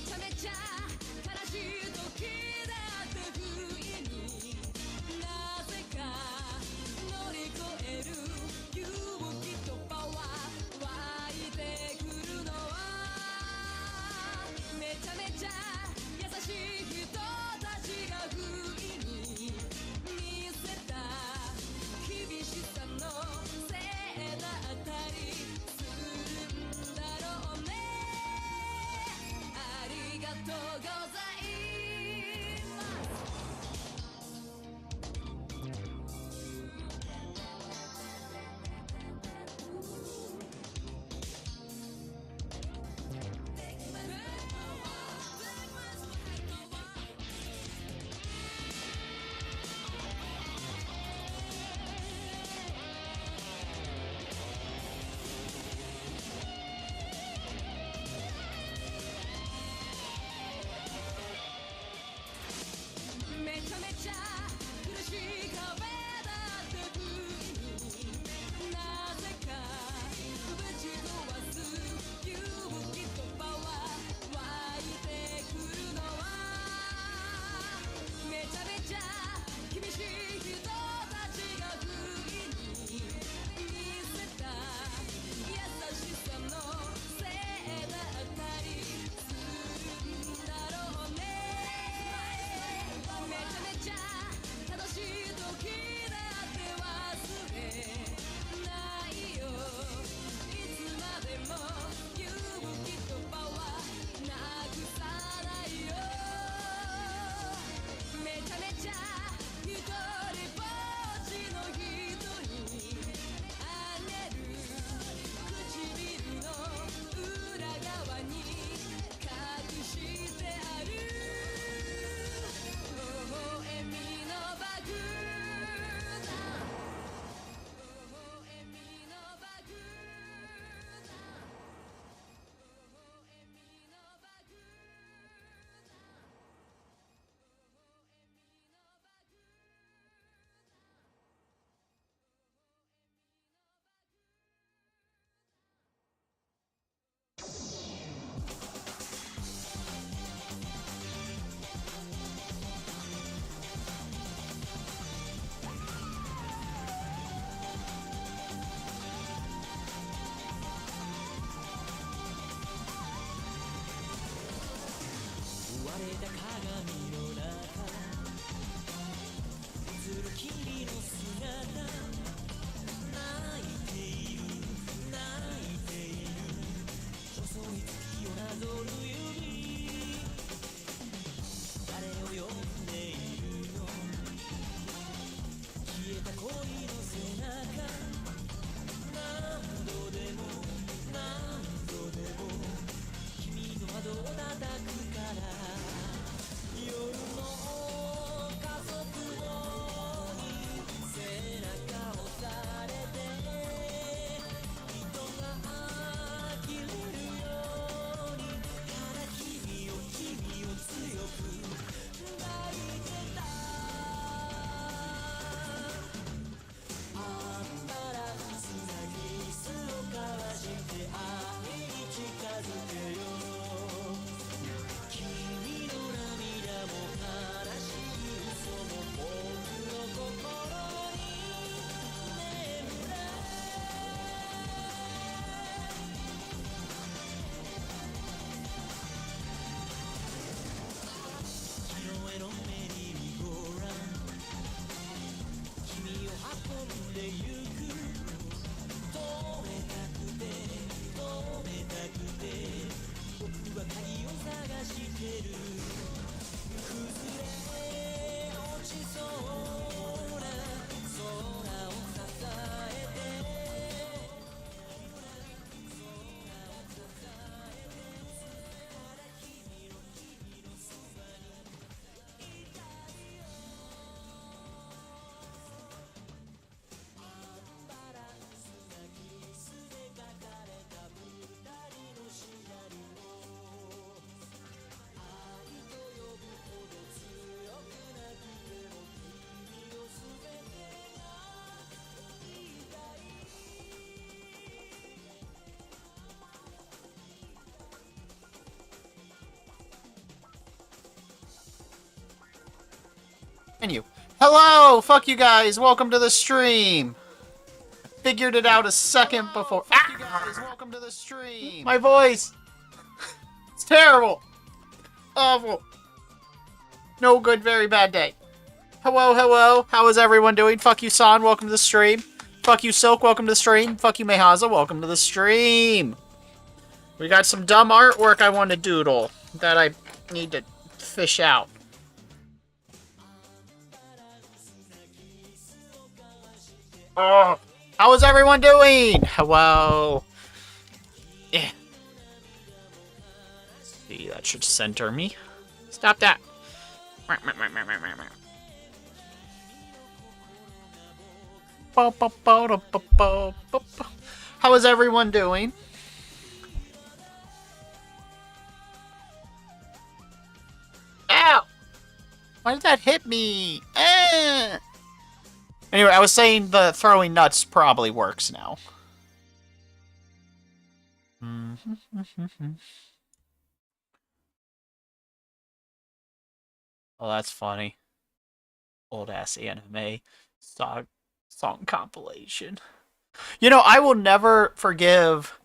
ちゃめちゃ悲しい時だって不意になぜか乗り越える勇気とパワー湧いてくるのはめちゃめちゃ優しい人たちが不意に見せた厳しさのせいだったりするんだろうね。ありがとうございます。めちゃめちゃ苦しい壁だって不意になぜかぶち壊す勇気とパワー湧いてくるのはめちゃめちゃ厳しい人たちが不意に見せた優しさのせいだったりするんだろうね。めちゃめちゃ楽しい時だって忘れないよ。いつまでも勇気とパワーなくさないよ。めちゃめちゃ一人ぼっちの人にあげる唇の裏側に隠してある微笑みの爆弾。微笑みの爆弾。微笑みの爆弾。微笑みの爆割れた鏡の中映る君の姿泣いている泣いている細い月をなぞる指誰を呼んでいるの消えた恋の背中何度でも何度でも君の窓を叩くから夜 You. Hello! Fuck you guys! Welcome to the stream! Figured it out a second before. Fuck you guys! Welcome to the stream! My voice! It's terrible! Awful! No good, very bad day. Hello, hello! How is everyone doing? Fuck you, San, welcome to the stream. Fuck you, Silk, welcome to the stream. Fuck you, Mehaza, welcome to the stream. We got some dumb artwork I want to doodle that I need to fish out. Oh, how is everyone doing? Hello. Yeah. See, that should center me. Stop that. How is everyone doing? Ow! Why did that hit me? Anyway, I was saying the throwing nuts probably works now. Oh, that's funny. Old ass anime song compilation. You know, I will never forgive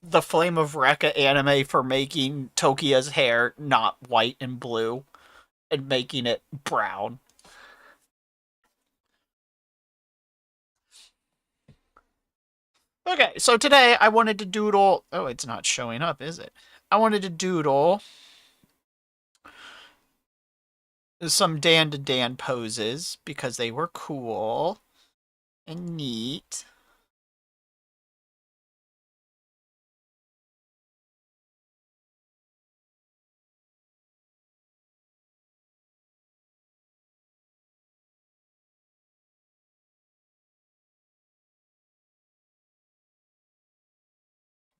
the Flame of Recca anime for making Tokia's hair not white and blue and making it brown. Okay, so today I wanted to doodle... Oh, it's not showing up, is it? I wanted to doodle some DanDaDan poses because they were cool and neat.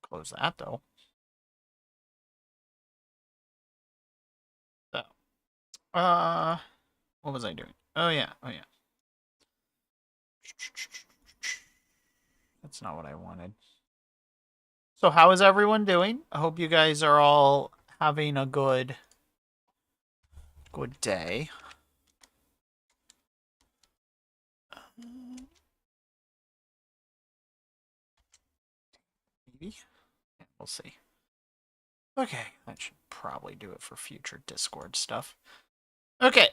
Close that, though. So, what was I doing? Oh, yeah. That's not what I wanted. So, how is everyone doing? I hope you guys are all having a good day. Maybe? Yeah, we'll see. Okay, that should probably do it for future Discord stuff. Okay.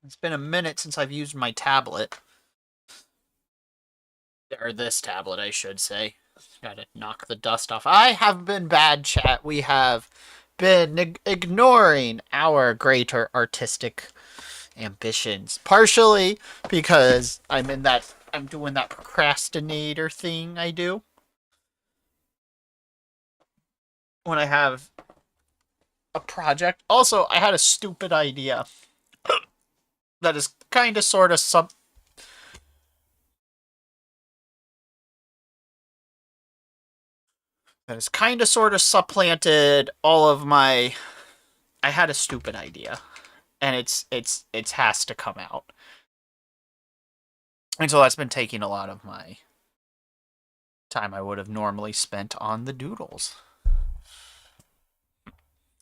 It's been a minute since I've used my tablet. Or this tablet, I should say. Gotta knock the dust off. I have been bad, chat. We have been ignoring our greater artistic ambitions. Partially because I'm doing that procrastinator thing I do. When I have a project. Also, I had a stupid idea. That is kind of sort of supplanted all of my... I had a stupid idea. And it has to come out. And so that's been taking a lot of my time I would have normally spent on the doodles.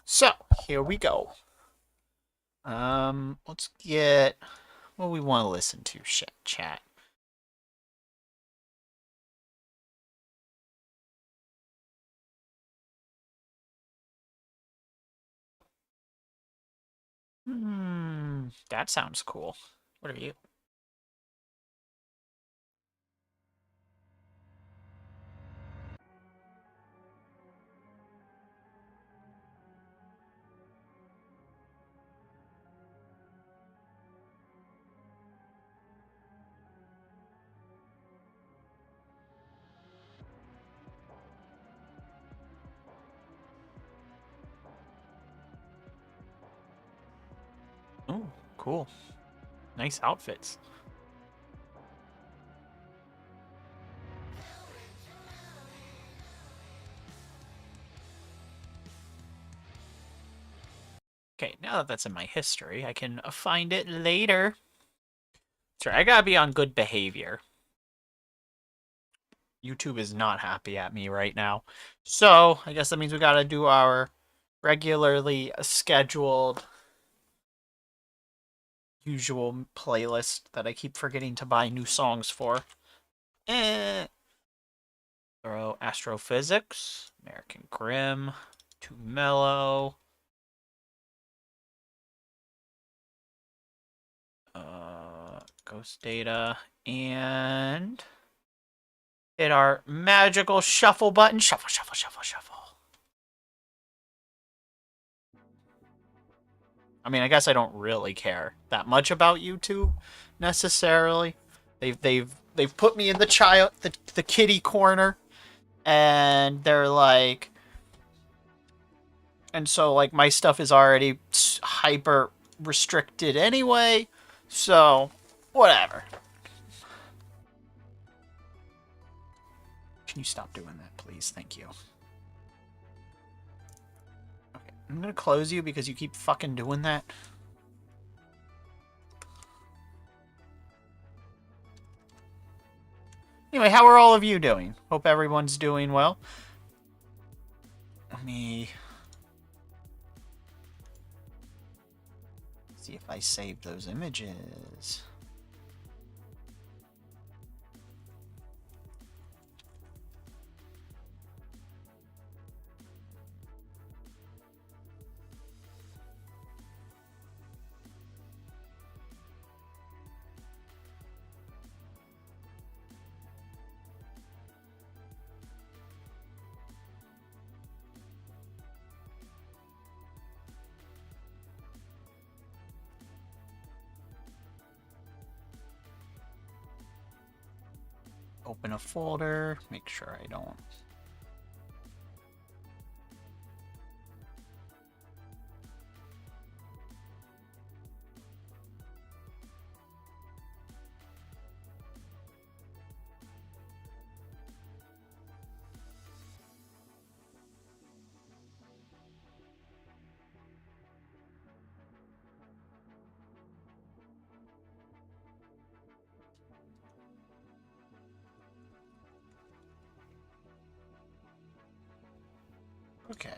So, here we go. Let's get what we want to listen to, chat. That sounds cool. What are you? Oh, cool. Nice outfits. Okay, now that that's in my history, I can find it later. Sorry, I gotta be on good behavior. YouTube is not happy at me right now. So, I guess that means we gotta do our regularly scheduled usual playlist that I keep forgetting to buy new songs for. Throw Astrophysics, American Grim, Too Mellow, Ghost Data, and hit our magical shuffle button. Shuffle, shuffle, shuffle, shuffle. I mean, I guess I don't really care that much about YouTube necessarily. They've put me in the kiddie corner, and they're like, and so like my stuff is already hyper restricted anyway, so whatever. Can you stop doing that, please? Thank you. Okay, I'm gonna close you because you keep fucking doing that. Anyway, how are all of you doing? Hope everyone's doing well. Let me see if I saved those images. Open a folder, make sure I don't. Okay.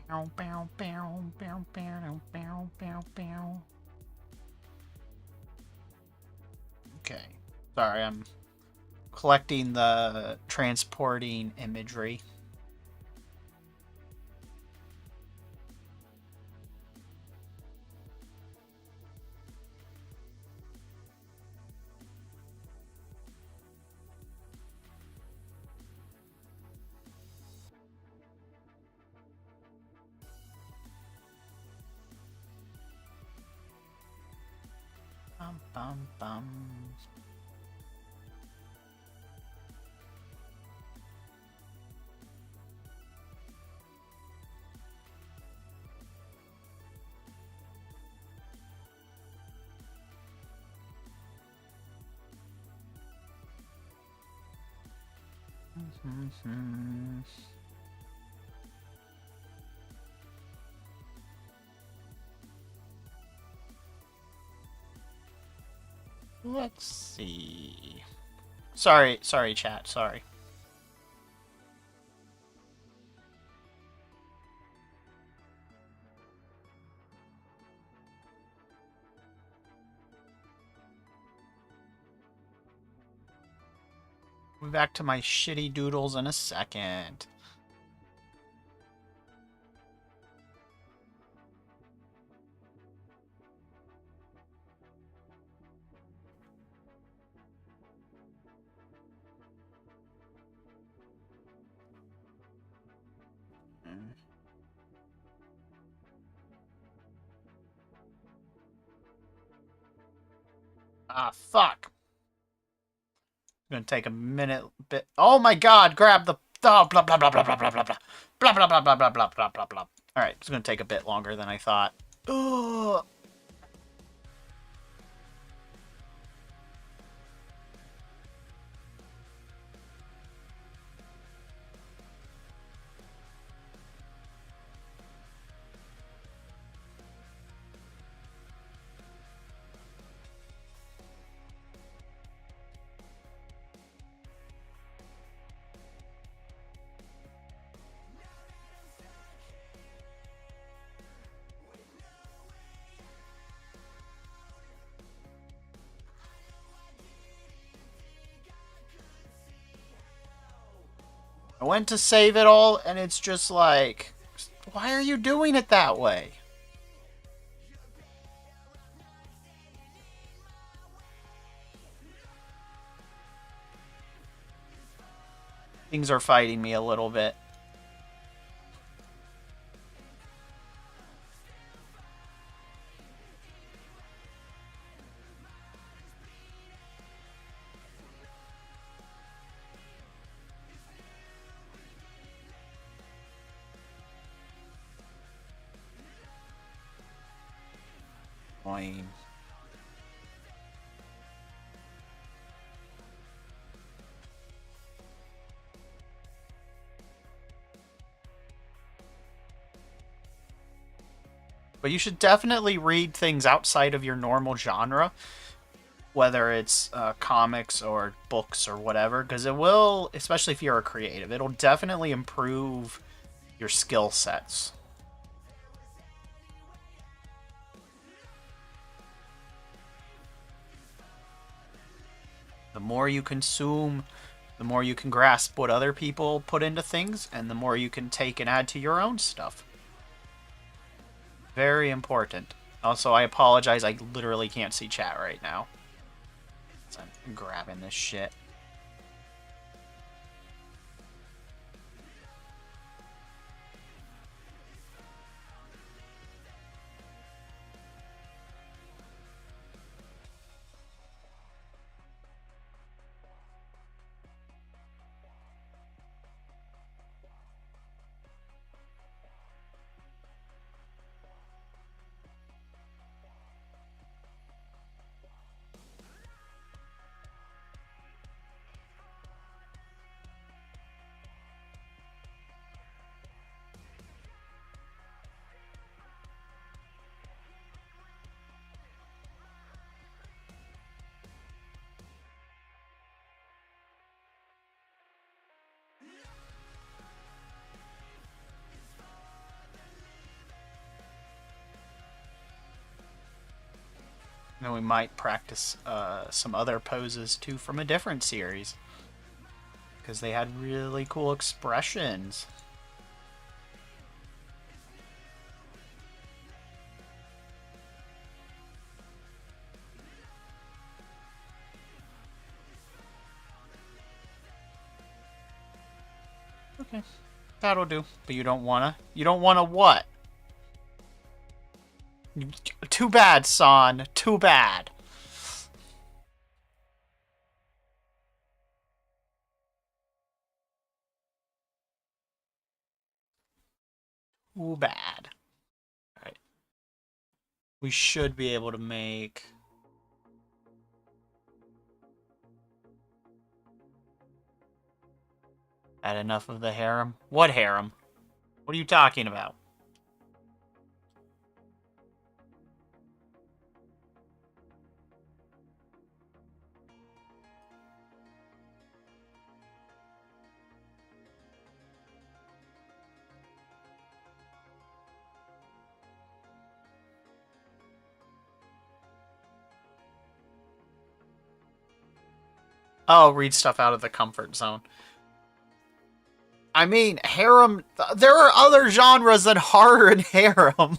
Bow, bow, bow, bow, bow, bow, bow, bow. Okay. Sorry, I'm collecting the transporting imagery. Bum, bum, bum. Let's see. Sorry, chat, sorry. We'll be back to my shitty doodles in a second. Ah, fuck. Gonna take a minute bit. Oh my god, grab the blah blah blah blah blah blah blah blah blah blah blah blah blah blah blah blah blah blah. Alright, it's gonna take a bit longer than I thought. Ugh. I went to save it all, and it's just like, why are you doing it that way? Things are fighting me a little bit. Annoying. But you should definitely read things outside of your normal genre, whether it's comics or books or whatever, because it will, especially if you're a creative, it'll definitely improve your skill sets. The more you consume, the more you can grasp what other people put into things, and the more you can take and add to your own stuff. Very important. Also, I apologize, I literally can't see chat right now. So I'm grabbing this shit. And we might practice some other poses too from a different series, because they had really cool expressions. Okay, that'll do. But you don't wanna? You don't wanna what? Too bad, son. Too bad. Too bad. Alright. We should be able to make... Had enough of the harem? What harem? What are you talking about? Oh, read stuff out of the comfort zone. I mean, harem... There are other genres than horror and harem.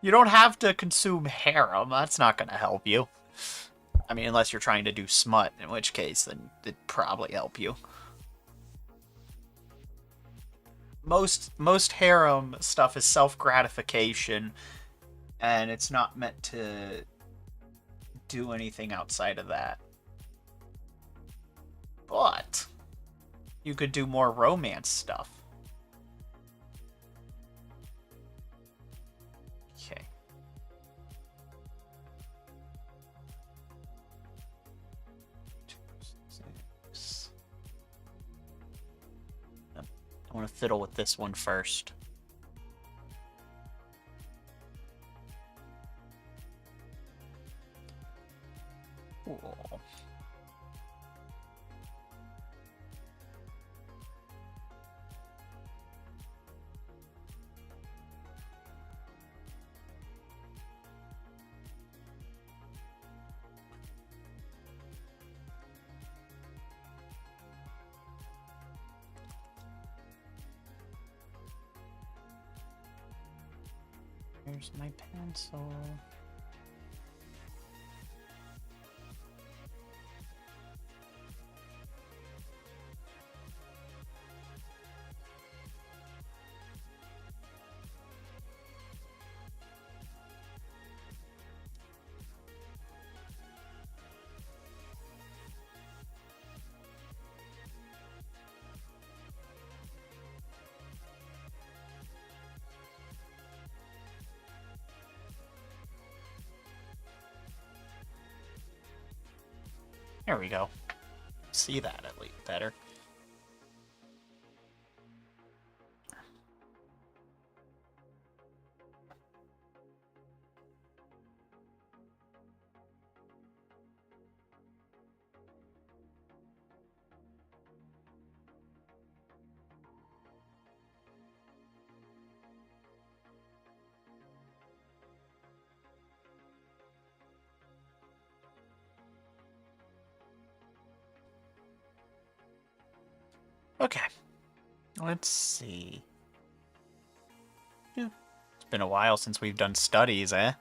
You don't have to consume harem. That's not going to help you. I mean, unless you're trying to do smut, in which case, then it'd probably help you. Most harem stuff is self-gratification And it's not meant to do anything outside of that. But you could do more romance stuff. Okay. I want to fiddle with this one first. Cool. Here's my pencil. There we go. See that at least better. Okay. Let's see. It's been a while since we've done studies, eh?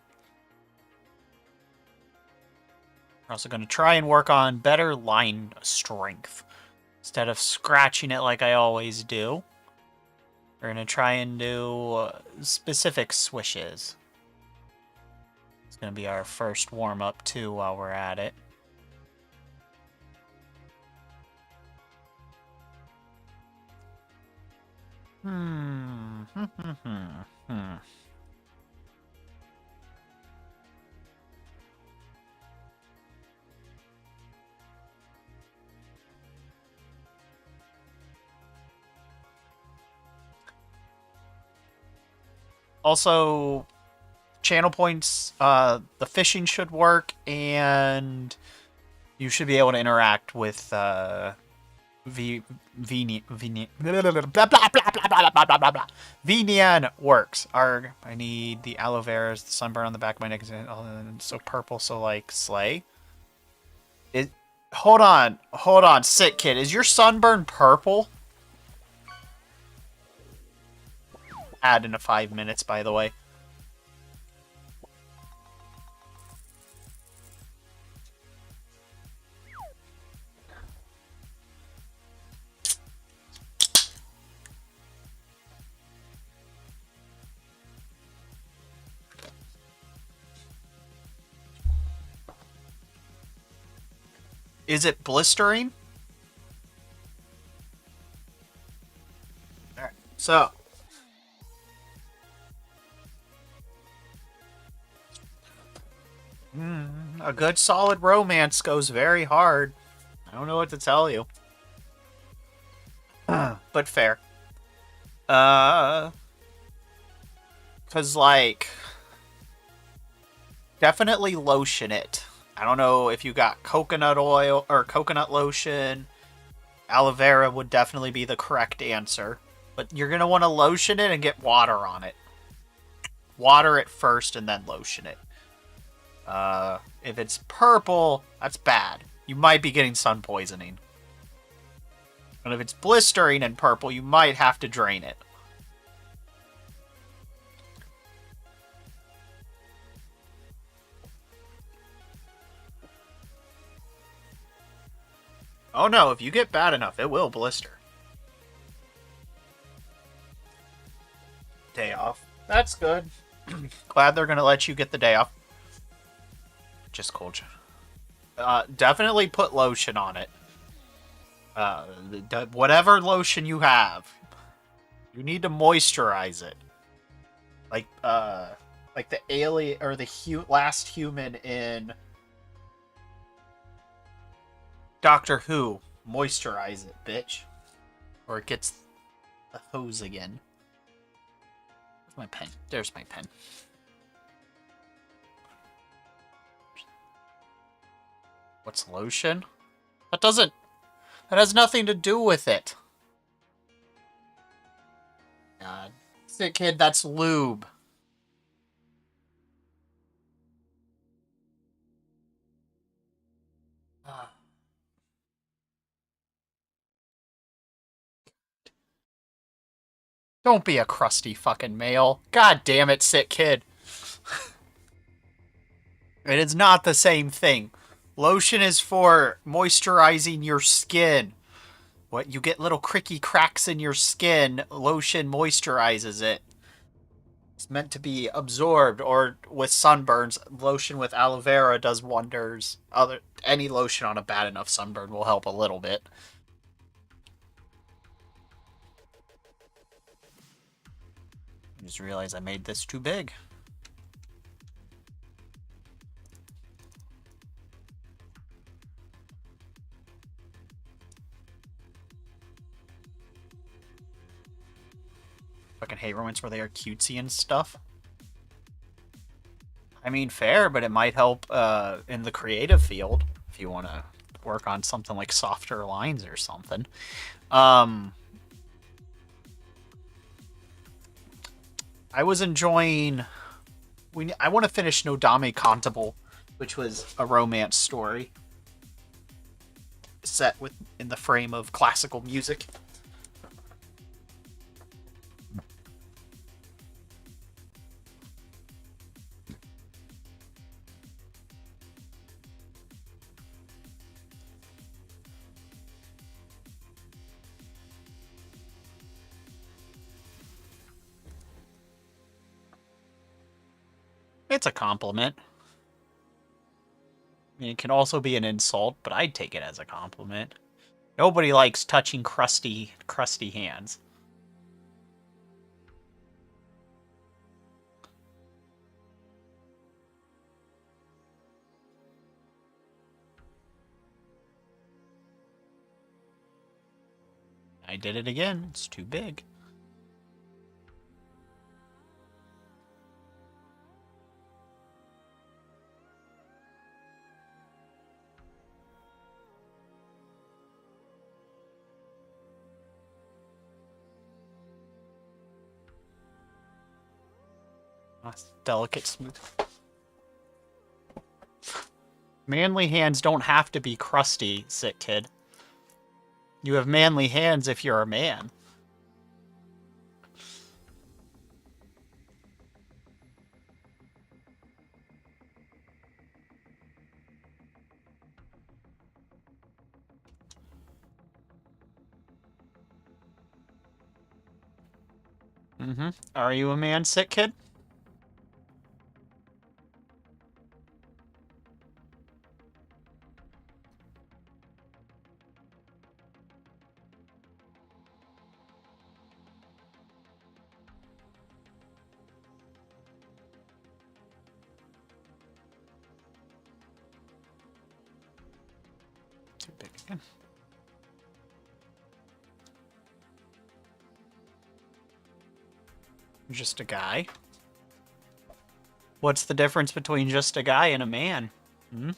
We're also going to try and work on better line strength. Instead of scratching it like I always do, we're going to try and do specific swishes. It's going to be our first warm-up, too, while we're at it. Also, channel points, the fishing should work, and you should be able to interact with VNN works. I need the aloe veras, the sunburn on the back of my neck is so purple, so like slay. Hold on, sick kid. Is your sunburn purple? Add into 5 minutes, by the way. Is it blistering? Alright, so. A good solid romance goes very hard. I don't know what to tell you. But fair. Cause like, definitely lotion it. I don't know if you got coconut oil or coconut lotion. Aloe vera would definitely be the correct answer. But you're going to want to lotion it and get water on it. Water it first and then lotion it. If it's purple, that's bad. You might be getting sun poisoning. And if it's blistering and purple, you might have to drain it. Oh no, if you get bad enough, it will blister. Day off. That's good. Glad they're gonna let you get the day off. Just cold. Definitely put lotion on it. Whatever lotion you have, you need to moisturize it. Like the alien or the last human in Doctor Who. Moisturize it, bitch, or it gets the hose again. Where's my pen? There's my pen. What's lotion? That has nothing to do with it. God. Sick kid, that's lube. Don't be a crusty fucking male. God damn it, sick kid. It is not the same thing. Lotion is for moisturizing your skin. What, you get little cricky cracks in your skin, lotion moisturizes it. It's meant to be absorbed, or with sunburns, lotion with aloe vera does wonders. Any lotion on a bad enough sunburn will help a little bit. I just realized I made this too big. Fucking hate romance where they are cutesy and stuff. I mean, fair, but it might help in the creative field if you want to work on something like softer lines or something. I was enjoying... I want to finish Nodame Cantable, which was a romance story set in the frame of classical music. It's a compliment. I mean, it can also be an insult, but I'd take it as a compliment. Nobody likes touching crusty hands. I did it again. It's too big. Delicate, smooth. Manly hands don't have to be crusty, sick kid. You have manly hands if you're a man. Mm-hmm. Are you a man, sick kid? Too big again. Just a guy. What's the difference between just a guy and a man? Hmm?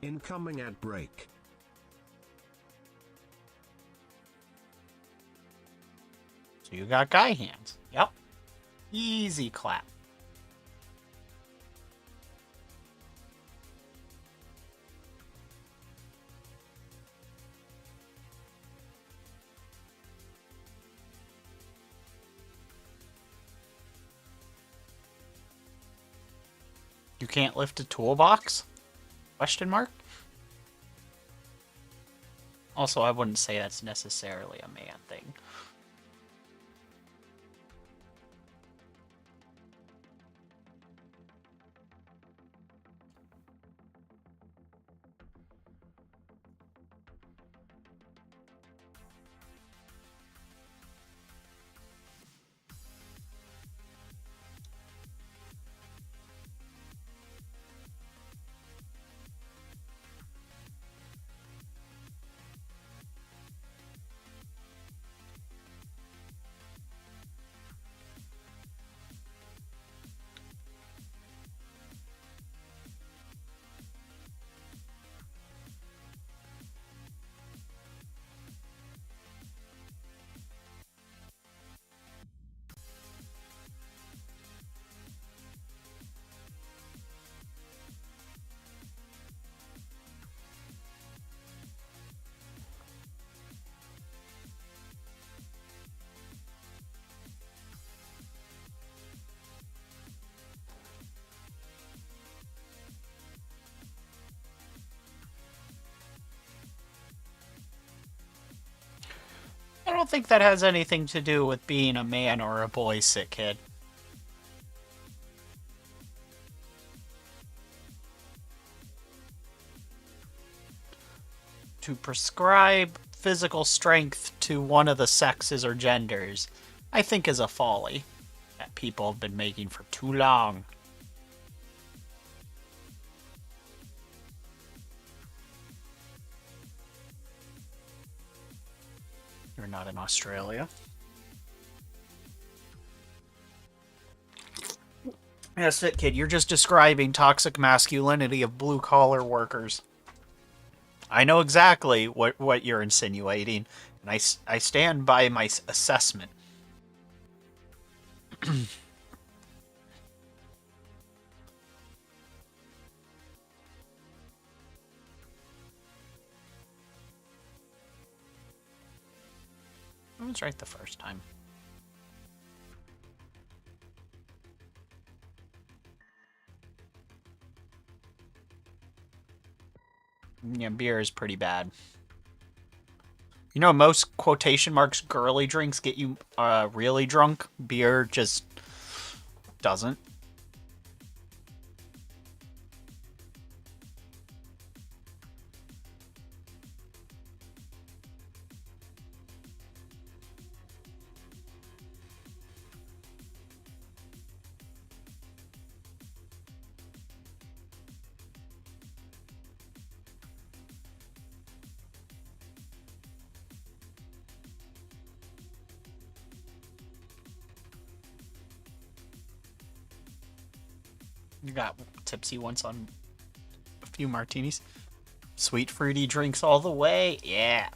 Incoming at break. So you got guy hands. Yep. Easy clap. You can't lift a toolbox? Question mark? Also, I wouldn't say that's necessarily a man thing. don't think that has anything to do with being a man or a boy, sick kid. To prescribe physical strength to one of the sexes or genders, I think is a folly that people have been making for too long. You're not in Australia. Yes, it, kid. You're just describing toxic masculinity of blue-collar workers. I know exactly what you're insinuating, and I stand by my assessment. I was right the first time. Yeah, beer is pretty bad. You know, most quotation marks girly drinks get you really drunk. Beer just doesn't. You got tipsy once on a few martinis. Sweet fruity drinks all the way. Yeah.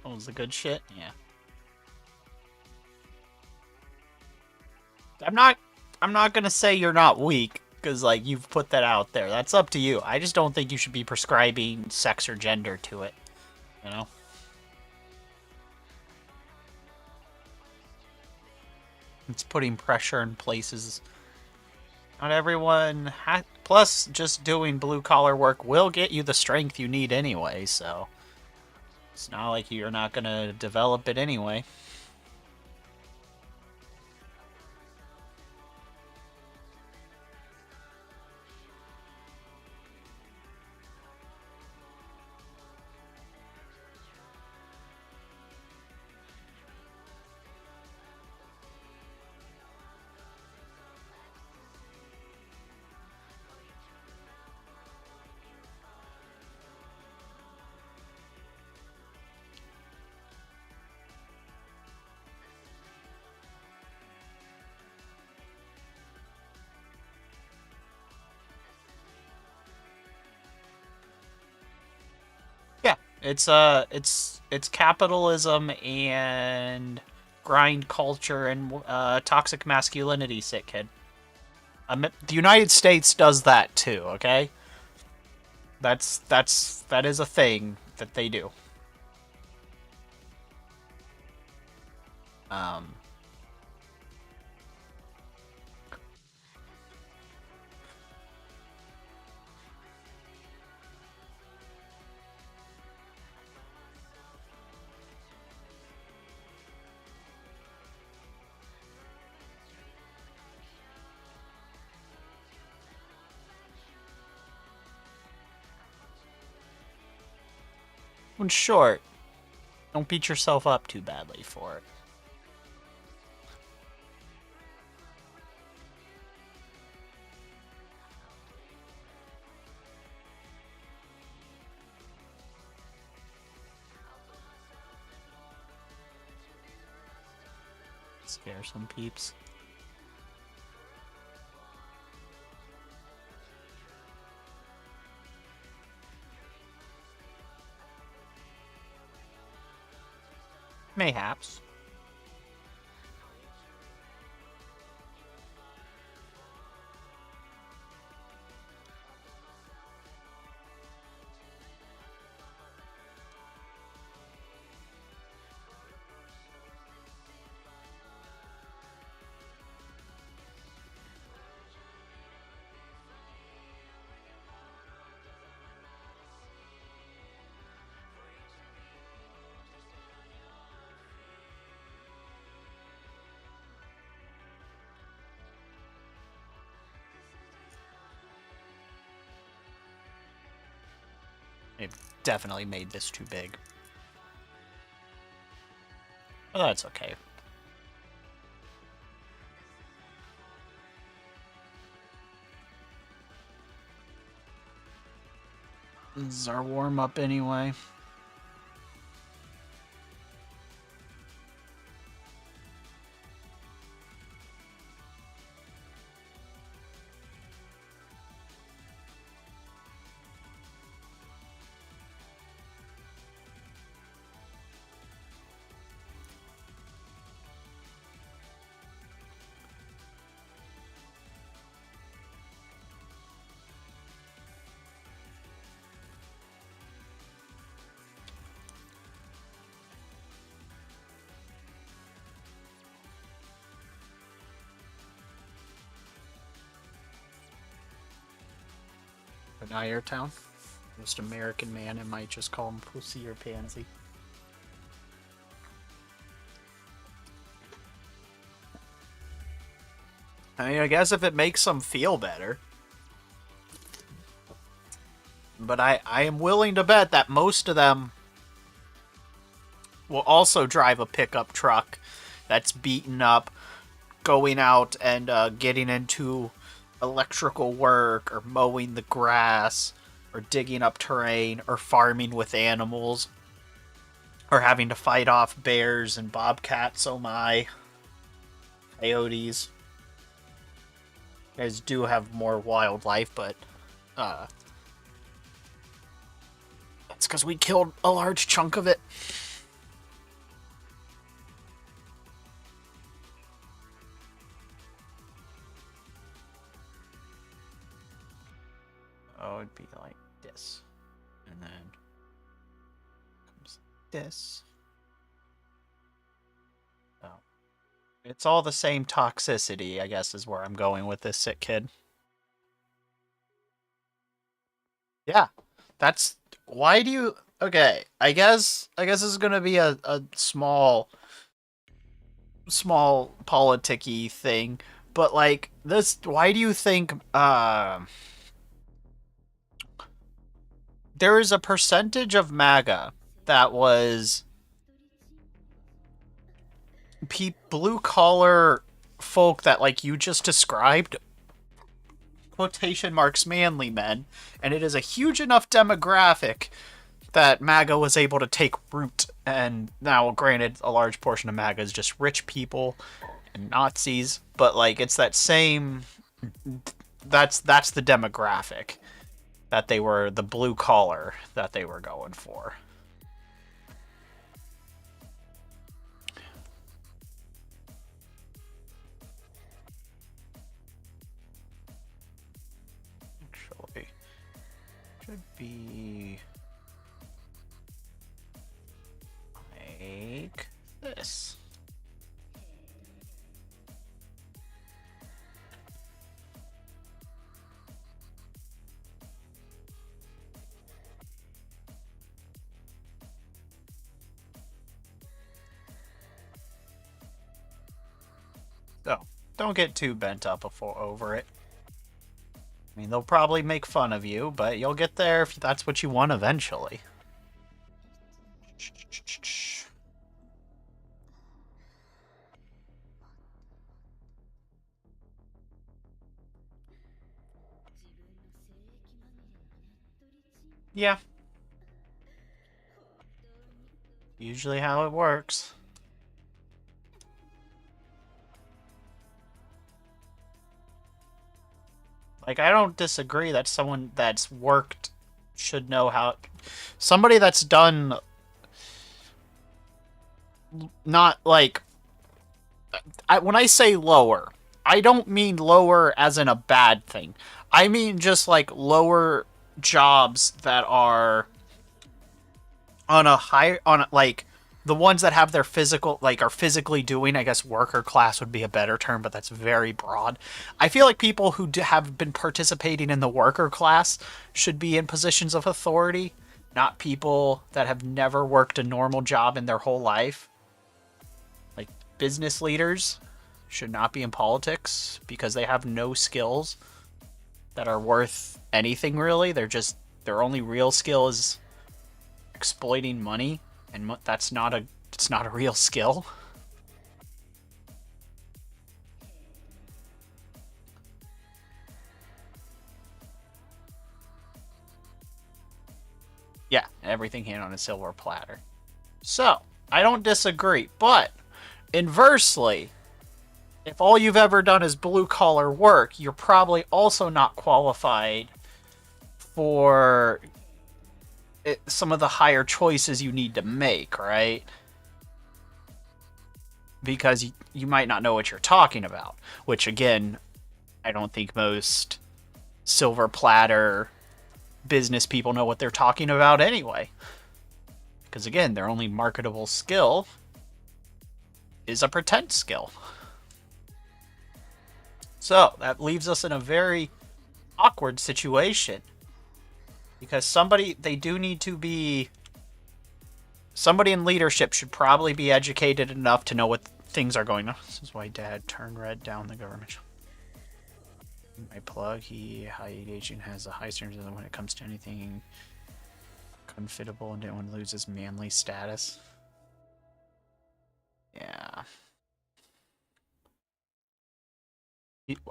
What was the good shit? Yeah. I'm not gonna say you're not weak, because like you've put that out there. That's up to you. I just don't think you should be prescribing sex or gender to it. You know? It's putting pressure in places. Not everyone plus just doing blue collar work will get you the strength you need anyway, so it's not like you're not gonna develop it anyway. Yeah, it's capitalism and grind culture and toxic masculinity, sick kid. The United States does that too. Okay, that is a thing that they do. Um, in short, don't beat yourself up too badly for it. Scare some peeps. Mayhaps. It definitely made this too big. Well, that's okay. This is our warm-up anyway. An Town. Most American man, and might just call him Pussy or Pansy. I mean, I guess if it makes them feel better. But I am willing to bet that most of them will also drive a pickup truck that's beaten up, going out and getting into electrical work, or mowing the grass, or digging up terrain, or farming with animals, or having to fight off bears and bobcats, oh my. Coyotes. You guys do have more wildlife, but that's because we killed a large chunk of it. Oh, it'd be like this. And then comes this. Oh. It's all the same toxicity, I guess, is where I'm going with this sick kid. Yeah. That's why do you okay, I guess this is gonna be a small politicky thing, but like this, why do you think there is a percentage of MAGA that was blue collar folk that, like you just described, quotation marks, manly men, and it is a huge enough demographic that MAGA was able to take root. And now, granted, a large portion of MAGA is just rich people and Nazis, but like it's that same. That's the demographic that they were, the blue collar that they were going for. Actually, should be like this. So, don't get too bent up over it. I mean, they'll probably make fun of you, but you'll get there if that's what you want eventually. Yeah. Usually how it works. Like, I don't disagree that someone that's worked should know how. Somebody that's done not like when I say lower, I don't mean lower as in a bad thing. I mean just like lower jobs that are on a higher like the ones that have their physical like are physically doing, I guess worker class would be a better term, but that's very broad. I feel like people who have been participating in the worker class should be in positions of authority, not people that have never worked a normal job in their whole life. Like business leaders should not be in politics because they have no skills that are worth anything really. Their only real skill is exploiting money, and that's not a it's not a real skill. Yeah, everything handed on a silver platter. So, I don't disagree, but inversely, if all you've ever done is blue collar work, you're probably also not qualified for some of the higher choices you need to make, right? Because you might not know what you're talking about, which again, I don't think most silver platter business people know what they're talking about anyway. Because again, their only marketable skill is a pretend skill. So that leaves us in a very awkward situation. Because somebody in leadership should probably be educated enough to know what things are going on. This is why Dad turned red down the government. My plug, high agent has a high standards when it comes to anything unfittable and didn't want to lose his manly status. Yeah.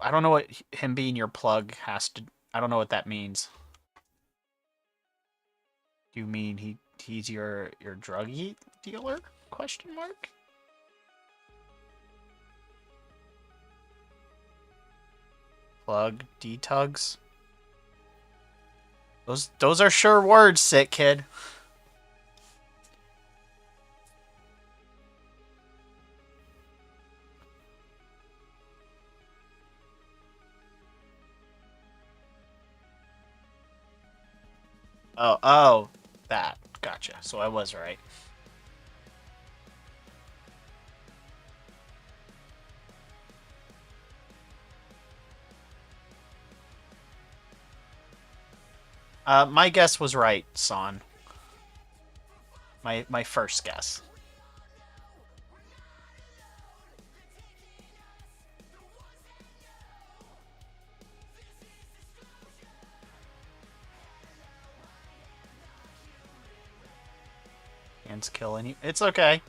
I don't know what him being your plug has to... I don't know what that means. Do you mean he's your drug dealer? Question mark? Plug D-tugs? Those are sure words, sick kid. Oh, that. Gotcha. So I was right. My guess was right, Son. My first guess. Hands killing you. It's okay.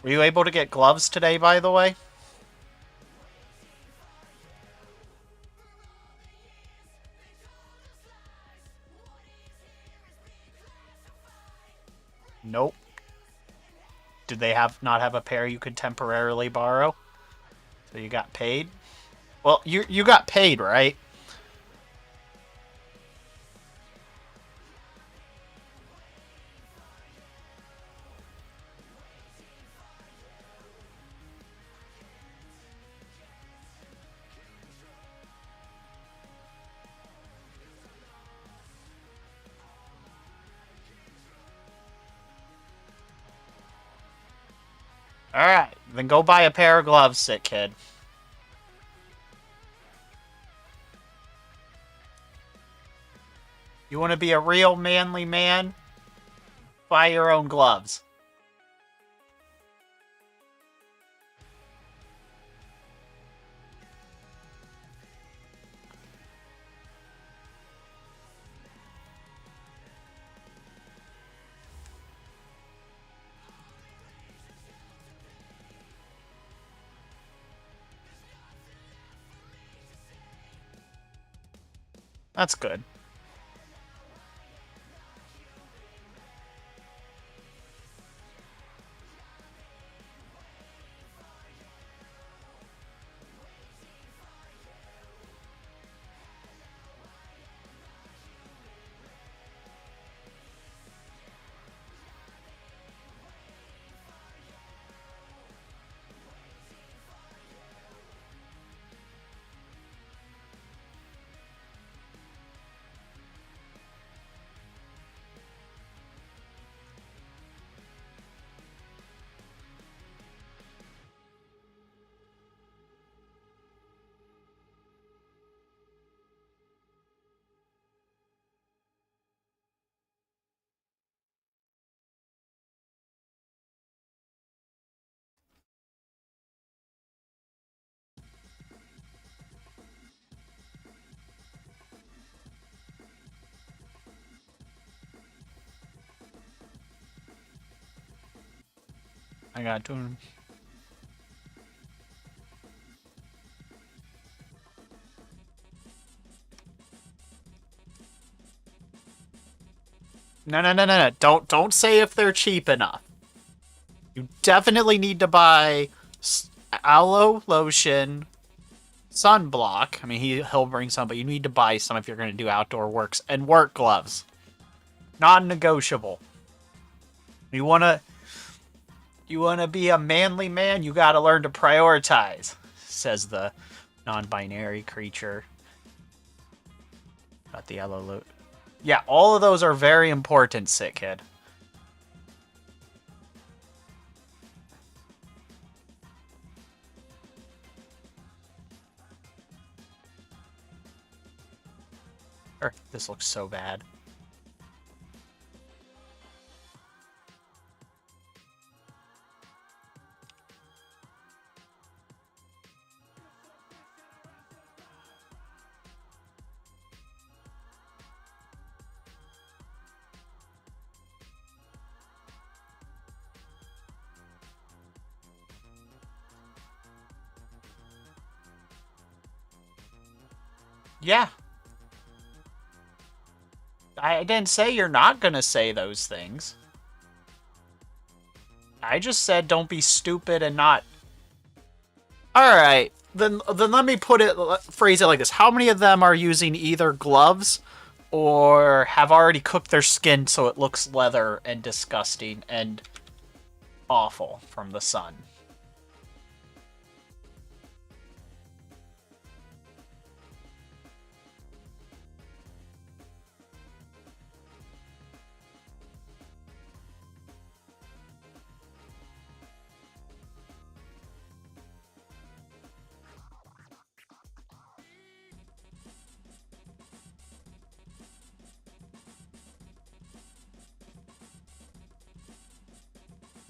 Were you able to get gloves today, by the way? Nope. Did they not have a pair you could temporarily borrow? So you got paid? Well, you got paid, right? Alright, then go buy a pair of gloves, sick kid. You want to be a real manly man? Buy your own gloves. That's good. I got to him. No. Don't say if they're cheap enough. You definitely need to buy aloe lotion, sunblock. I mean, he'll bring some, but you need to buy some if you're going to do outdoor works, and work gloves. Non-negotiable. You wanna be a manly man, you gotta learn to prioritize, says the non-binary creature. Got the yellow loot. Yeah, all of those are very important, sick kid. This looks so bad. Yeah. I didn't say you're not gonna say those things. I just said don't be stupid and not... Alright, then let me phrase it like this. How many of them are using either gloves or have already cooked their skin so it looks leather and disgusting and awful from the sun?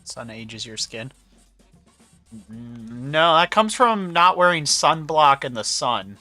Sun ages your skin. No, that comes from not wearing sunblock in the sun.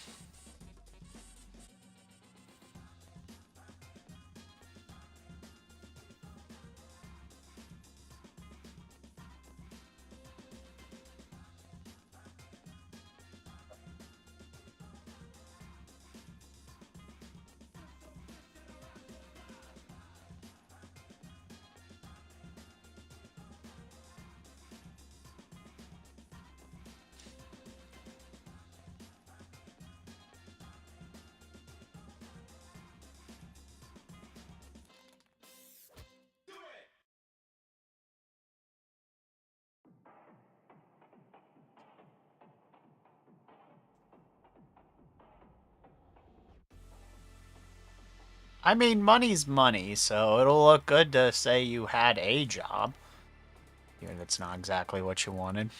I mean, money's money, so it'll look good to say you had a job. Even if it's not exactly what you wanted.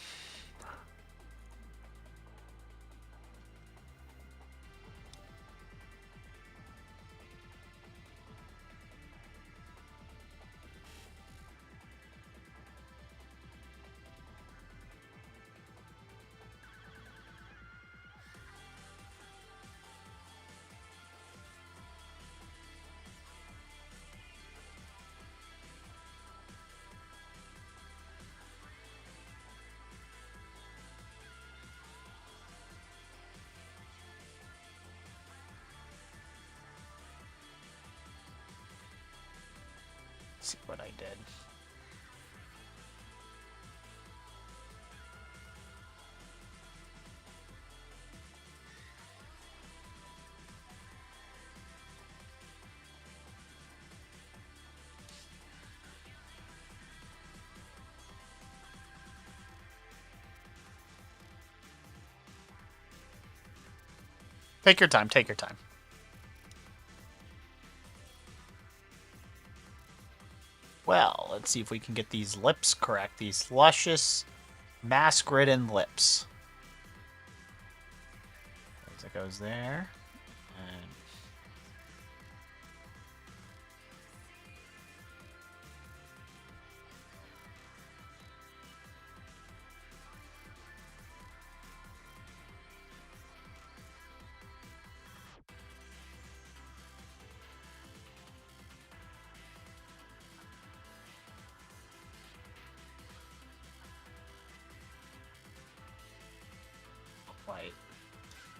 Let's see what I did. Take your time, take your time. Well, let's see if we can get these lips correct. These luscious, mask-ridden lips. As it goes there. And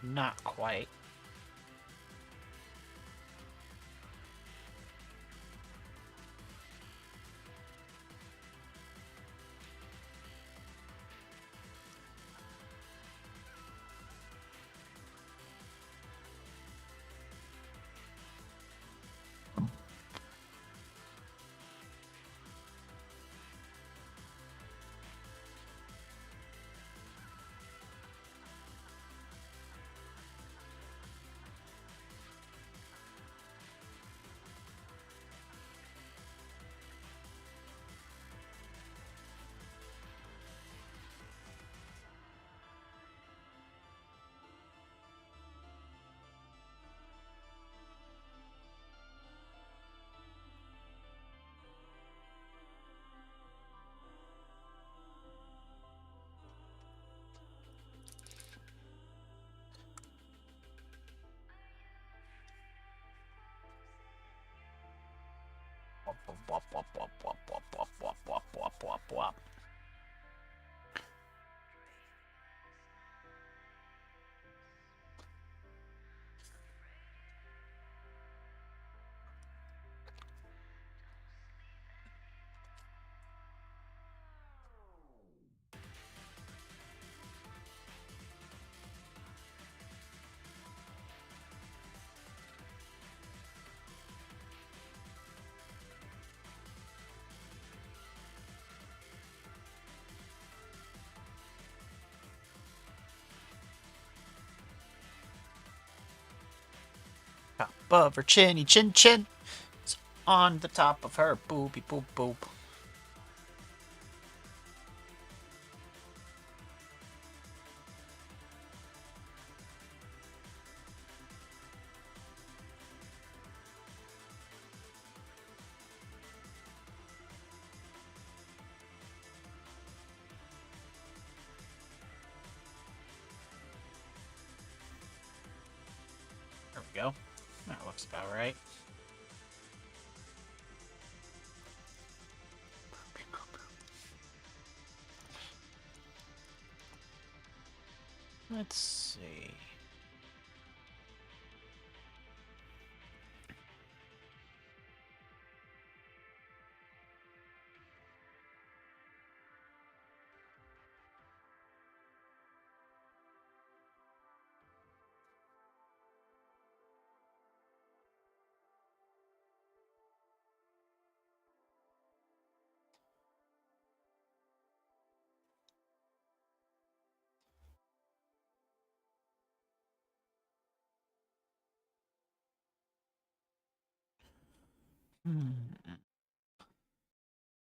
Not quite. Wop, wop, wop, wop, wop, wop, wop, wop, wop, wop, wop. Top of her chinny chin chin. It's on the top of her booby boop boop. There we go. That looks about right. Let's see.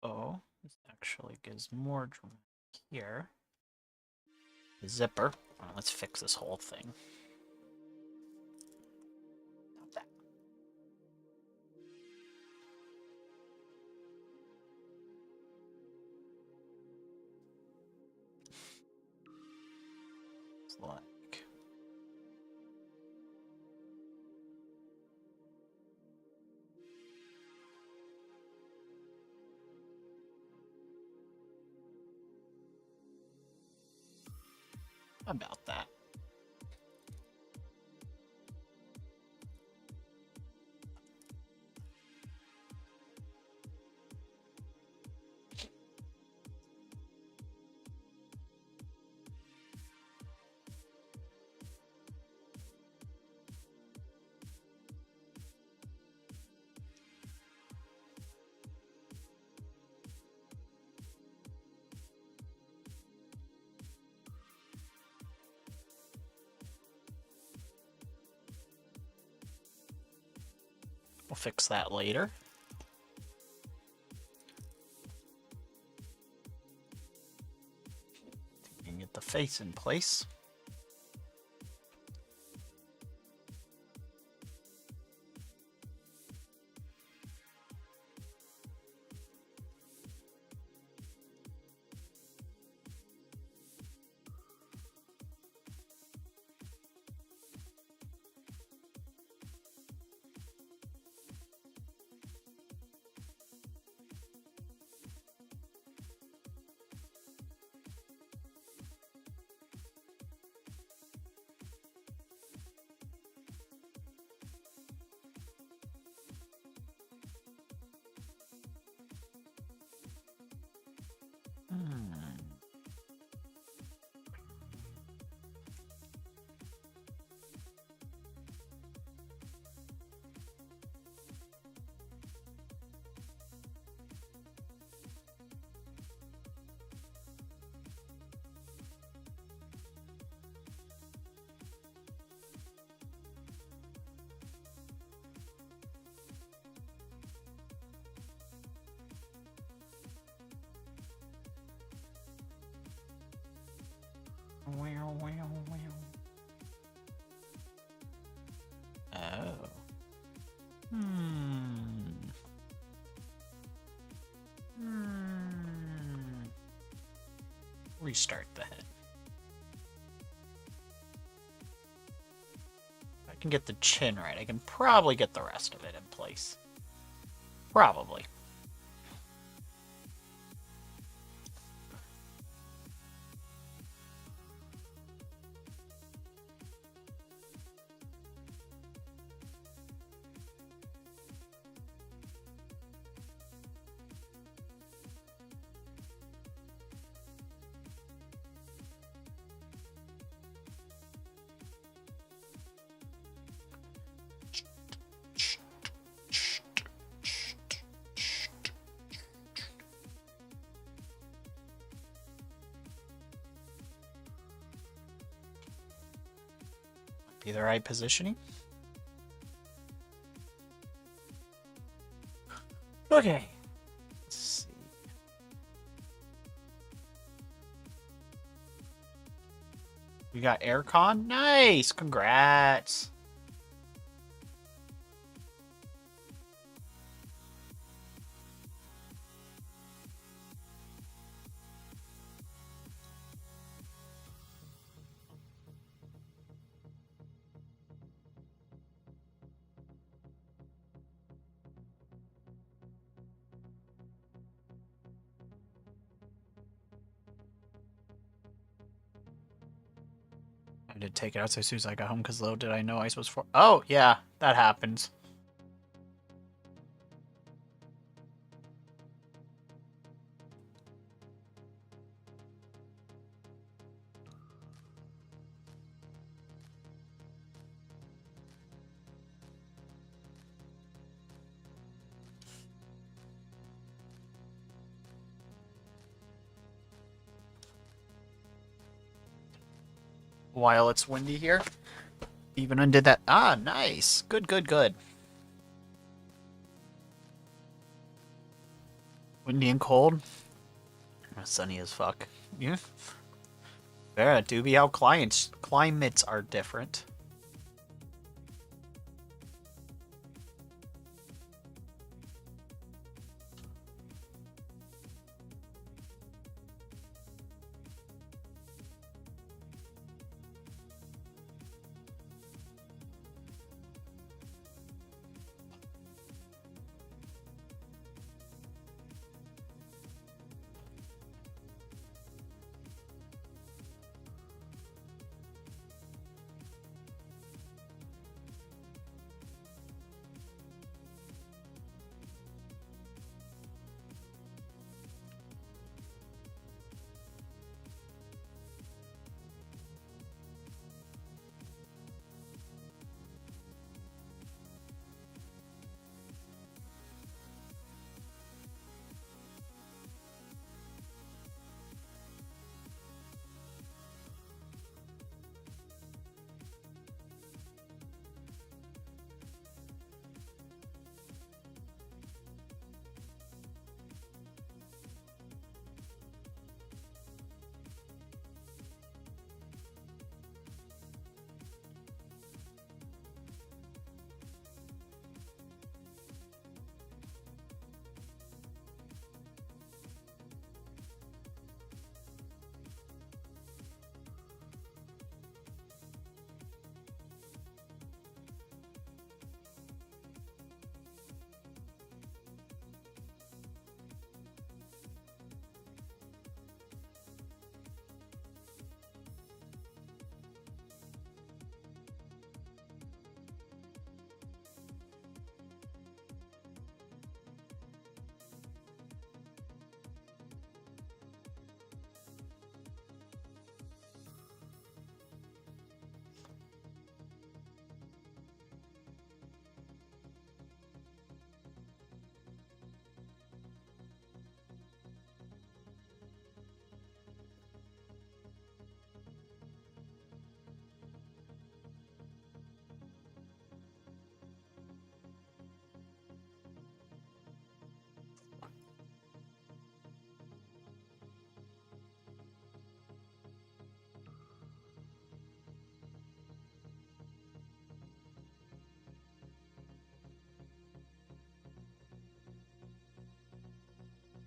Oh, this actually gives more dramatic here. Zipper. Well, let's fix this whole thing. Not that. It's like. About that. We'll fix that later. And get the face in place. restart the head. If I can get the chin right, I can probably get the rest of it in place. Probably. Be the right positioning. Okay. Let's see. We got aircon. Nice. Congrats. I did take it out as soon as I got home because little did I know ice was for. Oh, yeah, that happens. While it's windy here. Even undid that. Ah, nice. Good, good, good. Windy and cold. Sunny as fuck. Yeah. Yeah, do be how climates are different.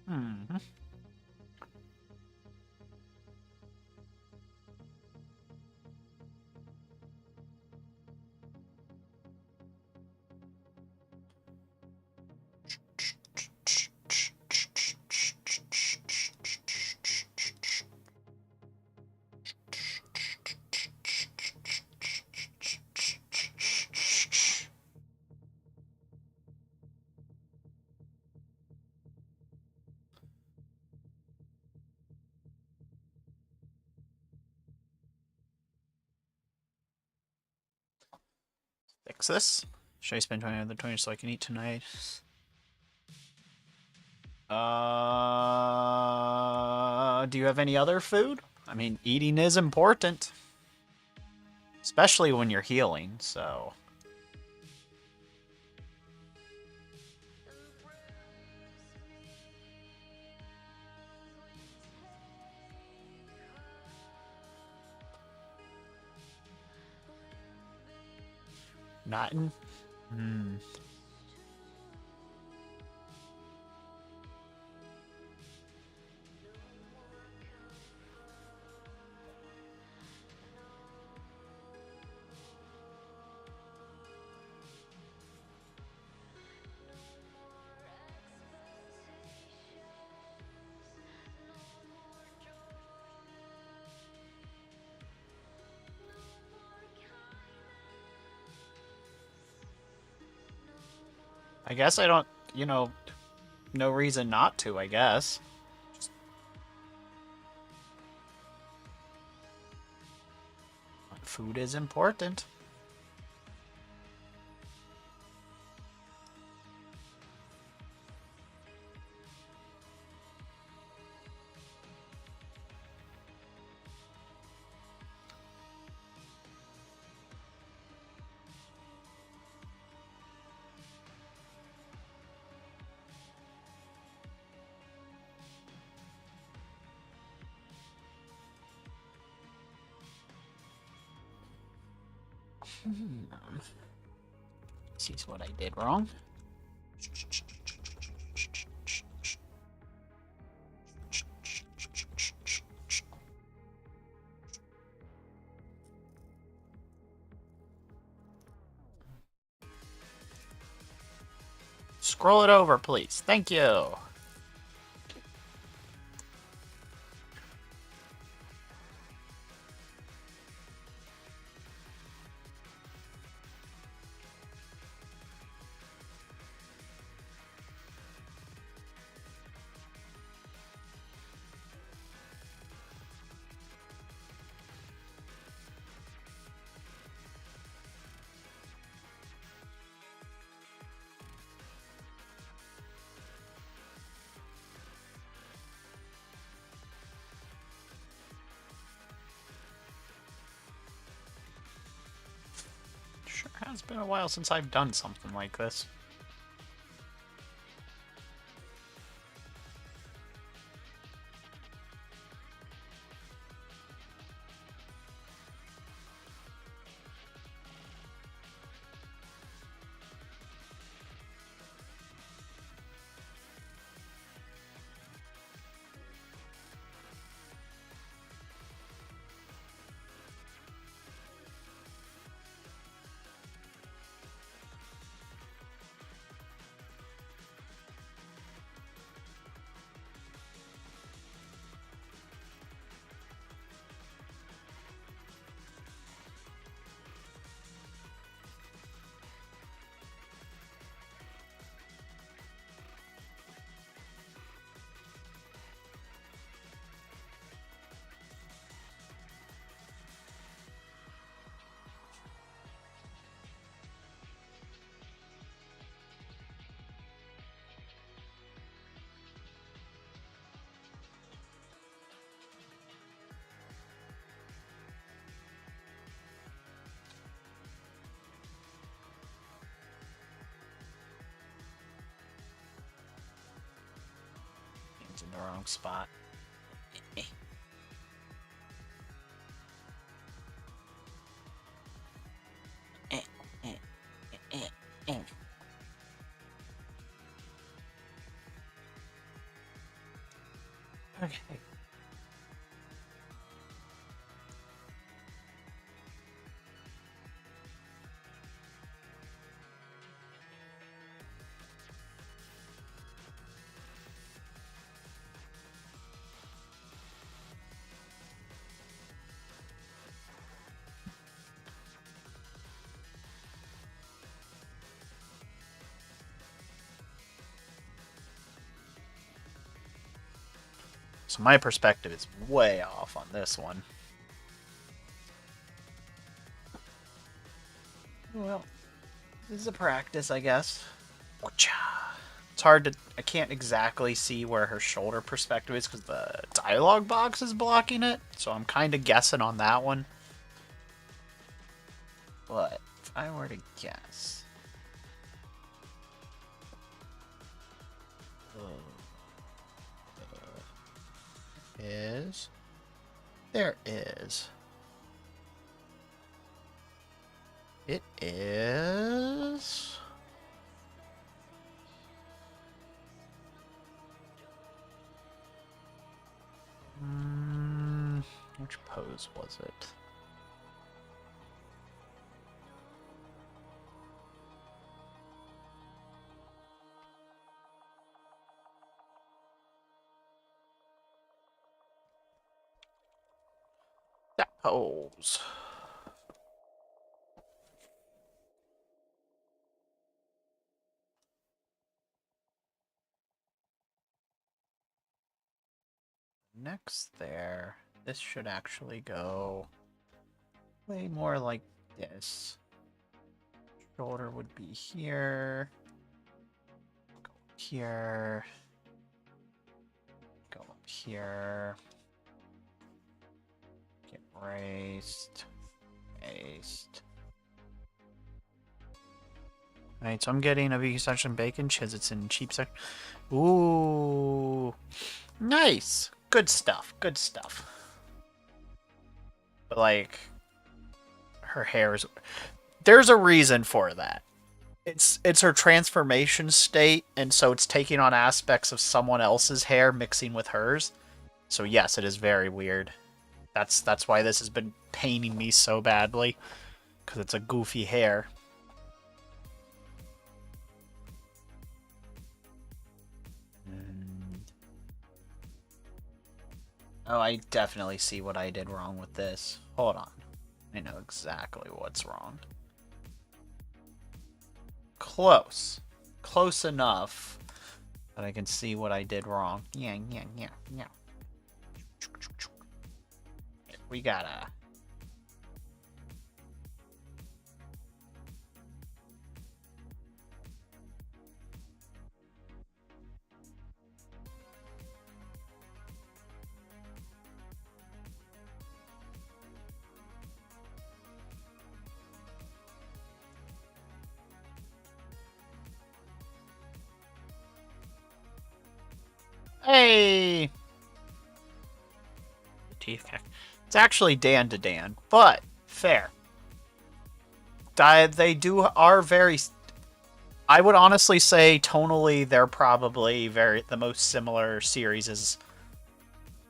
Hmm. fix this. Should I spend 20 on the 20 so I can eat tonight? Do you have any other food? I mean, eating is important. Especially when you're healing, so... Nothing? Hmm. I guess I don't, you know, no reason not to, I guess. Food is important. Sees what I did wrong. Scroll it over, please. Thank you. Sure has been a while since I've done something like this. It's in the wrong spot. Okay. So my perspective is way off on this one. Well, This is a practice, I guess. It's hard to... I can't exactly see where her shoulder perspective is because the dialogue box is blocking it. So I'm kind of guessing on that one. But if I were to guess... There is... It is... Which pose was it? That pose. Next there, this should actually go way more like this. Shoulder would be here. Go here. Go up here. Get raced. Raced. Alright, so I'm getting a vegan section bacon, Chizits in cheap section. Ooh. Nice. Good stuff. Good stuff. But, like, her hair is... There's a reason for that. It's her transformation state, and so it's taking on aspects of someone else's hair mixing with hers. So yes, it is very weird. That's why this has been paining me so badly. Because it's a goofy hair. Oh, I definitely see what I did wrong with this. Hold on. I know exactly what's wrong. Close. Close enough that I can see what I did wrong. Yeah. We gotta... Hey! Teeth kick. It's actually DanDaDan, but fair. They are very... I would honestly say tonally they're probably the most similar series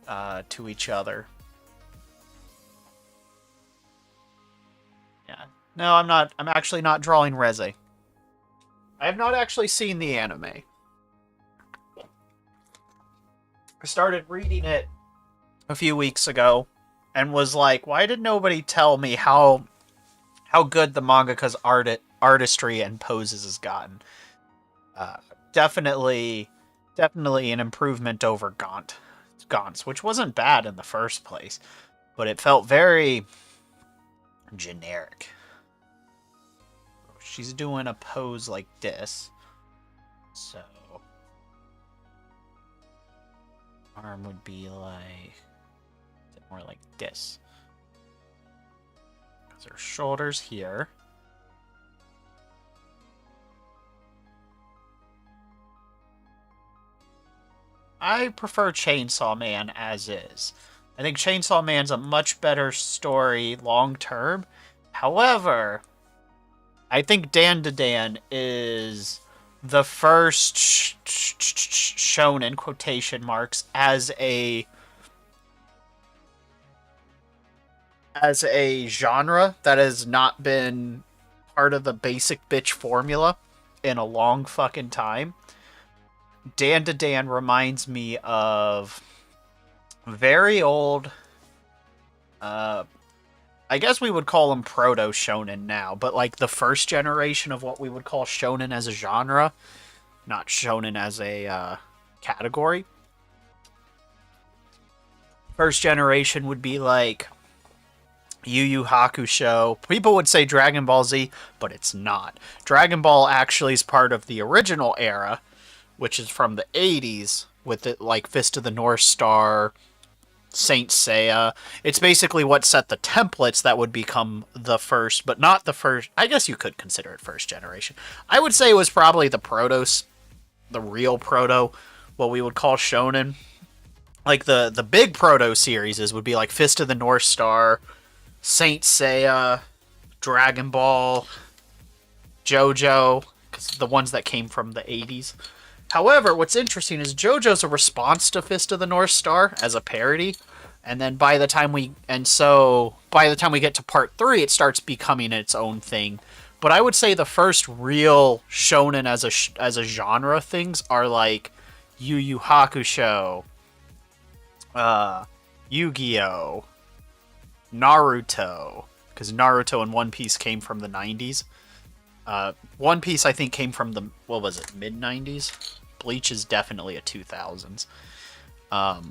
to each other. Yeah. No, I'm not. I'm actually not drawing Reze. I have not actually seen the anime. I started reading it a few weeks ago and was like, why did nobody tell me how good the mangaka's artistry and poses has gotten? Definitely an improvement over Gaunt's, which wasn't bad in the first place, but it felt very generic. She's doing a pose like this, so arm would be like more like this. Because her shoulders here. I prefer Chainsaw Man as is. I think Chainsaw Man's a much better story long term. However, I think DanDaDan is the first shonen quotation marks as a genre that has not been part of the basic bitch formula in a long fucking time. DanDaDan reminds me of very old, I guess we would call them proto-shonen now, but like the first generation of what we would call shonen as a genre, not shonen as a category. First generation would be like Yu Yu Hakusho. People would say Dragon Ball Z, but it's not. Dragon Ball actually is part of the original era, which is from the 80s, with it like Fist of the North Star, Saint Seiya. It's basically what set the templates that would become the first, but not the first. I guess you could consider it first generation. I would say it was probably the real proto, what we would call shonen. Like the big proto series would be like Fist of the North Star, Saint Seiya, Dragon Ball, JoJo, because the ones that came from the 80s. However, what's interesting is JoJo's a response to Fist of the North Star as a parody, and then by the time we get to part 3, it starts becoming its own thing. But I would say the first real shonen as a genre things are like Yu Yu Hakusho, Yu-Gi-Oh, Naruto, because Naruto and One Piece came from the 90s. One Piece, I think, came from the, what was it, mid-90s? Bleach is definitely a 2000s. What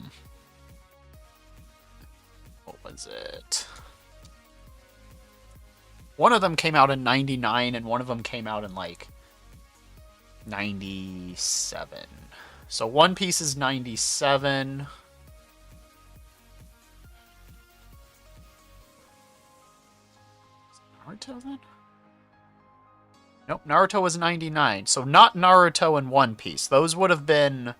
was it? One of them came out in 99, and one of them came out in, like, 97. So One Piece is 97. Naruto, then? Nope, Naruto was 99. So not Naruto and One Piece. Those would have been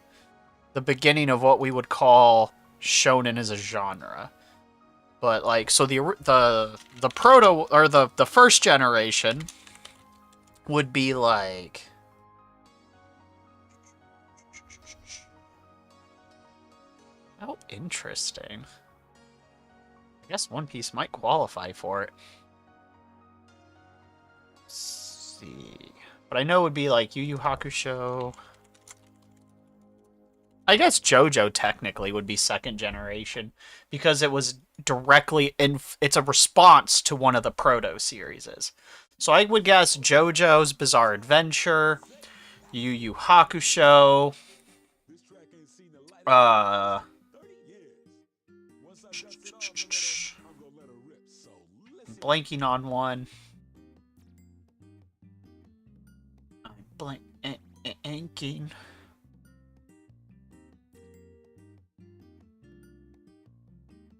the beginning of what we would call shonen as a genre. But like, so the proto, or the first generation would be like, how interesting. I guess One Piece might qualify for it. But I know it would be like Yu Yu Hakusho. I guess JoJo technically would be second generation because it was directly it's a response to one of the proto series. So I would guess JoJo's Bizarre Adventure, Yu Yu Hakusho, blanking on one. Blanking.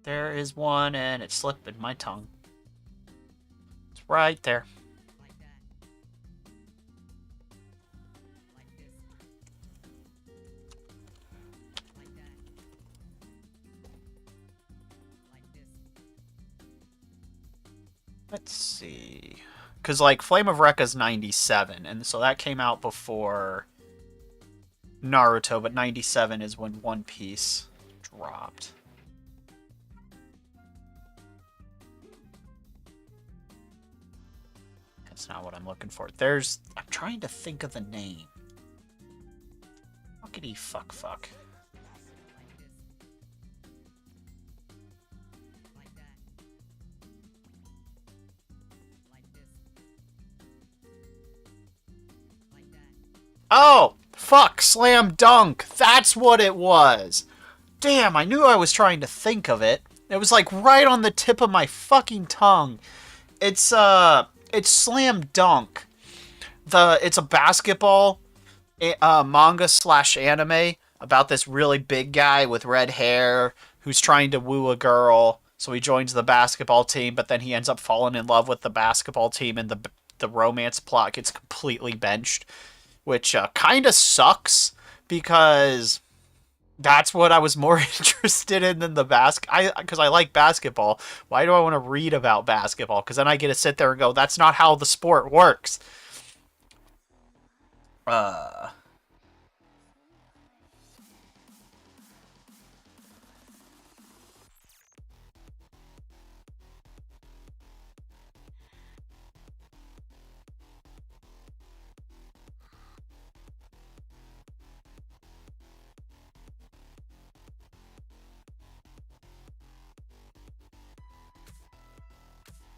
There is one, and it's slipping my tongue. It's right there. Let's see. Because, like, Flame of Recca's 97, and so that came out before Naruto, but 97 is when One Piece dropped. That's not what I'm looking for. I'm trying to think of the name. Fuckity fuck. Oh, fuck, Slam Dunk. That's what it was. Damn, I knew I was trying to think of it. It was like right on the tip of my fucking tongue. It's Slam Dunk. It's a basketball manga / anime about this really big guy with red hair who's trying to woo a girl. So he joins the basketball team, but then he ends up falling in love with the basketball team, and the romance plot gets completely benched. Which kind of sucks, because that's what I was more interested in than the because I like basketball. Why do I want to read about basketball? Because then I get to sit there and go, that's not how the sport works.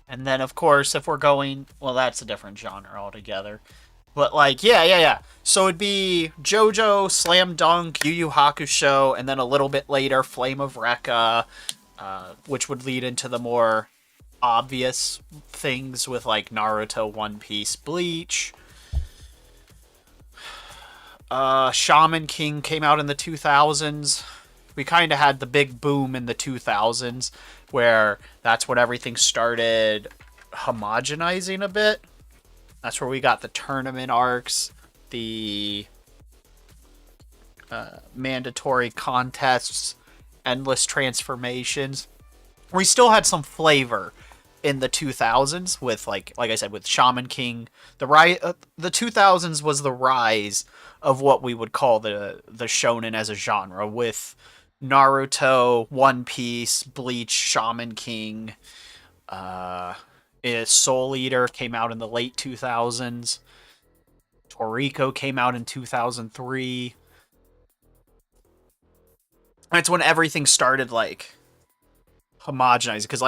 And then, of course, if we're going... Well, that's a different genre altogether. But, like, yeah. So it'd be JoJo, Slam Dunk, Yu Yu Hakusho, and then a little bit later, Flame of Recca, which would lead into the more obvious things with like Naruto, One Piece, Bleach. Shaman King came out in the 2000s. We kind of had the big boom in the 2000s where that's when everything started homogenizing a bit. That's where we got the tournament arcs, the mandatory contests, endless transformations. We still had some flavor in the 2000s with like I said, with Shaman King. The 2000s was the rise of what we would call the shonen as a genre, with Naruto, One Piece, Bleach, Shaman King. Soul Eater came out in the late 2000s. Toriko came out in 2003. That's when everything started like homogenizing, because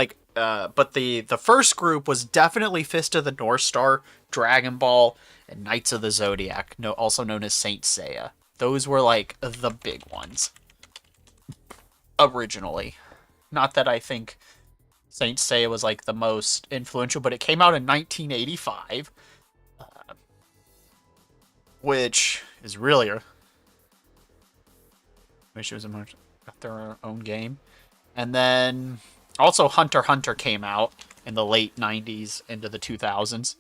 but the first group was definitely Fist of the North Star, Dragon Ball, and Knights of the Zodiac, also known as Saint Seiya. Those were like the big ones originally. Not that I think Saint Seiya was like the most influential, but it came out in 1985, which is really wish it was got their own game. And then also Hunter x Hunter came out in the late 90s into the 2000s.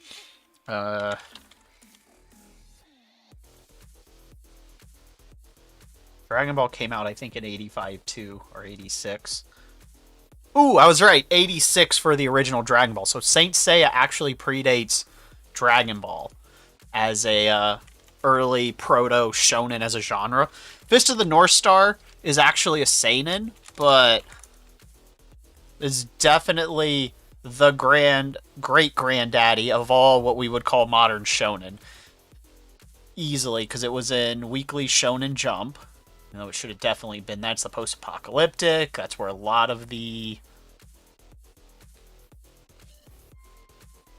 Dragon Ball came out, I think, in 85 too, or 86. Ooh, I was right. 86 for the original Dragon Ball. So Saint Seiya actually predates Dragon Ball as a early proto shonen as a genre. Fist of the North Star is actually a seinen, but is definitely the great granddaddy of all what we would call modern shonen. Easily, because it was in Weekly Shonen Jump. You know, it should have definitely been. That's the post-apocalyptic. That's where a lot of the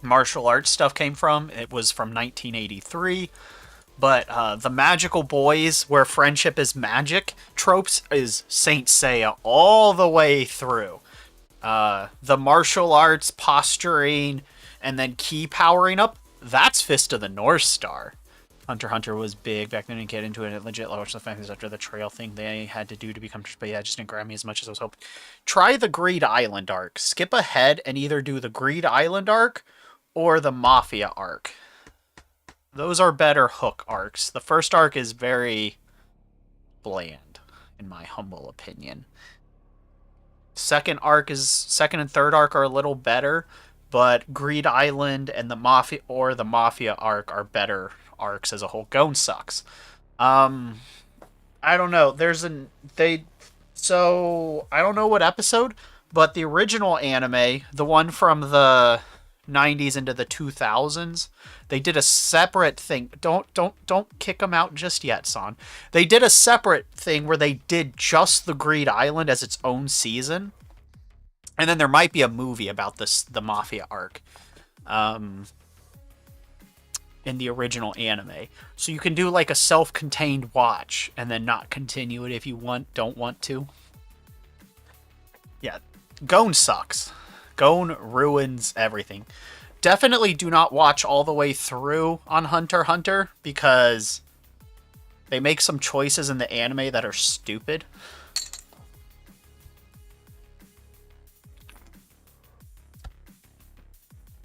martial arts stuff came from. It was from 1983. But the magical boys, where friendship is magic, tropes is Saint Seiya all the way through. The martial arts, posturing, and then ki powering up, that's Fist of the North Star. Hunter x Hunter was big back then. I didn't get into it. It legit watched the fact after the trail thing they had to do to become, but yeah, it just didn't grab me as much as I was hoping. Try the Greed Island arc. Skip ahead and either do the Greed Island arc or the Mafia arc. Those are better hook arcs. The first arc is very bland, in my humble opinion. Second and third arc are a little better, but Greed Island and the Mafia arc are better arcs as a whole. Gon sucks. I don't know. So I don't know what episode, but the original anime, the one from the 90s into the 2000s, they did a separate thing. Don't kick them out just yet, son. They did a separate thing where they did just the Greed Island as its own season. And then there might be a movie about the Mafia arc. In the original anime. So you can do like a self-contained watch and then not continue it if you don't want to. Yeah, Gon sucks. Gon ruins everything. Definitely do not watch all the way through on Hunter x Hunter, because they make some choices in the anime that are stupid.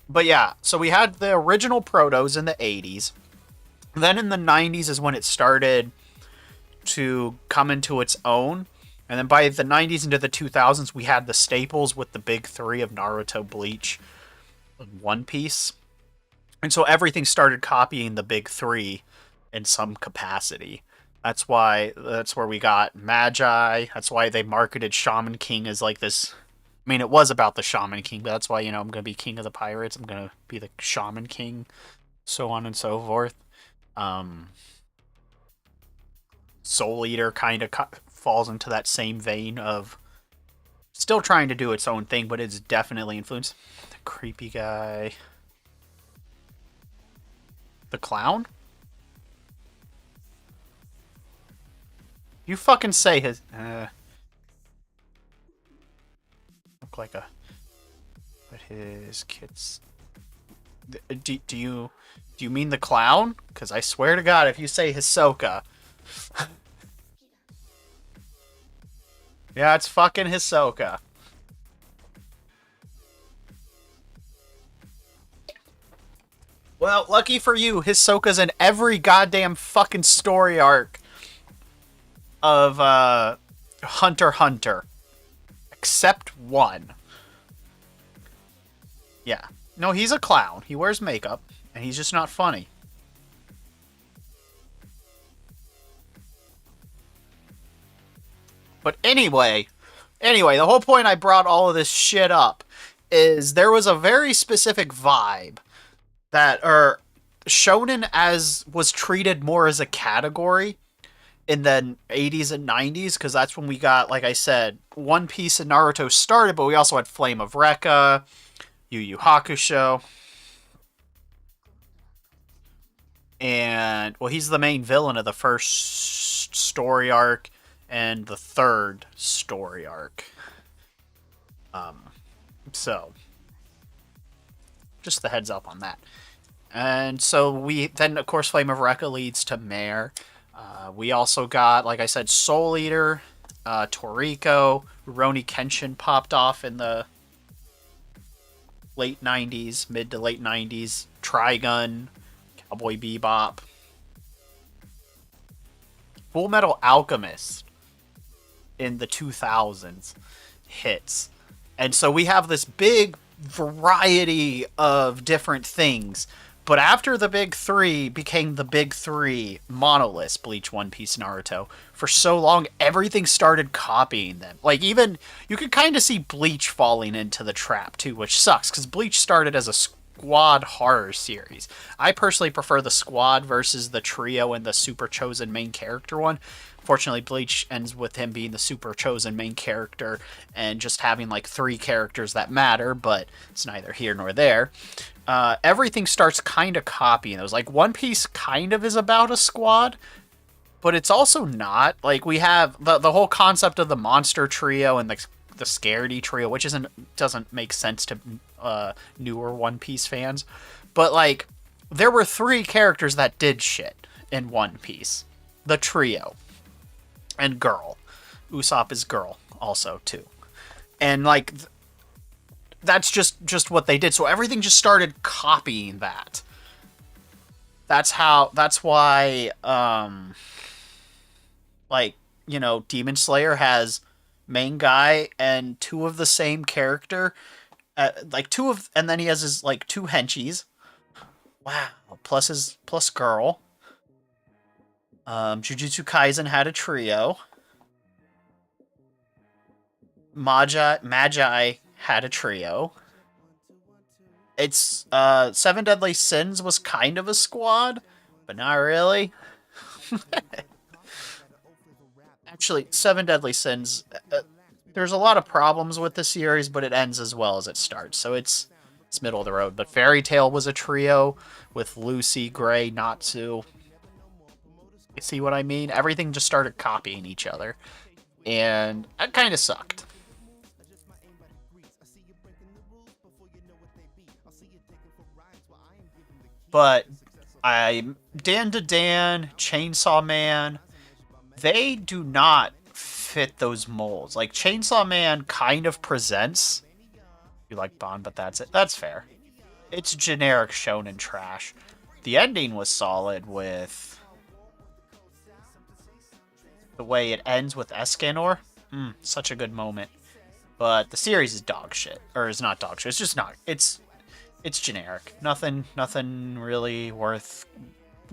But yeah, so we had the original protos in the 80s. Then in the 90s is when it started to come into its own. And then by the 90s into the 2000s, we had the staples with the big three of Naruto, Bleach, and One Piece. And so everything started copying the big three in some capacity. That's where we got Magi. That's why they marketed Shaman King as like this. I mean, it was about the Shaman King, but that's why, I'm going to be king of the pirates. I'm going to be the Shaman King, so on and so forth. Soul Eater kind of falls into that same vein of still trying to do its own thing, but it's definitely influenced. The creepy guy. The clown? You fucking say his... look like a... But his kids. Do you mean the clown? Because I swear to God, if you say Hisoka, yeah, it's fucking Hisoka. Well, lucky for you, Hisoka's in every goddamn fucking story arc of Hunter x Hunter, except one. Yeah. No, he's a clown. He wears makeup, and he's just not funny. But anyway, the whole point I brought all of this shit up is there was a very specific vibe that, shonen as was treated more as a category in the 80s and 90s, because that's when we got, like I said, One Piece and Naruto started, but we also had Flame of Recca, Yu Yu Hakusho, and, well, he's the main villain of the first story arc and the third story arc. So, just the heads up on that. And so then, of course, Flame of Recca leads to Mare. We also got, like I said, Soul Eater, Toriko, Rurouni Kenshin popped off in the late 90s, mid to late 90s, Trigun, Cowboy Bebop, Full Metal Alchemist in the 2000s hits. And so we have this big variety of different things. But after the big three became the big three monoliths, Bleach, One Piece, Naruto, for so long, everything started copying them. Like, even, you could kind of see Bleach falling into the trap, too, which sucks, because Bleach started as a squad horror series. I personally prefer the squad versus the trio and the super chosen main character one. Fortunately, Bleach ends with him being the super chosen main character and just having, like, 3 characters that matter, but it's neither here nor there. Everything starts kind of copying those. Like, One Piece kind of is about a squad, but it's also not. Like, we have the whole concept of the monster trio and the Scaredy trio, which doesn't make sense to newer One Piece fans. But, like, there were 3 characters that did shit in One Piece. The trio. And Girl. Usopp is Girl also, too. And, like, that's just what they did. So everything just started copying that. That's why, like, you know, Demon Slayer has main guy and 2 of the same character. And then he has his, like, 2 henchies. Wow. Plus Girl. Jujutsu Kaisen had a trio. Magi had a trio. It's, Seven Deadly Sins was kind of a squad, but not really. Actually, Seven Deadly Sins, there's a lot of problems with the series, but it ends as well as it starts, so it's middle of the road. But Fairy Tail was a trio with Lucy, Gray, Natsu. You see what I mean? Everything just started copying each other, and that kind of sucked. But DanDaDan, Chainsaw Man, they do not fit those molds. Like, Chainsaw Man kind of presents, you like Bond, but that's it. That's fair. It's generic shonen trash. The ending was solid with the way it ends with Escanor. Such a good moment. But the series is dog shit. Or it's not dog shit. It's just not. It's generic. Nothing really worth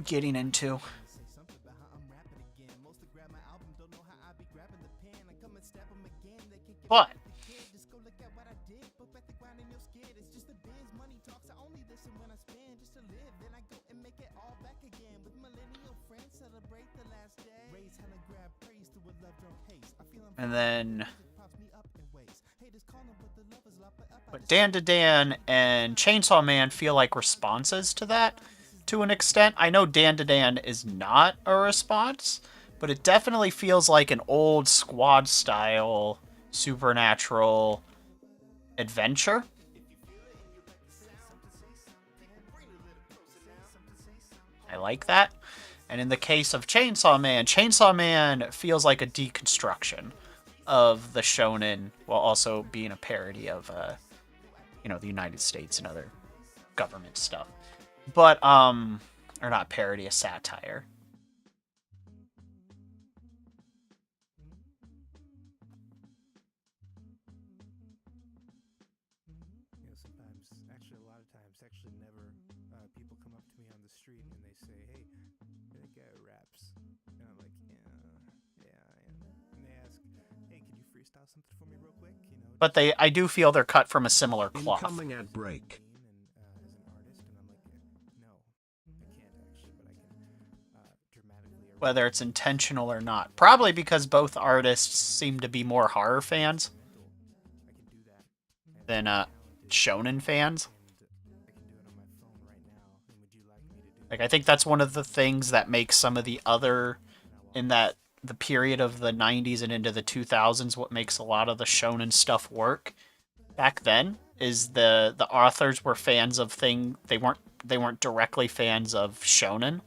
getting into. But and then DanDaDan and Chainsaw Man feel like responses to that to an extent. I know DanDaDan is not a response, but it definitely feels like an old squad style supernatural adventure. like that. And in the case of Chainsaw Man feels like a deconstruction of the shonen while also being a parody of, the United States and other government stuff. But, or not parody, a satire. Sometimes, actually a lot of times, actually never, people come up to me on the street and they say, hey, that guy raps. And I'm like, yeah, and they ask, hey, can you freestyle something for me real quick? But I do feel they're cut from a similar cloth. Incoming ad break. As an artist, and I'm like, no, I can't actually, but I can dramatically. Whether it's intentional or not. Probably because both artists seem to be more horror fans than shonen fans. Like, I think that's one of the things that makes some of the other, in that the period of the 90s and into the 2000s, what makes a lot of the shonen stuff work back then is the authors were fans of they weren't directly fans of shonen,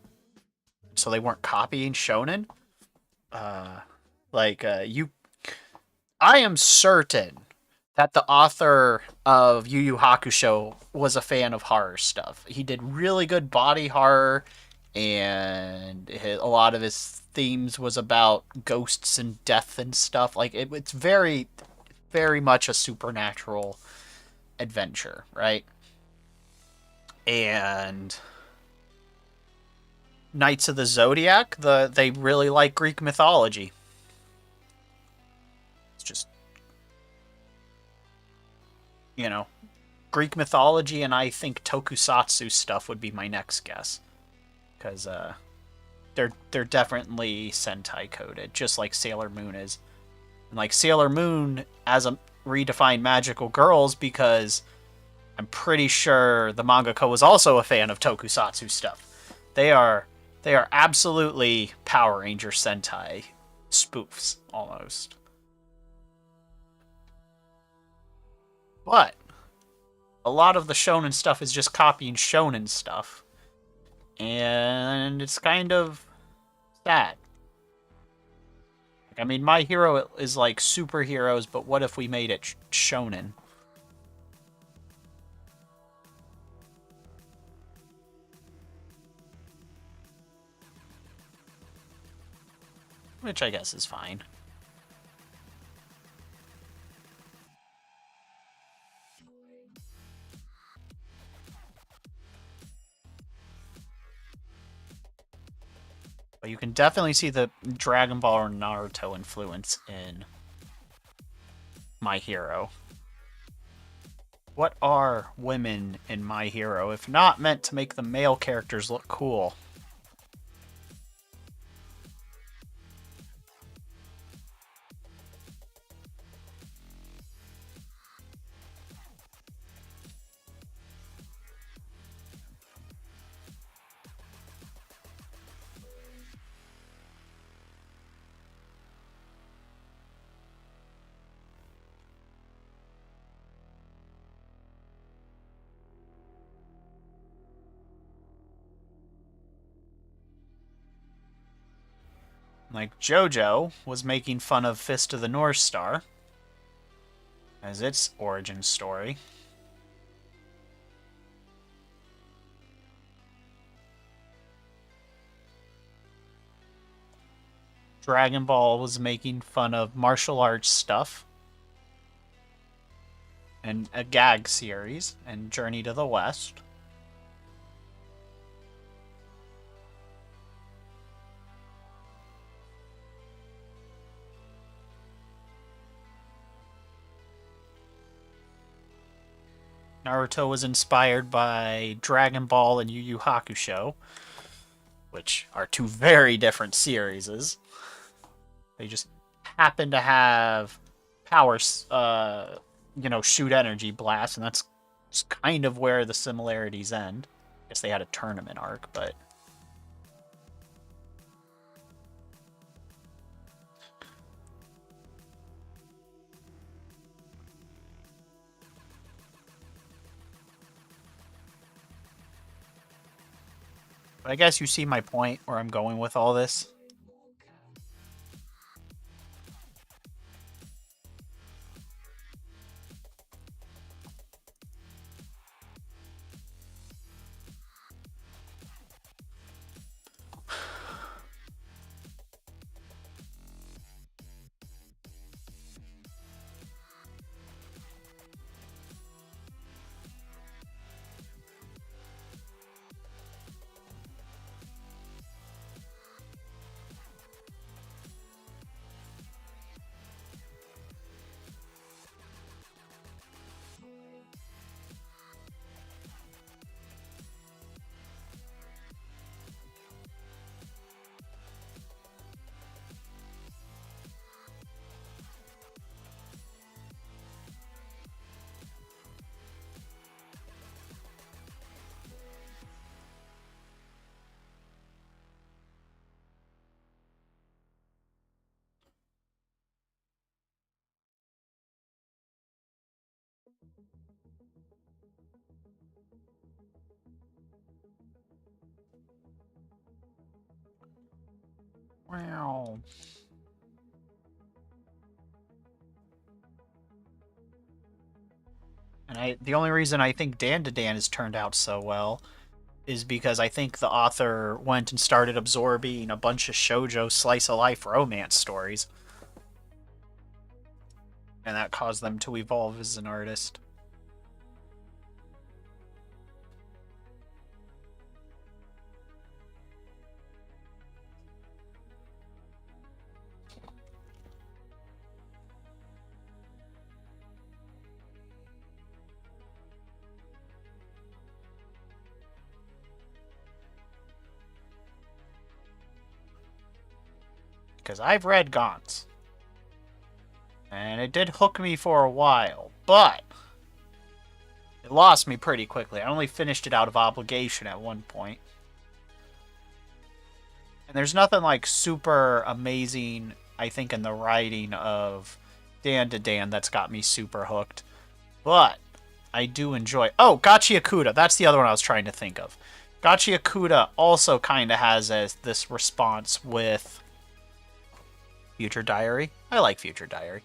so they weren't copying shonen. I am certain that the author of Yu Yu Hakusho was a fan of horror stuff. He did really good body horror, and a lot of his themes was about ghosts and death and stuff. Like, it's very, very much a supernatural adventure, right? And Knights of the Zodiac, they really like Greek mythology. It's just, Greek mythology, and I think tokusatsu stuff would be my next guess. Because they're definitely Sentai coded, just like Sailor Moon is. And like Sailor Moon as a redefined magical girls, because I'm pretty sure the mangaka was also a fan of tokusatsu stuff. They are absolutely Power Ranger Sentai spoofs, almost. But a lot of the shonen stuff is just copying shonen stuff. And it's kind of sad. I mean, My Hero is like superheroes, but what if we made it shonen? Which I guess is fine. But you can definitely see the Dragon Ball or Naruto influence in My Hero. What are women in My Hero, if not meant to make the male characters look cool? Like, JoJo was making fun of Fist of the North Star as its origin story. Dragon Ball was making fun of martial arts stuff and a gag series and Journey to the West. Naruto was inspired by Dragon Ball and Yu Yu Hakusho, which are two very different series. They just happen to have powers, shoot energy blasts, and that's kind of where the similarities end. I guess they had a tournament arc, but... But I guess you see my point where I'm going with all this. Wow. And the only reason I think DanDaDan has turned out so well is because I think the author went and started absorbing a bunch of shoujo slice of life romance stories. And that caused them to evolve as an artist. Because I've read Gaunt's. And it did hook me for a while, but it lost me pretty quickly. I only finished it out of obligation at one point. And there's nothing like super amazing, I think, in the writing of DanDaDan that's got me super hooked. But I do enjoy... Oh, Gachi Akuda. That's the other one I was trying to think of. Gachi Akuda also kind of has this response with Future Diary. I like Future Diary.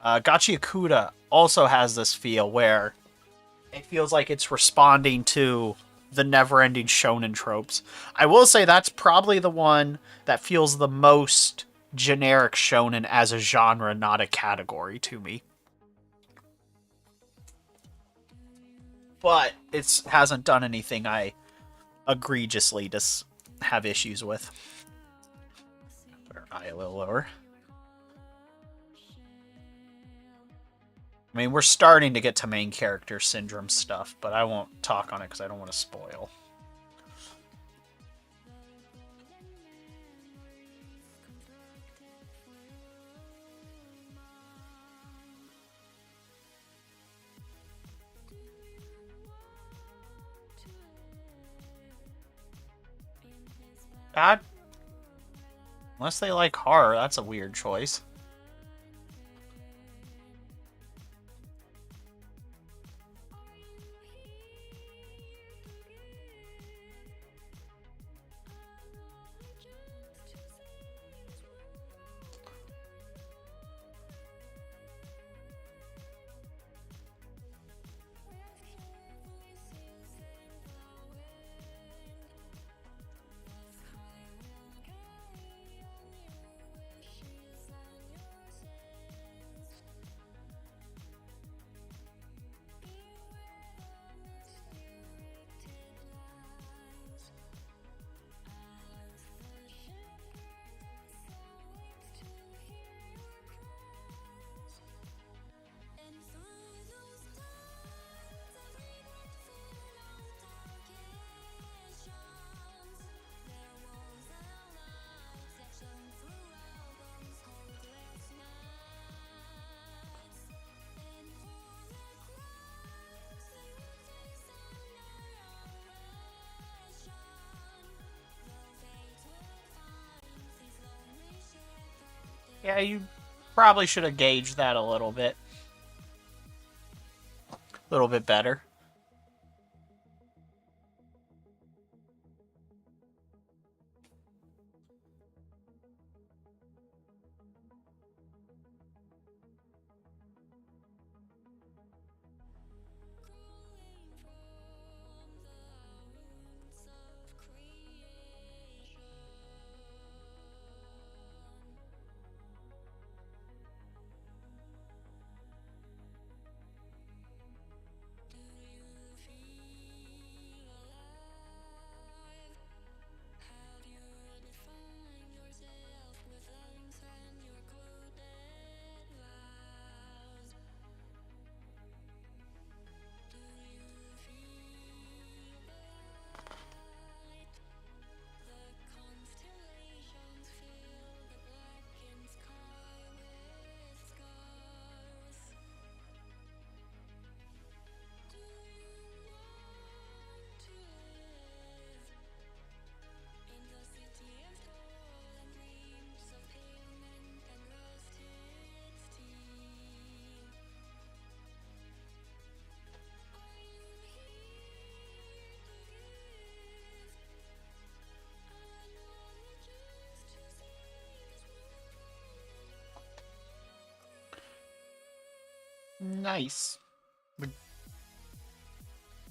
Gachi Akuda also has this feel where it feels like it's responding to the never-ending shonen tropes. I will say that's probably the one that feels the most generic shonen as a genre, not a category to me. But it hasn't done anything I egregiously just have issues with. Put her eye a little lower. I mean, we're starting to get to main character syndrome stuff, but I won't talk on it because I don't want to spoil. God. Unless they like horror, that's a weird choice. Yeah, you probably should have gauged that a little bit. A little bit better. Nice. And through those times, I regret a long vacations.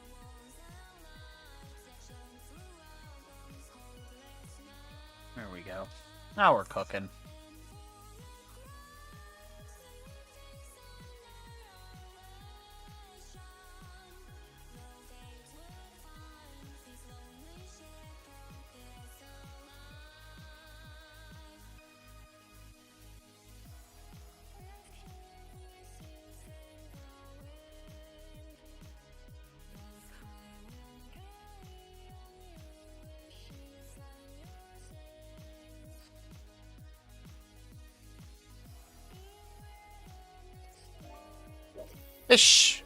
There was a light that shone throughout those hopeless nights. There we go. Now we're cooking. Ish.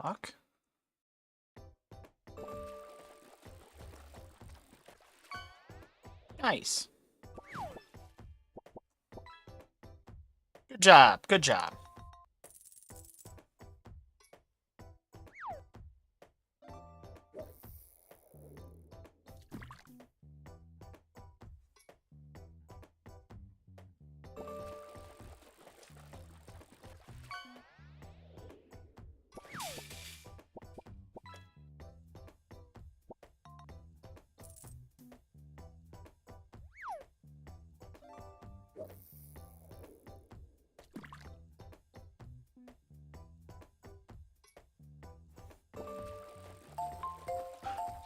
Fuck. Nice. Good job. Good job.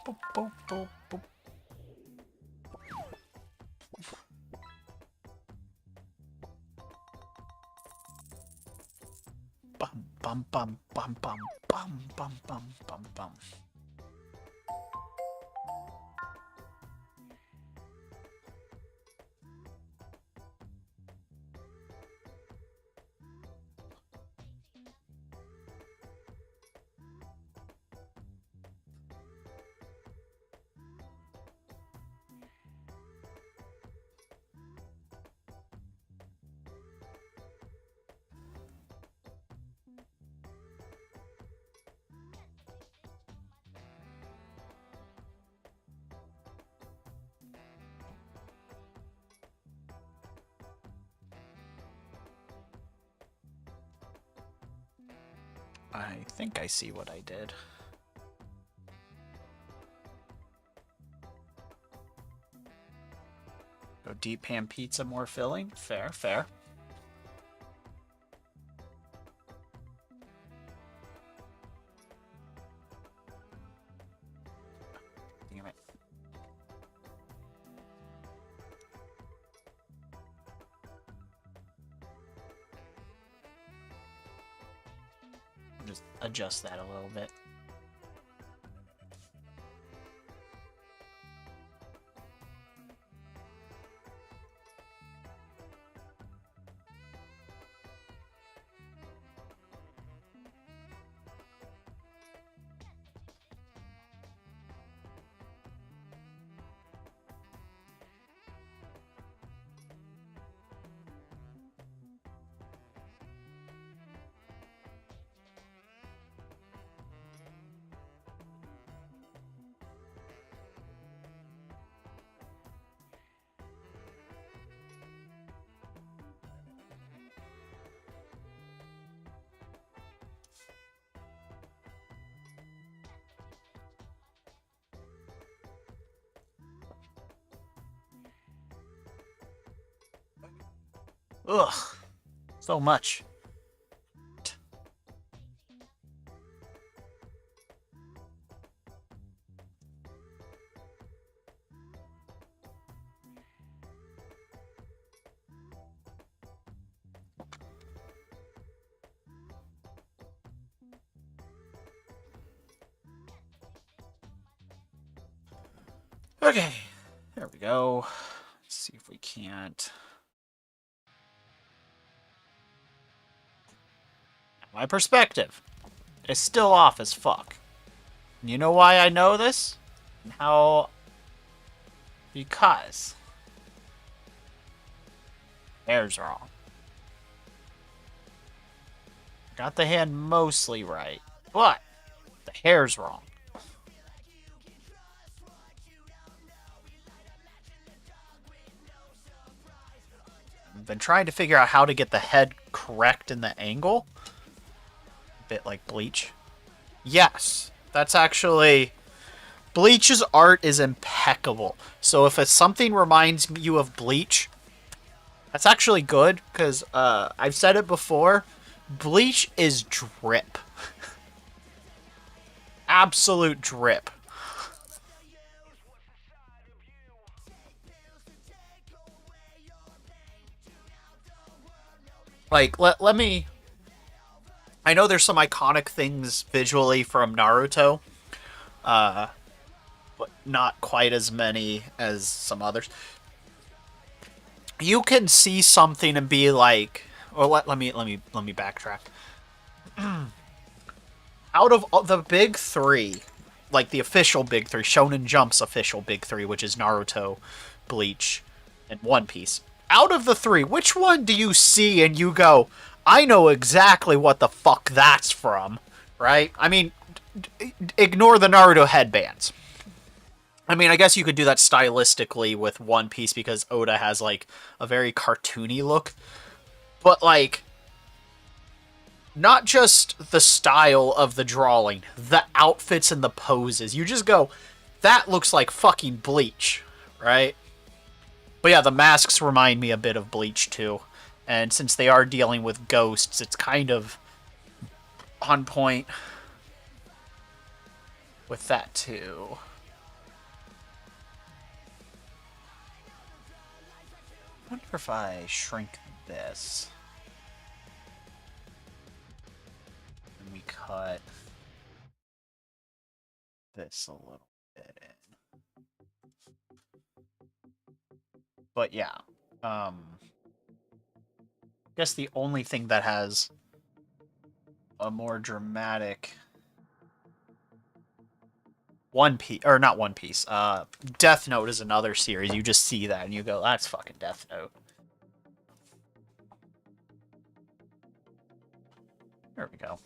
Boop, boop, boop, boop. Bum, bum, bum, bum, bum, bum, bum, bum, bum, bum. I think I see what I did. Go deep pan pizza, more filling. Fair, fair. Damn it. Just adjust that a little bit. Ugh. So much. Okay, there we go. Let's see if we can't. My perspective is still off as fuck. And you know why I know this? And how? Because hair's wrong. Got the hand mostly right, but the hair's wrong. I've been trying to figure out how to get the head correct in the angle. A bit like Bleach. Yes, that's actually... Bleach's art is impeccable. So if it's something reminds you of Bleach, that's actually good, because I've said it before, Bleach is drip. Absolute drip. Like, let me... I know there's some iconic things visually from Naruto, but not quite as many as some others. You can see something and be like, or let me backtrack. Out of the big three, like the official big three, Shonen Jump's official big three, which is Naruto, Bleach, and One Piece. Out of the three, which one do you see and you go, I know exactly what the fuck that's from, right? I mean, ignore the Naruto headbands. I mean, I guess you could do that stylistically with One Piece because Oda has, like, a very cartoony look. But, like, not just the style of the drawing, the outfits and the poses. You just go, that looks like fucking Bleach, right? But yeah, the masks remind me a bit of Bleach, too. And since they are dealing with ghosts, it's kind of on point with that, too. I wonder if I shrink this. And we cut this a little bit in. But yeah, I guess the only thing that has a more dramatic One Piece, or not One Piece, Death Note is another series. You just see that and you go, that's fucking Death Note. There we go.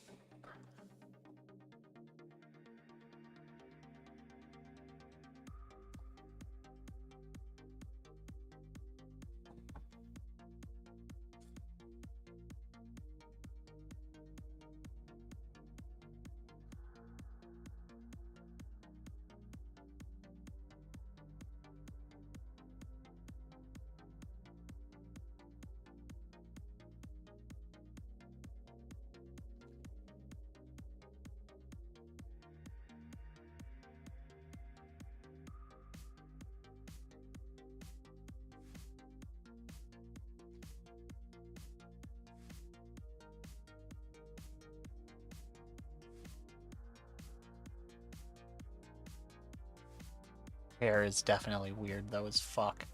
Hair is definitely weird, though, as fuck.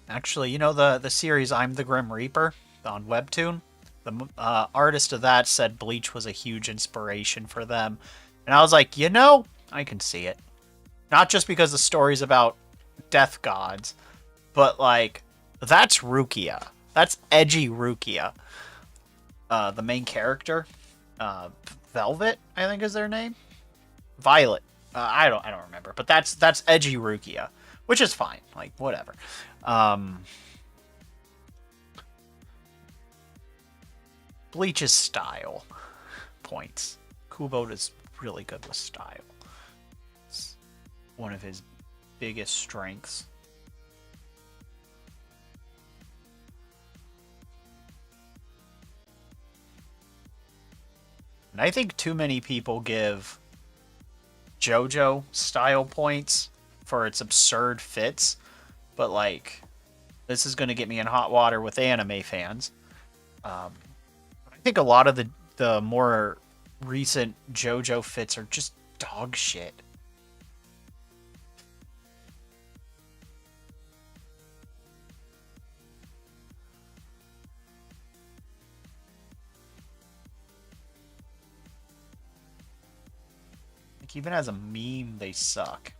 Actually, you know the series I'm the Grim Reaper on Webtoon? The artist of that said Bleach was a huge inspiration for them. And I was like, you know, I can see it. Not just because the story's about death gods, but, like, that's Rukia. That's edgy Rukia. The main character, Velvet, I think is their name. Violet. I don't remember, but that's edgy Rukia, which is fine. Like, whatever. Bleach's style points. Kubo is really good with style. one of his biggest strengths. And I think too many people give JoJo style points for its absurd fits, but like, this is going to get me in hot water with anime fans. I think a lot of the more recent JoJo fits are just dog shit. Like, even as a meme, they suck.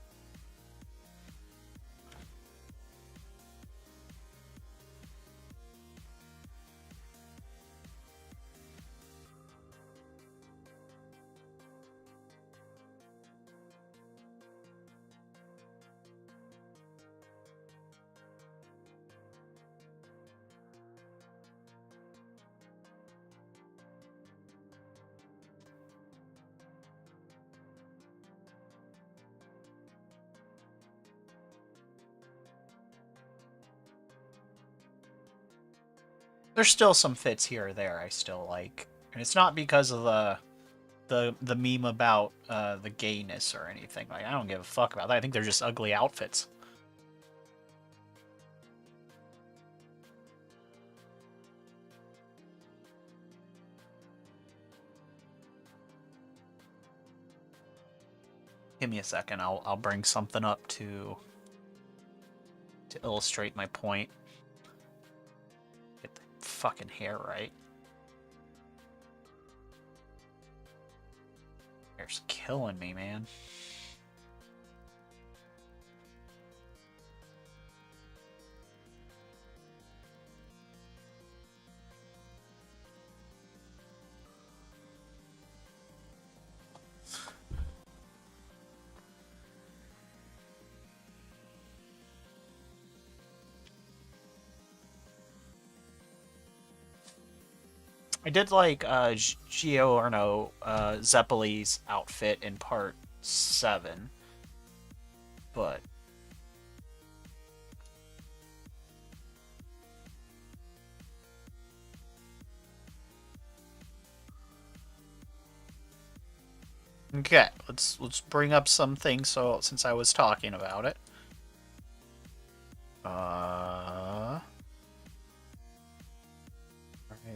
There's still some fits here or there I still like. And it's not because of the meme about the gayness or anything. Like, I don't give a fuck about that. I think they're just ugly outfits. Give me a second. I'll bring something up to illustrate my point. Get the fucking hair right. Hair's killing me, man. I did like Giorno Zeppeli's outfit in part 7, but okay, let's bring up some things since I was talking about it. Okay,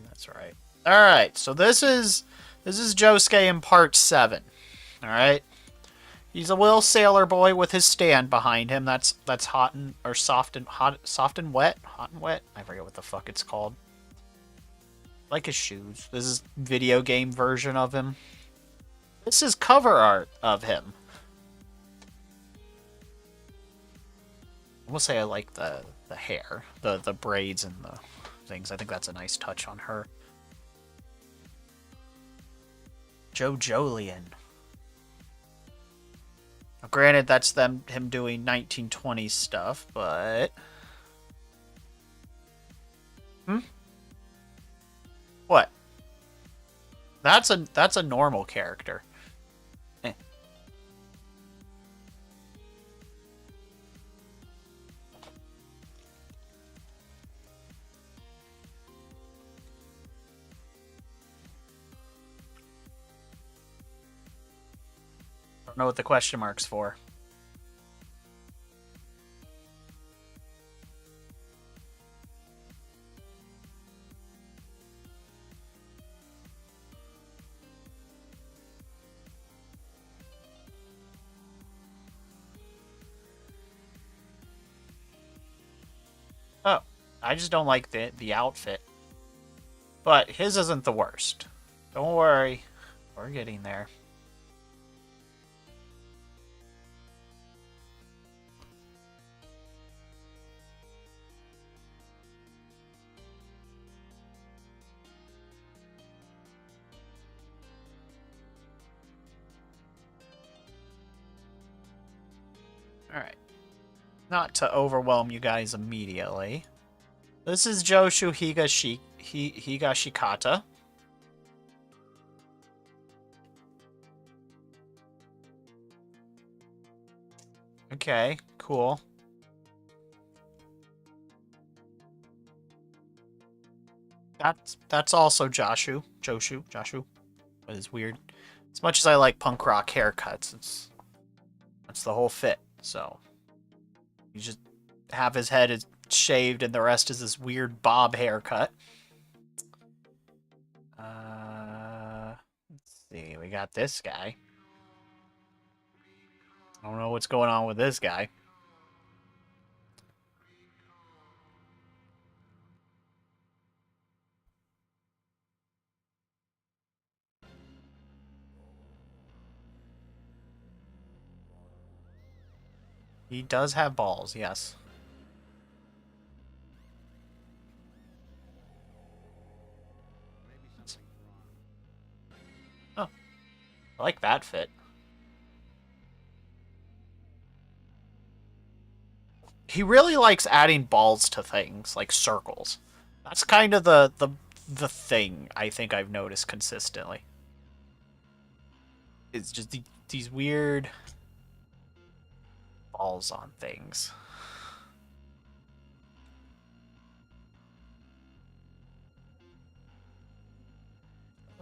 that's right. All right, so this is Josuke in part 7. All right, he's a little sailor boy with his stand behind him. That's hot and or soft and wet. I forget what the fuck it's called. Like his shoes. This is video game version of him. This is cover art of him. I will say I like the hair, the braids and the things. I think that's a nice touch on her. Joe Jolien. Now, granted, that's him doing 1920s stuff, but what? That's a normal character. Eh. Don't know what the question mark's for. Oh, I just don't like the outfit. But his isn't the worst. Don't worry. We're getting there. Alright. Not to overwhelm you guys immediately. This is Joshu Higashikata. Okay, cool. That's also Joshu. Joshu. But it's weird. As much as I like punk rock haircuts, that's the whole fit. So you just half his head is shaved and the rest is this weird bob haircut. Let's see. We got this guy. I don't know what's going on with this guy. He does have balls, yes. Oh, I like that fit. He really likes adding balls to things, like circles. That's kind of the thing I think I've noticed consistently. It's just these weird balls on things.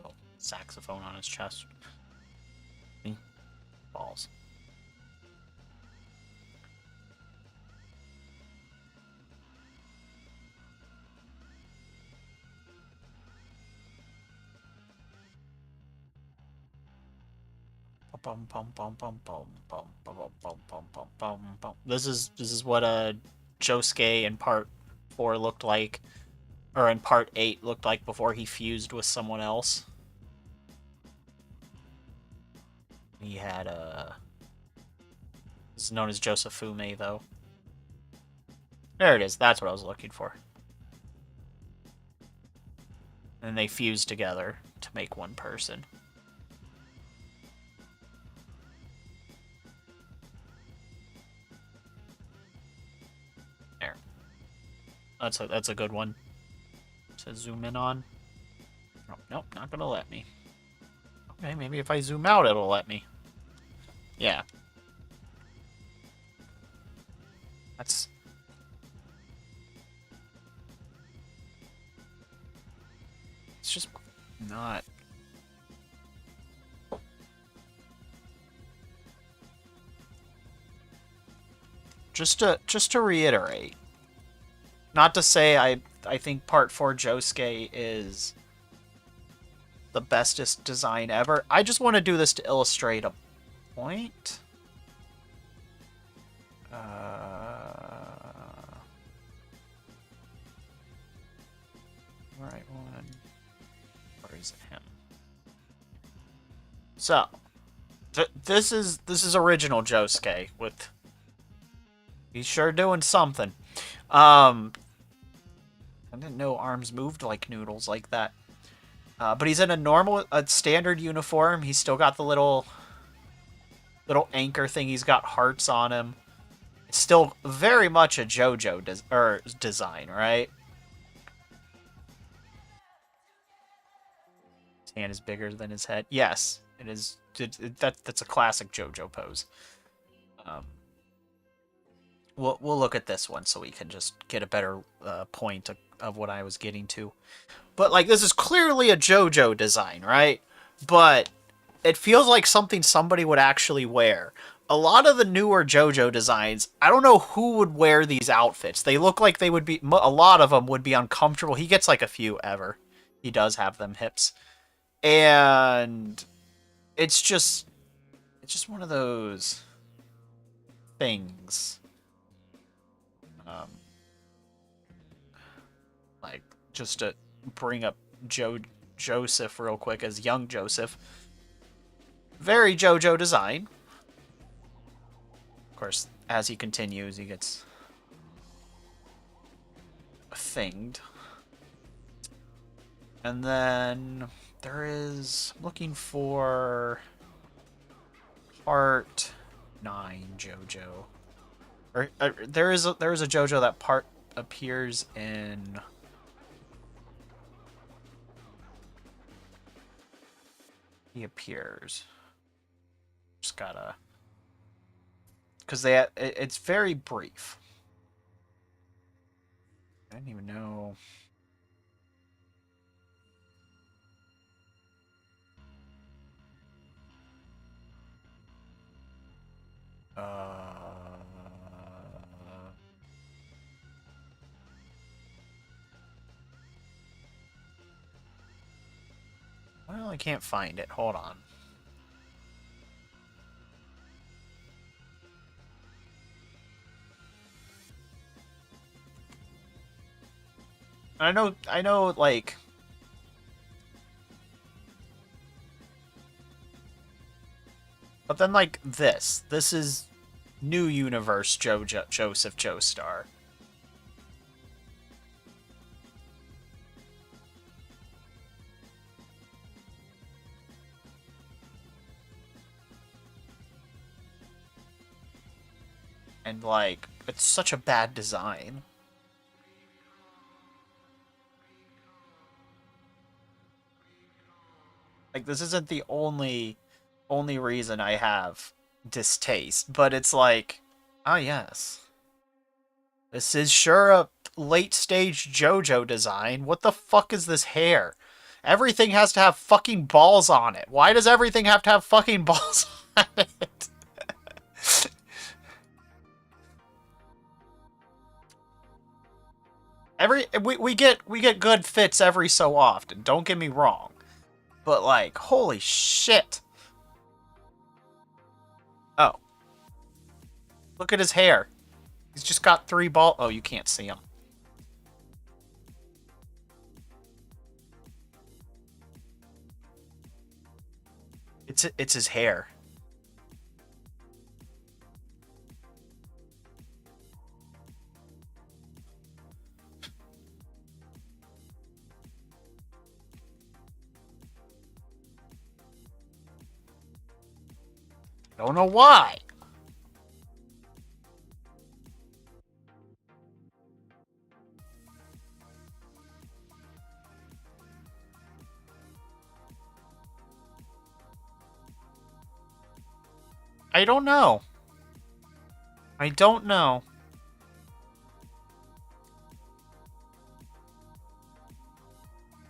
Oh, saxophone on his chest. Balls. This is what Josuke in part 4 looked like, or in part 8 looked like before he fused with someone else. He had this is known as Josefume though. There it is. That's what I was looking for. And they fused together to make one person. There. That's a good one to zoom in on. Oh, nope, not gonna let me. Okay, maybe if I zoom out, it'll let me. Yeah. That's... It's just not... Just to reiterate, not to say I think Part 4 Josuke is the bestest design ever. I just want to do this to illustrate a point. Right one. Where is it? Him. So, this is original Josuke with. He's sure doing something. I didn't know arms moved like noodles like that. But he's in a standard uniform. He's still got the little anchor thing. He's got hearts on him. It's still very much a JoJo design, right? His hand is bigger than his head. Yes, it is. That's a classic JoJo pose. We'll look at this one so we can just get a better point of what I was getting to. But, like, this is clearly a JoJo design, right? But it feels like something somebody would actually wear. A lot of the newer JoJo designs, I don't know who would wear these outfits. They look like they would be... A lot of them would be uncomfortable. He gets, like, a few ever. He does have them hips. And it's just one of those things. Like, just to bring up Joseph real quick as young Joseph. Very JoJo design. Of course, as he continues, he gets thinged. And then there is... I'm looking for Part 9 JoJo. Or there is a JoJo that part appears in... He appears. Just gotta... because it's very brief. I didn't even know. Well, I can't find it. Hold on. I know, like... But then, like, this. This is New Universe Joseph Joestar. And, like, it's such a bad design. Like, this isn't the only reason I have distaste, but it's like, ah, yes. This is sure a late-stage JoJo design. What the fuck is this hair? Everything has to have fucking balls on it. Why does everything have to have fucking balls on it? We get good fits every so often, don't get me wrong. But like, holy shit. Oh. Look at his hair. He's just got 3 balls. Oh, you can't see him. It's his hair. Don't know why. I don't know. I don't know.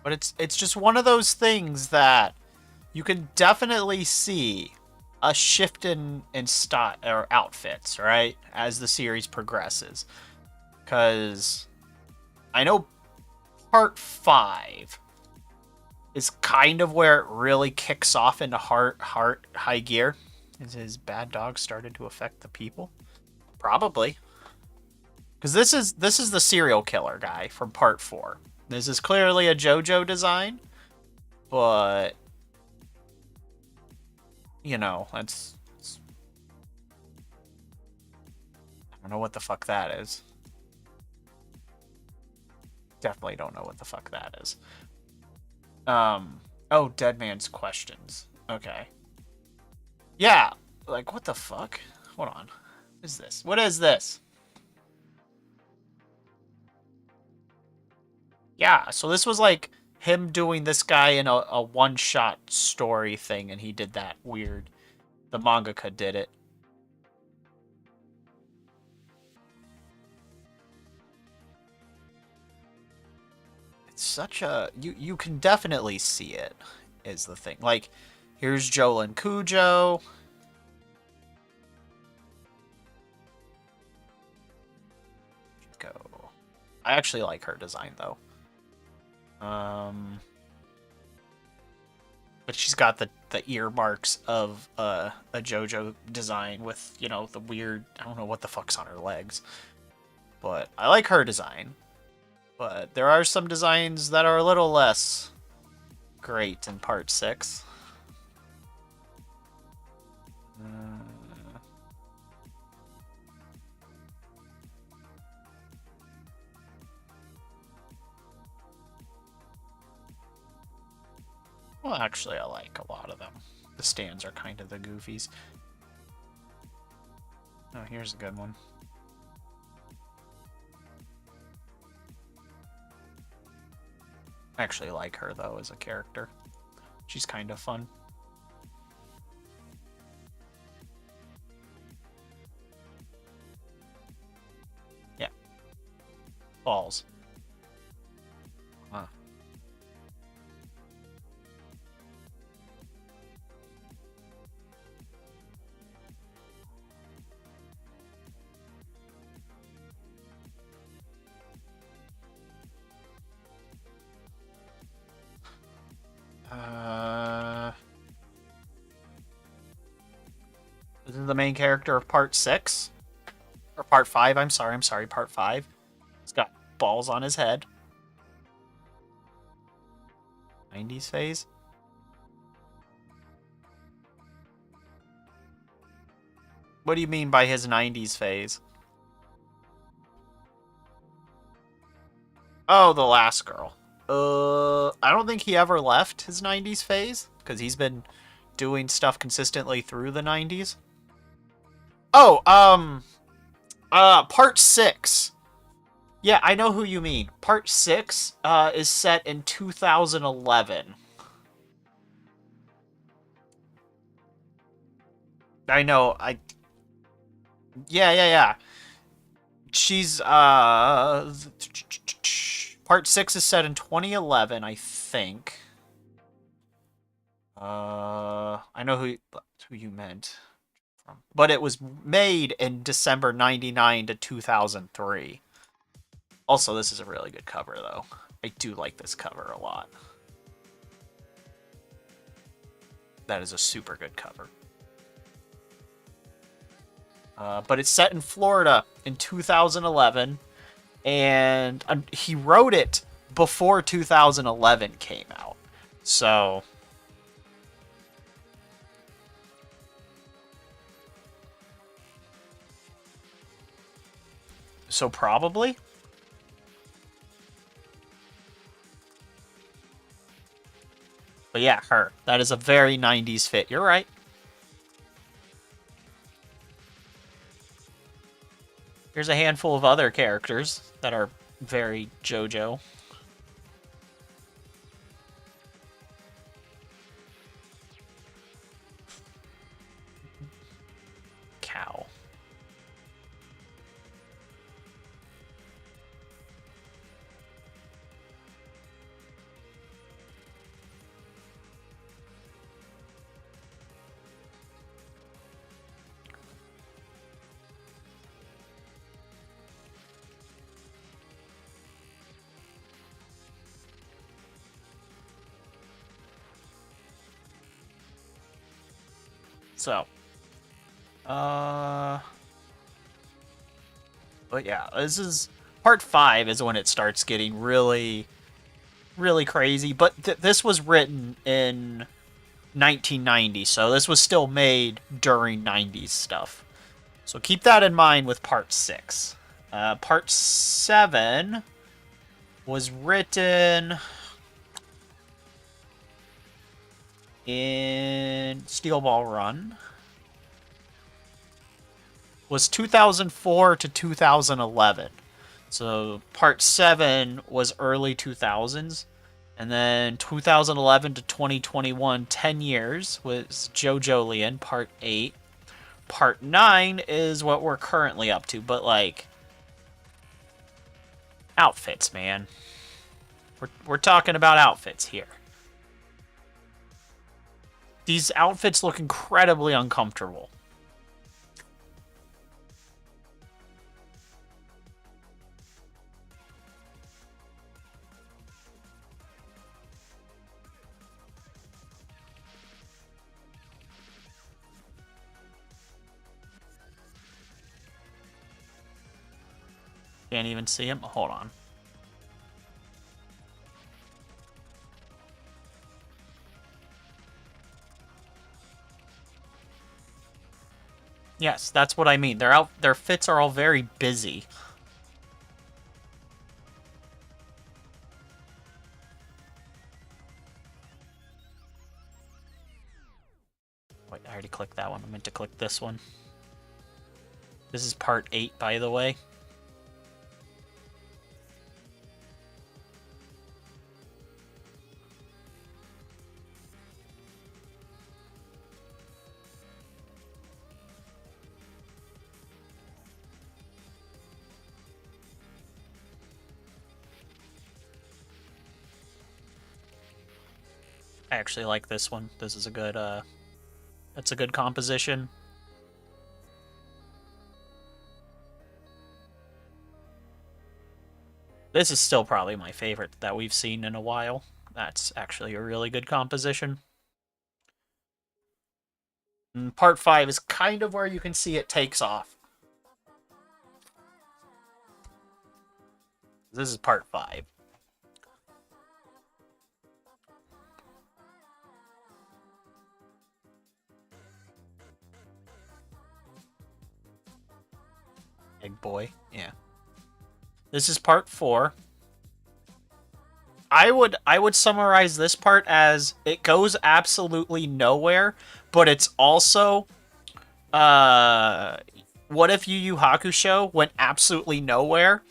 But it's just one of those things that you can definitely see a shift in style or outfits, right, as the series progresses. Because I know part 5 is kind of where it really kicks off into heart high gear. Is his bad dog started to affect the people? Probably. Because this is the serial killer guy from part 4. This is clearly a JoJo design, but you know, I don't know what the fuck that is. Definitely don't know what the fuck that is. Oh, Dead Man's Questions. Okay. Yeah, like, what the fuck? Hold on. What is this? What is this? Yeah, so this was like him doing this guy in a one-shot story thing, and he did that weird. The mangaka did it. It's such a... You can definitely see it, is the thing. Like, here's Jolin Cujo. Go. I actually like her design, though. But she's got the earmarks of a JoJo design with, you know, the weird... I don't know what the fuck's on her legs. But I like her design. But there are some designs that are a little less great in part 6. Well, actually, I like a lot of them. The stands are kind of the goofies. Oh, here's a good one. I actually like her, though, as a character. She's kind of fun. Balls. Huh. This is the main character of part 6? Or part 5, I'm sorry, part 5. He's got balls on his head. 90s phase? What do you mean by his 90s phase? Oh, the last girl. I don't think he ever left his 90s phase, because he's been doing stuff consistently through the 90s. Oh, part 6. Yeah, I know who you mean. Part 6, is set in 2011. I know, Yeah. She's, part 6 is set in 2011, I think. I know who you meant. But it was made in December 99 to 2003. Also, this is a really good cover, though. I do like this cover a lot. That is a super good cover. But it's set in Florida in 2011, and he wrote it before 2011 came out. So... So probably? But yeah, her. That is a very 90s fit. You're right. Here's a handful of other characters that are very JoJo. Cow. So, but yeah, this is part 5 is when it starts getting really, really crazy. But this was written in 1990, so this was still made during 90s stuff. So keep that in mind with part 6. Part 7 was written in Steel Ball Run. Was 2004 to 2011. So part 7 was early 2000s. And then 2011 to 2021, 10 years, was JoJolion, part 8. Part 9 is what we're currently up to, but like... outfits, man. We're talking about outfits here. These outfits look incredibly uncomfortable. Can't even see him. Hold on. Yes, that's what I mean. Their fits are all very busy. Wait, I already clicked that one. I meant to click this one. This is part 8, by the way. I actually like this one. This is a good, it's a good composition. This is still probably my favorite that we've seen in a while. That's actually a really good composition. And part 5 is kind of where you can see it takes off. This is part 5. Egg boy, yeah. This is part 4. I would summarize this part as it goes absolutely nowhere, but it's also what if Yu Yu Hakusho went absolutely nowhere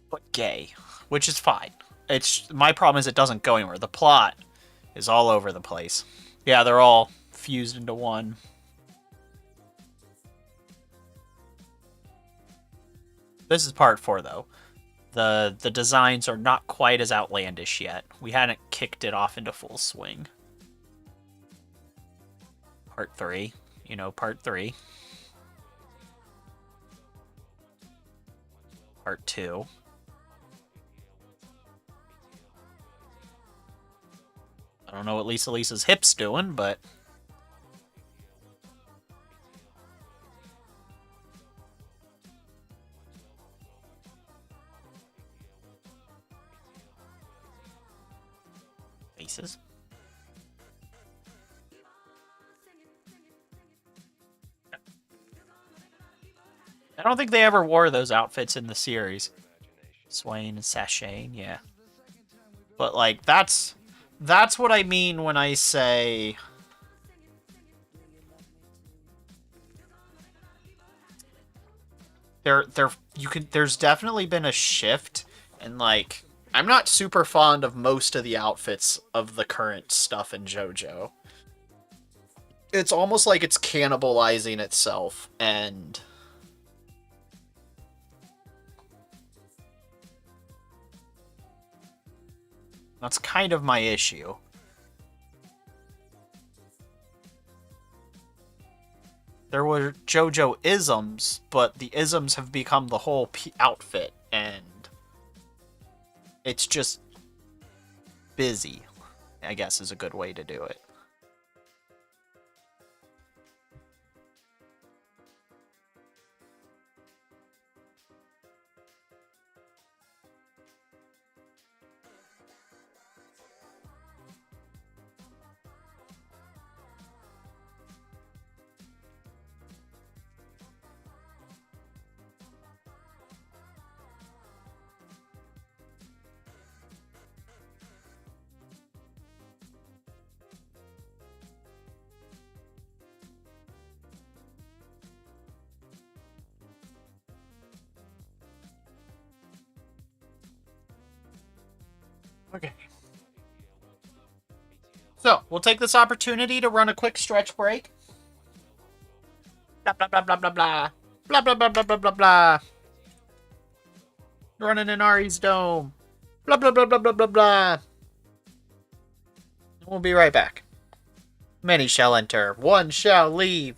but gay, which is fine. It's my problem is it doesn't go anywhere. The plot is all over the place. Yeah, they're all fused into one. This is part 4 though. The designs are not quite as outlandish yet. We hadn't kicked it off into full swing. Part 3. You know, part 3. Part 2. I don't know what Lisa Lisa's hip's doing, but... faces? I don't think they ever wore those outfits in the series. Swain and Sashane, yeah. But, like, that's what I mean when I say... there's definitely been a shift, and, like... I'm not super fond of most of the outfits of the current stuff in JoJo. It's almost like it's cannibalizing itself, and... that's kind of my issue. There were JoJo isms, but the isms have become the whole outfit, and... it's just busy, I guess is a good way to do it. Okay. So, we'll take this opportunity to run a quick stretch break. Blah, blah, blah, blah, blah, blah. Blah, blah, blah, blah, blah, blah, blah. Running Inaries Dome. Blah, blah, blah, blah, blah, blah, blah. We'll be right back. Many shall enter. One shall leave.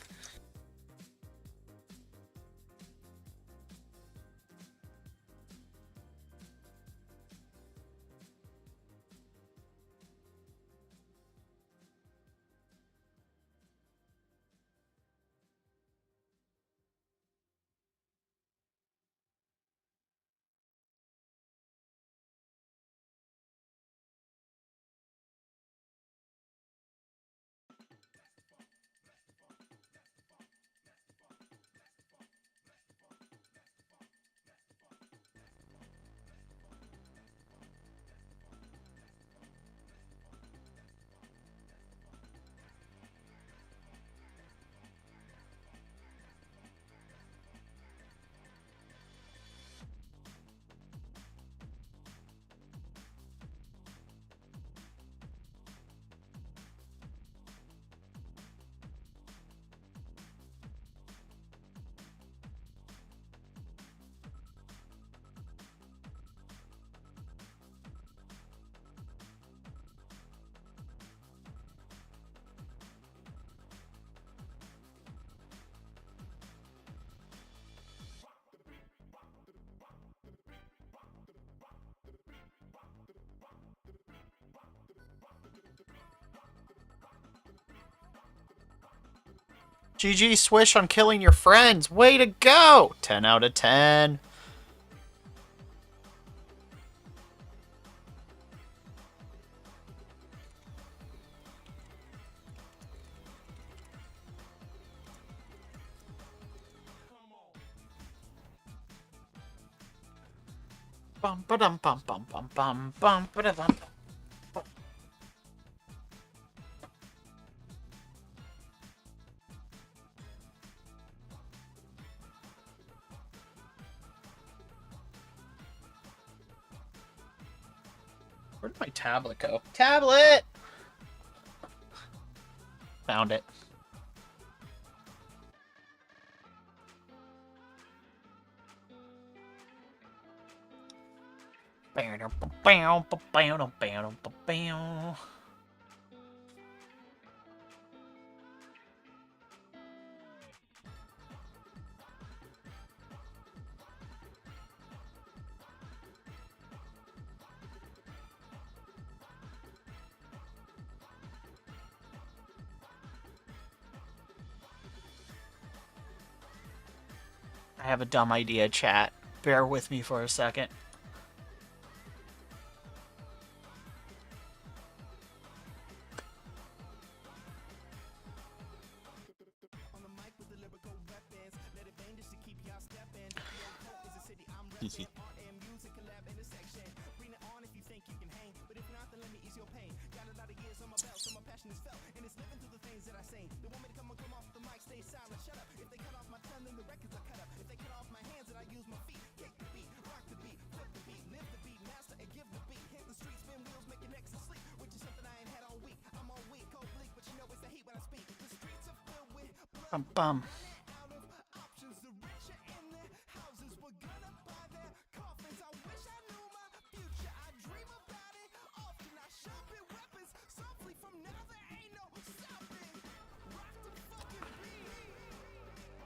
GG Swish on killing your friends. Way to go! 10 out of 10. Bum ba dum bum bum bum bum bum ba da bum. Where did my tablet go? Tablet! Found it. I have a dumb idea, chat. Bear with me for a second. Bum bum.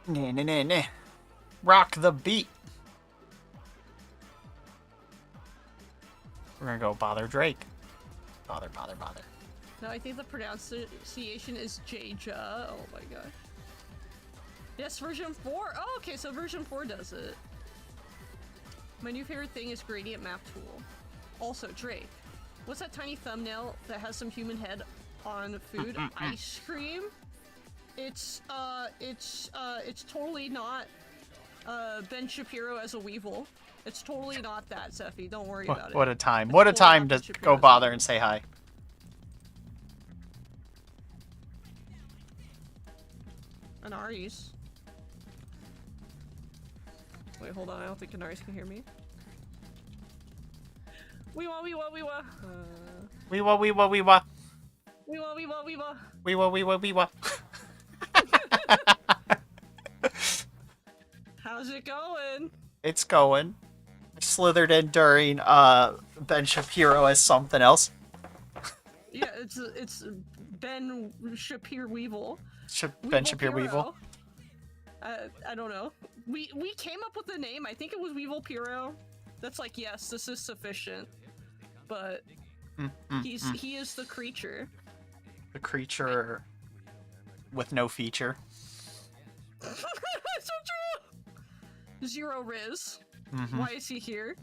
Nah, nah, nah, nah. Rock the beat. We're gonna go bother Drake. Bother. No, I think the pronunciation is Jaja. Oh my god. Yes, version 4. Oh, okay, so version 4 does it. My new favorite thing is gradient map tool. Also, Drake. What's that tiny thumbnail that has some human head on food? Ice cream? It's totally not Ben Shapiro as a Weevil. It's totally not that, Sephi. Don't worry about it. What a time. It's What a totally time not to Ben Shapiro go as a bother Weevil. and say hi. Inaries. Wait, hold on. I don't think Inaries can hear me. Weewa, weewa, weewa. Weewa, weewa, weewa. Weewa, weewa, weewa. Weewa, weewa, weewa. How's it going? It's going. I slithered in during Ben Shapiro as something else. Yeah, it's Ben Shapiro Weevil. Ben Shapiro Weevil. I don't know. We came up with the name. I think it was Weevil Piro. That's like, yes, this is sufficient. But he is the creature. The creature with no feature. So true. Zero Riz. Why is he here?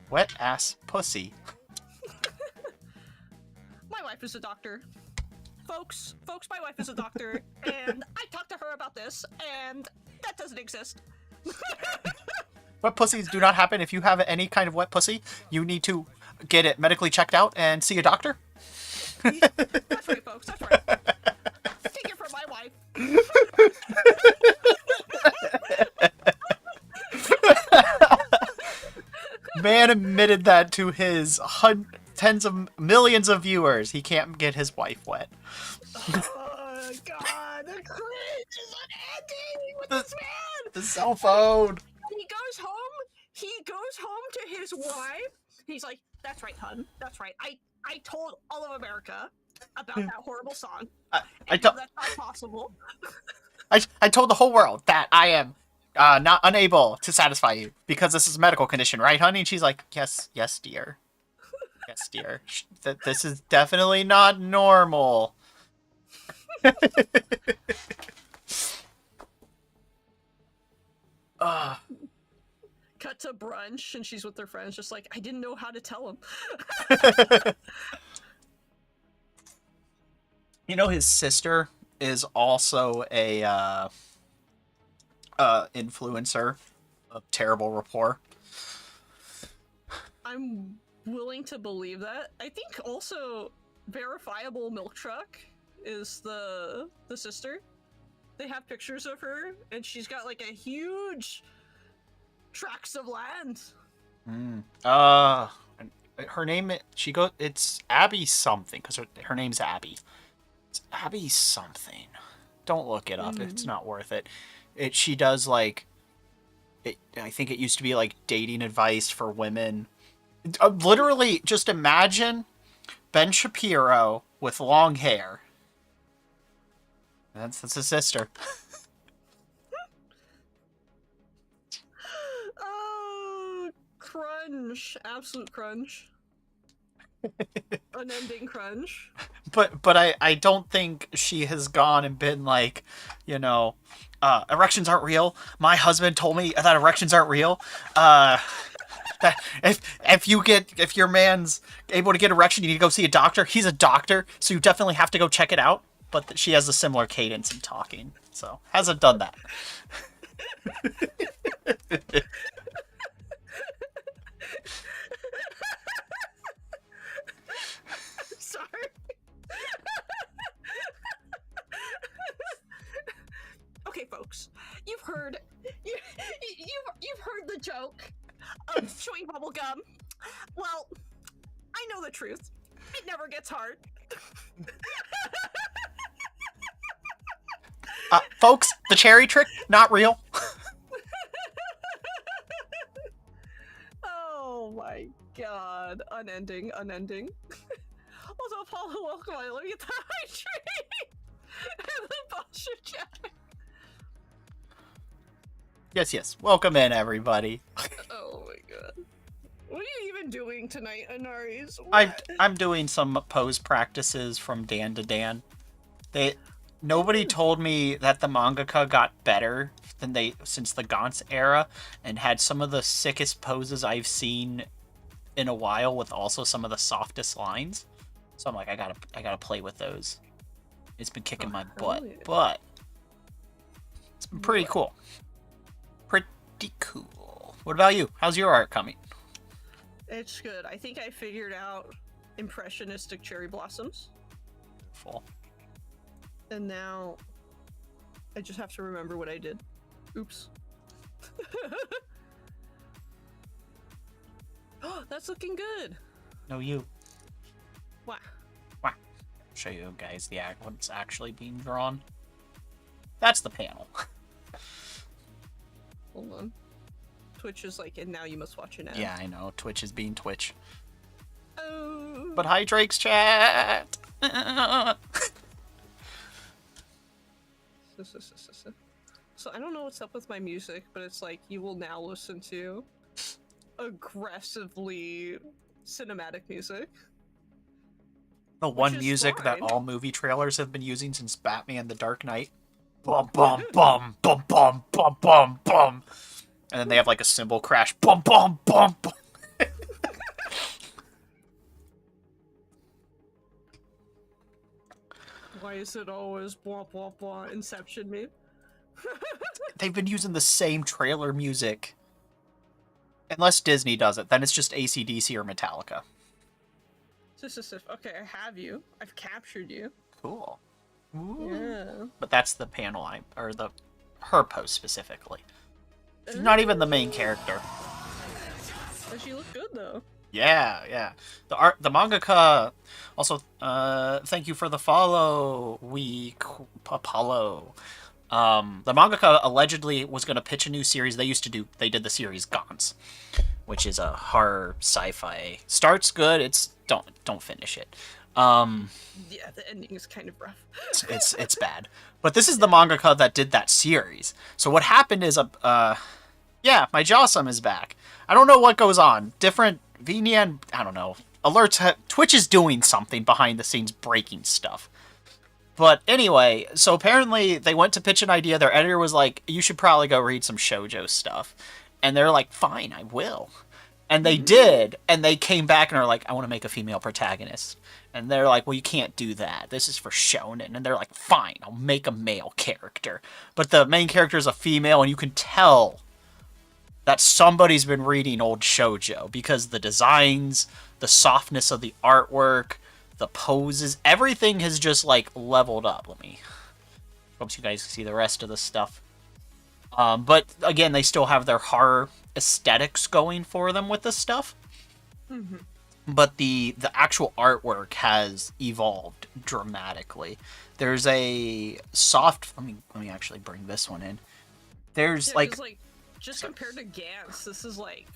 Wet ass pussy. My wife is a doctor. Folks, my wife is a doctor, and I talked to her about this, and that doesn't exist. Wet pussies do not happen. If you have any kind of wet pussy, you need to get it medically checked out and see a doctor. That's right, folks. That's right. Take it from my wife. Man admitted that to his tens of millions of viewers. He can't get his wife wet. Oh god, the cringe is unending with this man. The cell phone. He goes home to his wife. He's like, "That's right, hun. That's right. I told all of America about that horrible song. I told that's not possible." I told the whole world that I am not unable to satisfy you because this is a medical condition, right, honey? And she's like, yes, dear. Yes, dear. This is definitely not normal. Cut to brunch, and she's with her friends, just like, I didn't know how to tell him. You know, his sister is also a influencer of terrible rapport. I'm willing to believe that. I think also verifiable milk truck is the sister. They have pictures of her, and she's got like a huge tracts of land. Her name, it's Abby something, because her name's Abby. It's Abby something. Don't look it up. It's not worth it. She does like, I think it used to be like dating advice for women. Literally, just imagine Ben Shapiro with long hair. That's his sister. Oh, crunch. Absolute crunch. Unending crunch. But I don't think she has gone and been like, you know, erections aren't real. My husband told me that erections aren't real. That if your man's able to get erection, you need to go see a doctor. He's a doctor, so you definitely have to go check it out. But she has a similar cadence in talking, so hasn't done that. Sorry. Okay, folks, you've heard the joke of chewing bubble gum. Well, I know the truth. It never gets hard. Folks, the cherry trick, not real. Oh my god. Unending. Also, Paul, welcome. Let me get the hydrate. And the bullshit chat. Yes. Welcome in, everybody. Oh my god. What are you even doing tonight, Inaries? I'm doing some pose practices from DanDaDan. Nobody told me that the mangaka got better since the Gantz era and had some of the sickest poses I've seen in a while, with also some of the softest lines. So I'm like, I gotta play with those. It's been kicking my butt, but it's been pretty cool. Pretty cool. What about you? How's your art coming? It's good. I think I figured out impressionistic cherry blossoms. Full. And now I just have to remember what I did. Oops. Oh, that's looking good. No, you. Wow. Wow. Show you guys what's actually being drawn. That's the panel. Hold on. Twitch is like, and now you must watch an ad. Yeah, I know. Twitch is being Twitch. Oh. But hi, Drake's chat. So I don't know what's up with my music, but it's like you will now listen to aggressively cinematic music. The one is music that fine. all movie trailers have been using since Batman: The Dark Knight. Bum bum bum bum bum bum bum bum. And then they have like a cymbal crash. Bum bum bum bum. Why is it always blah blah blah Inception me? They've been using the same trailer music. Unless Disney does it, then it's just AC/DC or Metallica. Okay, I have you. I've captured you. Cool. Ooh. Yeah. But that's the panel her post specifically. She's not even the main character. But she looked good though. Yeah. The mangaka also thank you for the follow, Apollo. The mangaka allegedly was going to pitch a new series. They did the series Gantz, which is a horror sci-fi. Starts good, don't finish it. Yeah, the ending is kind of rough. it's bad. But this is the mangaka that did that series. So what happened is yeah, my Jawsum is back. I don't know what goes on. Different I don't know. Alerts Twitch is doing something behind the scenes, breaking stuff. But anyway, so apparently they went to pitch an idea. Their editor was like, you should probably go read some shoujo stuff. And they're like, fine, I will. And they did. And they came back and are like, I want to make a female protagonist. And they're like, well, you can't do that. This is for shonen. And they're like, fine, I'll make a male character. But the main character is a female, and you can tell that somebody's been reading old shoujo. Because the designs, the softness of the artwork, the poses, everything has just, like, leveled up. Let me hope you guys can see the rest of the stuff. But, again, they still have their horror aesthetics going for them with this stuff. Mm-hmm. But the actual artwork has evolved dramatically. There's a soft... Let me actually bring this one in. There's, like... Just compared to Gantz, this is, like,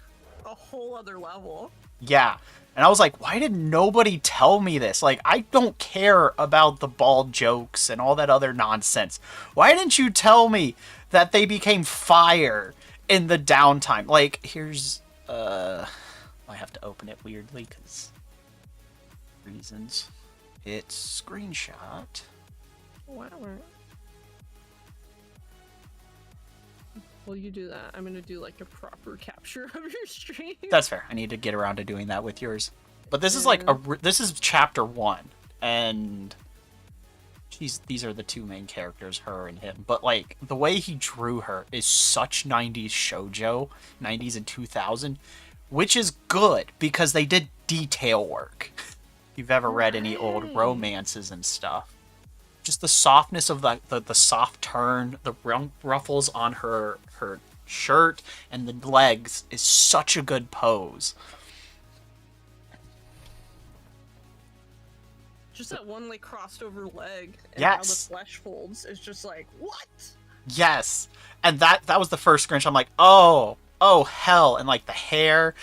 a whole other level. Yeah. And I was like, why did nobody tell me this? Like, I don't care about the bald jokes and all that other nonsense. Why didn't you tell me that they became fire in the downtime? Like, here's... I have to open it weirdly because reasons. It's screenshot. Wow. While you do that, I'm gonna do like a proper capture of your stream. That's fair. I need to get around to doing that with yours. But this is like this is chapter 1, and these are the two main characters, her and him. But like the way he drew her is such 90s shoujo, 90s and 2000, which is good because they did detail work. If you've ever read any old romances and stuff, just the softness of the soft turn, the ruffles on her shirt and the legs is such a good pose. Just that one like crossed over leg and Yes. how the flesh folds is just like, what? Yes. And that was the first screenshot. I'm like, oh hell. And like the hair.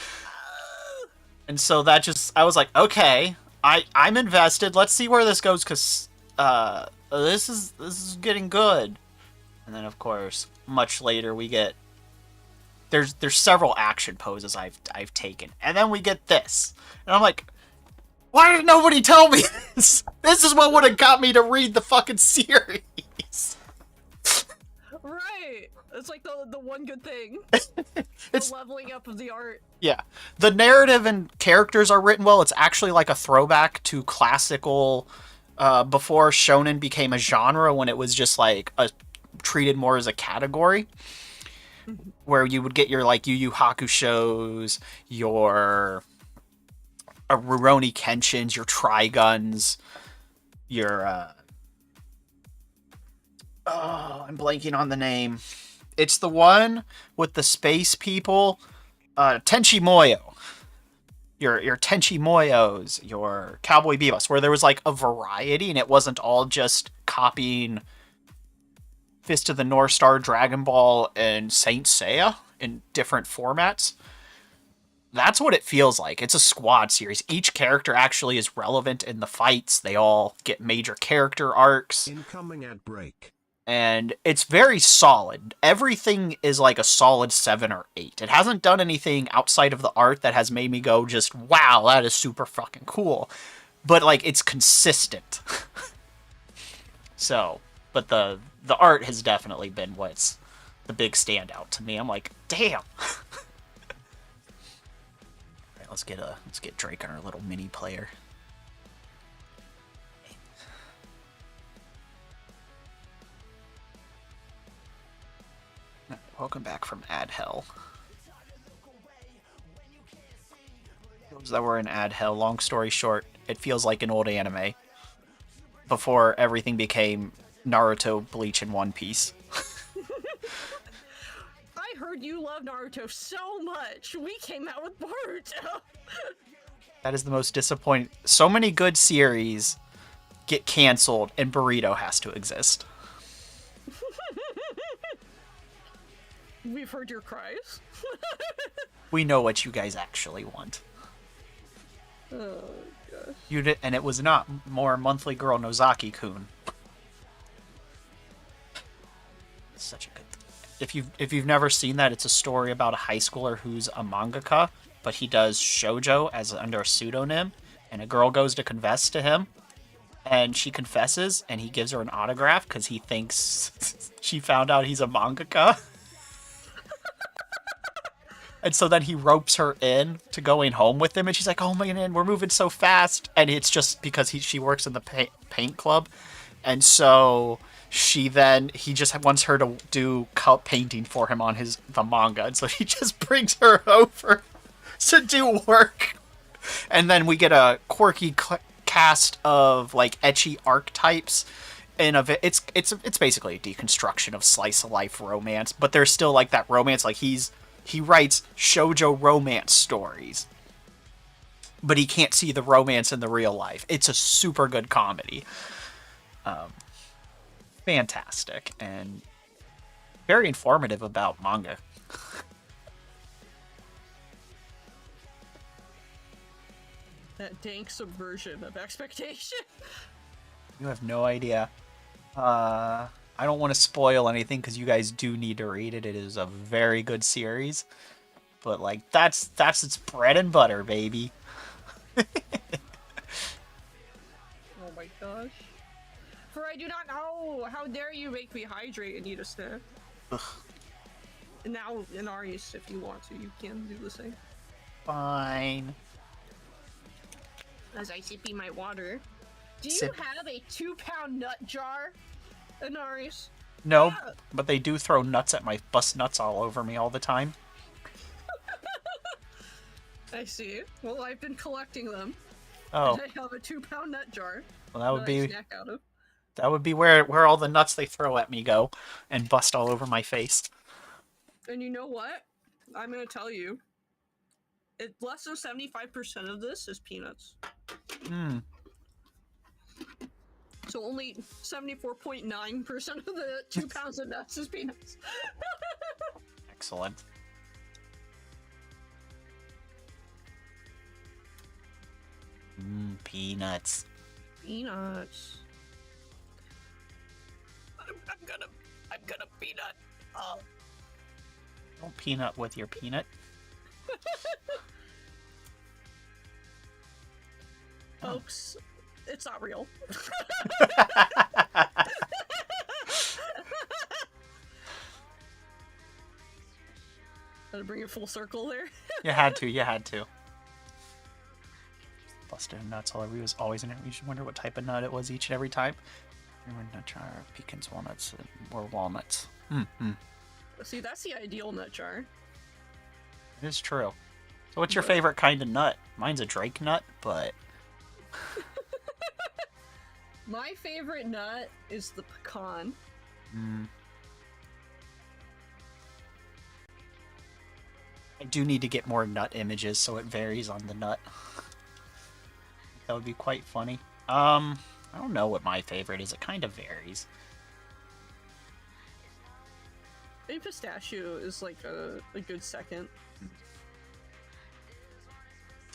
And so that just, I was like, okay, I'm invested. Let's see where this goes, because this is getting good. And then of course, much later we get there's several action poses I've taken. And then we get this. And I'm like, why did nobody tell me this? This is what would have got me to read the fucking series. Right. It's like the one good thing. It's the leveling up of the art. Yeah. The narrative and characters are written well. It's actually like a throwback to classical before shonen became a genre, when it was just like treated more as a category. Mm-hmm. Where you would get your like Yu Yu Hakushos, your Rurouni Kenshins, your Triguns, your I'm blanking on the name. It's the one with the space people, Tenchi Moyo. Your Tenchi Moyos, your Cowboy Bebop, where there was like a variety and it wasn't all just copying Fist of the North Star, Dragon Ball, and Saint Seiya in different formats. That's what it feels like. It's a squad series. Each character actually is relevant in the fights. They all get major character arcs. Incoming ad break. And it's very solid. Everything is like a solid 7 or 8. It hasn't done anything outside of the art that has made me go just, wow, that is super fucking cool. But like, it's consistent. So, but the art has definitely been what's the big standout to me. I'm like, damn. Alright, let's get Drake on our little mini player. Welcome back from ad hell. Those that were in ad hell, long story short, it feels like an old anime before everything became Naruto, Bleach, and One Piece. I heard you love Naruto so much. We came out with Boruto. That is the most disappointing. So many good series get canceled, and Burrito has to exist. We've heard your cries. We know what you guys actually want. Oh gosh. You did, and it was not more monthly girl Nozaki-kun. Such a good. If you've never seen that, it's a story about a high schooler who's a mangaka, but he does shoujo as under a pseudonym, and a girl goes to confess to him, and she confesses, and he gives her an autograph because he thinks she found out he's a mangaka. And so then he ropes her in to going home with him, and she's like, "Oh man, we're moving so fast." And it's just because she works in the paint club, and so he just wants her to do painting for him on the manga, and so he just brings her over to do work. And then we get a quirky cast of like ecchi archetypes. It's basically a deconstruction of slice of life romance, but there's still like that romance. Like he writes shoujo romance stories, but he can't see the romance in the real life. It's a super good comedy. Fantastic and very informative about manga. That dank subversion of expectation. You have no idea. I don't want to spoil anything because you guys do need to read it. It is a very good series. But like that's its bread and butter, baby. Oh my gosh. For I do not know! How dare you make me hydrate and eat a snack? Ugh. And now, Inaries, if you want to, you can do the same. Fine. As I sippy my water. Do you Sip. have a 2-pound nut jar, Inaries? No, Ah. but they do throw nuts at my bust nuts all over me all the time. I see. Well, I've been collecting them. Oh, And I have a 2-pound nut jar. well that would I be snack out of. where all the nuts they throw at me go and bust all over my face. And you know what? I'm gonna tell you. Less than 75% of this is peanuts. Hmm. So only 74.9% of the 2 pounds of nuts is peanuts. Excellent. Peanuts. Peanuts. I'm gonna peanut. Oh. Don't peanut with your peanut. Folks, it's not real. Gotta bring it full circle there. You had to. Busted nuts all over. He was always in it. You should wonder what type of nut it was each and every time. Nut jar, pecans, walnuts, or walnuts. See, that's the ideal nut jar. It is true. So what's your favorite kind of nut? Mine's a Drake nut, but... My favorite nut is the pecan. I do need to get more nut images so it varies on the nut. That would be quite funny. I don't know what my favorite is. It kind of varies. I think pistachio is like a good second.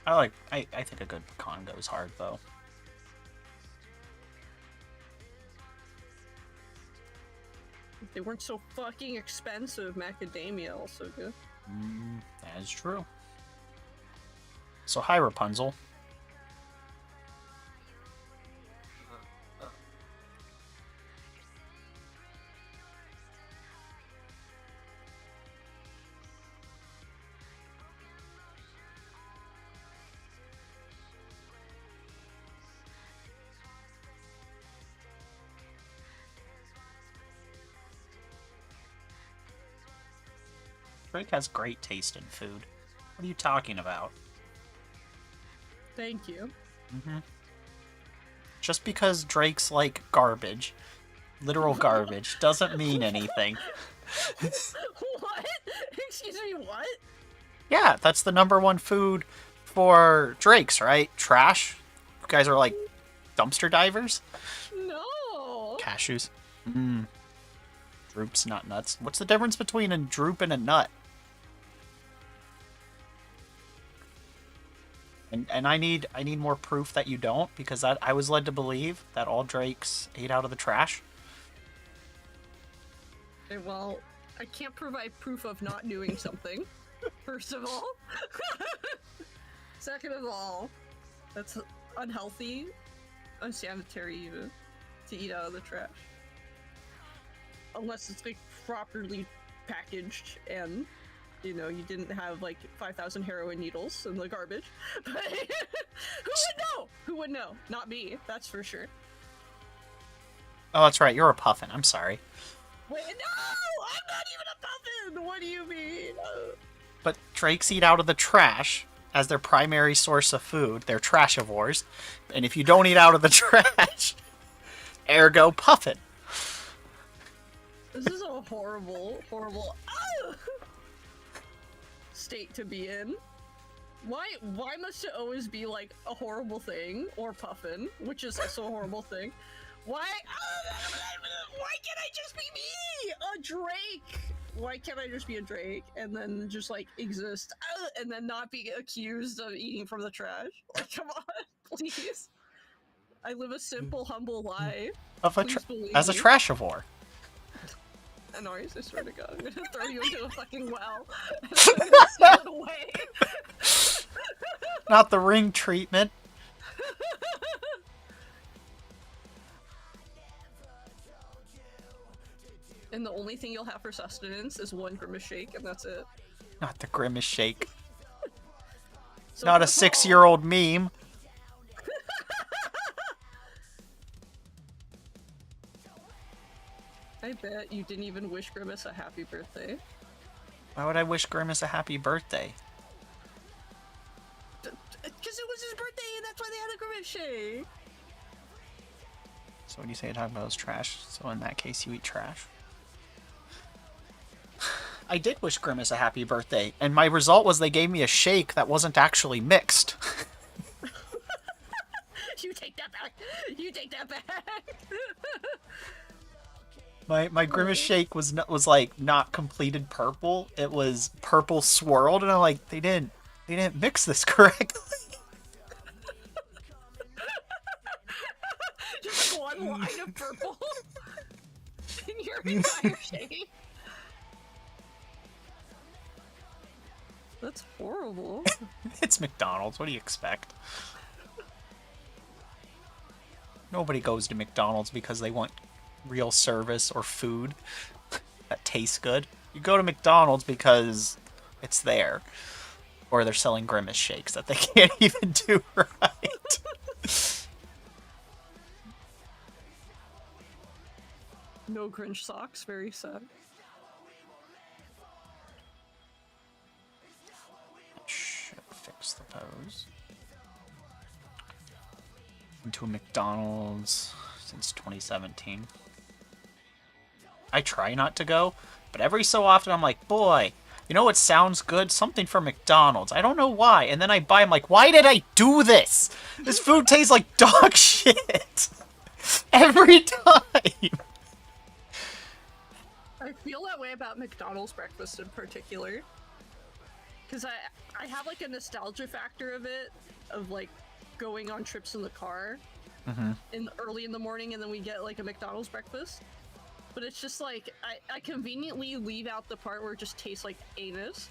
I think a good pecan goes hard though. If they weren't so fucking expensive, macadamia also good. That is true. So hi Rapunzel. Drake has great taste in food. What are you talking about? Thank you. Just because Drake's like garbage, literal garbage, doesn't mean anything. What? Excuse me, what? Yeah, that's the #1 food for Drake's, right? Trash? You guys are like dumpster divers? No. Cashews. Droops, not nuts. What's the difference between a droop and a nut? And I need more proof that you don't, because I was led to believe that all Drakes ate out of the trash. Okay, well, I can't provide proof of not doing something. First of all. Second of all, that's unhealthy. unsanitary even to eat out of the trash. Unless it's like properly packaged and, you know, you didn't have like 5,000 heroin needles in the garbage. But who would know? Who would know? Not me, that's for sure. Oh, that's right. You're a puffin. I'm sorry. Wait, no! I'm not even a puffin! What do you mean? But drakes eat out of the trash as their primary source of food. They're trashivores. And if you don't eat out of the trash, ergo puffin. This is a horrible, horrible state to be in. Why must it always be like a horrible thing, or puffin, which is also a horrible thing? Why can't I just be me? A drake! Why can't I just be a drake and then just like exist and then not be accused of eating from the trash? Like, come on, please. I live a simple, humble life. As a trashivore. Inaries, I swear to God, I'm gonna throw you into a fucking well. And I'm gonna steal it away. Not the ring treatment. And the only thing you'll have for sustenance is one grimace shake, and that's it. Not the grimace shake. So Not a 6-year-old meme. I bet you didn't even wish Grimace a happy birthday. Why would I wish Grimace a happy birthday? Because it was his birthday and that's why they had a Grimace shake! So what do you say you're talking about is trash? So in that case, you eat trash. I did wish Grimace a happy birthday, and my result was they gave me a shake that wasn't actually mixed. You take that back! You take that back! My Grimace shake was like not completed purple. It was purple swirled, and I'm like, they didn't mix this correctly. Just one line of purple in your entire shake. That's horrible. It's McDonald's. What do you expect? Nobody goes to McDonald's because they want real service or food that tastes good. You go to McDonald's because it's there. Or they're selling Grimace shakes that they can't even do right. No cringe socks, very sad. Should fix the pose. Into a McDonald's since 2017. I try not to go, but every so often I'm like, boy, you know what sounds good? Something from McDonald's. I don't know why. And then I buy, I'm like, why did I do this? This food tastes like dog shit. Every time. I feel that way about McDonald's breakfast in particular. Because I have like a nostalgia factor of it, of like going on trips in the car early in the morning, and then we get like a McDonald's breakfast. But it's just like, I conveniently leave out the part where it just tastes like anus.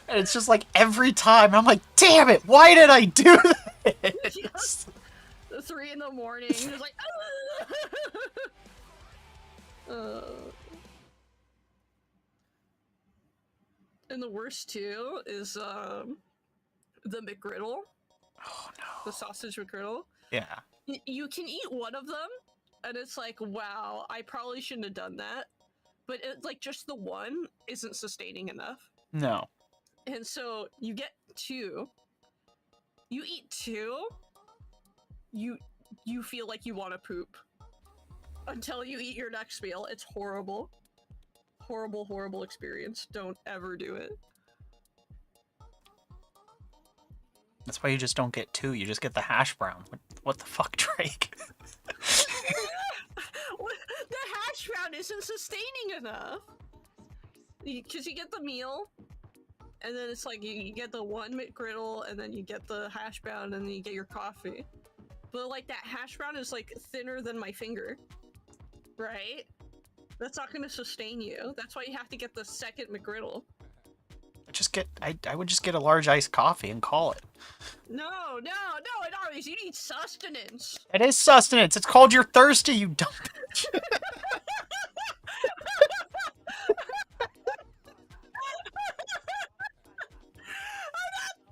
And it's just like every time, I'm like, damn it, why did I do this? The 3 in the morning, it's like, And the worst too is the McGriddle. Oh no. The sausage McGriddle. Yeah. You can eat one of them, and it's like, wow, I probably shouldn't have done that. But like just the one isn't sustaining enough. No. And so you get 2. You eat 2. You feel like you want to poop until you eat your next meal. It's horrible. Horrible, horrible experience. Don't ever do it. That's why you just don't get 2. You just get the hash brown. What the fuck, Drake? The hash brown isn't sustaining enough. Because you get the meal, and then it's like you get the one McGriddle, and then you get the hash brown, and then you get your coffee. But like that hash brown is like thinner than my finger, right? That's not going to sustain you. That's why you have to get the second McGriddle. I would just get a large iced coffee and call it. No, Inaries, you need sustenance. It is sustenance. It's called you're thirsty, you dumb bitch.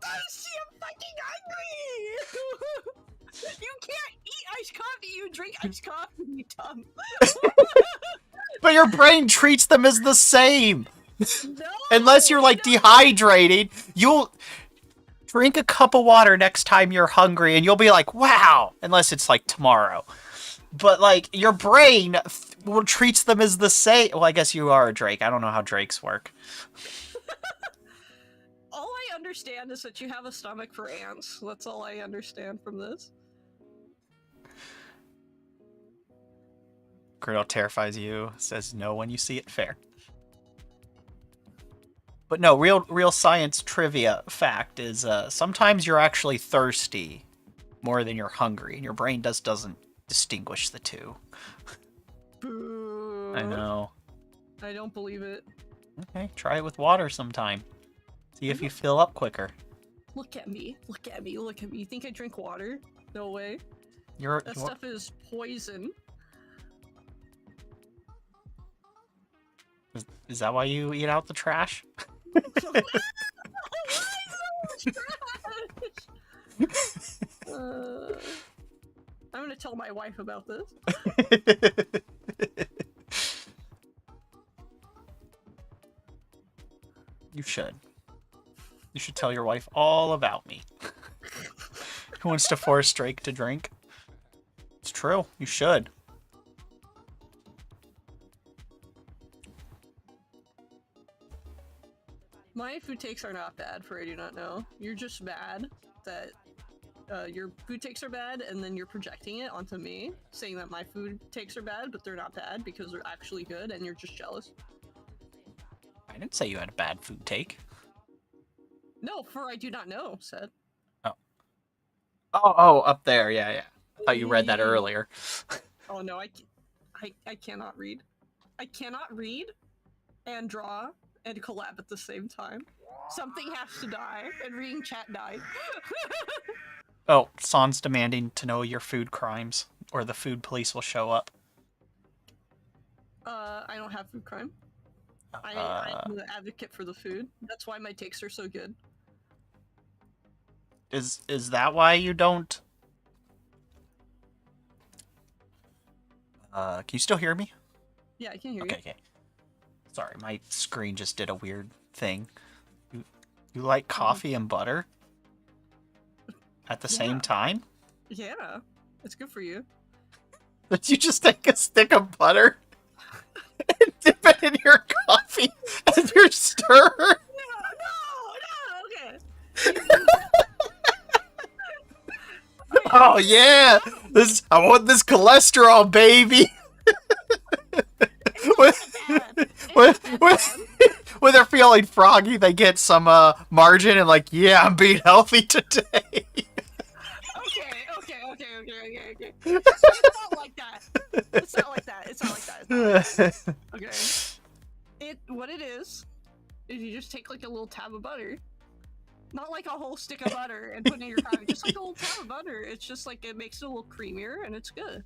Thirsty, I'm fucking hungry! You can't eat iced coffee, you drink iced coffee, you dumb. But your brain treats them as the same. No, Unless you're like dehydrated, you'll drink a cup of water next time you're hungry and you'll be like, wow. Unless it's like tomorrow. But like your brain treats them as the same. Well, I guess you are a Drake. I don't know how Drakes work. All I understand is that you have a stomach for ants. That's all I understand from this. Girl terrifies you, says no when you see it, fair. But no, real science trivia fact is sometimes you're actually thirsty more than you're hungry, and your brain doesn't distinguish the two. Boo. I know. I don't believe it. Okay, try it with water sometime. See if you fill up quicker. Look at me. Look at me. Look at me. You think I drink water? No way. That stuff is poison. Is that why you eat out the trash? I'm gonna tell my wife about this. You should. You should tell your wife all about me. Who wants to force Drake to drink? It's true. You should. My food takes are not bad, for I do not know. You're just mad that your food takes are bad, and then you're projecting it onto me, saying that my food takes are bad, but they're not bad because they're actually good, and you're just jealous. I didn't say you had a bad food take. No, for I do not know, said. Oh, up there. Yeah. I thought you read that earlier. Oh no, I cannot read. I cannot read and draw and collab at the same time. Something has to die, and reading chat died. Oh, Son's demanding to know your food crimes, or the food police will show up. I don't have food crime. I'm the advocate for the food. That's why my takes are so good. Is that why you don't? Can you still hear me? Yeah, I can hear you. Okay. Sorry, my screen just did a weird thing. You like coffee and butter? At the same time? Yeah, it's good for you. Did you just take a stick of butter and dip it in your coffee and your stir? No, okay. Oh yeah, I want this cholesterol, baby. When they're feeling froggy, they get some margin and like, yeah, I'm being healthy today. Okay. It's not like that. It's not like that. Okay. What it is you just take like a little tab of butter. Not like a whole stick of butter and put it in your coffee. Just like a little tab of butter. It's just like it makes it a little creamier and it's good.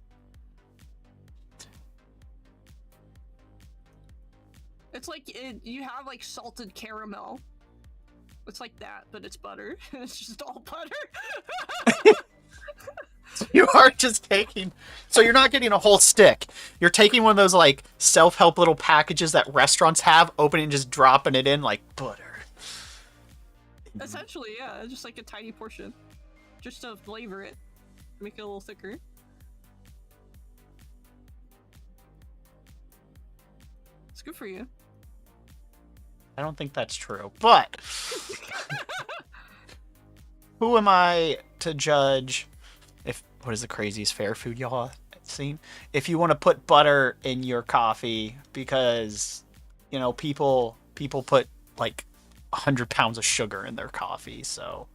It's like you have like salted caramel. It's like that, but it's butter. It's just all butter. You are just taking... So you're not getting a whole stick. You're taking one of those like self-help little packages that restaurants have, opening and just dropping it in like butter. Essentially, yeah. Just like a tiny portion. Just to flavor it. Make it a little thicker. It's good for you. I don't think that's true, but who am I to judge if what is the craziest fair food y'all have seen? If you want to put butter in your coffee because, you know, people put like 100 pounds of sugar in their coffee, so,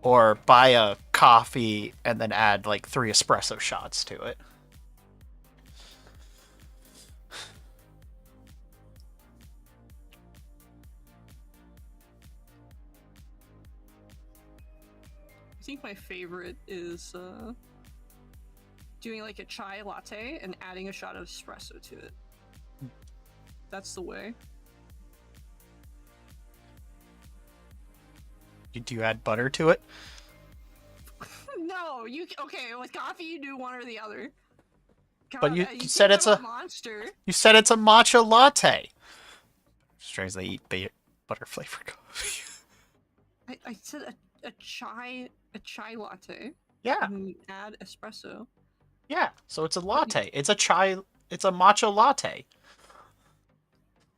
or buy a coffee and then add like 3 espresso shots to it. I think my favorite is doing like a chai latte and adding a shot of espresso to it. That's the way. Do you add butter to it? No, okay, with coffee you do one or the other. But you can't said it's have a monster. You said it's a matcha latte. Strange they eat butter flavored coffee. I said a chai latte. Yeah. And you add espresso. Yeah. So it's a latte. It's a matcha latte.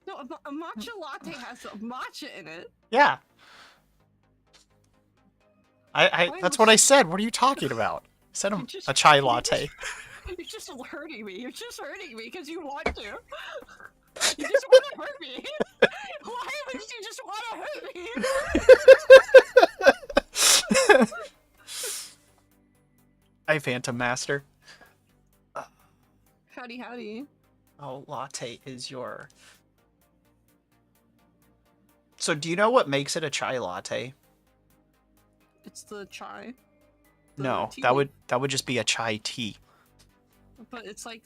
No, a matcha latte has matcha in it. Yeah. That's what I said. What are you talking about? I said a chai latte. You're just hurting me. You're just hurting me because you want to. You just want to hurt me. Why would you just want to hurt me? Hi, Phantom Master. Howdy, howdy. Oh, latte is your... So do you know what makes it a chai latte? It's the chai. No, tea that leaf. would just be a chai tea. But it's like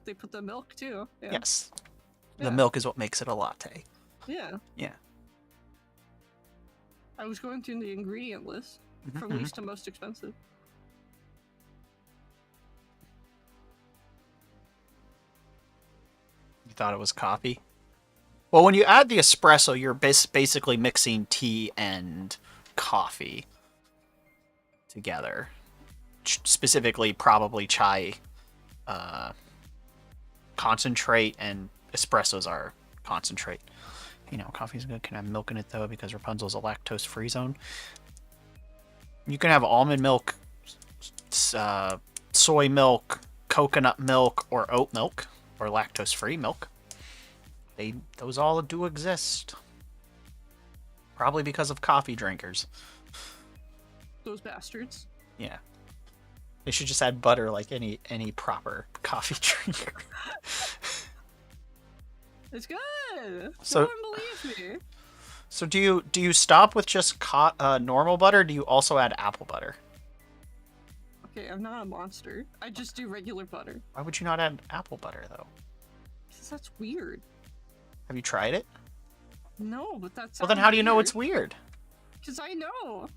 they put the milk too. Yeah. Yes. Yeah. The milk is what makes it a latte. Yeah. Yeah. I was going through the ingredient list from least to most expensive. You thought it was coffee? Well, when you add the espresso, you're basically mixing tea and coffee together. Specifically, probably chai concentrate, and espressos are concentrate. You know, coffee's good. Can have milk in it, though, because Rapunzel's a lactose-free zone. You can have almond milk, soy milk, coconut milk, or oat milk, or lactose-free milk. Those all do exist. Probably because of coffee drinkers. Those bastards. Yeah. They should just add butter like any proper coffee drinker. It's good. So- No one believes me. So do you stop with just normal butter? Or do you also add apple butter? Okay, I'm not a monster. I just do regular butter. Why would you not add apple butter though? Because that's weird. Have you tried it? No, but that's. Well, then how do you know it's weird? Because I know.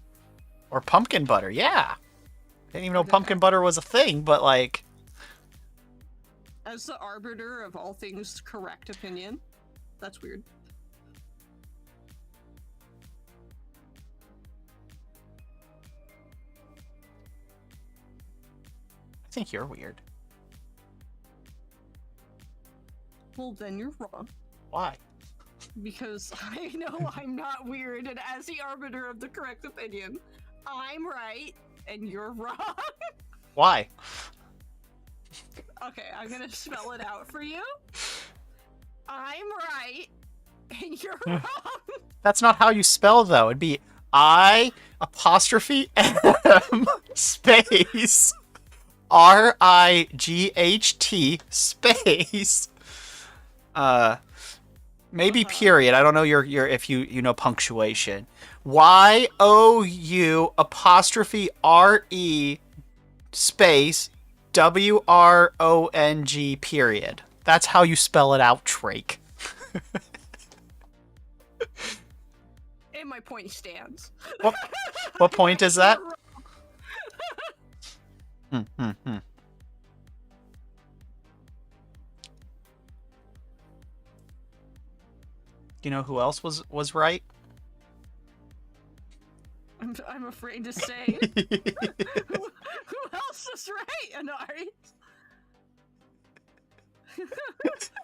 Or pumpkin butter? Yeah. I didn't even know Okay. pumpkin butter was a thing, but like, As the arbiter of all things correct opinion, that's weird. I think you're weird. Well, then you're wrong. Why? Because I know I'm not weird, and as the arbiter of the correct opinion, I'm right and you're wrong. Why? Okay, I'm gonna spell it out for you. I'm right and you're wrong. That's not how you spell though. It'd be I apostrophe M space RIGHT space maybe period. I don't know your if you know punctuation. YOU apostrophe RE space WRONG period. That's how you spell it out, Drake. And my point stands. What point is that? You're wrong. Do you know who else was right? I'm afraid to say. who else is right, Inaries?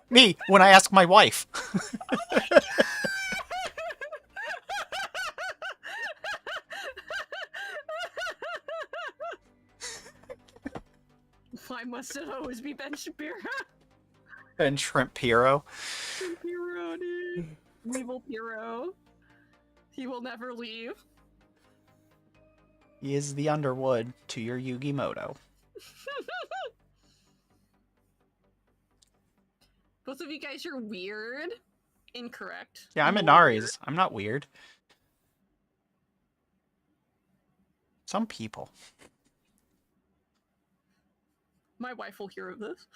Me, when I ask my wife. Why must it always be Ben Shapiro? And Shrimp Piero. Shapiro, dude. Evil Piro. He will never leave. He is the Underwood to your Yugi Moto. Both of you guys are weird. Incorrect. Yeah, I'm You're Inaries. weird. I'm not weird. Some people. My wife will hear of this.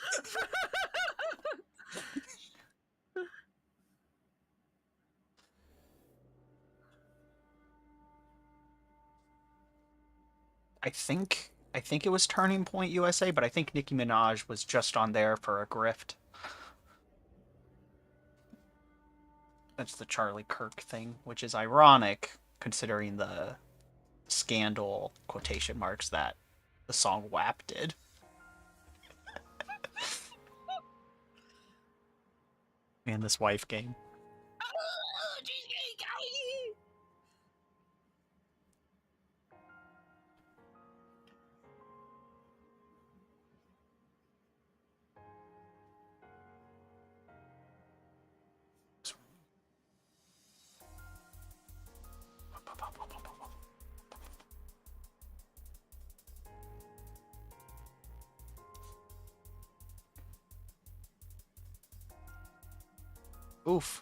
I think it was Turning Point USA, but I think Nicki Minaj was just on there for a grift. That's the Charlie Kirk thing, which is ironic considering the scandal quotation marks that the song WAP did. Man, this wife game. Oof.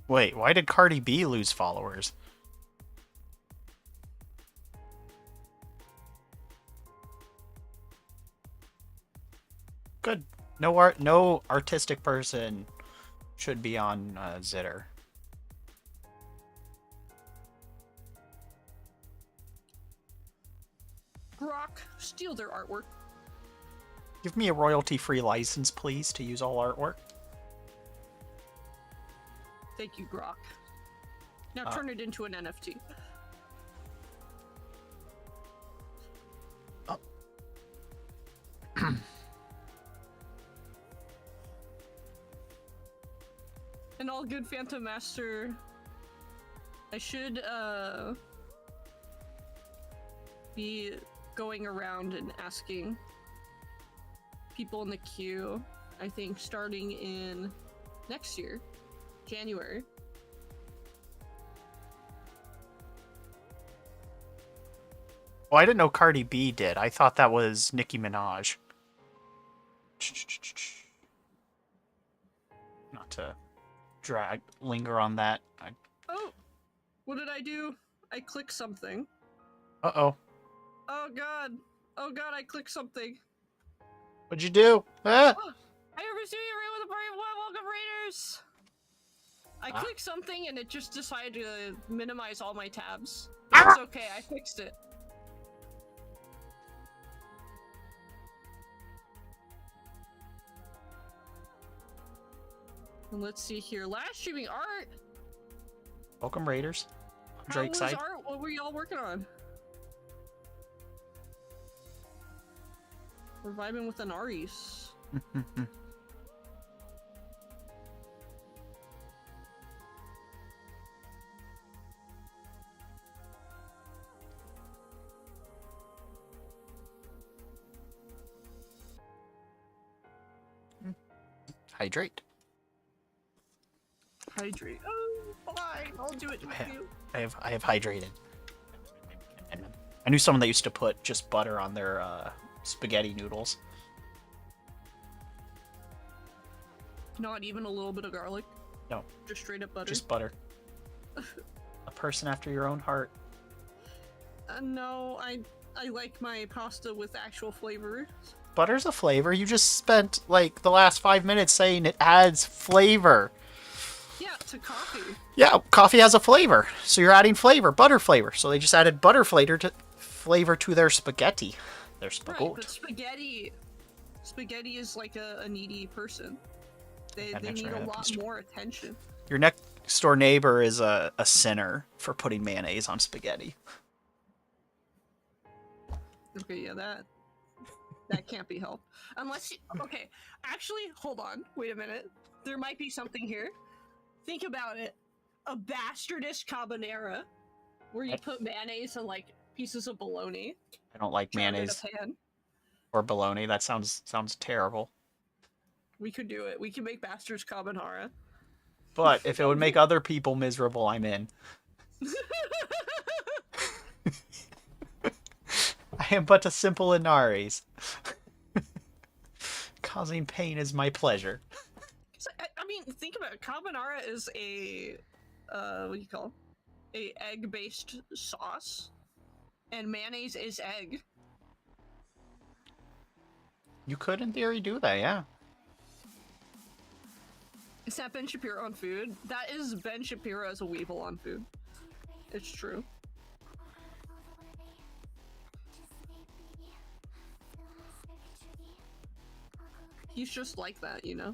Wait, why did Cardi B lose followers? Good. No artistic person should be on Zitter. Grok, steal their artwork. Give me a royalty-free license, please, to use all artwork. Thank you, Grok. Now turn it into an NFT. Oh. An all good Phantom Master. I should be going around and asking people in the queue, I think starting in next year, January. Oh, I didn't know Cardi B did. I thought that was Nicki Minaj. Not to linger on that. Oh, what did I do? I clicked something. Uh-oh. Oh god. Oh god, I clicked something. What'd you do? Ah! I received a raid with a party of welcome raiders! I clicked something and it just decided to minimize all my tabs. But it's okay, I fixed it. And let's see here. Last streaming art! Welcome, Raiders. How Drake was side. art? What were y'all working on? We're vibing with Inaries. Hydrate. Hydrate. Oh, fine. I'll do it with you. I have hydrated. I knew someone that used to put just butter on their spaghetti noodles. Not even a little bit of garlic? No. Just straight up butter? Just butter. A person after your own heart. No, I like my pasta with actual flavor. Butter's a flavor. You just spent, like, the last 5 minutes saying it adds flavor. Yeah, to coffee. Yeah, coffee has a flavor. So you're adding flavor, butter flavor. So they just added butter flavor to their spaghetti. Their spaghetti. Right, but spaghetti is like a needy person. They need a lot more attention. Your next door neighbor is a sinner for putting mayonnaise on spaghetti. Okay, yeah, that can't be helped. Unless you, okay, actually, hold on, wait a minute. There might be something here. Think about it. A bastardish carbonara, where you put mayonnaise and like pieces of bologna. I don't like mayonnaise or bologna. That sounds terrible. We could do it. We can make bastards carbonara. But if it would make other people miserable, I'm in. I am but a simple Inaries. Causing pain is my pleasure. So, I mean, think about it. Carbonara is a what do you call it? A egg-based sauce, and mayonnaise is egg. You could, in theory, do that, yeah. Is that Ben Shapiro on food? That is Ben Shapiro as a weevil on food. It's true. He's just like that, you know?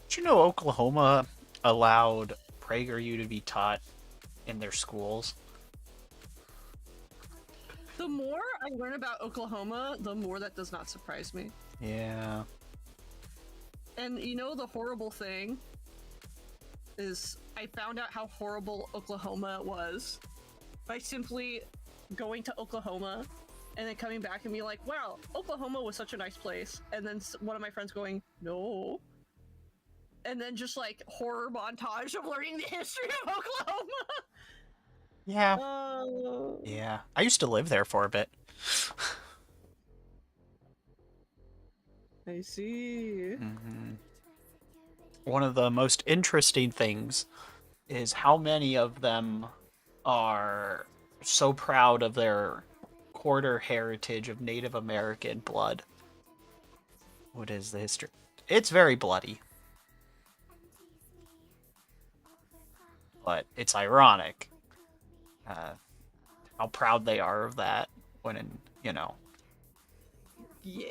Did you know Oklahoma allowed PragerU to be taught in their schools? The more I learn about Oklahoma, the more that does not surprise me. Yeah. And you know, the horrible thing is I found out how horrible Oklahoma was by simply going to Oklahoma and then coming back and be like, wow, Oklahoma was such a nice place. And then one of my friends going, no. And then just like horror montage of learning the history of Oklahoma. Yeah. Oh. Yeah. I used to live there for a bit. I see. Mm-hmm. One of the most interesting things is how many of them are so proud of their quarter heritage of Native American blood. What is the history? It's very bloody. But it's ironic how proud they are of that when, you know. Yeah.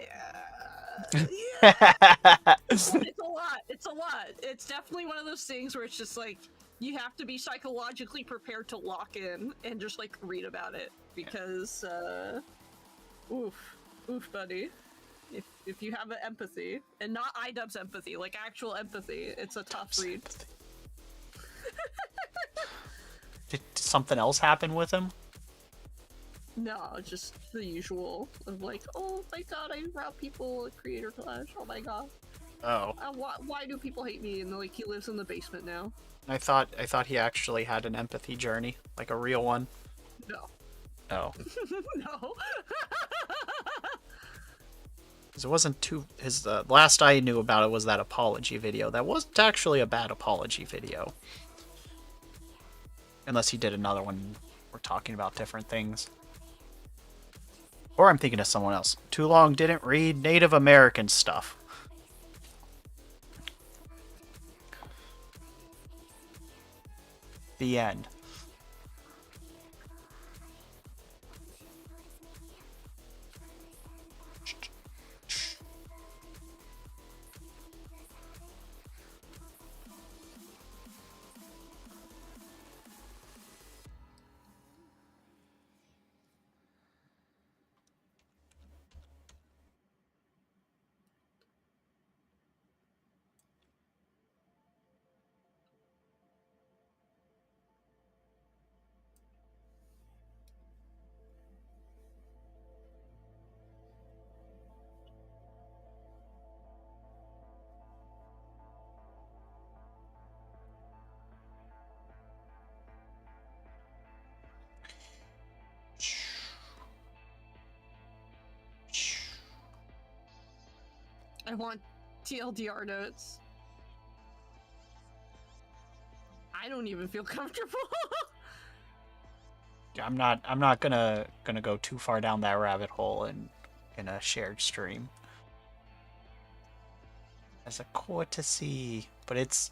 Yeah. It's a lot. It's a lot. It's definitely one of those things where it's just like you have to be psychologically prepared to lock in and just like read about it because oof, buddy. If you have an empathy and not iDubbbz empathy, like actual empathy, it's a tough read. Did something else happen with him? No, just the usual of like, oh my god, I route people at Creator Clash. Oh my god. Oh. Why do people hate me? And like he lives in the basement now. I thought he actually had an empathy journey, like a real one. No. Oh. No. Because it wasn't too. His last I knew about it was that apology video. That wasn't actually a bad apology video. Unless he did another one. We're talking about different things. Or I'm thinking of someone else. Too long didn't read Native American stuff. The end. I want TLDR notes. I don't even feel comfortable. I'm not gonna go too far down that rabbit hole in a shared stream. As a courtesy, but it's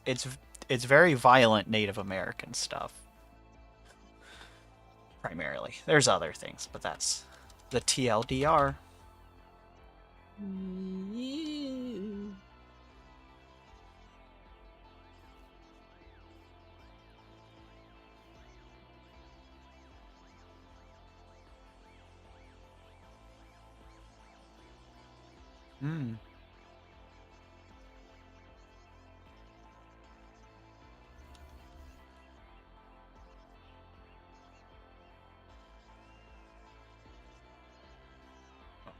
very violent Native American stuff. Primarily. There's other things, but that's the TLDR. Hmm.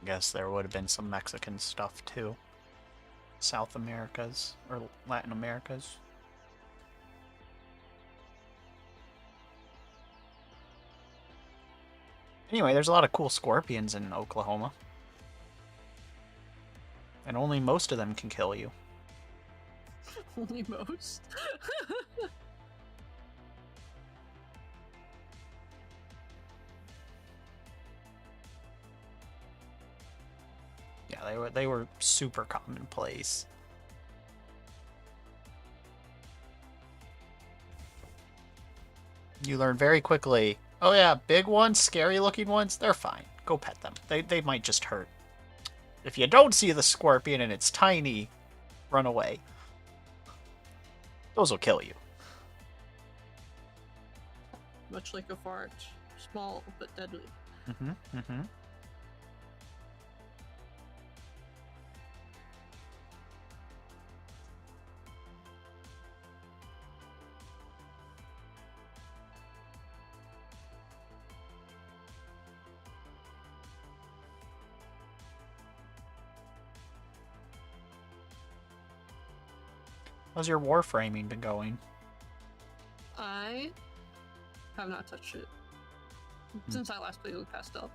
I guess there would have been some Mexican stuff too. South Americas or Latin Americas. Anyway, there's a lot of cool scorpions in Oklahoma. And only most of them can kill you. Only most. Yeah, they were super commonplace. You learn very quickly. Oh yeah, big ones, scary looking ones, they're fine. Go pet them. They might just hurt. If you don't see the scorpion and it's tiny, run away. Those will kill you. Much like a fart. Small but deadly. Mm-hmm, mm-hmm. How's your warframing been going? I have not touched it since I last played with Pastel.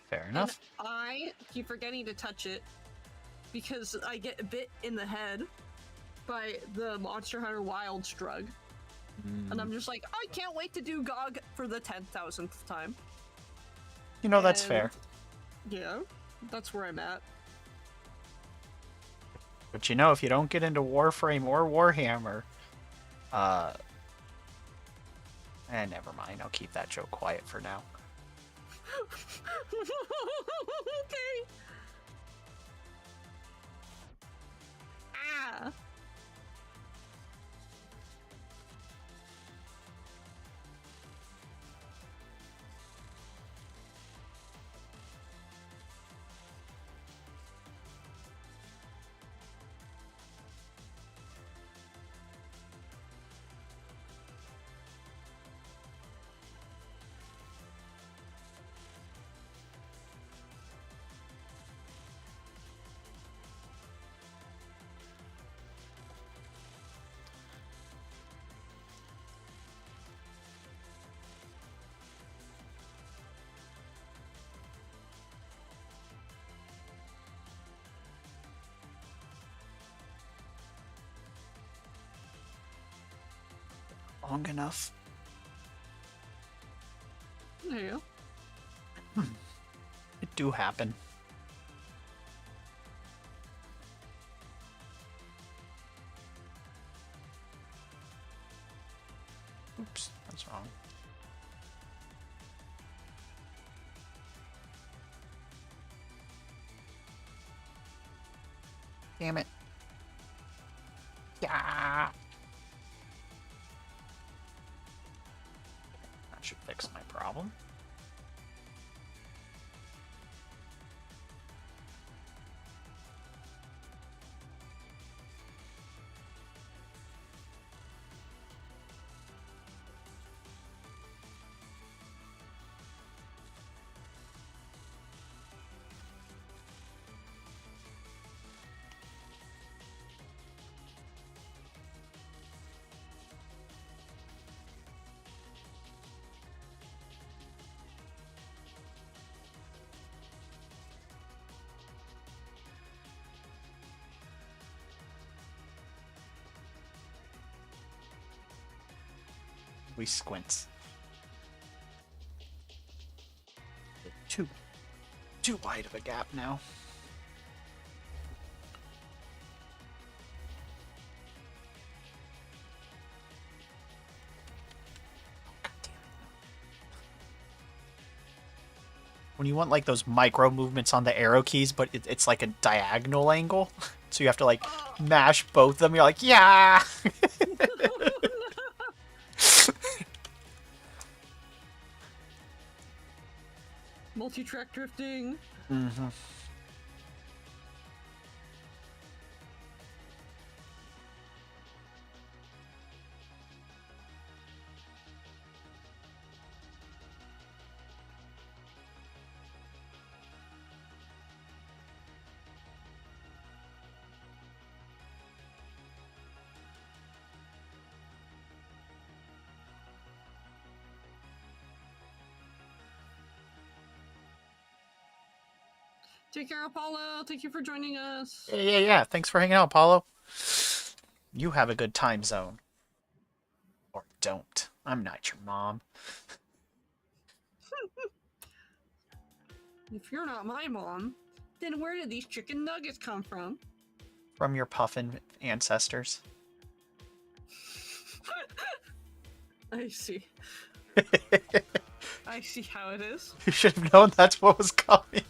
Fair enough. And I keep forgetting to touch it because I get bit in the head by the Monster Hunter Wilds drug. And I'm just like, I can't wait to do GOG for the 10,000th time. You know, that's And fair. Yeah, that's where I'm at. But you know, if you don't get into Warframe or Warhammer, never mind. I'll keep that joke quiet for now. Okay. Ah. Long enough. There you go. It do happen. Oops, that's wrong. Damn it. Yeah. That should fix my problem. We squint. Too wide of a gap now. God damn it. When you want like those micro movements on the arrow keys, but it's like a diagonal angle, so you have to like mash both of them. You're like, yeah. Multi-track drifting. Mm-hmm. Take care, Apollo. Thank you for joining us. Yeah. Thanks for hanging out, Apollo. You have a good time zone. Or don't. I'm not your mom. If you're not my mom, then where did these chicken nuggets come from? From your puffin ancestors. I see. I see how it is. You should have known that's what was coming.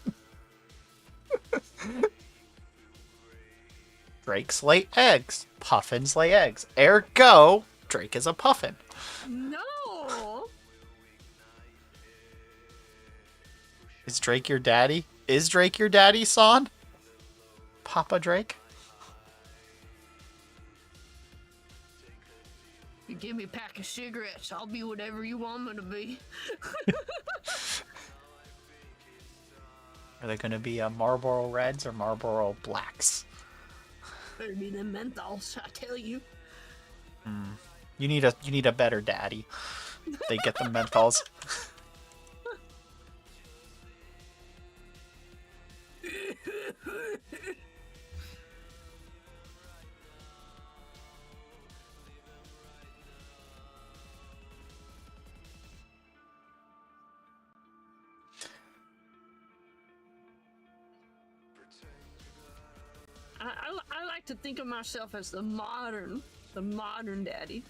Drakes lay eggs. Puffins lay eggs. Ergo, Drake is a puffin. No! Is Drake your daddy? Is Drake your daddy, son? Papa Drake? You give me a pack of cigarettes, I'll be whatever you want me to be. Are they going to be Marlboro Reds or Marlboro Blacks? Better be them menthols, I tell you. You need a better daddy. They get the menthols. I like to think of myself as the modern daddy.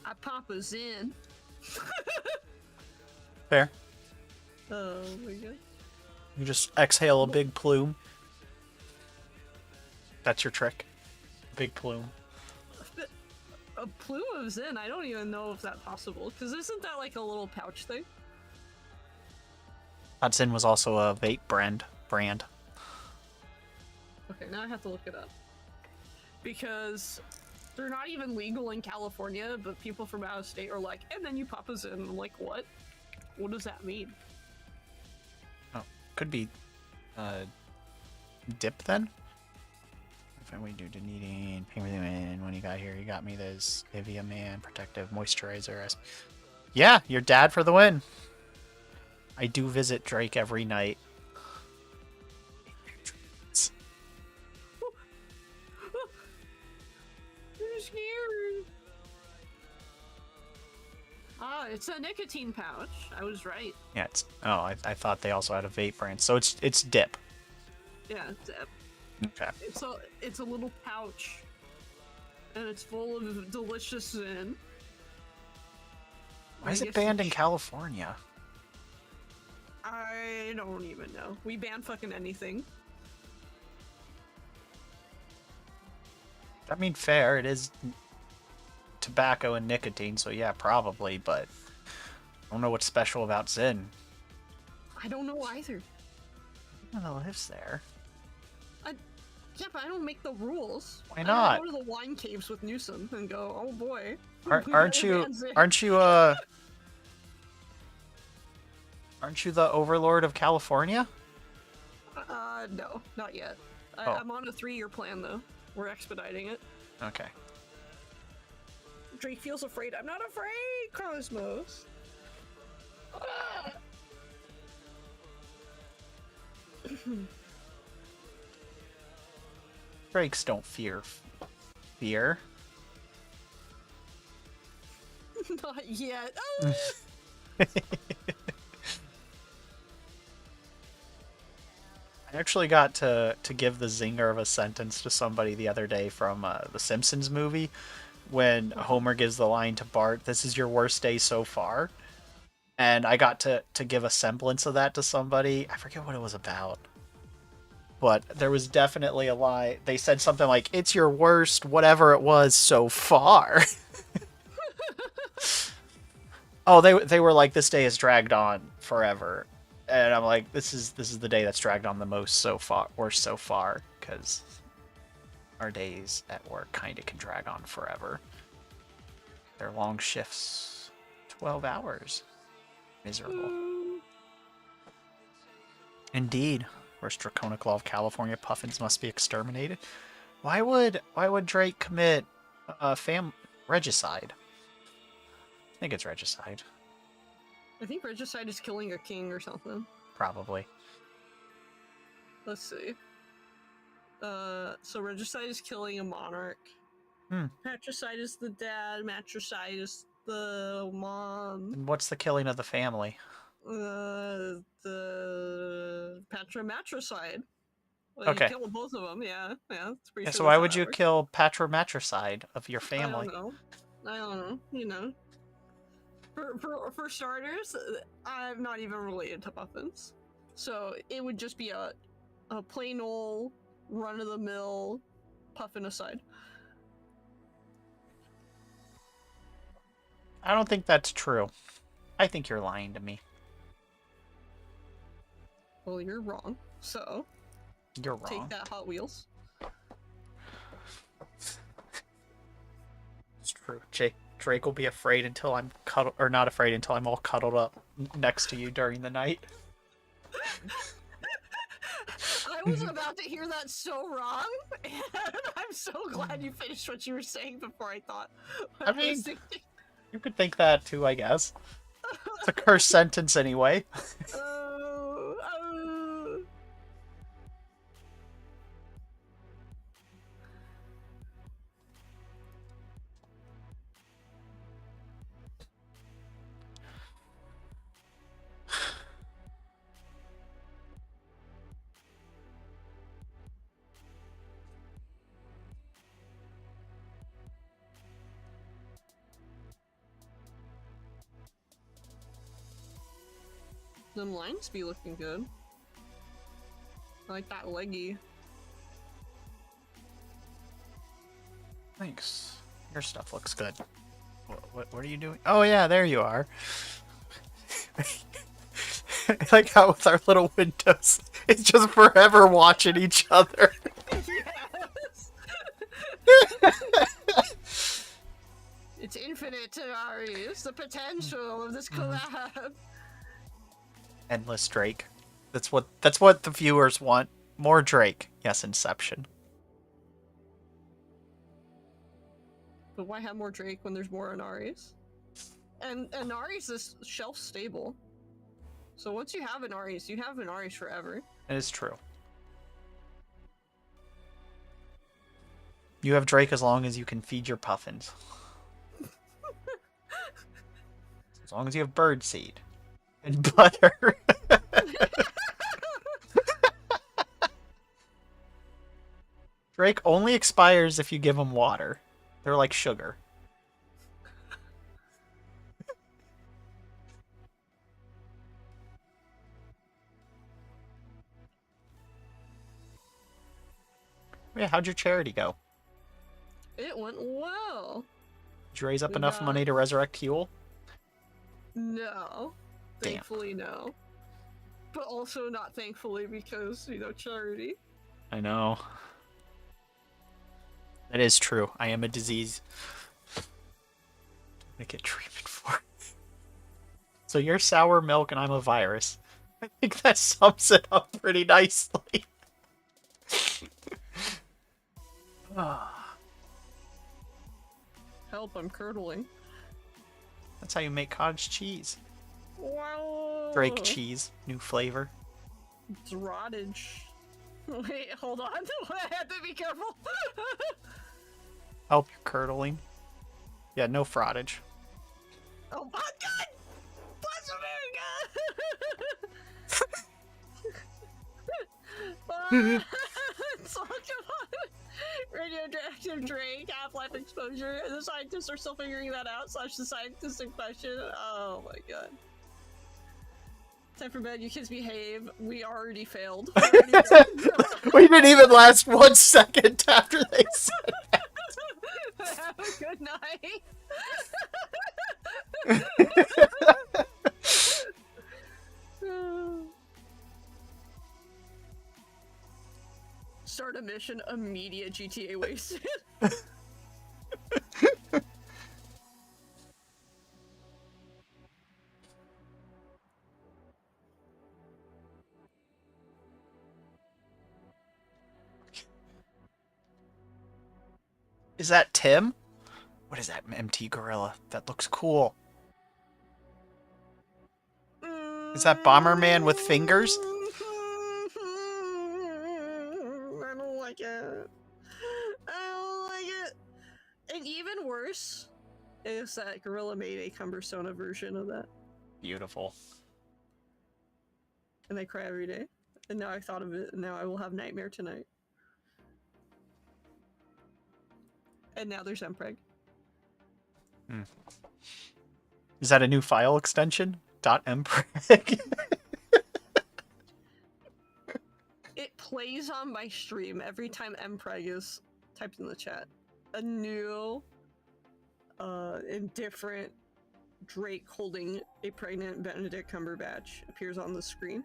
I pop us in. Fair. Oh my god. You just exhale a big plume. That's your trick. Big plume. A plume of Zen? I don't even know if that's possible. Because isn't that like a little pouch thing? Hudson was also a vape brand. Okay, now I have to look it up. Because they're not even legal in California, but people from out of state are like, and then you pop us in. I'm like, what? What does that mean? Oh, could be dip then? If we do needing when you got here, you got me this Nivea Man Protective Moisturizer. Yeah, your dad for the win. I do visit Drake every night. I'm scared. Ah, it's a nicotine pouch. I was right. Yeah, it's. Oh, I thought they also had a vape brand. So it's dip. Yeah, it's Okay. it's a little pouch, and it's full of delicious Zen. Why is it banned in California? I don't even know. We ban fucking anything. I mean, fair. It is tobacco and nicotine, so yeah, probably. But I don't know what's special about Zen. I don't know either. Who lives there? Yeah, but I don't make the rules. Why not? I don't go to the wine caves with Newsom and go, oh boy. Aren't you the overlord of California? No, not yet. Oh. I'm on a 3-year plan though. We're expediting it. Okay. Drake feels afraid. I'm not afraid, Cosmos. Drakes don't fear. Fear? Not yet. I actually got to give the zinger of a sentence to somebody the other day from the Simpsons movie when Homer gives the line to Bart, "This is your worst day so far." And I got to give a semblance of that to somebody. I forget what it was about. But there was definitely a lie. They said something like, "It's your worst whatever it was so far." Oh, they were like, "This day has dragged on forever." And I'm like, this is the day that's dragged on the most so far, worst so far, because our days at work kind of can drag on forever. They're long shifts, 12 hours. Miserable. Indeed. Worst draconic law of California, puffins must be exterminated. Why would Drake commit regicide? I think it's regicide. I think regicide is killing a king or something. Probably. Let's see. So regicide is killing a monarch. Patricide is the dad. Matricide is the mom. And what's the killing of the family? The matricide. Well, Okay. You kill both of them, yeah. It's pretty Yeah, sure so that's why how would that you works. kill patramatricide of your family? I don't know. You know. For starters, I'm not even related to puffins, so it would just be a plain old run of the mill puffin aside. I don't think that's true. I think you're lying to me. Well, you're wrong. So You're wrong. take that, Hot Wheels. It's true. Drake will be afraid until I'm cuddled, or not afraid until I'm all cuddled up next to you during the night. I was about to hear that so wrong, and I'm so glad you finished what you were saying before I thought. I mean, you could think that too, I guess. It's a cursed sentence anyway. Them lines be looking good. I like that leggy. Thanks. Your stuff looks good. What are you doing? Oh yeah, there you are. I like how with our little windows, it's just forever watching each other. Yes! It's infinite, Inaries. The potential of this collab. Endless Drake. That's what the viewers want. More Drake. Yes, Inception. But why have more Drake when there's more Inaries? And Inaries is shelf stable. So once you have Inaries, you have Inaries forever. It is true. You have Drake as long as you can feed your puffins. As long as you have birdseed and butter. Drake only expires if you give them water. They're like sugar. Yeah, how'd your charity go? It went well. Did you raise up We enough got- money to resurrect Huel? No. Damn. Thankfully, no. But also not thankfully because, charity. I know. That is true. I am a disease. I get treatment for. So you're sour milk and I'm a virus. I think that sums it up pretty nicely. Help, I'm curdling. That's how you make cottage cheese. Wow. Drake cheese. New flavor. It's rottage. Wait, hold on. I have to be careful. Help, you're curdling. Yeah, no frottage. Oh my god! Bless America! Talk about radioactive Drake, half-life exposure. The scientists are still figuring that out, / the scientist in question. Oh my god. Time for bed, you kids behave. We already failed. We didn't even last 1 second after they said that. Have a good night. Start a mission, immediate GTA wasted. Is that Tim? What is that MT Gorilla? That looks cool. Is that Bomberman with fingers? like it. I don't like it. And even worse is that Gorilla made a Cumbersona version of that. Beautiful. And I cry every day. And now I thought of it, and now I will have nightmare tonight. And now there's Mpreg. Is that a new file extension? .mpreg? It plays on my stream every time Mpreg is typed in the chat. A new, indifferent Drake holding a pregnant Benedict Cumberbatch appears on the screen.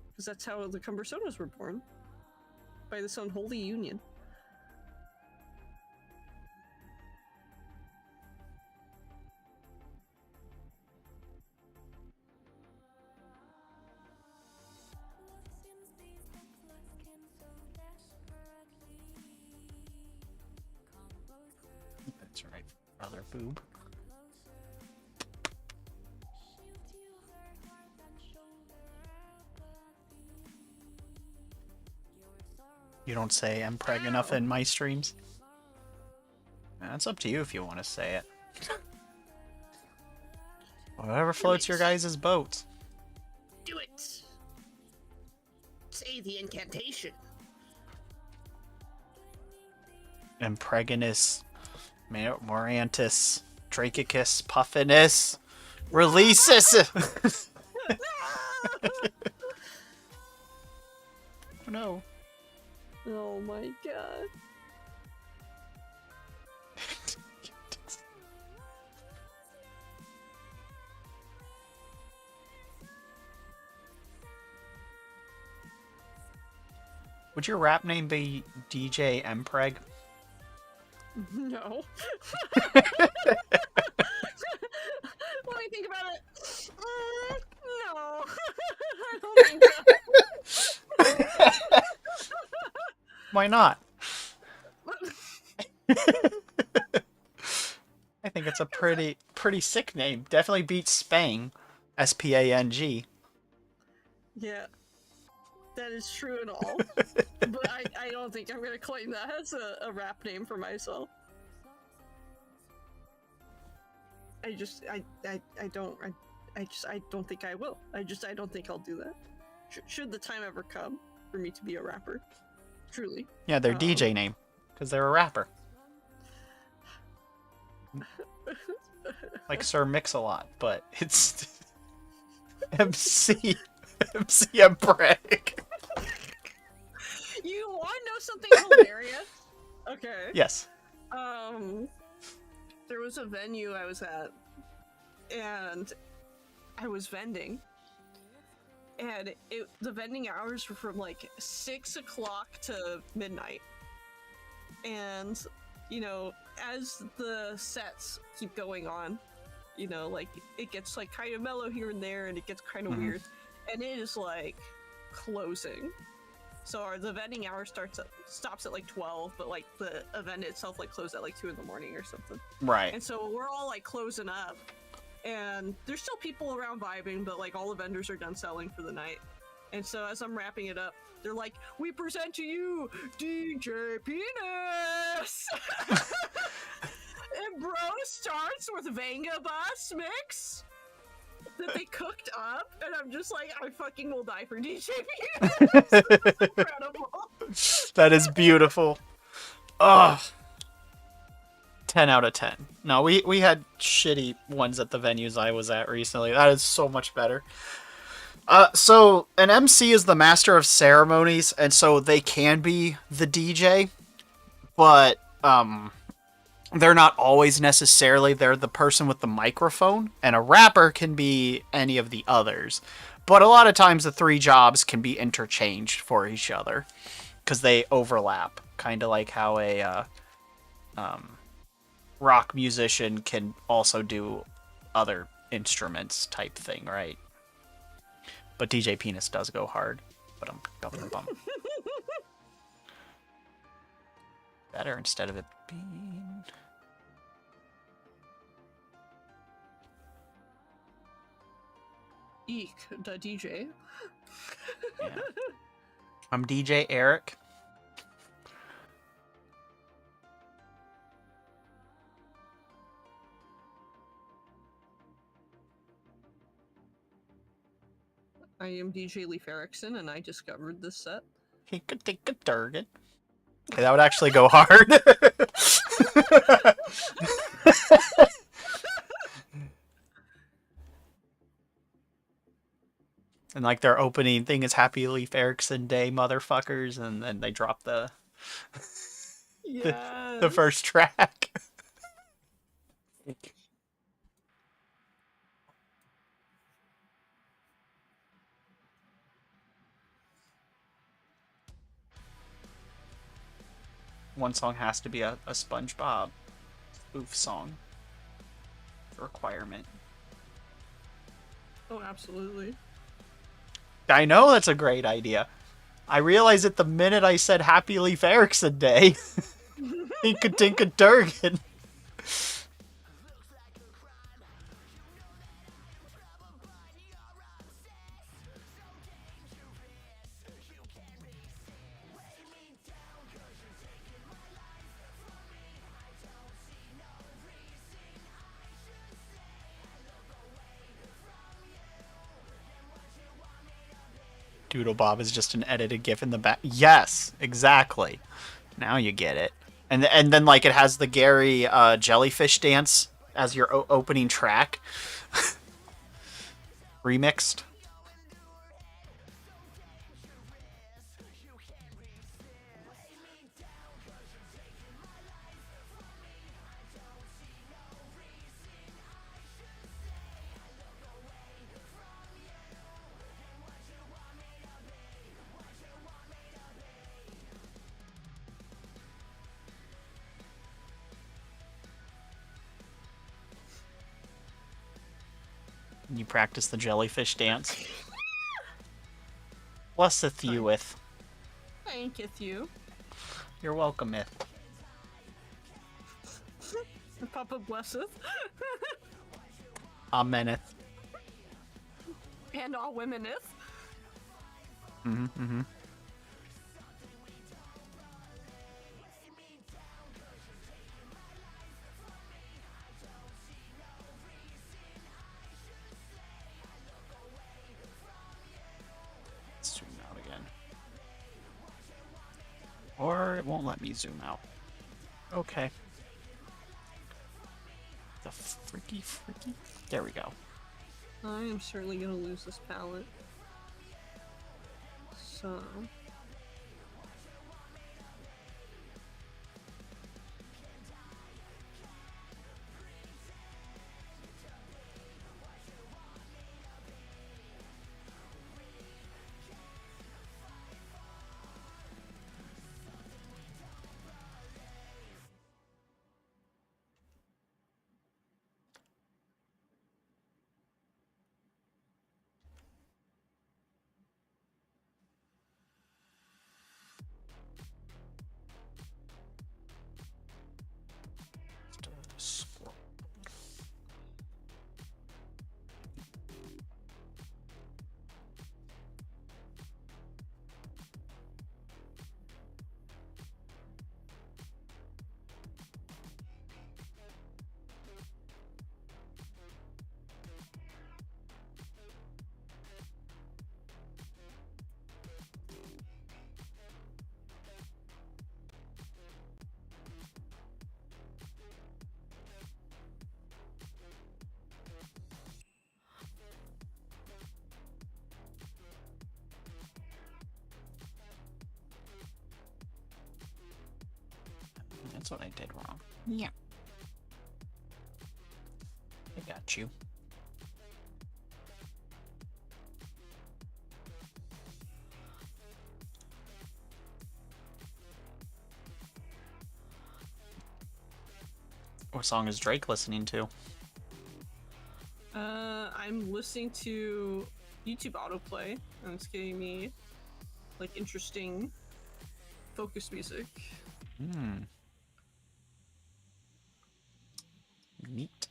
Because that's how the Cumbersonas were born. By this unholy union. That's right, brother boob. You don't say Mpreg enough in my streams? That's up to you if you want to say it. Whatever floats your guys' boat. Do it! Say the incantation. Impregnus, Morantis, Dracicus, Puffinus, Releases! Oh no. Oh my god. Would your rap name be DJ Mpreg? No. Let me think about it. No. I don't think so. Why not? I think it's a pretty sick name. Definitely beats Spang. S-P-A-N-G. Yeah. That is true and all. But I don't think I'm gonna claim that as a rap name for myself. I don't think I will. I don't think I'll do that. Should the time ever come for me to be a rapper. Truly. Yeah, their DJ name. Because they're a rapper. Like Sir Mix-a-Lot, but it's MC Mpreg. You want to know something hilarious? Okay. Yes. There was a venue I was at, and I was vending, and the vending hours were from like 6 o'clock to midnight. And, you know, as the sets keep going on, you know, like it gets like kind of mellow here and there, and it gets kind of weird, and it is like closing. So the vending hour stops at like 12, but like the event itself like closed at like 2 in the morning or something. Right. And so we're all like closing up, and there's still people around vibing, but like all the vendors are done selling for the night. And so as I'm wrapping it up, they're like, "We present to you DJ Penis." And bro starts with Vanga Bus mix that they cooked up, and I'm just like, I fucking will die for DJ Penis. It's incredible. That is beautiful. Ugh. 10 out of 10. No, we had shitty ones at the venues I was at recently. That is so much better. So an MC is the master of ceremonies, and so they can be the DJ, but they're not always necessarily. They're the person with the microphone, and a rapper can be any of the others. But a lot of times the three jobs can be interchanged for each other because they overlap, kind of like how a rock musician can also do other instruments type thing, right? But DJ Penis does go hard. But bum. Better instead of it being... Eek, the DJ. Yeah. I'm DJ Eric. I am DJ Leif Erikson, and I discovered this set. He could take a target. Okay, that would actually go hard. And like their opening thing is Happy Leif Erikson Day, motherfuckers, and then they drop the Yeah. the first track. One song has to be a SpongeBob spoof song. It's a requirement. Oh, absolutely. I know that's a great idea. I realized it the minute I said Happy Leif Erikson Day. Tinka Tinka Durgan. Doodle Bob is just an edited GIF in the back. Yes, exactly. Now you get it. And then like it has the Gary jellyfish dance as your opening track, remixed. You practice the jellyfish dance. Blesseth you with. Thanketh you. You're welcome, Myth. Papa blesseth. Ameneth. And all womeneth. Mm-hmm. Zoom out again. Or it won't let me zoom out. Okay. The freaky. There we go. I am certainly gonna lose this palette. So... Scroll. That's what I did wrong. Yeah. I got you. What song is Drake listening to? I'm listening to YouTube autoplay, and it's giving me, like, interesting focus music. Neat.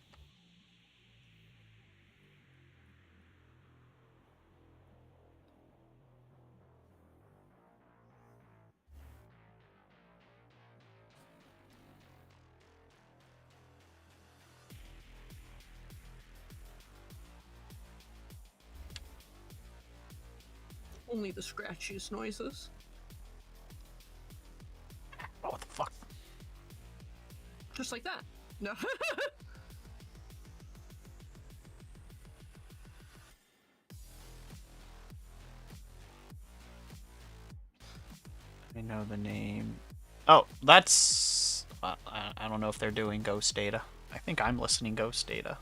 Only the scratchiest noises. Oh, what the fuck? Just like that. No. I know the name. Oh, that's... I don't know if they're doing Ghost Data. I think I'm listening Ghost Data.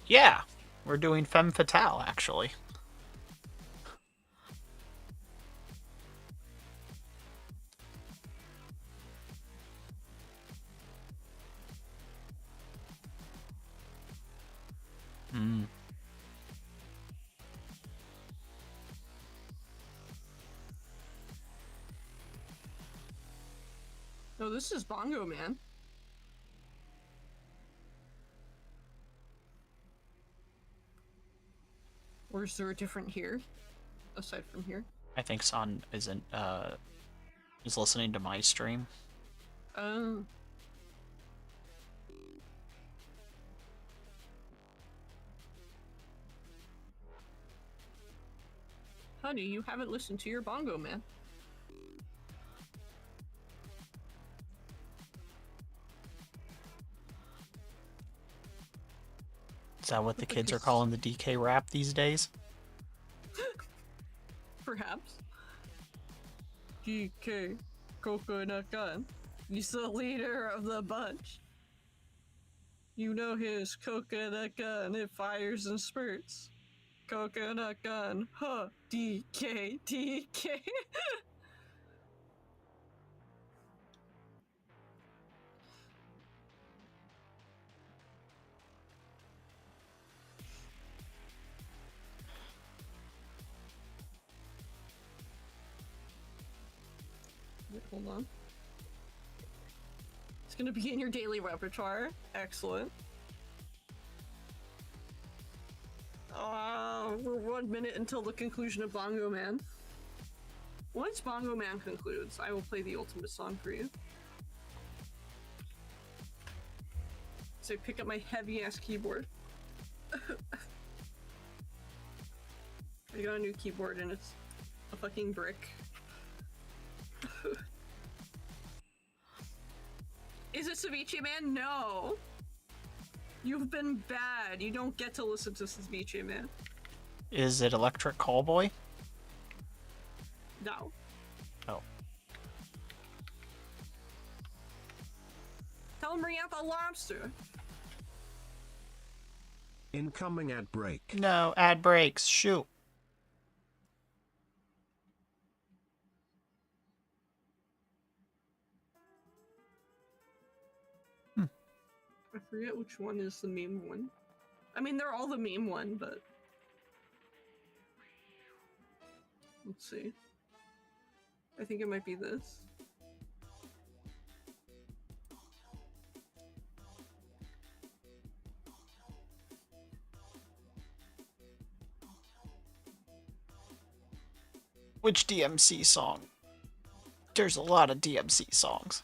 Yeah! We're doing Femme Fatale, actually. Hmm. No, this is Bongo Man. Or is there a different here? Aside from here? I think Son isn't, is listening to my stream. Oh. Honey, you haven't listened to your Bongo Man. Is that what the kids are calling the DK rap these days? Perhaps. DK Coconut Gun. He's the leader of the bunch. You know his coconut gun, it fires in spurts. Coconut gun, huh? DK, DK. Wait, hold on. It's gonna be in your daily repertoire. Excellent. We're 1 minute until the conclusion of Bongo Man. Once Bongo Man concludes, I will play the ultimate song for you. So pick up my heavy-ass keyboard. I got a new keyboard and it's a fucking brick. Is it Ceviche Man? No! You've been bad. You don't get to listen to Ceviche Man. Is it Electric Callboy? No. Oh. Tell him bring out the lobster. Incoming ad break. No, ad breaks. Shoot. I forget which one is the meme one. I mean, they're all the meme one, but... Let's see. I think it might be this. Which DMC song? There's a lot of DMC songs.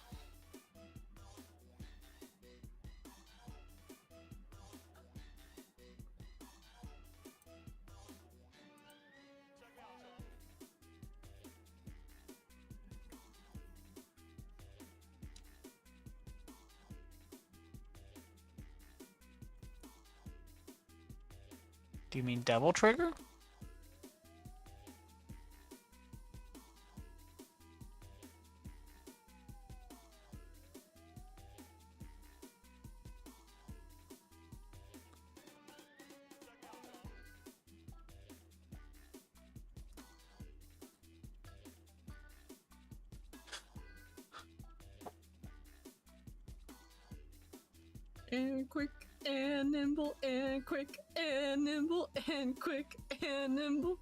Do you mean Devil Trigger? And quick and nimble and quick and nimble and quick and nimble.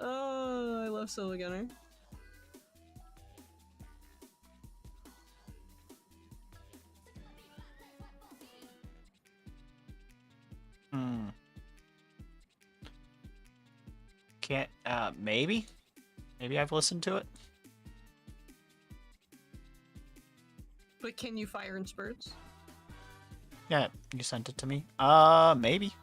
Oh, I love Solo Gunner. Can't, maybe? Maybe I've listened to it? But can you fire in spurts? Yeah, you sent it to me. Maybe.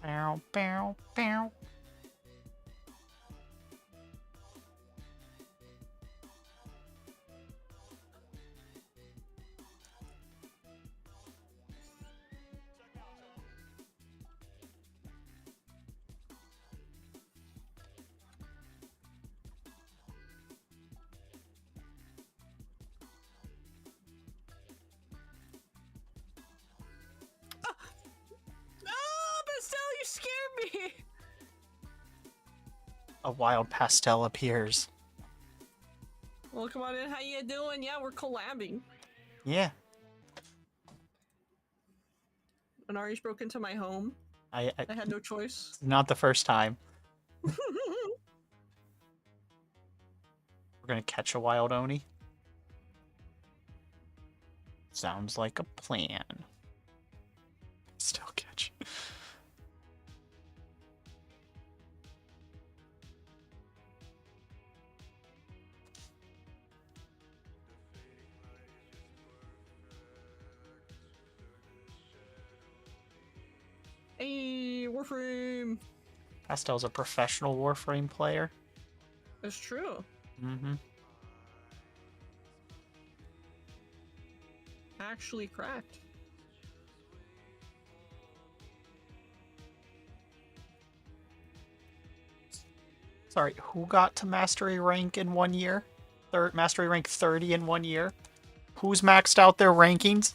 Bow, bow, bow. Oh, Pastel, you scared me! A wild pastel appears. Well, come on in. How you doing? Yeah, we're collabing. Yeah. Inaries broke into my home. I I had no choice. not the first time. We're gonna catch a wild Oni. Sounds like a plan. Still catch. Hey, Warframe! Pastel's a professional Warframe player. It's true. Mm-hmm. Actually cracked. Sorry, who got to mastery rank in 1 year? Mastery rank 30 in 1 year? Who's maxed out their rankings?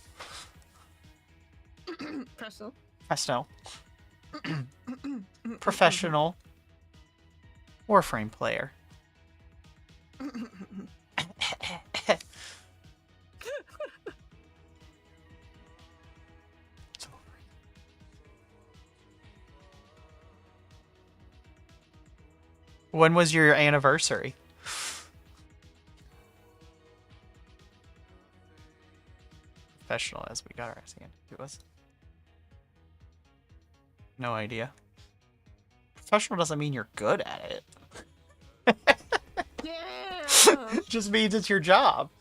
Pastel. Pastel. Professional Warframe player. It's over. When was your anniversary? Professional as we got our ass handed to us. No idea. Professional doesn't mean you're good at it. Yeah! Just means it's your job.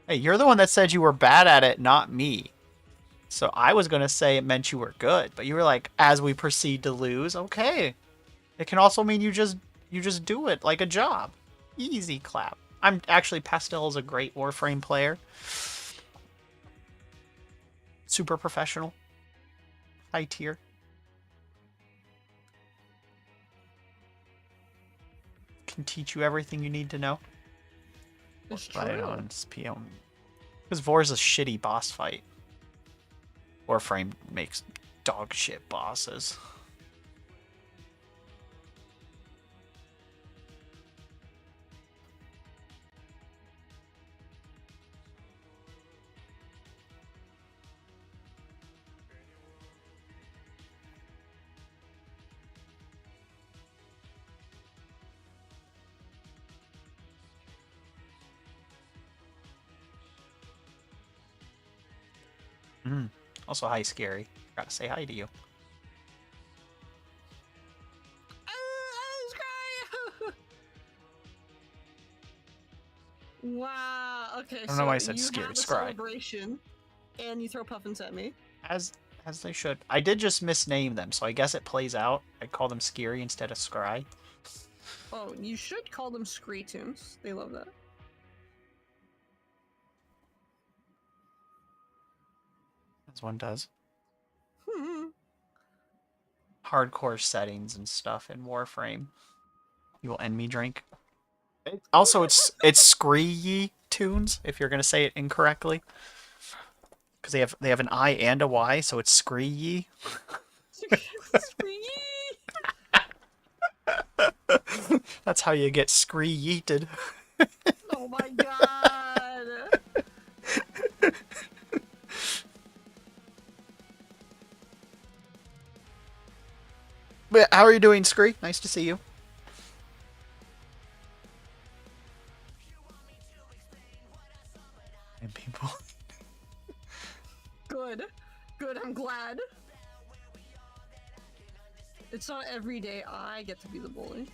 Hey, you're the one that said you were bad at it, not me. So I was going to say it meant you were good, but you were like, as we proceed to lose, okay. It can also mean you just do it like a job. Easy clap. I'm actually, Pastel is a great Warframe player. Super professional. High tier. Can teach you everything you need to know. It's Play true. on Spion. Because Vor's a shitty boss fight. Warframe makes dog shit bosses. Also, hi, Scary. Gotta say hi to you. Wow. Okay. I don't know why I said you scary, have a scry. celebration, and you throw puffins at me. As they should. I did just misname them, so I guess it plays out. I call them Scary instead of Scry. Oh, you should call them Scree tunes. They love that. As one does. Hardcore settings and stuff in Warframe. You will end me drink. Also, it's Scree tunes if you're gonna say it incorrectly, because they have an I and a Y, so it's Scree. Scree. That's how you get Scree yeeted. Oh my god. But how are you doing, Scree? Nice to see you. And people. Good. Good, I'm glad. It's not every day I get to be the bully.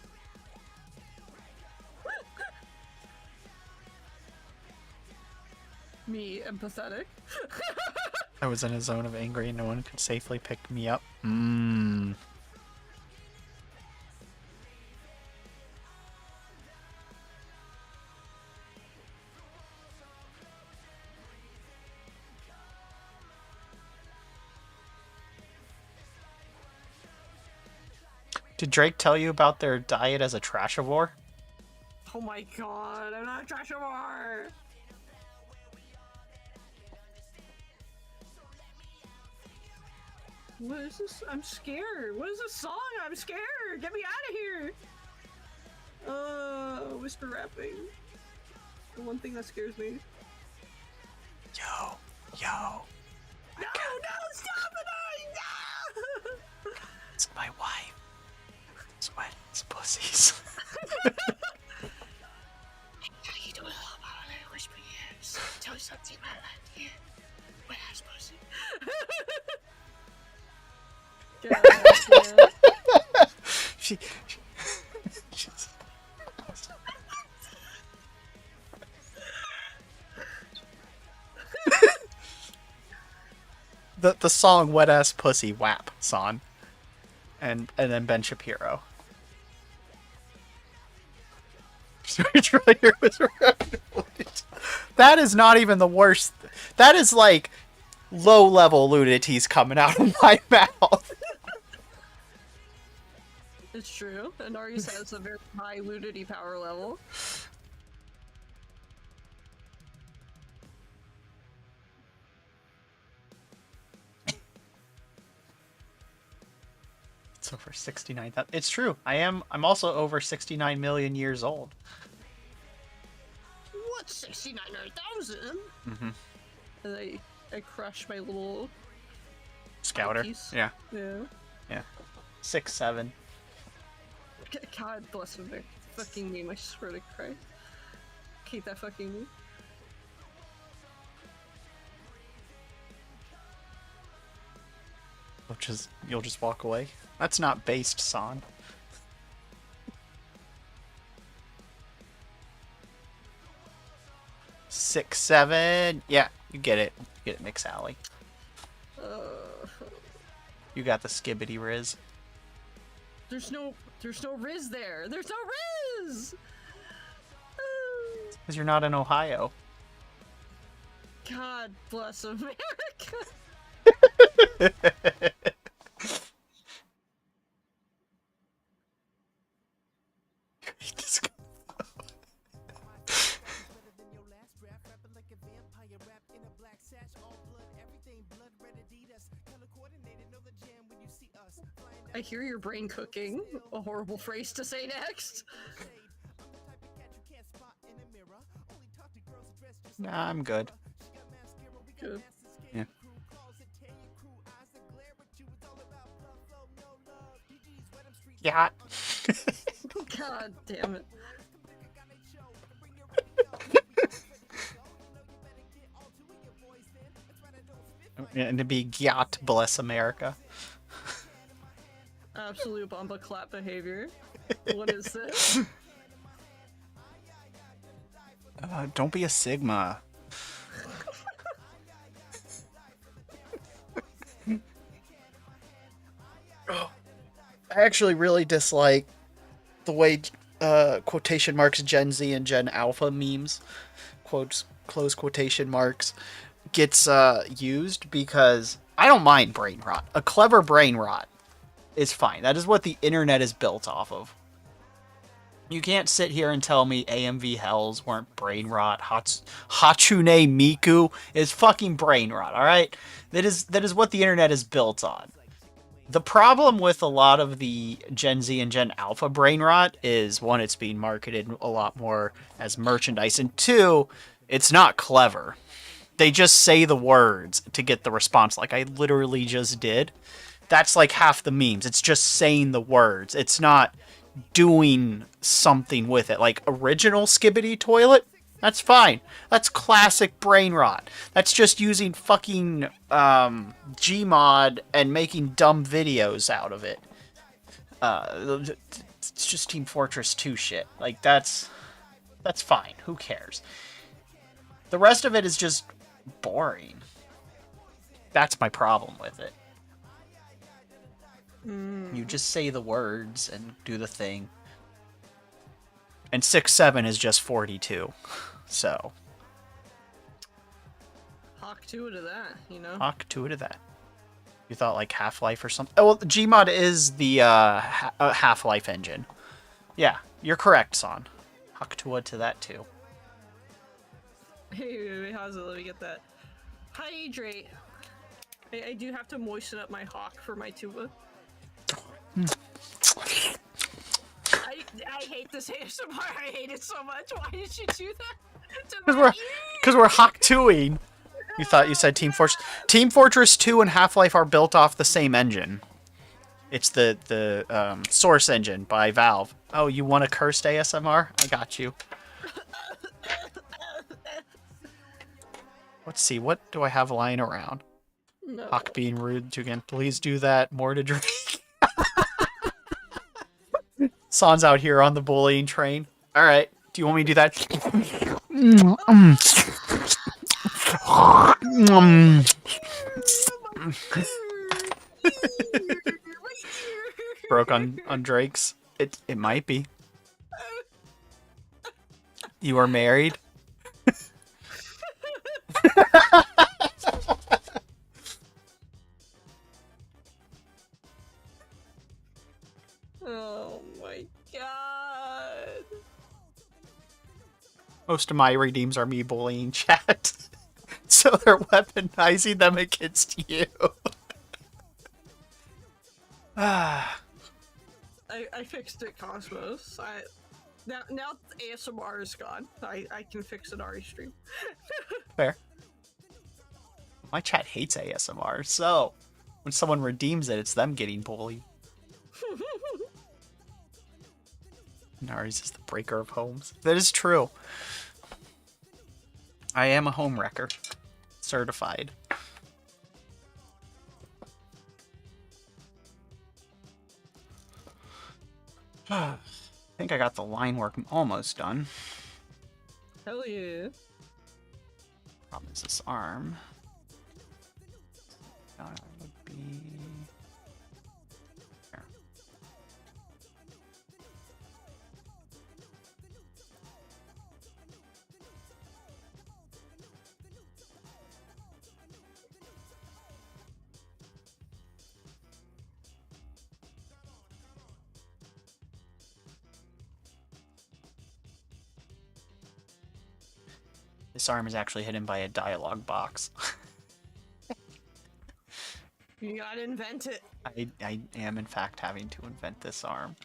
me empathetic. I was in a zone of angry and no one could safely pick me up. Mmm. Did Drake tell you about their diet as a trashivore? Oh my god, I'm not a trashivore! What is this? I'm scared. What is this song? I'm scared. Get me out of here. Whisper rapping. The one thing that scares me. Yo. No, stop it! No! It's my wife. Sweat his pussies. How you doing? Whisper yes. Tell you something about that. Yeah. Wet ass pussy. she's... the song "Wet Ass Pussy" WAP son, and then Ben Shapiro. That is not even the worst. That is like low-level ludities coming out of my mouth. It's true. Inaries has a very high ludity power level. It's over 69,000. It's true. I'm also over 69 million years old. What? 69,000? Mm-hmm. And I crushed my little Scouter. piece. Yeah. Yeah. 6'7". God bless him. They're fucking meme, I swear to Christ. Hate that fucking meme. You'll just walk away. That's not based, son. Six, 7. Yeah, you get it. You get it, Mix Alley. You got the skibbity riz. There's no Riz there. There's no Riz. Because you're not in Ohio. God bless America. I hear your brain cooking. A horrible phrase to say next. Nah, I'm good. Good. Yeah. Yeah. God damn it. And to be God bless America. Absolute bomba clap behavior. What is this? Don't be a Sigma. I actually really dislike the way quotation marks Gen Z and Gen Alpha memes, quotes, close quotation marks, gets used, because I don't mind brain rot. A clever brain rot is fine. That is what the internet is built off of. You can't sit here and tell me AMV Hells weren't brain rot. Hatsune Miku is fucking brain rot, alright? That is what the internet is built on. The problem with a lot of the Gen Z and Gen Alpha brain rot is, one, it's being marketed a lot more as merchandise, and two, it's not clever. They just say the words to get the response, like I literally just did. That's like half the memes. It's just saying the words. It's not doing something with it. Like original Skibbity Toilet, that's fine. That's classic brain rot. That's just using fucking Gmod and making dumb videos out of it. It's just Team Fortress 2 shit. Like that's fine. Who cares? The rest of it is just boring. That's my problem with it. You just say the words and do the thing. And 6-7 is just 42. So. Hawk to it to that, you know? Hawk to it of that. You thought like Half-Life or something? Oh, well, Gmod is the Half-Life engine. Yeah, you're correct, Son. Hawk to that too. Wait, how's it? Let me get that. Hydrate. I do have to moisten up my hawk for my tuba. I hate this ASMR. I hate it so much. Why did you do that? Because we're Hawk 2ing. You thought you said Team Fortress. Team Fortress 2 and Half-Life are built off the same engine. It's the Source engine by Valve. Oh, you want a cursed ASMR? I got you. Let's see, what do I have lying around? No. Hawk being rude to again. Please do that. More to drink. Son's out here on the bullying train. All right. Do you want me to do that? Broke on Drake's. It might be. You are married? Oh my god. Most of my redeems are me bullying chat. So they're weaponizing them against you. I fixed it, Cosmos. Now ASMR is gone. I can fix an Ari stream. Fair. My chat hates ASMR, so when someone redeems it, it's them getting bullied. Inaries is the breaker of homes. That is true. I am a home wrecker. Certified. I think I got the line work almost done. Hell yeah. Problem is this arm. Would be... Here. This arm is actually hidden by a dialogue box. You gotta invent it. I am, in fact, having to invent this arm.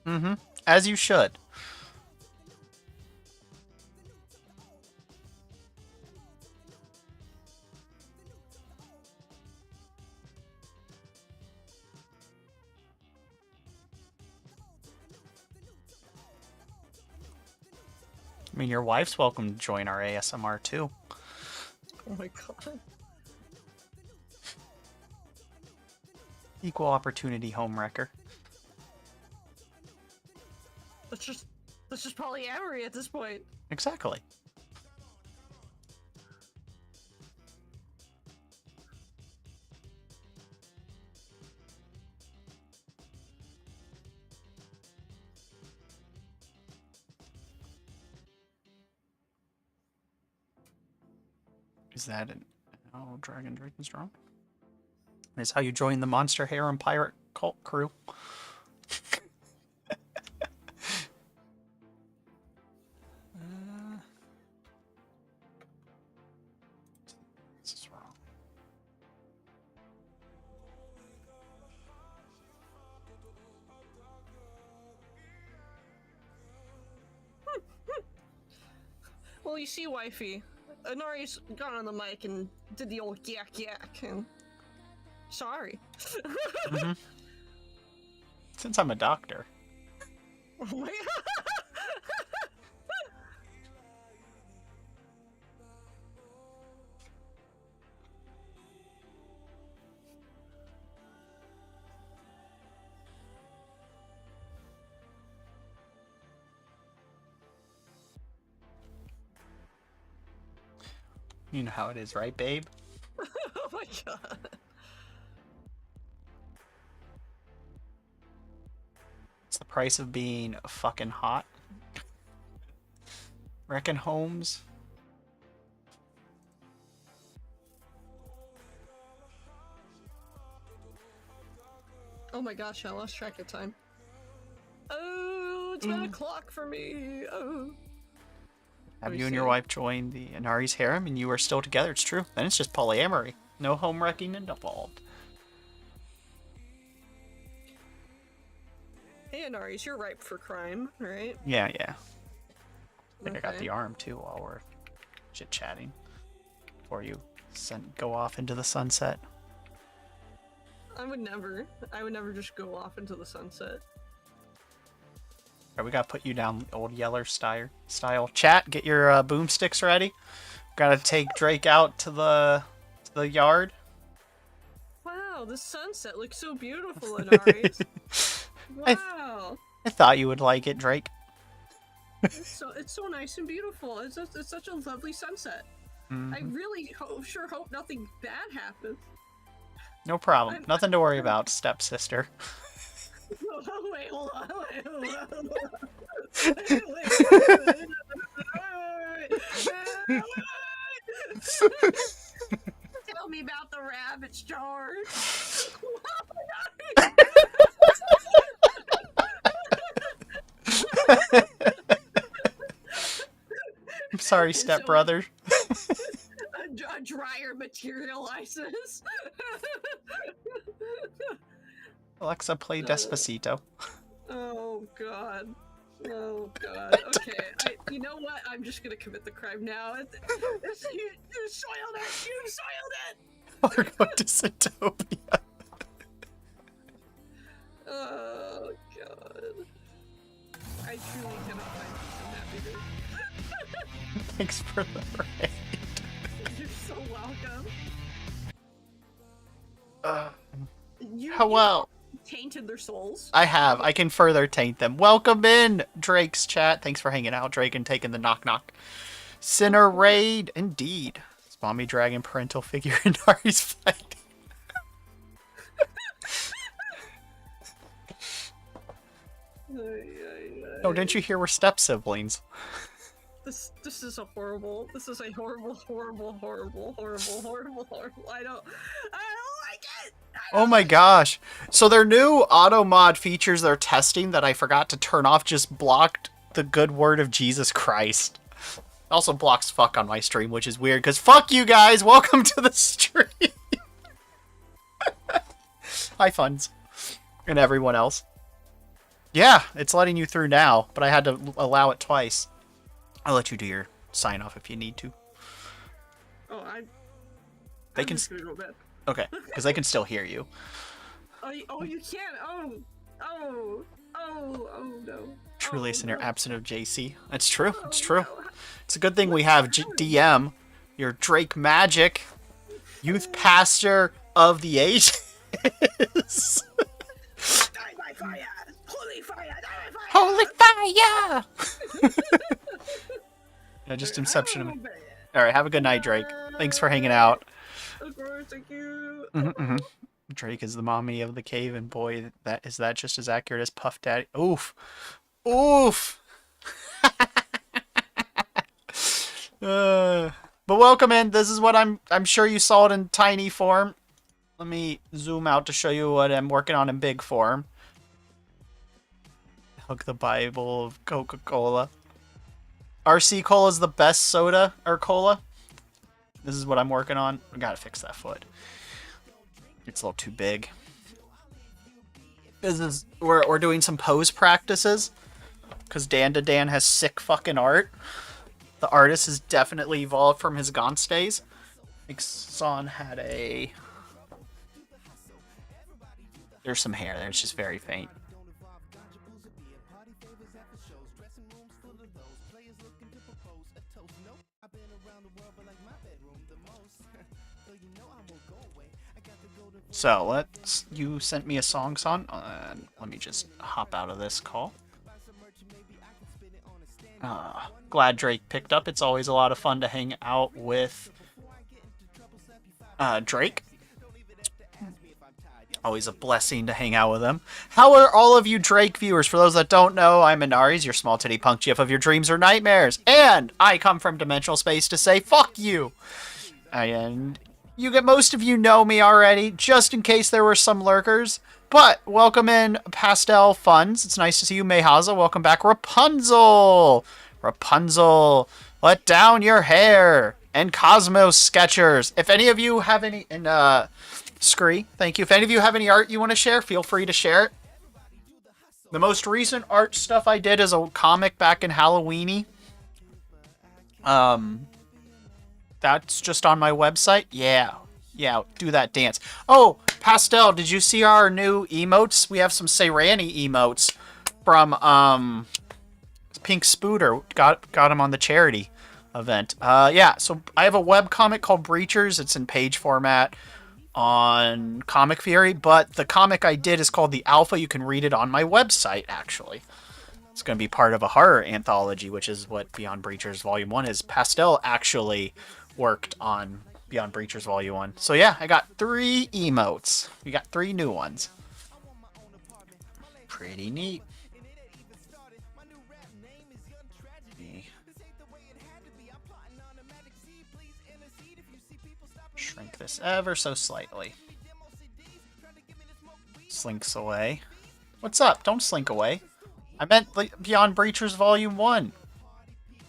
Mm-hmm. As you should. I mean, your wife's welcome to join our ASMR too. Oh my god. Equal opportunity homewrecker. That's just polyamory at this point. Exactly. Is that an... Oh, Dragon Drinking Strong? That's how you join the Monster Harem Pirate Cult crew. This is wrong. Well, you see, wifey, Inaries got on the mic and did the old yak yak, and sorry. Mm-hmm. Since I'm a doctor. Oh my You know how it is, right, babe? Oh my god. It's the price of being fucking hot. Reckon Holmes. Oh my gosh, I lost track of time. Oh, it's 9 o'clock for me. Oh. Have you and your wife joined the Inaries harem and you are still together? It's true. Then it's just polyamory. No home wrecking involved. Hey, Inaries, you're ripe for crime, right? Yeah, yeah. I think I got Okay. the arm too while we're chit-chatting. Before you go off into the sunset. I would never just go off into the sunset. Alright, we gotta put you down old Yeller style. Chat, get your boomsticks ready. Gotta take Drake out to the yard. Wow, the sunset looks so beautiful, Inaries. Wow. I thought you would like it, Drake. It's so nice and beautiful. It's such a lovely sunset. I really sure hope nothing bad happens. No problem. Nothing to worry about, stepsister. Oh, wait, hold on. Tell me about the rabbits, George. I'm sorry, stepbrother. A dryer materializes. Alexa, play Despacito. Oh god. Oh god. Okay. You know what? I'm just gonna commit the crime now. You soiled it! You soiled it! We're going to Zootopia. Oh god. I truly cannot find peace in happiness. Thanks for the raid. You're so welcome. You Hello. tainted their souls. I have. I can further taint them. Welcome in, Drake's chat. Thanks for hanging out, Drake, and taking the knock-knock. Sinner raid. Indeed. It's Mommy Dragon parental figure in Ari's fight. Oh, didn't you hear we're step-siblings? This is a horrible. This is a horrible. I don't like it. Oh my gosh. So their new auto mod features they're testing that I forgot to turn off just blocked the good word of Jesus Christ. Also blocks fuck on my stream, which is weird because fuck you guys. Welcome to the stream. Hi, Funds. And everyone else. Yeah, it's letting you through now, but I had to allow it twice. I'll let you do your sign off if you need to. Oh, They I'm can. just gonna go bed. Okay, because they can still hear you. Oh, you can. Oh no. Truly, Oh, a sinner no. absent of JC. It's true. It's Oh, true. no. It's a good thing we have DM, your Drake Magic, youth pastor of the ages. Die by fire! Holy fire! Die by fire! Holy fire! Yeah, just Inception of me. All right, have a good night, Drake. Thanks for hanging out. Of course, thank you. Drake is the mommy of the cave, and boy, that just as accurate as Puff Daddy. Oof, oof. But welcome in. This is what I'm sure you saw it in tiny form. Let me zoom out to show you what I'm working on in big form. Hug the Bible of Coca-Cola. RC Cola is the best soda or cola. This is what I'm working on. We gotta fix that foot. It's a little too big. We're doing some pose practices because DanDaDan has sick fucking art. The artist has definitely evolved from his Gaunt's days. Like Son had a... There's some hair there, it's just very faint. So, you sent me a song, Son. Let me just hop out of this call. Glad Drake picked up. It's always a lot of fun to hang out with Drake. Always a blessing to hang out with him. How are all of you Drake viewers? For those that don't know, I'm Inaries, your small titty punk gif of your dreams or nightmares. And I come from dimensional space to say, fuck you! And most of you know me already, just in case there were some lurkers. But welcome in Pastel Funds. It's nice to see you, Mayhaza. Welcome back, Rapunzel. Rapunzel, let down your hair. And Cosmos Sketchers. If any of you have any... Scree, thank you. If any of you have any art you want to share, feel free to share it. The most recent art stuff I did is a comic back in Halloweeny. That's just on my website. Yeah, do that dance. Oh, Pastel, did you see our new emotes? We have some Seirani emotes from Pink Spooter. Got them on the charity event. Yeah, so I have a webcomic called Breachers. It's in page format on Comic Fury, but the comic I did is called The Alpha. You can read it on my website, actually. It's going to be part of a horror anthology, which is what Beyond Breachers Volume 1 is. Pastel actually worked on Beyond Breachers Volume 1. So yeah, I got 3 emotes. We got 3 new ones. Pretty neat. Shrink this ever so slightly. Slinks away. What's up? Don't slink away. I meant Beyond Breachers Volume 1.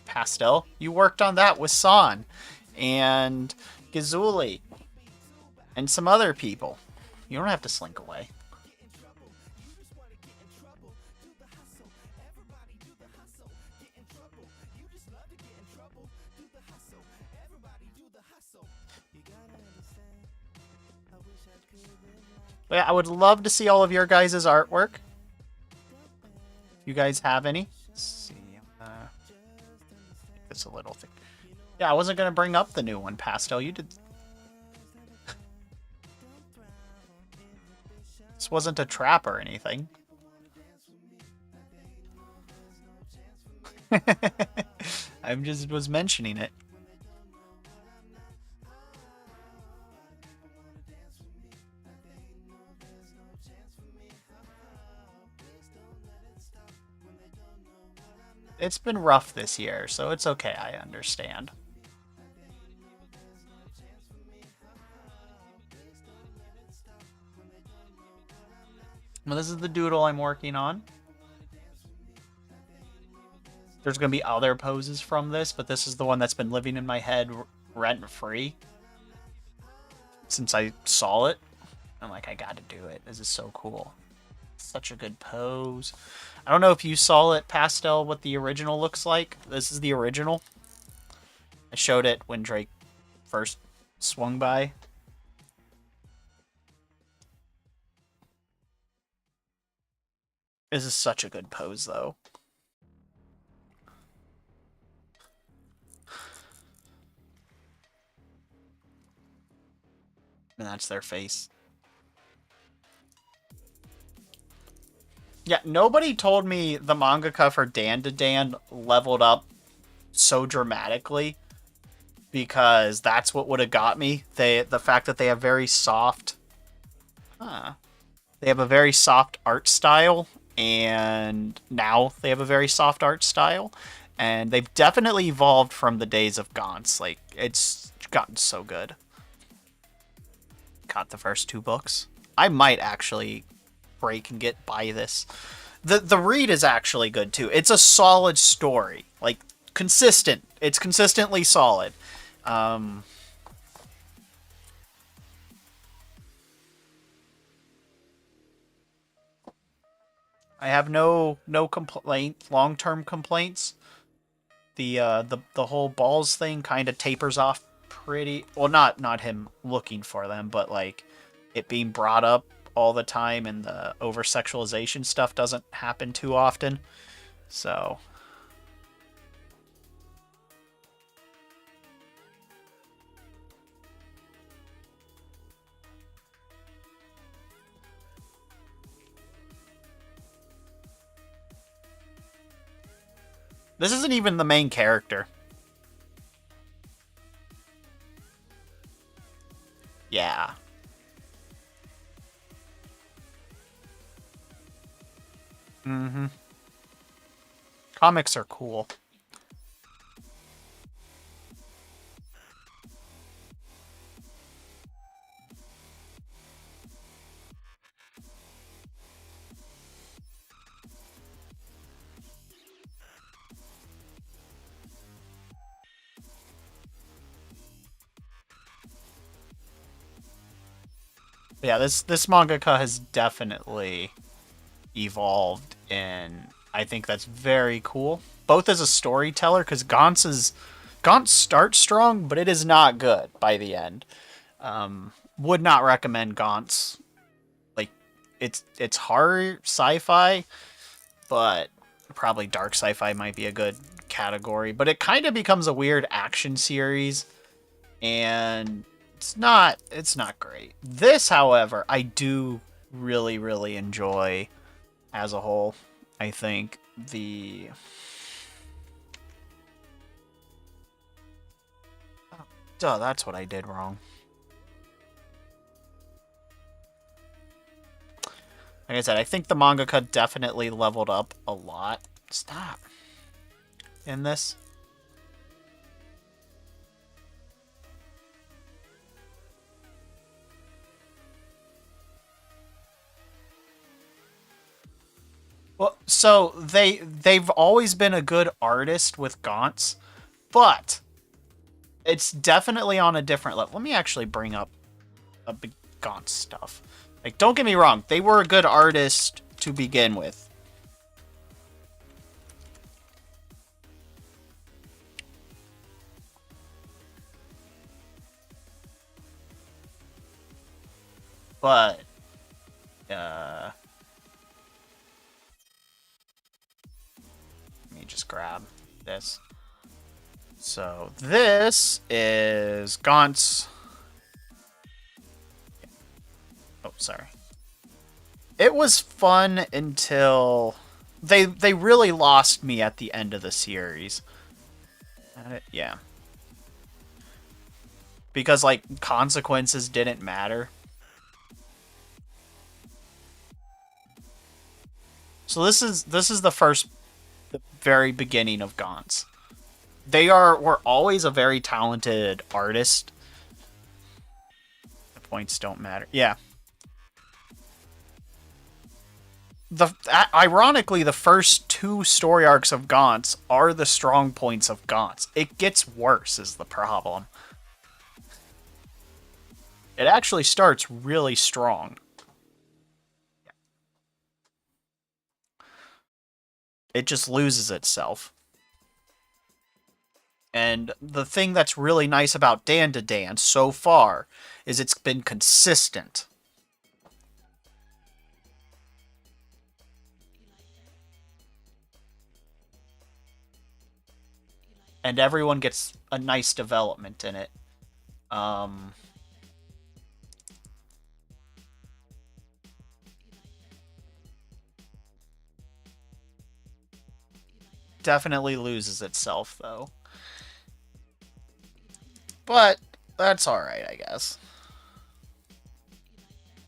Pastel, you worked on that with San and Gazuli and some other people. You don't have to slink away. But yeah, I would love to see all of your guys' artwork. If you guys have any. Let's see. It's a little thick. Yeah, I wasn't going to bring up the new one, Pastel. You did. This wasn't a trap or anything. I just was mentioning it. It's been rough this year, so it's okay, I understand. Well, this is the doodle I'm working on. There's going to be other poses from this, but this is the one that's been living in my head rent-free since I saw it. I'm like, I gotta do it. This is so cool. Such a good pose. I don't know if you saw it, Pastel, what the original looks like. This is the original. I showed it when Drake first swung by. This is such a good pose, though. And that's their face. Yeah, nobody told me the mangaka for DanDaDan leveled up so dramatically, because that's what would have got me. The fact that they have very soft, they have a very soft art style, and now they have a very soft art style, and they've definitely evolved from the days of Gaunt's. Like, it's gotten so good. Got the first 2 books. I might actually break and buy this. The read is actually good too. It's a solid story, like consistent. It's consistently solid. I have no long-term complaints. the whole balls thing kind of tapers off pretty well. Not him looking for them, but like it being brought up all the time, and the over sexualization stuff doesn't happen too often. So. This isn't even the main character. Yeah. Mm-hmm. Comics are cool. Yeah, this mangaka has definitely evolved, and I think that's very cool. Both as a storyteller, because Gaunt's starts strong, but it is not good by the end. Would not recommend Gaunt's. Like, it's horror sci-fi, but probably dark sci-fi might be a good category. But it kind of becomes a weird action series, and it's not great. This, however, I do really, really enjoy as a whole. I think the... Oh, duh, that's what I did wrong. Like I said, I think the mangaka definitely leveled up a lot. Stop. In this. Well, so they've always been a good artist with Gaunt's, but it's definitely on a different level. Let me actually bring up a big Gaunt's stuff. Like, don't get me wrong, they were a good artist to begin with. But let me just grab this. So this is Gaunt's. Oh, sorry. It was fun until they really lost me at the end of the series. Yeah. Because like consequences didn't matter. So this is the very beginning of Gaunt's. Were always a very talented artist. The points don't matter. Yeah. Ironically, the first two story arcs of Gaunt's are the strong points of Gaunt's. It gets worse is the problem. It actually starts really strong. It just loses itself. And the thing that's really nice about DanDaDan so far is it's been consistent. And everyone gets a nice development in it. Definitely loses itself, though. But that's alright, I guess.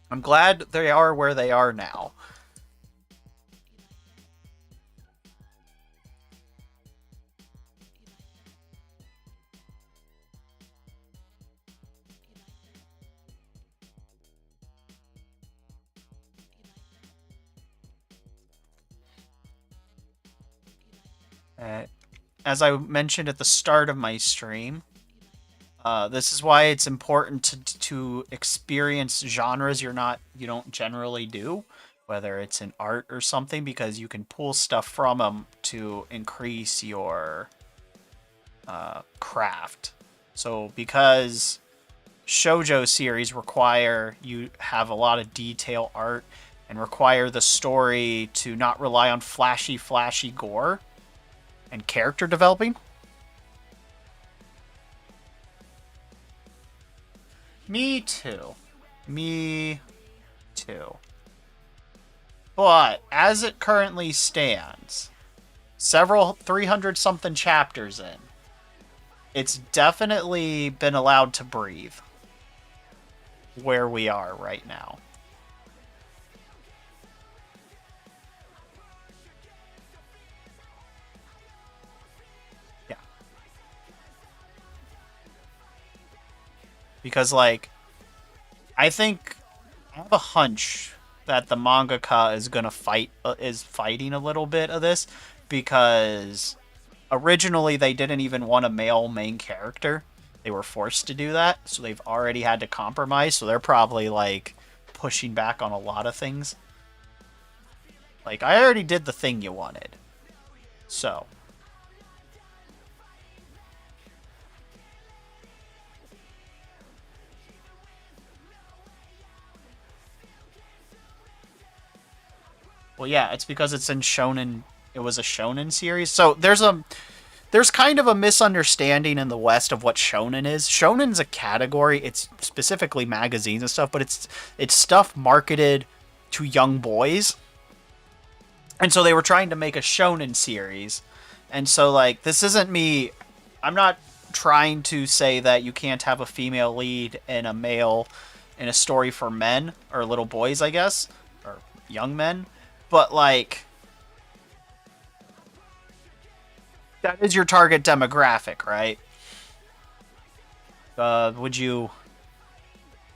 I'm glad they are where they are now. As I mentioned at the start of my stream, this is why it's important to experience genres you don't generally do, whether it's in art or something, because you can pull stuff from them to increase your craft. So because shoujo series require you have a lot of detail art and require the story to not rely on flashy gore and character developing. Me too. But as it currently stands, several 300 something chapters in, it's definitely been allowed to breathe where we are right now. Yeah. Because, like, I have a hunch that the mangaka is gonna is fighting a little bit of this, because originally they didn't even want a male main character. They were forced to do that, so they've already had to compromise, so they're probably, like, pushing back on a lot of things. Like, I already did the thing you wanted. So. Well, yeah, it's because it's in shonen. It was a shonen series. So there's kind of a misunderstanding in the West of what shonen is. Shonen's a category. It's specifically magazines and stuff, but it's stuff marketed to young boys. And so they were trying to make a shonen series. And so, like, this isn't me. I'm not trying to say that you can't have a female lead and a male in a story for men, or little boys, I guess, or young men. But, like, that is your target demographic, right? Would you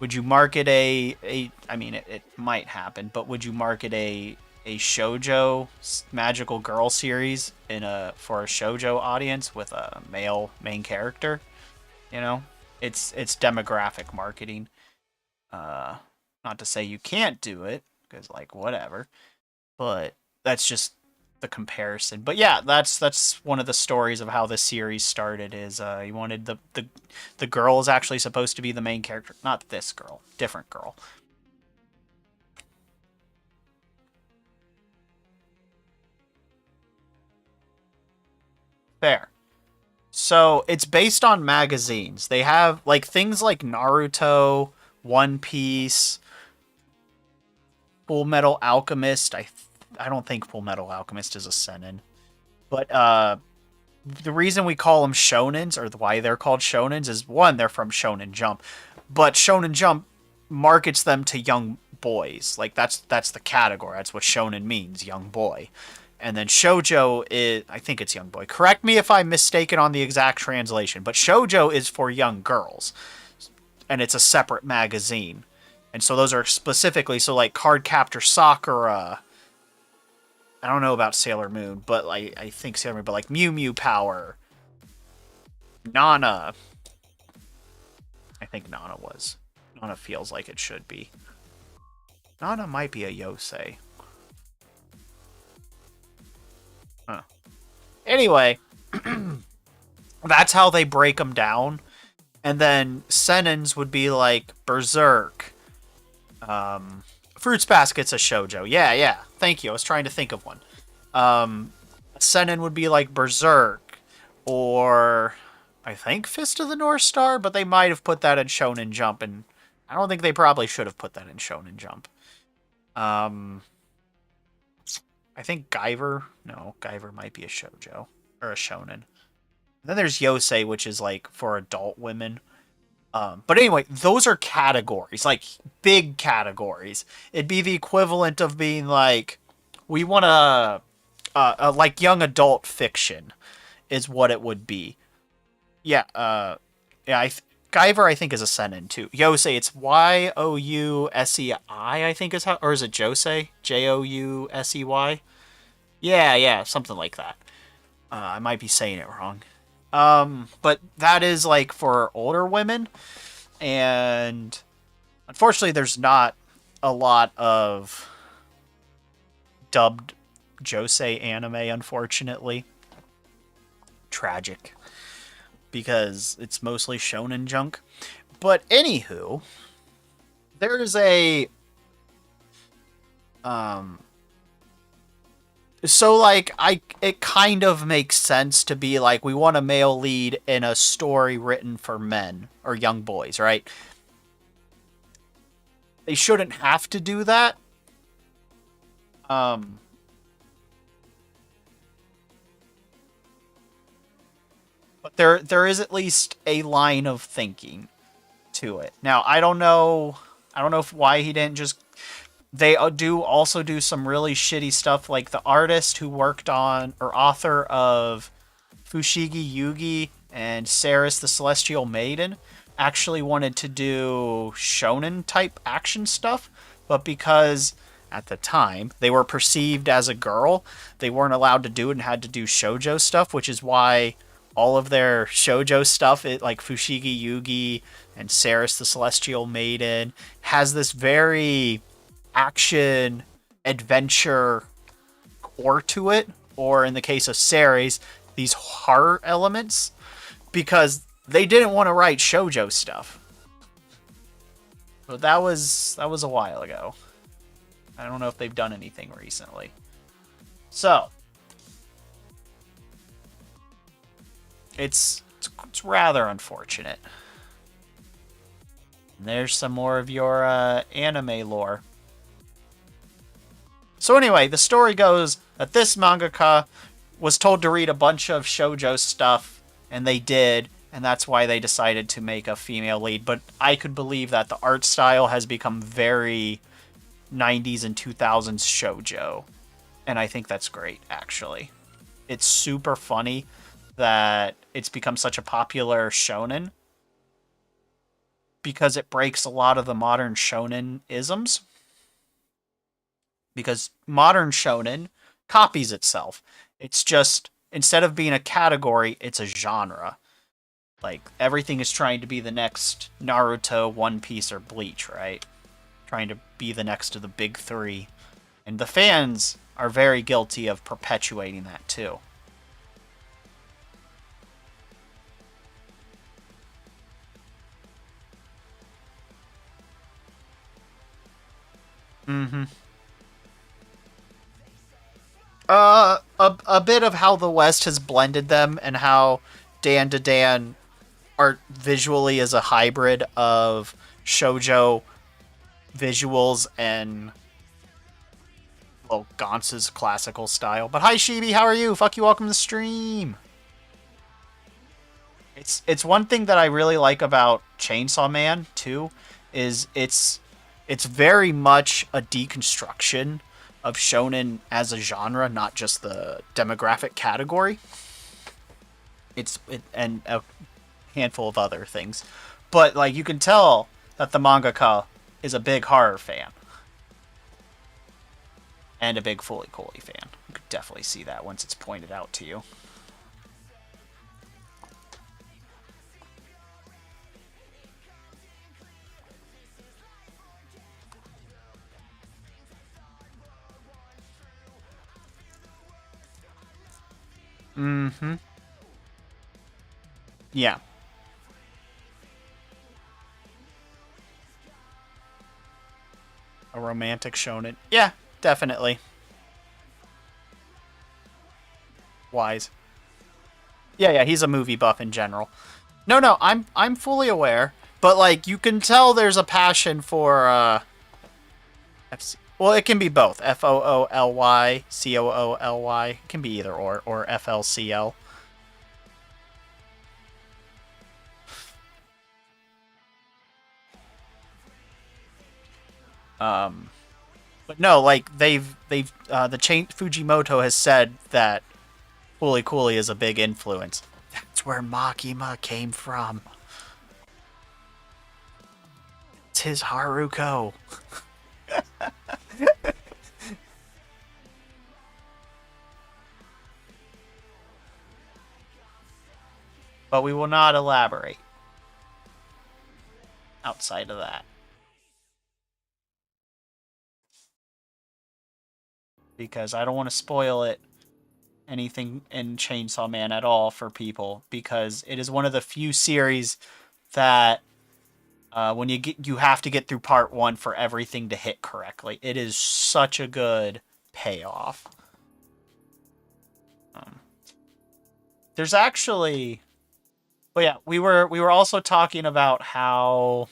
market I mean, it might happen, but would you market a shoujo magical girl series for a shoujo audience with a male main character? You know, it's demographic marketing. Not to say you can't do it, because, like, whatever. But that's just the comparison. But yeah, that's one of the stories of how this series started. Is you wanted the girl is actually supposed to be the main character, not this girl, different girl. Fair. So it's based on magazines. They have, like, things like Naruto, One Piece, Full Metal Alchemist. I don't think Full Metal Alchemist is a seinen. But the reason we call them shonens, or why they're called shonens, is one, they're from Shonen Jump. But Shonen Jump markets them to young boys. Like, that's the category. That's what shonen means, young boy. And then shoujo is, I think it's young boy. Correct me if I'm mistaken on the exact translation, but shoujo is for young girls. And it's a separate magazine. And so those are specifically, so, like, Cardcaptor Sakura, I don't know about Sailor Moon, but, like, I think Sailor Moon, but, like, Mew Mew Power, Nana. I think Nana feels like it should be. Nana might be a Yosei. Huh. Anyway, that's how they break them down. And then senens would be like Berserk. Fruits Basket's a shoujo. Yeah. Thank you. I was trying to think of one. Seinen would be like Berserk, or I think Fist of the North Star, but they might have put that in Shonen Jump, and I don't think they probably should have put that in Shonen Jump. I think Guyver might be a shoujo, or a shonen. And then there's Yosei, which is, like, for adult women. But anyway, those are categories, like, big categories. It'd be the equivalent of being like, we want like, young adult fiction is what it would be. Yeah, Guyver, I think, is a seinen too. Yosei, it's Yousei, I think is how, or is it Josei? Jousey? Yeah, something like that. I might be saying it wrong. But that is, like, for older women, and unfortunately there's not a lot of dubbed Josei anime, unfortunately. Tragic. because it's mostly shonen junk. But anywho, there's a so like it kind of makes sense to be like, we want a male lead in a story written for men or young boys, right? They shouldn't have to do that. But there is at least a line of thinking to it. Now, I don't know why he didn't just... They do also do some really shitty stuff, like the artist who worked on, or author of Fushigi Yugi and Ceres the Celestial Maiden, actually wanted to do shonen type action stuff, but because at the time they were perceived as a girl, they weren't allowed to do it and had to do shoujo stuff, which is why all of their shoujo stuff, like Fushigi Yugi and Ceres the Celestial Maiden, has this very action adventure core to it, or in the case of Ceres, these horror elements, because they didn't want to write shoujo stuff. But that was a while ago. I don't know if they've done anything recently. So it's rather unfortunate. And there's some more of your anime lore. So anyway, the story goes that this mangaka was told to read a bunch of shoujo stuff, and they did, and that's why they decided to make a female lead. But I could believe that the art style has become very 90s and 2000s shoujo, and I think that's great, actually. It's super funny that it's become such a popular shonen, because it breaks a lot of the modern shonen isms. Because modern shonen copies itself. It's just, instead of being a category, it's a genre. Like, everything is trying to be the next Naruto, One Piece, or Bleach, right? Trying to be the next of the big three. And the fans are very guilty of perpetuating that, too. Mm-hmm. A bit of how the West has blended them, and how DanDaDan art visually is a hybrid of shoujo visuals and, well, Gaunt's classical style. But hi, Shibi, how are you? Fuck you, welcome to the stream. It's one thing that I really like about Chainsaw Man too, is it's very much a deconstruction of shonen as a genre, not just the demographic category. And a handful of other things. But like, you can tell that the mangaka is a big horror fan. And a big Fully Cooley fan. You could definitely see that once it's pointed out to you. Mm-hmm. Yeah. A romantic shonen. Yeah, definitely. Wise. Yeah, he's a movie buff in general. No, I'm fully aware, but like, you can tell there's a passion for well, it can be both. FOOLY, COOLY. It can be either or FLCL. But no, like, the Fujimoto has said that Fully Cooley is a big influence. That's where Makima came from. It's his Haruko. But we will not elaborate outside of that. Because I don't want to spoil it anything in Chainsaw Man at all for people, because it is one of the few series that when you have to get through part 1 for everything to hit correctly. It is such a good payoff. There's actually, but yeah, we were also talking about how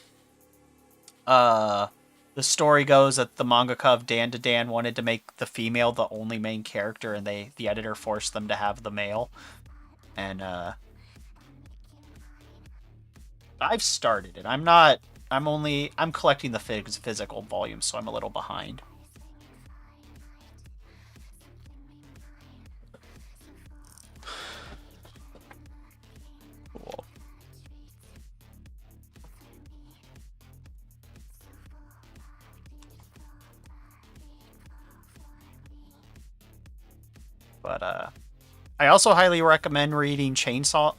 the story goes that the mangaka of DanDaDan wanted to make the female the only main character, and the editor forced them to have the male. And I've started it. I'm collecting the physical volumes, so I'm a little behind. Cool. But I also highly recommend reading Tokyo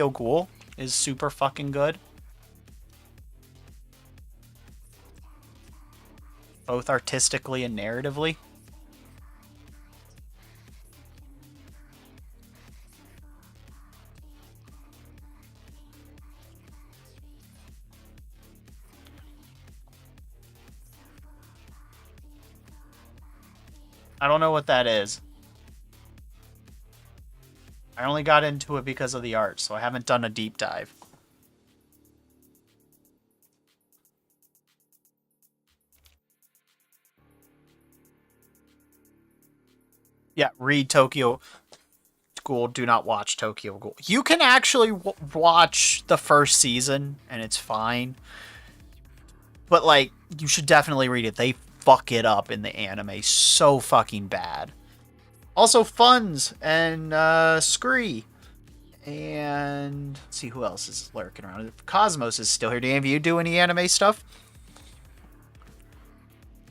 Ghoul is super fucking good. Both artistically and narratively. I don't know what that is. I only got into it because of the art, so I haven't done a deep dive. Yeah, read Tokyo Ghoul. Do not watch Tokyo Ghoul. You can actually watch the first season, and it's fine. But, like, you should definitely read it. They fuck it up in the anime so fucking bad. Also, Funds and Scree. And let's see who else is lurking around. Cosmos is still here. Do any of you do any anime stuff?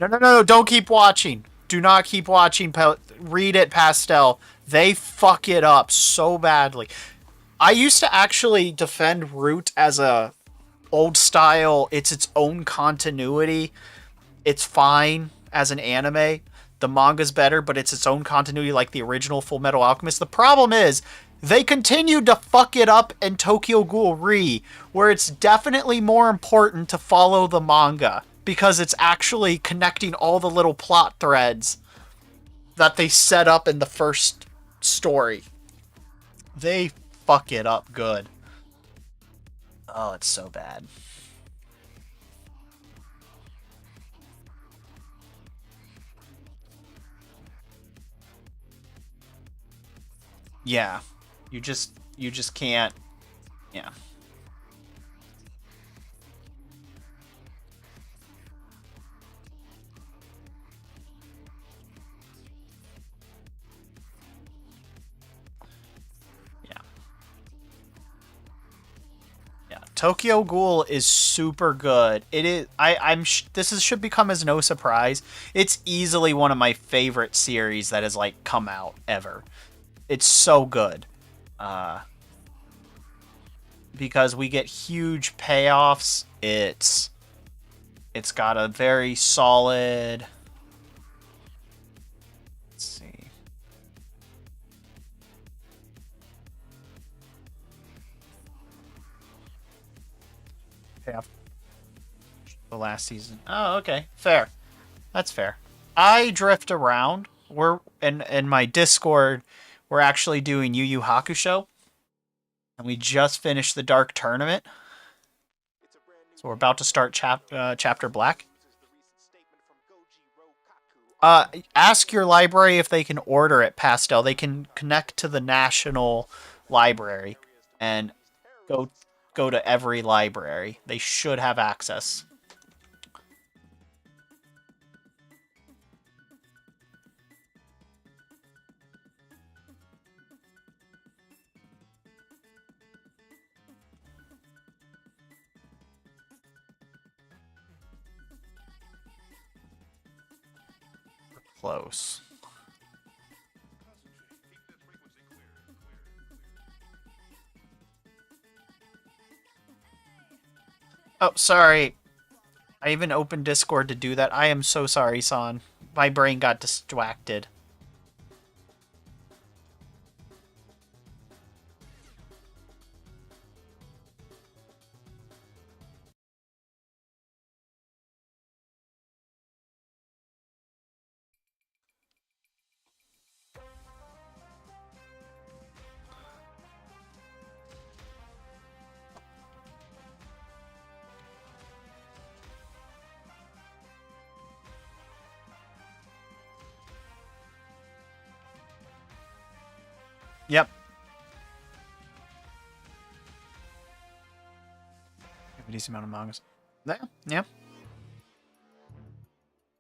No. Don't keep watching. Do not keep watching. Read it, Pastel. They fuck it up so badly. I used to actually defend Root as a old style. It's its own continuity. It's fine as an anime. The manga's better, but it's its own continuity like the original Full Metal Alchemist. The problem is, they continued to fuck it up in Tokyo Ghoul Re, where it's definitely more important to follow the manga, because it's actually connecting all the little plot threads that they set up in the first story. They fuck it up good. Oh, it's so bad. Yeah. You just can't. Yeah. Yeah. Tokyo Ghoul is super good. It is. Should become as no surprise. It's easily one of my favorite series that has like come out ever. It's so good. Because we get huge payoffs. It's got a very solid. Let's see. Payoff. The last season. Oh, okay. Fair. That's fair. I drift around. We're in my Discord. We're actually doing Yu Yu Hakusho. And we just finished the Dark Tournament. So we're about to start Chapter Black. Ask your library if they can order it, Pastel. They can connect to the National Library and go to every library. They should have access. Close. Oh, sorry. I even opened Discord to do that. I am so sorry, San. My brain got distracted. Yep. A decent amount of mangas. Yeah, yeah.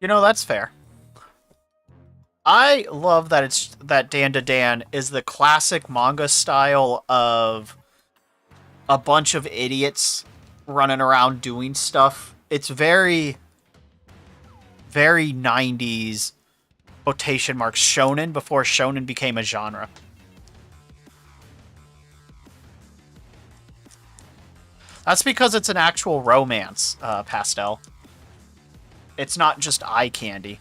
You know, that's fair. I love that that DanDaDan is the classic manga style of a bunch of idiots running around doing stuff. It's very, very 90s quotation marks shonen before shonen became a genre. That's because it's an actual romance, Pastel. It's not just eye candy.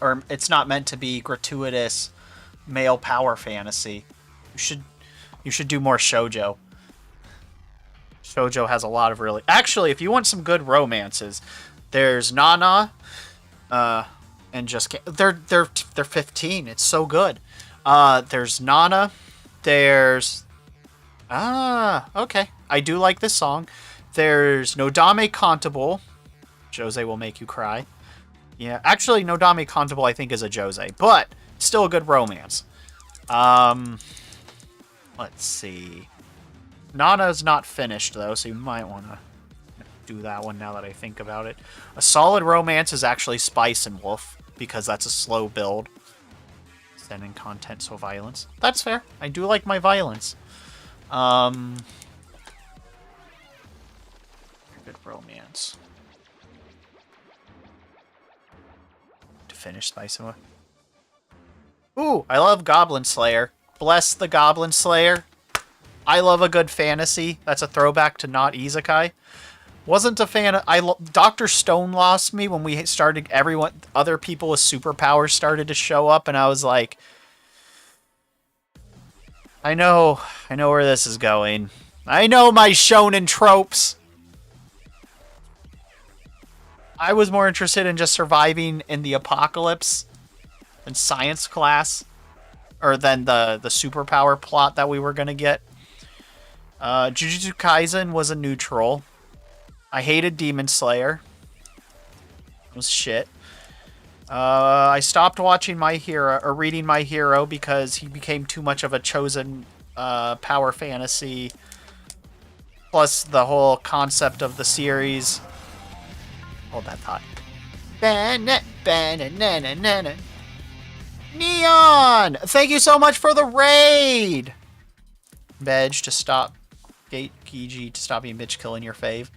Or it's not meant to be gratuitous male power fantasy. You should do more shoujo. Shoujo has a lot of really... Actually, if you want some good romances, there's Nana, and just... They're 15. It's so good. There's Nana. There's... okay. I do like this song. There's Nodame Cantable. Jose will make you cry. Yeah, actually, Nodame Cantable I think is a Jose, but still a good romance. Let's see. Nana's not finished, though, so you might want to do that one now that I think about it. A solid romance is actually Spice and Wolf, because that's a slow build. Sending content, so violence. That's fair. I do like my violence. Good romance. To finish Spice and Wolf. Ooh, I love Goblin Slayer. Bless the Goblin Slayer. I love a good fantasy. That's a throwback to not isekai. Wasn't a fan of... Dr. Stone lost me when we started... Other people with superpowers started to show up, and I was like... I know where this is going. I know my shonen tropes. I was more interested in just surviving in the apocalypse than science class. Or than the superpower plot that we were going to get. Jujutsu Kaisen was a neutral. I hated Demon Slayer. It was shit. I stopped watching My Hero, or reading My Hero, because he became too much of a chosen power fantasy. Plus the whole concept of the series. Hold that thought. Neon! Thank you so much for the raid! Veg to stop... Gigi to stop being bitch killing your fave.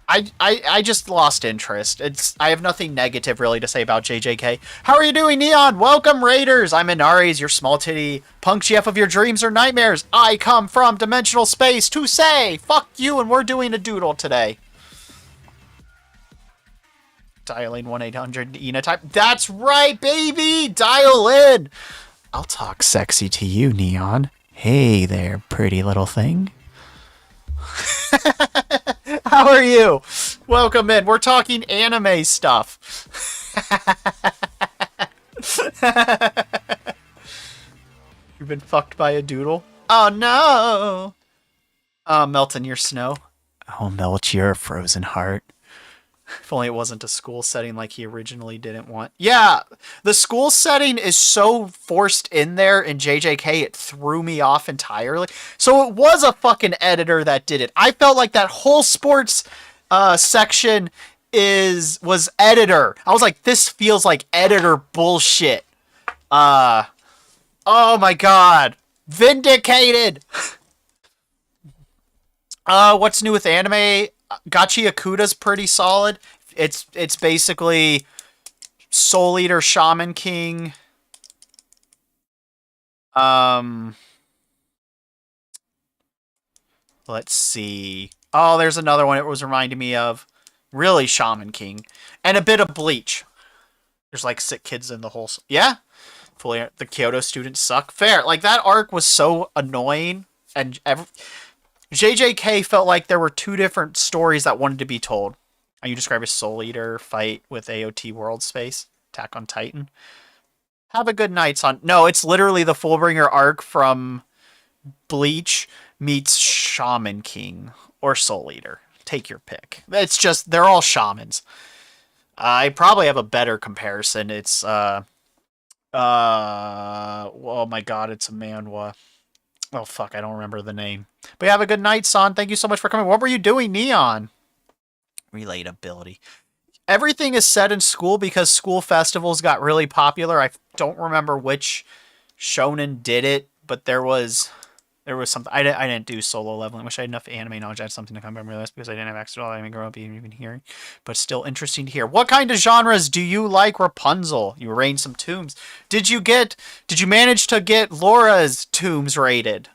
I just lost interest. I have nothing negative really to say about JJK. How are you doing, Neon? Welcome, Raiders! I'm Inaries, your small titty punk GF of your dreams or nightmares. I come from dimensional space to say, fuck you, and we're doing a doodle today. Dialing 1-800 Ina type. That's right, baby! Dial in! I'll talk sexy to you, Neon. Hey there, pretty little thing. How are you? Welcome in. We're talking anime stuff. You've been fucked by a doodle? Oh, no! Oh, melting your snow. I'll melt your frozen heart. If only it wasn't a school setting like he originally didn't want. Yeah, the school setting is so forced in there in JJK, it threw me off entirely. So it was a fucking editor that did it. I felt like that whole sports section was editor. I was like, this feels like editor bullshit. Oh my god. Vindicated! What's new with anime? Gachi Akuda's pretty solid. It's basically Soul Eater, Shaman King. Let's see. Oh, there's another one it was reminding me of. Really Shaman King. And a bit of Bleach. There's like sick kids in the whole... Yeah? Fully, the Kyoto students suck. Fair. Like, that arc was so annoying. And JJK felt like there were two different stories that wanted to be told. You describe a Soul Eater fight with AOT World Space. Attack on Titan. Have a good night, son. No, it's literally the Fullbringer arc from Bleach meets Shaman King or Soul Eater. Take your pick. It's just, they're all shamans. I probably have a better comparison. It's Oh my god, it's a manhwa. Oh fuck, I don't remember the name. But have a good night, Son. Thank you so much for coming. What were you doing, Neon? Relatability. Everything is set in school because school festivals got really popular. I don't remember which shonen did it, but there was something. I didn't do solo leveling. I wish I had enough anime knowledge. I had something to come from this because I didn't have access to all anime growing up even hearing. But still interesting to hear. What kind of genres do you like, Rapunzel? You arranged some tombs. Did you manage to get Laura's tombs rated?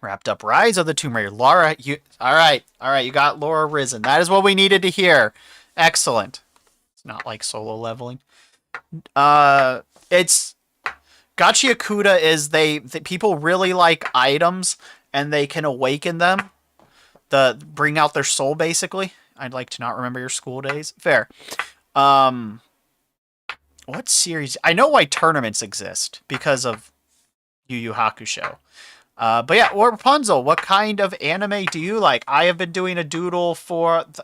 Wrapped up Rise of the Tomb Raider. Laura, all right, you got Laura risen. That is what we needed to hear. Excellent. It's not like solo leveling. It's Gachiakuda is people really like items and they can awaken them, bring out their soul basically. I'd like to not remember your school days. Fair. What series? I know why tournaments exist because of Yu Yu Hakusho. But yeah, Rapunzel, what kind of anime do you like? I have been doing a doodle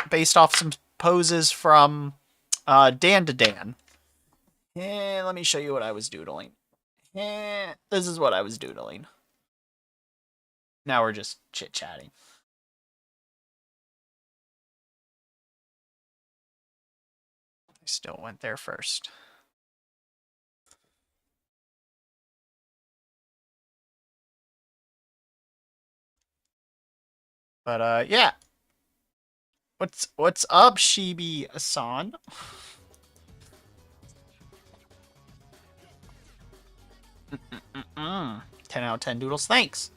based off some poses from DanDaDan. Let me show you what I was doodling. This is what I was doodling. Now we're just chit-chatting. I still went there first. But yeah. What's up, Shibi-san? 10 out of 10 doodles. Thanks.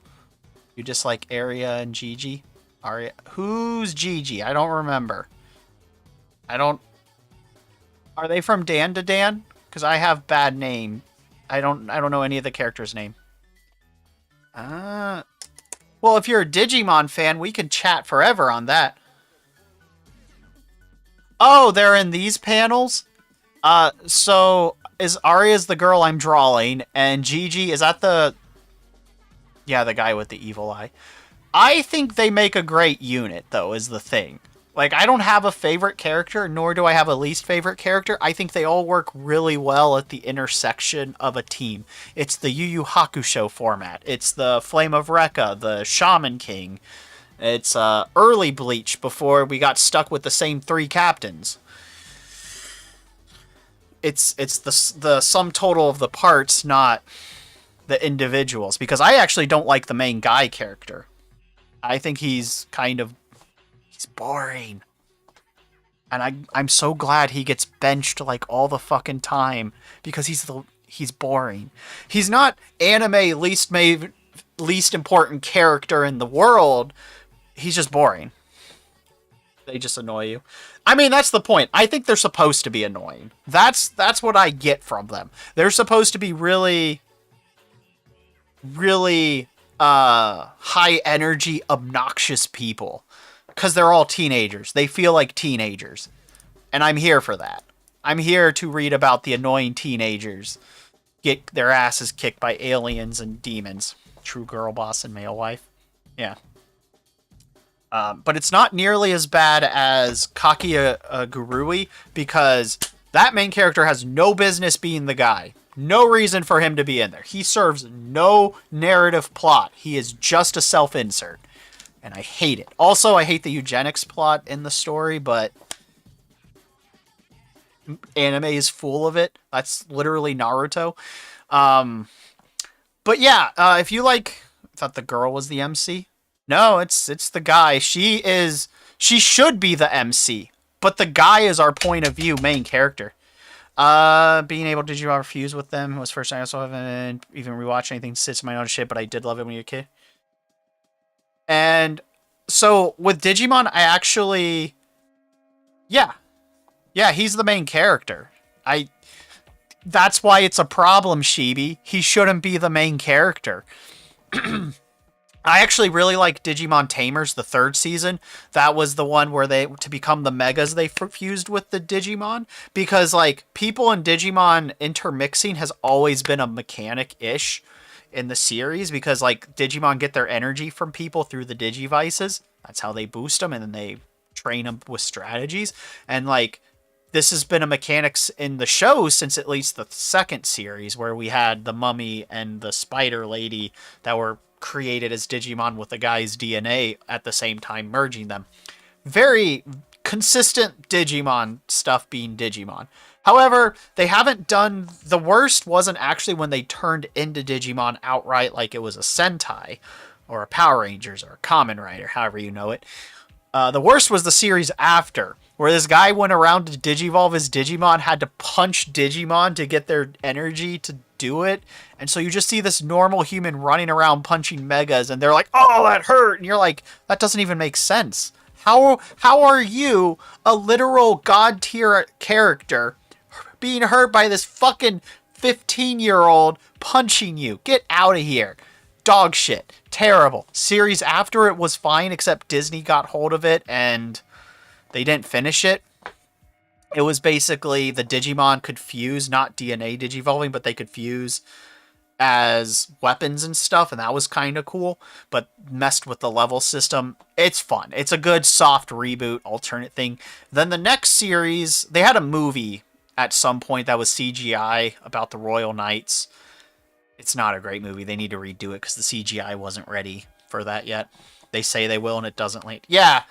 You just like Aria and Gigi? Aria. Who's Gigi? I don't remember. Are they from DanDaDan? Because I have bad name. I don't know any of the characters' name. Well, if you're a Digimon fan, we can chat forever on that. Oh, they're in these panels? So is Aria's the girl I'm drawing, and Gigi, is that the guy with the evil eye? I think they make a great unit, though, is the thing. Like, I don't have a favorite character, nor do I have a least favorite character. I think they all work really well at the intersection of a team. It's the Yu Yu Hakusho format. It's the Flame of Rekka, the Shaman King. It's early Bleach before we got stuck with the same 3 captains. It's the sum total of the parts, not the individuals. Because I actually don't like the main guy character. I think he's boring. And I'm so glad he gets benched like all the fucking time because he's boring. He's not anime least important character in the world. He's just boring. They just annoy you. I mean, that's the point. I think they're supposed to be annoying. That's what I get from them. They're supposed to be really high energy, obnoxious people. Because they're all teenagers. They feel like teenagers. And I'm here for that. I'm here to read about the annoying teenagers get their asses kicked by aliens and demons. True girl boss and male wife. Yeah. But it's not nearly as bad as Kakia Gurui, because that main character has no business being the guy. No reason for him to be in there. He serves no narrative plot. He is just a self-insert. And I hate it. Also, I hate the eugenics plot in the story, but anime is full of it. That's literally Naruto. But yeah, if you like... I thought the girl was the MC. No, it's the guy. She should be the MC. But the guy is our point of view main character. Being able to Digimon fuse with them was the first time I saw it, even rewatch anything sits in my own shit, but I did love it when you were a kid. And so with Digimon, I actually, yeah, he's the main character. That's why it's a problem, Shibi. He shouldn't be the main character. I actually really like Digimon Tamers, the 3rd season. That was the one where to become the Megas, they fused with the Digimon. Because, like, people in Digimon intermixing has always been a mechanic-ish in the series. Because, like, Digimon get their energy from people through the Digivices. That's how they boost them, and then they train them with strategies. And, like, this has been a mechanics in the show since at least the second series, where we had the mummy and the spider lady that were created as Digimon with the guy's DNA at the same time, merging them. Very consistent Digimon stuff being Digimon. However, they haven't done... The worst wasn't actually when they turned into Digimon outright, like it was a Sentai, or a Power Rangers, or a Kamen Rider, however you know it. The worst was the series after, where this guy went around to Digivolve his Digimon, had to punch Digimon to get their energy to do it. And so you just see this normal human running around punching Megas, and they're like, oh, that hurt. And you're like, that doesn't even make sense. How are you, a literal god tier character, being hurt by this fucking 15-year-old punching you? Get out of here. Dog shit. Terrible. Series after it was fine, except Disney got hold of it and they didn't finish it. It was basically the Digimon could fuse, not DNA digivolving, but they could fuse as weapons and stuff, and that was kind of cool, but messed with the level system. It's fun. It's a good soft reboot alternate thing. Then the next series, they had a movie at some point that was CGI about the Royal Knights. It's not a great movie. They need to redo it because the CGI wasn't ready for that yet. They say they will and it doesn't. Yeah,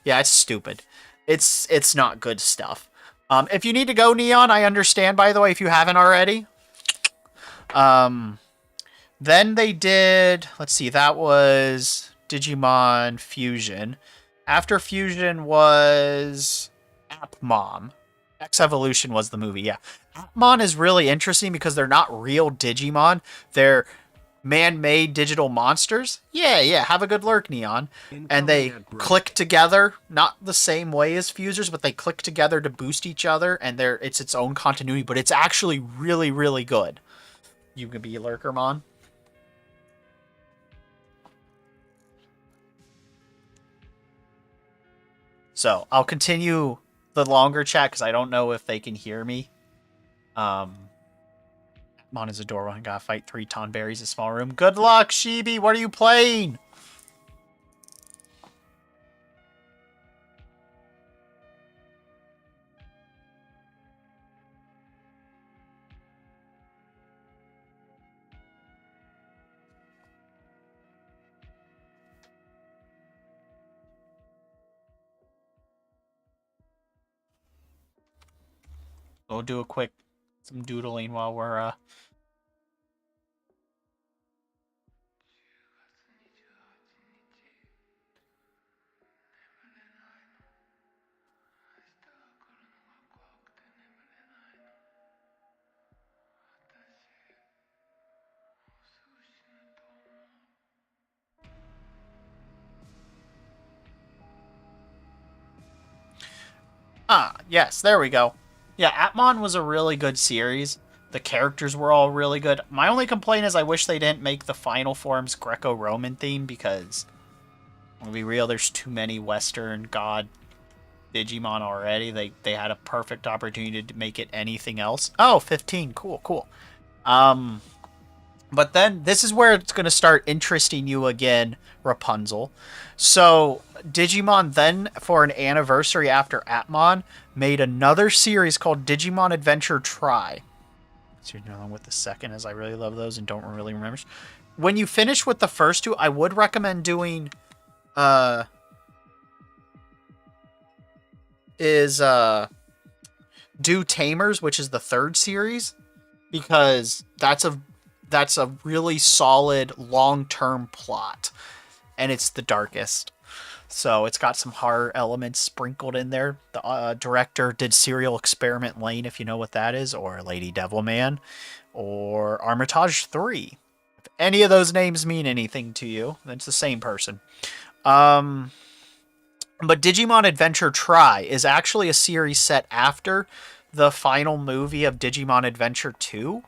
it's stupid. It's not good stuff. If you need to go, Neon, I understand, by the way, if you haven't already. Then they did, let's see, that was Digimon Fusion. After Fusion was Appmon. X Evolution was the movie, yeah. Appmon is really interesting because they're not real Digimon. They're man-made digital monsters. Yeah, have a good lurk, Neon. And they click together, not the same way as fusers, but they click together to boost each other, and it's its own continuity, but it's actually really, really good. You can be Lurkermon. So, I'll continue the longer chat because I don't know if they can hear me. Mon is adorable and gotta fight 3 Tonberries in a small room. Good luck, Shibi! What are you playing? We'll do some doodling while we're, yes, there we go. Yeah, Appmon was a really good series. The characters were all really good. My only complaint is I wish they didn't make the final forms Greco-Roman theme because, to be real, there's too many Western god Digimon already. They had a perfect opportunity to make it anything else. Oh, 15. Cool. But then this is where it's going to start interesting you again, Rapunzel. So Digimon then, for an anniversary after Appmon, made another series called Digimon Adventure Tri. So you're along with the second, as I really love those and don't really remember. When you finish with the first two, I would recommend doing do Tamers, which is the third series, because that's a really solid long-term plot, and it's the darkest. So it's got some horror elements sprinkled in there. The director did Serial Experiment Lane, if you know what that is, or Lady Devilman, or Armitage 3. If any of those names mean anything to you, then it's the same person. But Digimon Adventure Tri is actually a series set after the final movie of Digimon Adventure 2.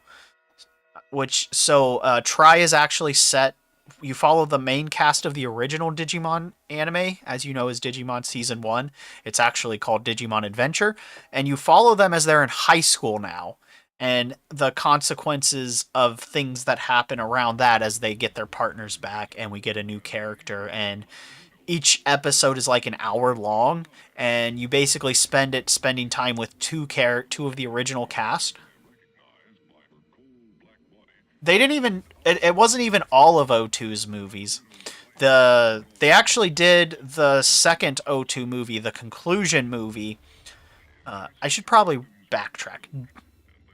Tri is actually set... You follow the main cast of the original Digimon anime, as you know, is Digimon Season 1. It's actually called Digimon Adventure. And you follow them as they're in high school now. And the consequences of things that happen around that as they get their partners back and we get a new character. And each episode is like an hour long, and you basically spending time with two of the original cast. They didn't even it wasn't even all of O2's movies. They actually did the second O2 movie, the conclusion movie. I should probably backtrack.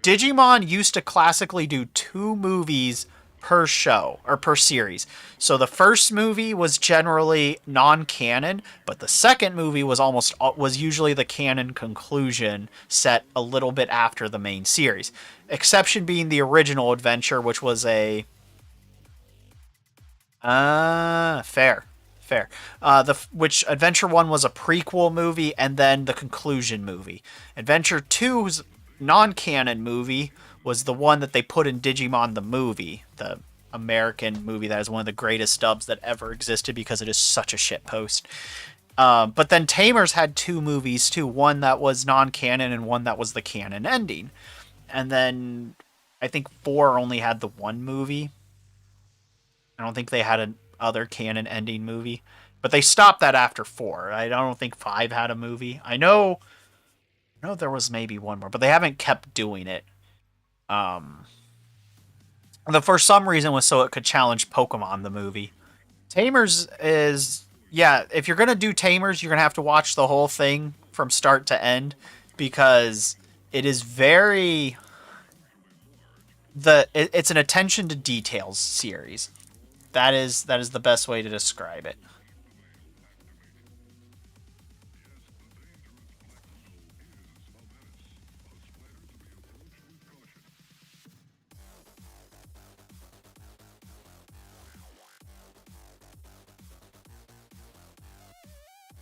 Digimon used to classically do 2 movies per show or per series. So the first movie was generally non-canon, but the second movie was usually the canon conclusion set a little bit after the main series. Exception being the original adventure, which was a fair. Fair. Which Adventure 1 was a prequel movie and then the conclusion movie. Adventure 2's non-canon movie was the one that they put in Digimon the movie, the American movie that is one of the greatest dubs that ever existed because it is such a shitpost. But then Tamers had 2 movies too, one that was non-canon and one that was the canon ending. And then I think 4 only had the 1 movie. I don't think they had an other canon ending movie, but they stopped that after 4. I don't think 5 had a movie. I know there was maybe one more, but they haven't kept doing it. For some reason was so it could challenge Pokemon the movie. Tamers is, yeah, if you're gonna do Tamers, you're gonna have to watch the whole thing from start to end, because it is very it's an attention to details series. That is the best way to describe it.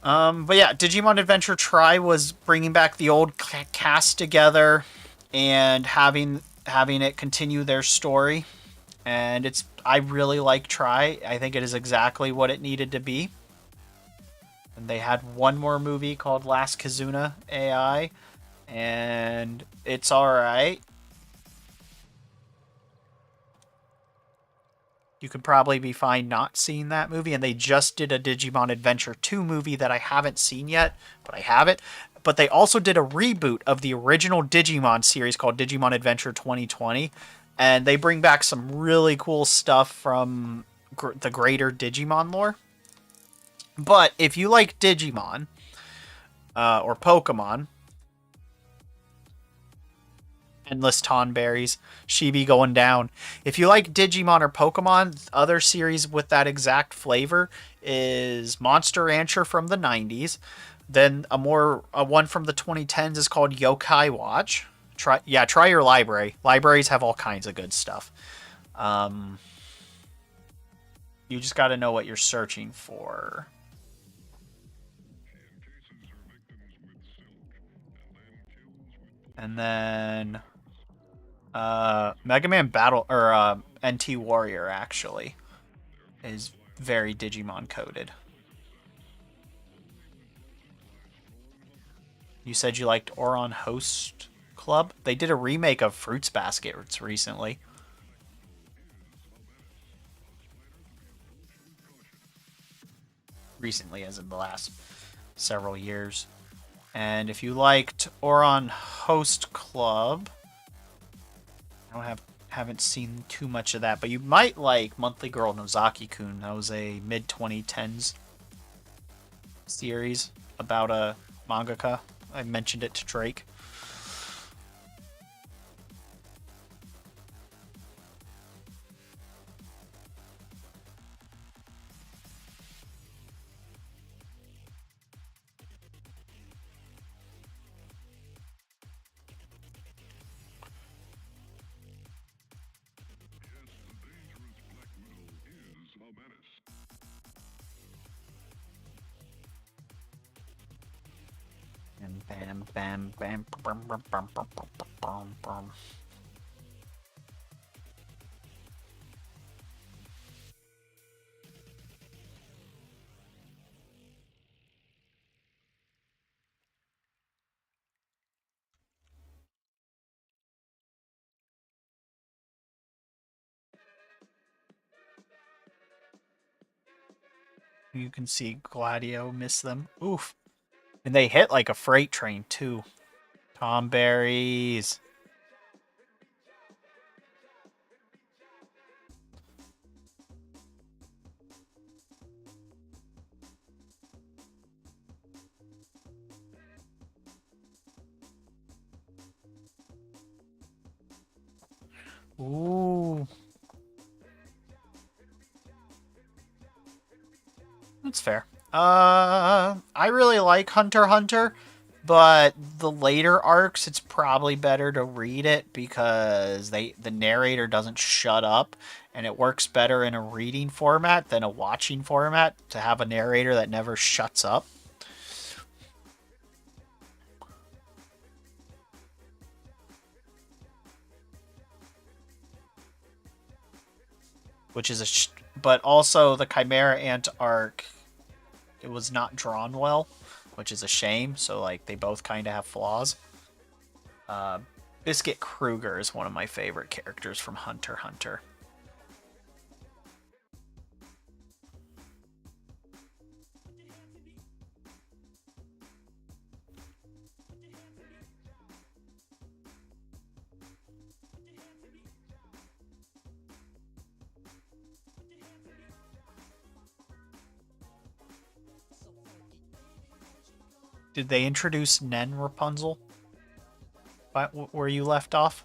But yeah, Digimon Adventure Tri was bringing back the old cast together and having it continue their story. And I really like Tri. I think it is exactly what it needed to be. And they had one more movie called Last Kizuna AI, and it's alright. You could probably be fine not seeing that movie, and they just did a Digimon Adventure 2 movie that I haven't seen yet, but I have it. But they also did a reboot of the original Digimon series called Digimon Adventure 2020, and they bring back some really cool stuff from the greater Digimon lore. But if you like Digimon, or Pokemon, endless Tonberries, Chibi going down. If you like Digimon or Pokemon, other series with that exact flavor is Monster Rancher from the 90s. Then a one from the 2010s is called Yokai Watch. Try your library. Libraries have all kinds of good stuff. You just got to know what you're searching for. And then Mega Man Battle, or NT Warrior, actually is very Digimon coded. You said you liked Oron Host Club? They did a remake of Fruits Basket recently. Recently, as in the last several years. And if you liked Oron Host Club, I haven't seen too much of that, but you might like Monthly Girl Nozaki-kun. That was a mid-2010s series about a mangaka. I mentioned it to Drake. Bam, bam, bam, bam, bam, bam, bam, bam, bam, bam. You can see Gladio miss them. Oof. And they hit like a freight train, too. Tom berries. Ooh. That's fair. I really like Hunter x Hunter, but the later arcs, it's probably better to read it because the narrator doesn't shut up, and it works better in a reading format than a watching format to have a narrator that never shuts up. Which is but also the Chimera Ant arc, it was not drawn well, which is a shame. So like they both kind of have flaws. Biscuit Kruger is one of my favorite characters from Hunter x Hunter. Did they introduce Nen Rapunzel? Where you left off?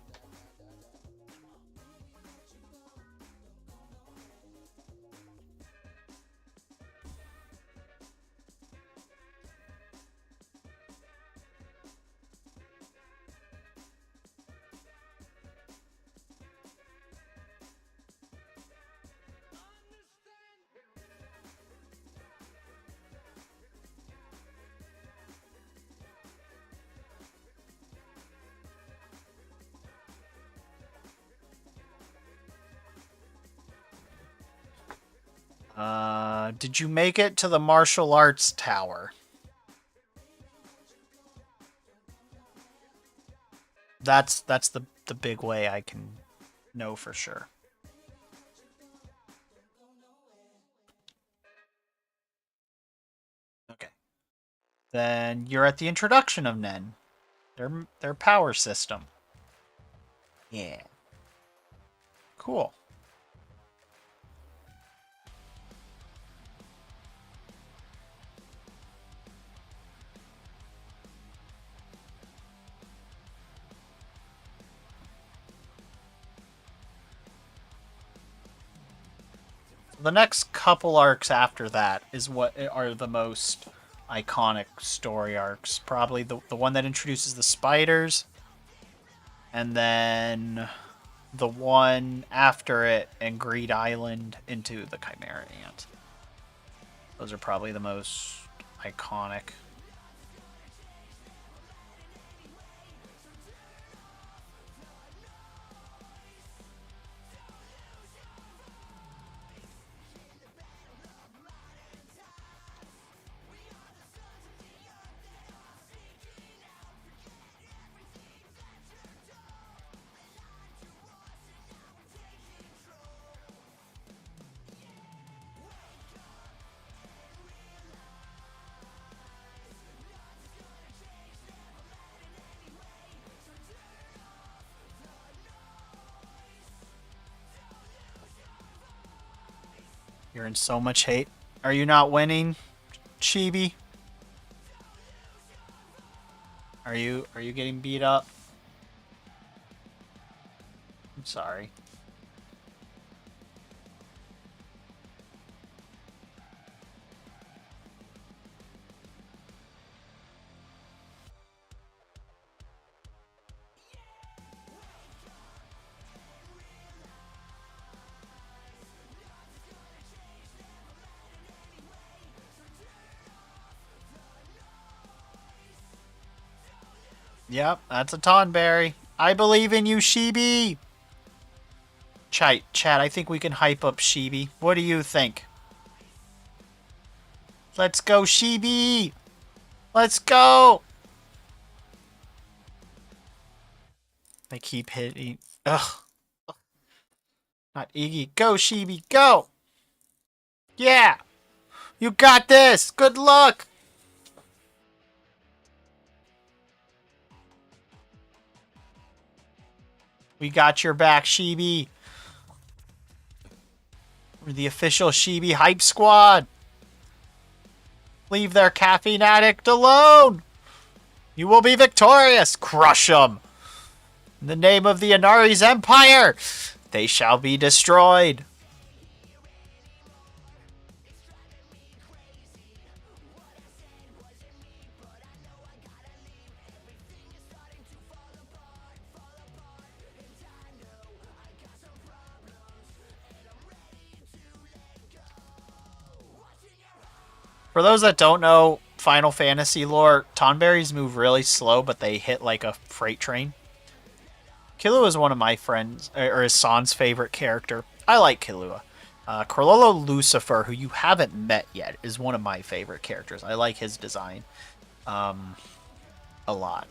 Did you make it to the martial arts tower? That's the big way I can know for sure. Okay. Then you're at the introduction of Nen. Their power system. Yeah. Cool. The next couple arcs after that is what are the most iconic story arcs. Probably the one that introduces the spiders, and then the one after it and Greed Island into the Chimera Ant. Those are probably the most iconic. You're in so much hate. Are you not winning, Chibi? Are you getting beat up? I'm sorry. Yep, that's a Tonberry. I believe in you, Shibi! Chat, I think we can hype up Shibi. What do you think? Let's go, Shibi! Let's go! They keep hitting. Ugh. Not Iggy. Go, Shibi, go! Yeah! You got this! Good luck! We got your back, Shibi. We're the official Shibi Hype Squad. Leave their caffeine addict alone! You will be victorious! Crush them! In the name of the Inaries Empire, they shall be destroyed. For those that don't know Final Fantasy lore, Tonberries move really slow, but they hit like a freight train. Killua is one of my friends, or Hassan's favorite character. I like Killua. Corlolo Lucifer, who you haven't met yet, is one of my favorite characters. I like his design a lot.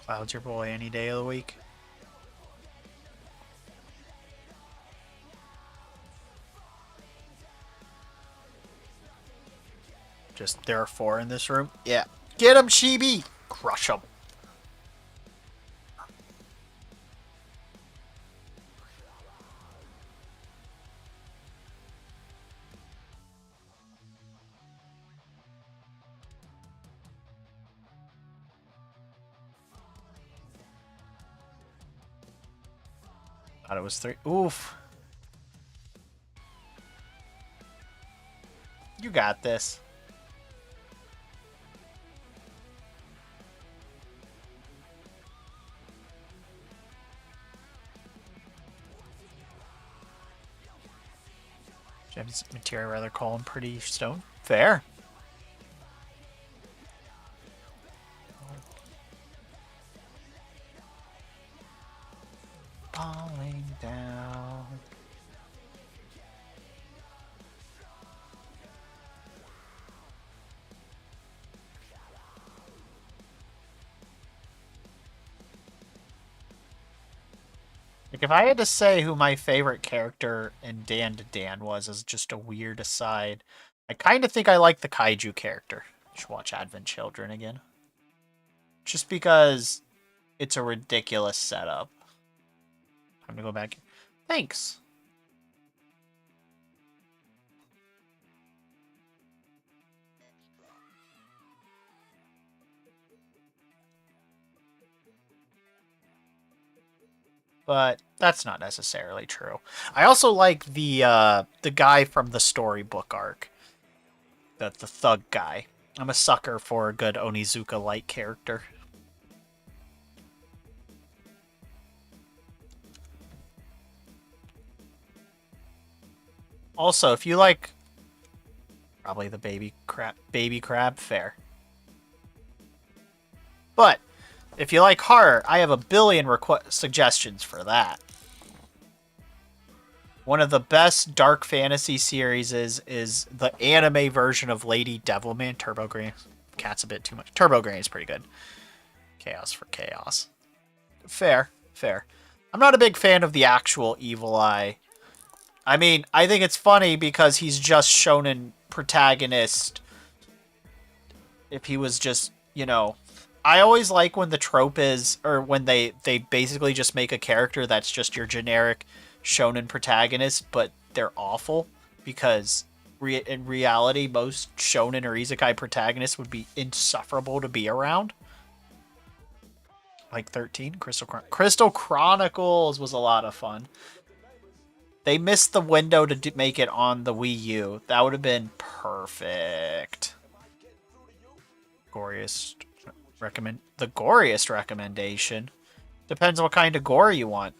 Cloud's your boy any day of the week. Just, there are 4 in this room? Yeah. Get him, Chibi! Crush him. Thought it was 3. Oof. You got this. Gem's material rather calm, pretty stone. Fair. Falling down. Like, if I had to say who my favorite character in DanDaDan was as just a weird aside, I kind of think I like the Kaiju character. Should watch Advent Children again. Just because it's a ridiculous setup. Time to go back. Thanks. But that's not necessarily true. I also like the guy from the storybook arc. The thug guy. I'm a sucker for a good Onizuka-like character. Also, if you like... Probably the baby crab, fair. But, if you like horror, I have a billion suggestions for that. One of the best dark fantasy series is the anime version of Lady Devilman. Turbo Granny. Cat's a bit too much. Turbo Granny's pretty good. Chaos for chaos. Fair, fair. I'm not a big fan of the actual Evil Eye. I mean, I think it's funny because he's just shonen protagonist. If he was just, you know... I always like when the trope is, or when they basically just make a character that's just your generic shonen protagonist, but they're awful, because in reality, most shonen or isekai protagonists would be insufferable to be around. Like 13? Crystal Chronicles was a lot of fun. They missed the window to make it on the Wii U. That would have been perfect. Goriest recommendation. Depends on what kind of gore you want.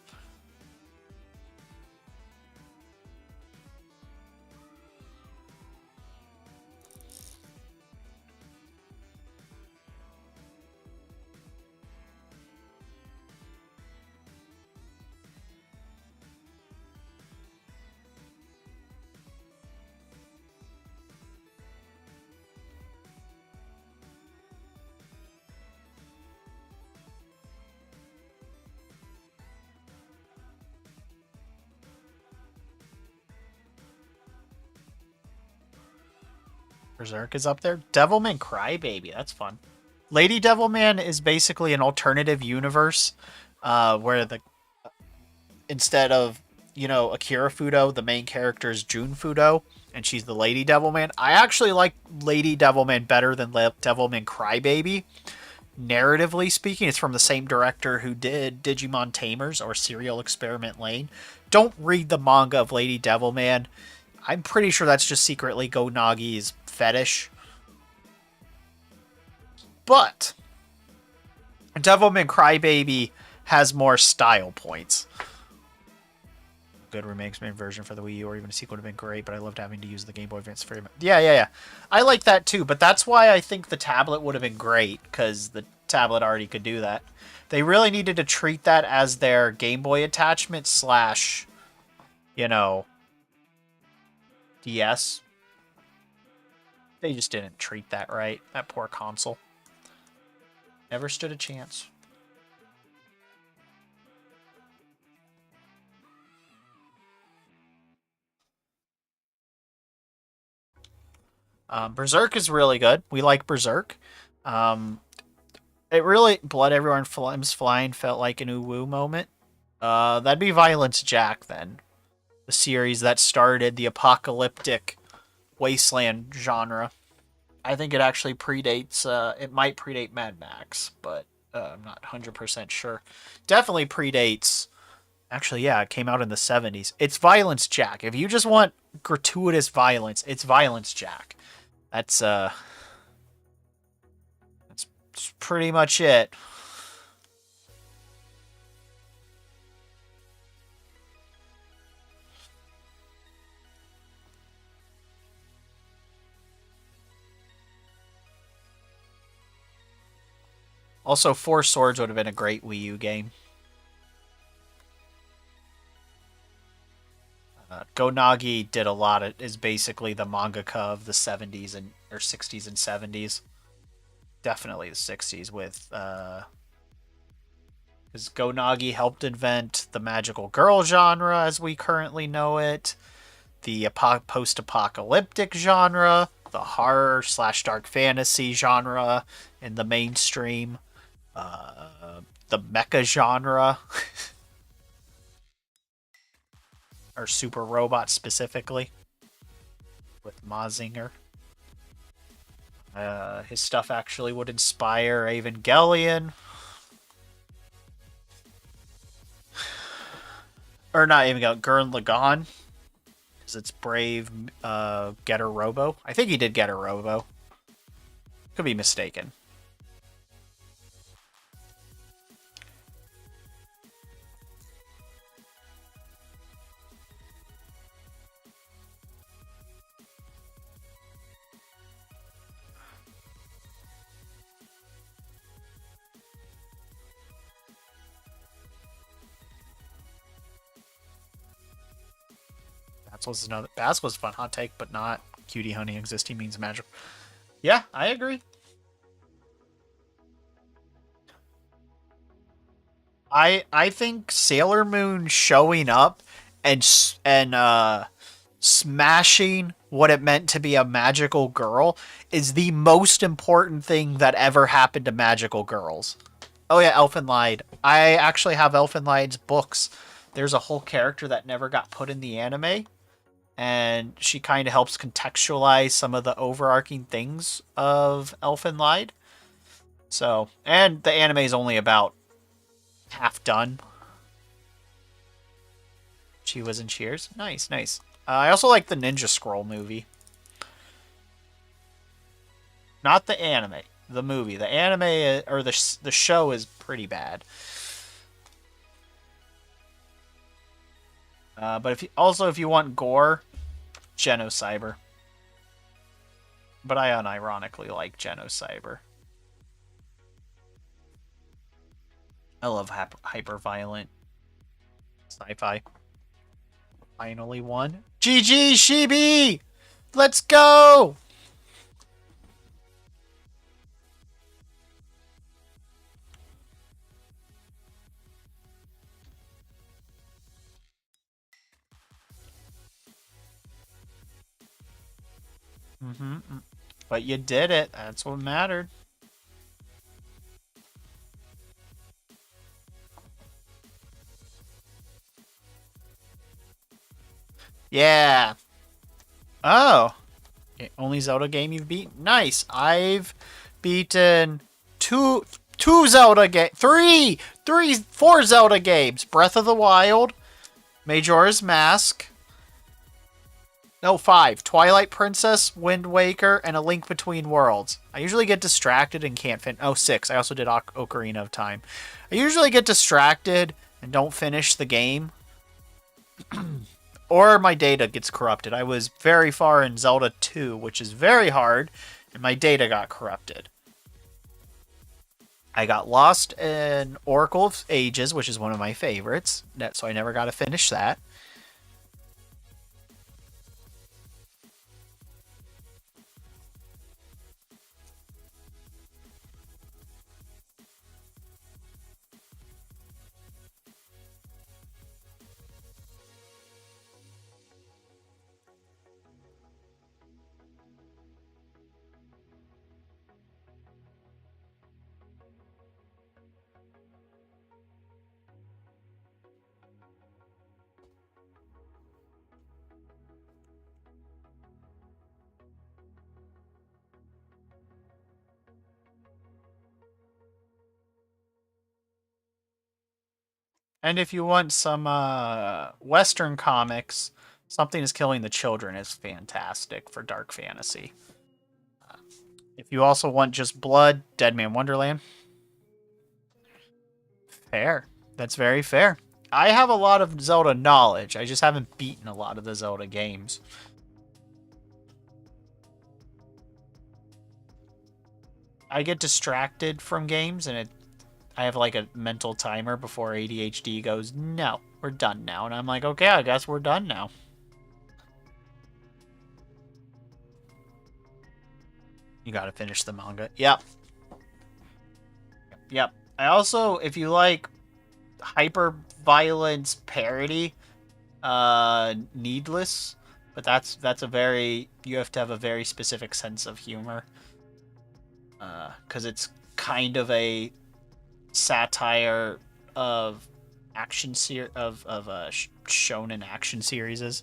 Berserk is up there. Devilman Crybaby, that's fun. Lady Devilman is basically an alternative universe where the instead of, you know, Akira Fudo, the main character is Jun Fudo, and she's the Lady Devilman. I actually like Lady Devilman better than Devilman Crybaby. Narratively speaking, it's from the same director who did Digimon Tamers or Serial Experiment Lane. Don't read the manga of Lady Devilman. I'm pretty sure that's just secretly Go Nagi's fetish. But Devilman Crybaby has more style points. Good remakes, made version for the Wii U or even a sequel would have been great, but I loved having to use the Game Boy Advance for yeah. I like that too, but that's why I think the tablet would have been great, because the tablet already could do that. They really needed to treat that as their Game Boy attachment slash, you know, DS. They just didn't treat that right. That poor console. Never stood a chance. Berserk is really good. We like Berserk. It really, Blood Everywhere and Flames Flying felt like an ooh-woo moment. That'd be Violence Jack then. The series that started the apocalyptic wasteland genre. I think it actually predates, it might predate Mad Max, but I'm not 100% sure. Definitely predates, actually, yeah, it came out in the 70s. It's Violence Jack. If you just want gratuitous violence, it's Violence Jack. That's pretty much it. Also, Four Swords would have been a great Wii U game. Go Nagi did a lot of, is basically the mangaka of the 70s and or 60s and 70s. Definitely the 60s with because Go Nagi helped invent the magical girl genre as we currently know it, the post-apocalyptic genre, the horror / dark fantasy genre in the mainstream, the mecha genre. Or Super Robot specifically, with Mazinger. His stuff actually would inspire Evangelion. Or not Evangelion, Gurren Lagann. Because it's Brave Getter Robo. I think he did Getter Robo. Could be mistaken. Baz was a fun hot take, but not Cutie Honey existing means magic. Yeah, I agree. I think Sailor Moon showing up and smashing what it meant to be a magical girl is the most important thing that ever happened to magical girls. Oh yeah, Elfenlied. I actually have Elfenlied's books. There's a whole character that never got put in the anime, and she kind of helps contextualize some of the overarching things of Elfenlied. So, and the anime is only about half done. She was in Cheers. Nice, nice. I also like the Ninja Scroll movie. Not the anime, the movie. The anime, or the show is pretty bad. But if you want gore, Genocyber. But I unironically like Genocyber. I love hyper-violent sci-fi. Finally won. GG, Shibi! Let's go! But you did it. That's what mattered. Yeah. Oh. Only Zelda game you've beaten? Nice. I've beaten four Zelda games. Breath of the Wild, Majora's Mask. No, 5. Twilight Princess, Wind Waker, and A Link Between Worlds. I usually get distracted and can't finish. Oh, 6. I also did Ocarina of Time. I usually get distracted and don't finish the game. Or my data gets corrupted. I was very far in Zelda 2, which is very hard, and my data got corrupted. I got lost in Oracle of Ages, which is one of my favorites, so I never got to finish that. And if you want some Western comics, Something is Killing the Children is fantastic for dark fantasy. If you also want just blood, Dead Man Wonderland. Fair. That's very fair. I have a lot of Zelda knowledge. I just haven't beaten a lot of the Zelda games. I get distracted from games, and I have like a mental timer before ADHD goes, no, we're done now. And I'm like, okay, I guess we're done now. You gotta finish the manga. Yep. Yep. I also, if you like hyper-violence parody, Needless, but that's a very, you have to have a very specific sense of humor. Because it's kind of a satire of action shonen action series.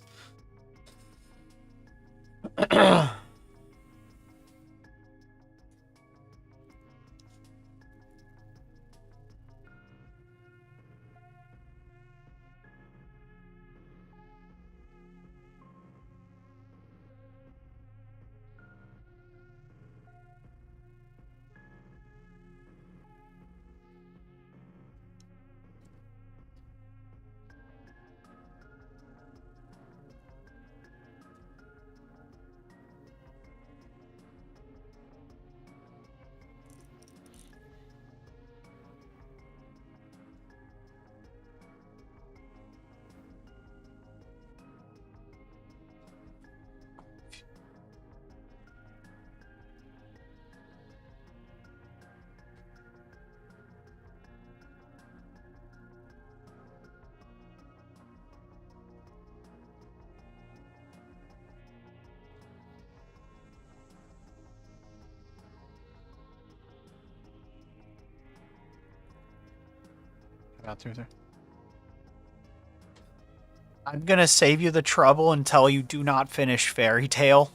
I'm gonna save you the trouble and tell you, do not finish Fairy Tail.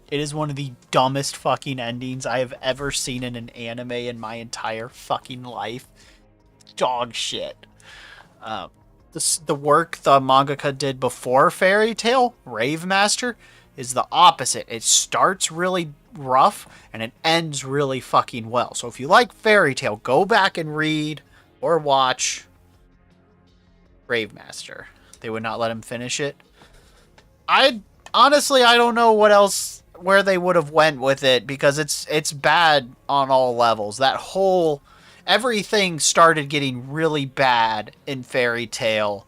It is one of the dumbest fucking endings I have ever seen in an anime in my entire fucking life. Dog shit. The work the mangaka did before Fairy Tail, Rave Master, is the opposite. It starts really rough and it ends really fucking well. So if you like Fairy Tail, go back and read or watch Rave Master. They would not let him finish it. Honestly, I don't know what else, where they would have went with it, because it's bad on all levels. That whole, everything started getting really bad in Fairy Tail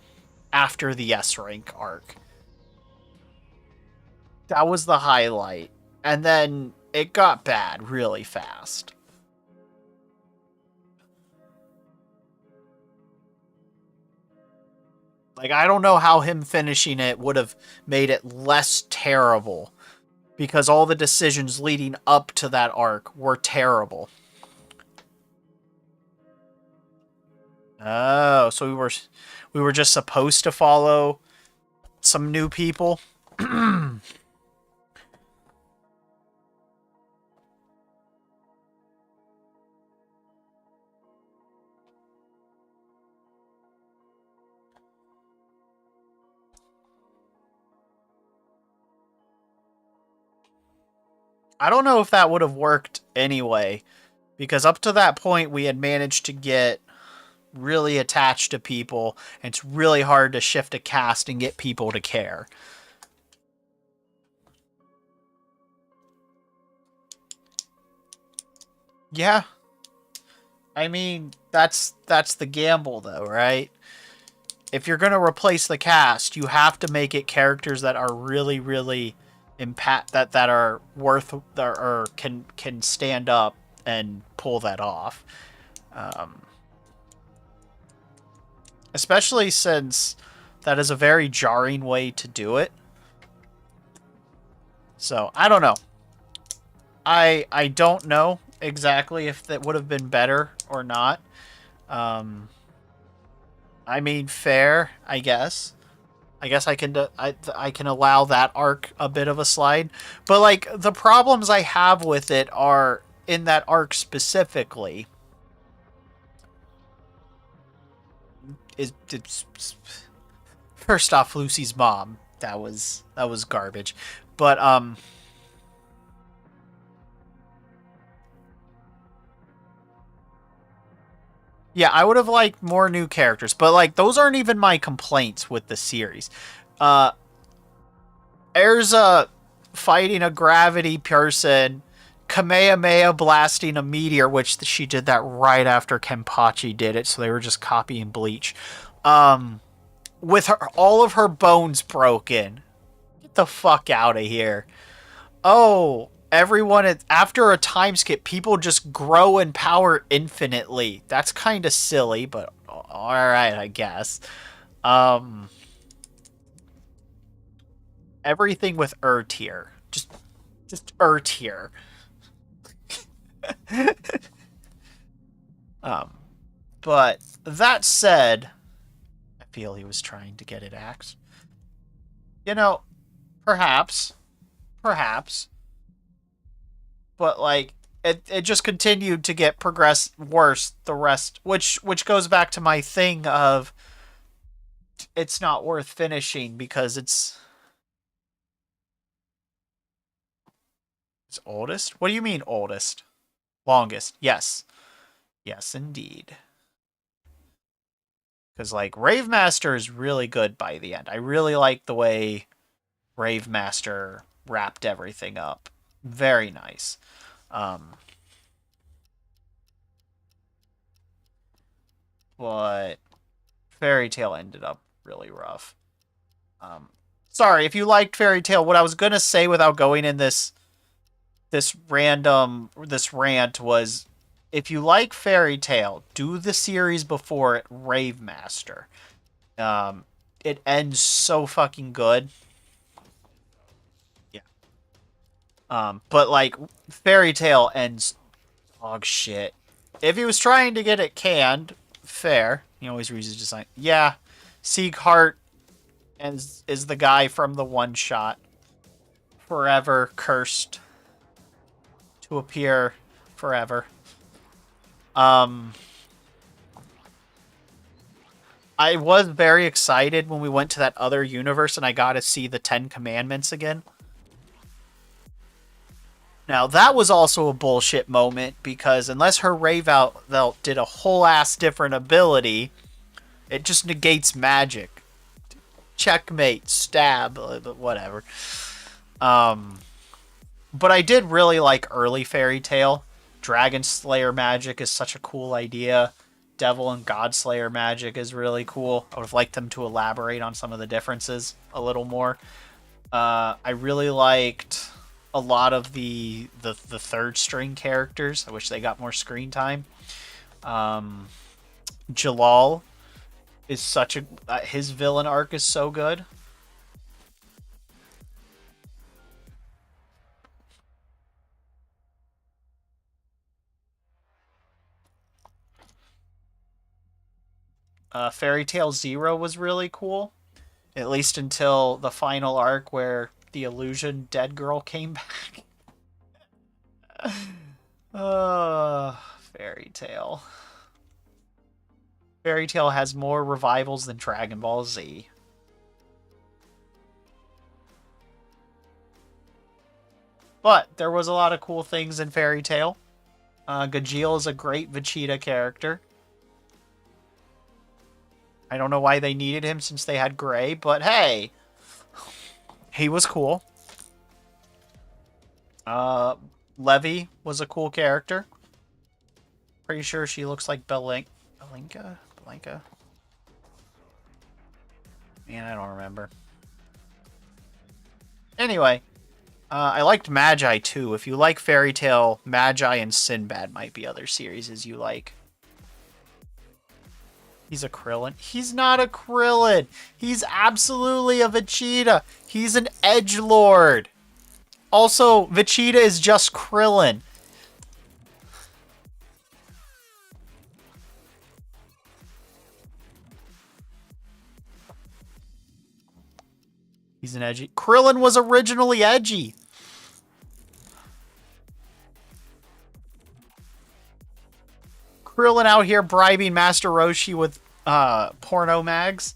after the S rank arc. That was the highlight. And then it got bad really fast. Like, I don't know how him finishing it would have made it less terrible. because all the decisions leading up to that arc were terrible. Oh, so we were just supposed to follow some new people. I don't know if that would have worked anyway, because up to that point we had managed to get really attached to people, and it's really hard to shift a cast and get people to care. Yeah. I mean, that's the gamble though, right? If you're going to replace the cast, you have to make it characters that are really, really that are worth or can stand up and pull that off. Especially since that is a very jarring way to do it. So, I don't know. I don't know exactly if that would have been better or not. I mean, fair, I guess. I guess I can allow that arc a bit of a slide. But, like, the problems I have with it are in that arc specifically. It's first off, Lucy's mom. That was garbage. But, yeah, I would have liked more new characters, but like those aren't even my complaints with the series. Erza fighting a gravity person, Kamehameha blasting a meteor, which she did that right after Kenpachi did it, so they were just copying Bleach. With all of her bones broken. Get the fuck out of here. Oh, everyone, after a time skip, people just grow in power infinitely. That's kind of silly, but alright, I guess. Everything with tier. Just tier. But that said, I feel he was trying to get it axed. You know, perhaps. But like it just continued to get worse the rest, which goes back to my thing of it's not worth finishing because it's oldest. What do you mean oldest? Longest. Yes indeed. Because like Rave Master is really good by the end. I really like the way Rave Master wrapped everything up. Very nice. But Fairy Tail ended up really rough. Sorry, if you liked Fairy Tail, what I was gonna say without going in this rant was, if you like Fairy Tail, do the series before it, Rave Master. It ends so fucking good. But like Fairy Tail ends dog shit. If he was trying to get it canned, fair. He always reads his design. Yeah, Sieghart is the guy from the one shot. Forever cursed to appear forever. I was very excited when we went to that other universe and I got to see the 10 Commandments again. Now, that was also a bullshit moment, because unless her Rave Outfelt did a whole ass different ability, it just negates magic. Checkmate, stab, whatever. But I did really like early Fairy Tail. Dragon Slayer magic is such a cool idea. Devil and God Slayer magic is really cool. I would have liked them to elaborate on some of the differences a little more. I really liked a lot of the third string characters. I wish they got more screen time. Jalal is such a his villain arc is so good. Fairy Tail Zero was really cool. At least until the final arc where the illusion dead girl came back. Fairy Tail. Fairy Tail has more revivals than Dragon Ball Z. But there was a lot of cool things in Fairy Tail. Gajeel is a great Vegeta character. I don't know why they needed him since they had Gray, but hey, he was cool. Levy was a cool character. Pretty sure she looks like Belinka? Man, I don't remember. Anyway, I liked Magi too. If you like Fairy Tail, Magi and Sinbad might be other series you like. He's a Krillin. He's not a Krillin. He's absolutely a Vegeta. He's an edgelord. Also, Vegeta is just Krillin. He's an edgy. Krillin was originally edgy. Krillin out here bribing Master Roshi with porno mags.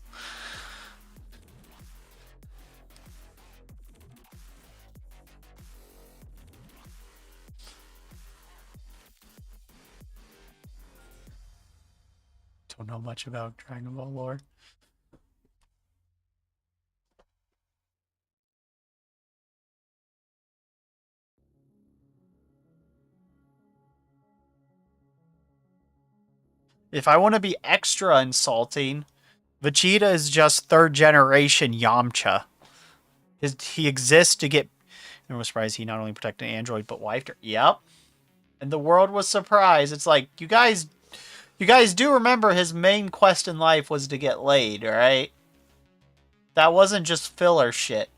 Don't know much about Dragon Ball lore. If I want to be extra insulting, Vegeta is just third generation Yamcha. He exists to get... I was surprised he not only protected an android, but wifed her. Yep. And the world was surprised. It's like, you guys do remember his main quest in life was to get laid, right? That wasn't just filler shit.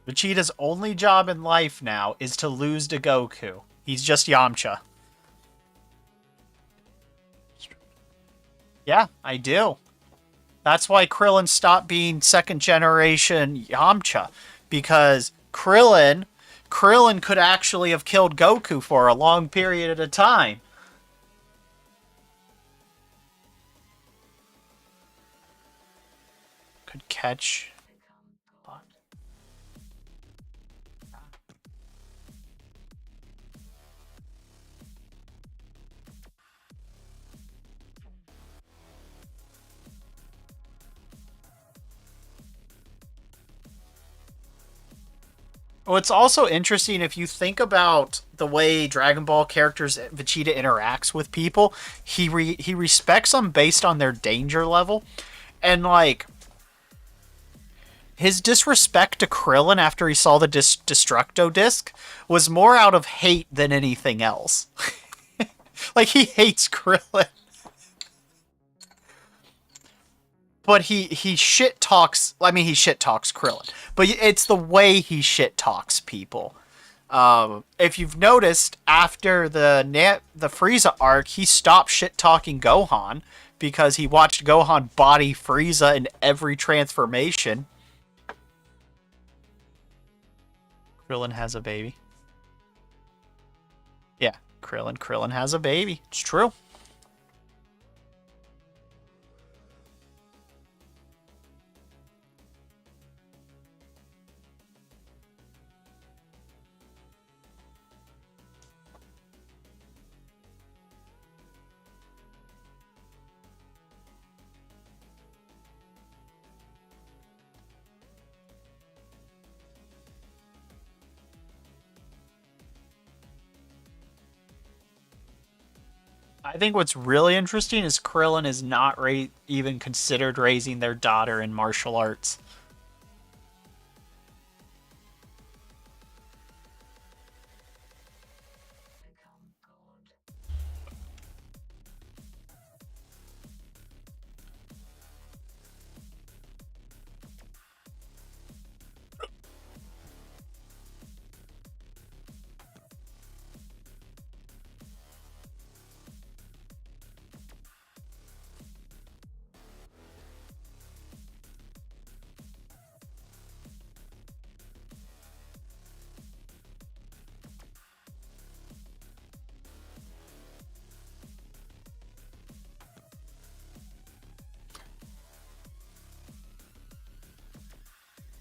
Vegeta's only job in life now is to lose to Goku. He's just Yamcha. Yeah, I do. That's why Krillin stopped being second generation Yamcha. Because Krillin could actually have killed Goku for a long period at a time. Could catch... Well, it's also interesting if you think about the way Dragon Ball characters Vegeta interacts with people. He respects them based on their danger level, and like his disrespect to Krillin after he saw the Destructo disc was more out of hate than anything else. Like he hates Krillin. But he shit talks. I mean, he shit talks Krillin, but it's the way he shit talks people. If you've noticed, after the Frieza arc, he stopped shit talking Gohan because he watched Gohan body Frieza in every transformation. Krillin has a baby. Yeah, Krillin has a baby. It's true. I think what's really interesting is Krillin is not even considered raising their daughter in martial arts.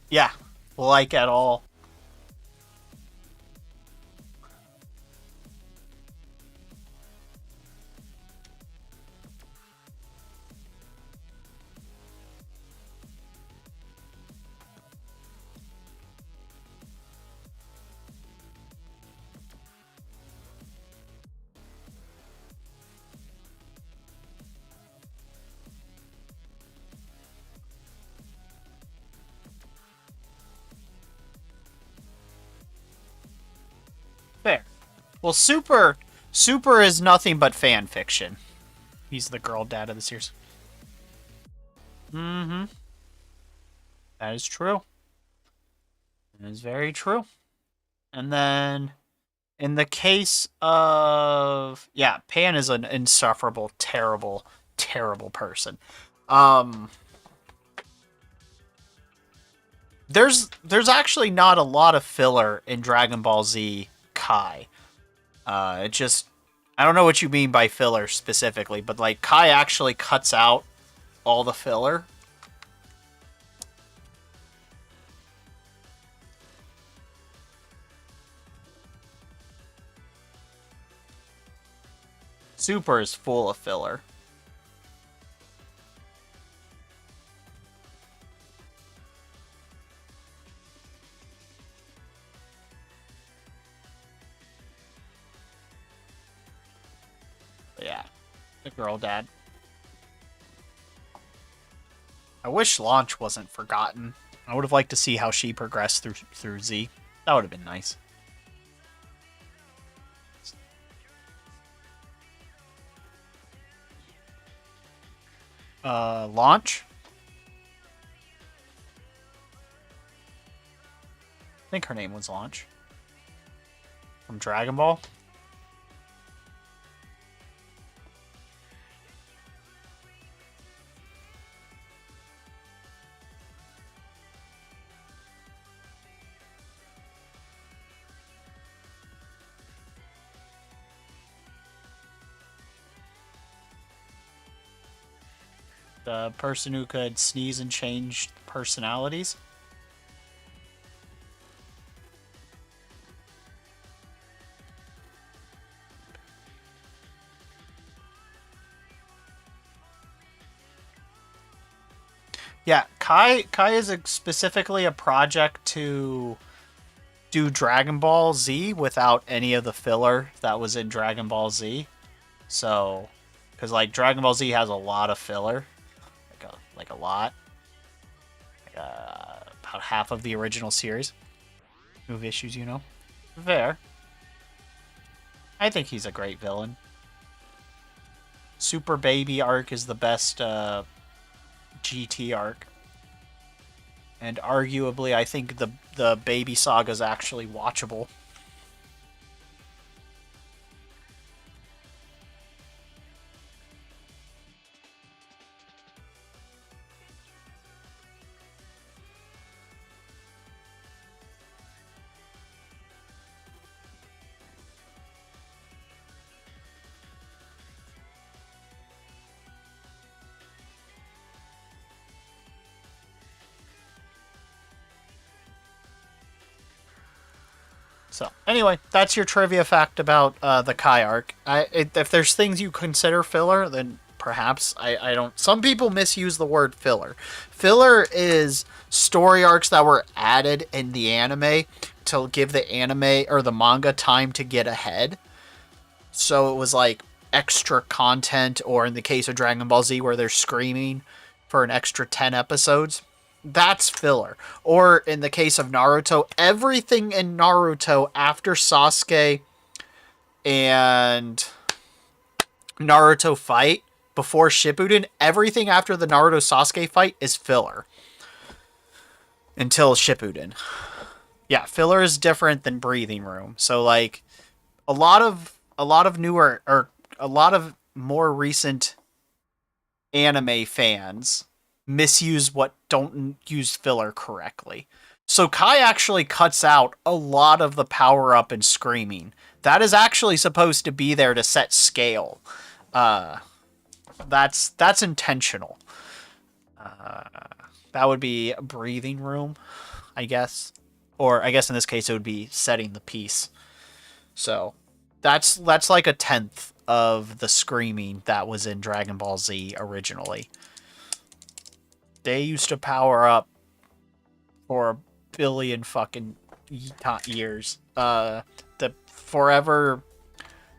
Yeah, like at all. Fair. Well, Super is nothing but fan fiction. He's the girl dad of the series. Mm-hmm. That is true. That is very true. And then, in the case of... Yeah, Pan is an insufferable, terrible, terrible person. There's actually not a lot of filler in Dragon Ball Z Kai. It just... I don't know what you mean by filler specifically, but like Kai actually cuts out all the filler. Super is full of filler. Yeah, the girl dad. I wish Launch wasn't forgotten. I would have liked to see how she progressed through Z. That would have been nice. Launch? I think her name was Launch. From Dragon Ball? The person who could sneeze and change personalities? Yeah, Kai is specifically a project to do Dragon Ball Z without any of the filler that was in Dragon Ball Z. So, because like Dragon Ball Z has a lot of filler, like a lot, about half of the original series. Move issues, you know. Fair. I think he's a great villain. Super Baby arc is the best GT arc. And arguably, I think the Baby Saga is actually watchable. So, anyway, that's your trivia fact about the Kai arc. If there's things you consider filler, then perhaps I don't... Some people misuse the word filler. Filler is story arcs that were added in the anime to give the anime or the manga time to get ahead. So it was like extra content, or in the case of Dragon Ball Z, where they're screaming for an extra 10 episodes. That's filler. Or in the case of Naruto, everything in Naruto after Sasuke and Naruto fight, before Shippuden, everything after the Naruto Sasuke fight is filler. Until Shippuden. Yeah, filler is different than breathing room. So like a lot of newer, or a lot of more recent anime fans don't use filler correctly. So Kai actually cuts out a lot of the power up and screaming. That is actually supposed to be there to set scale. That's intentional. That would be breathing room. I guess. Or I guess in this case it would be setting the piece. So that's like a tenth of the screaming that was in Dragon Ball Z originally. They used to power up for a billion fucking years. The Forever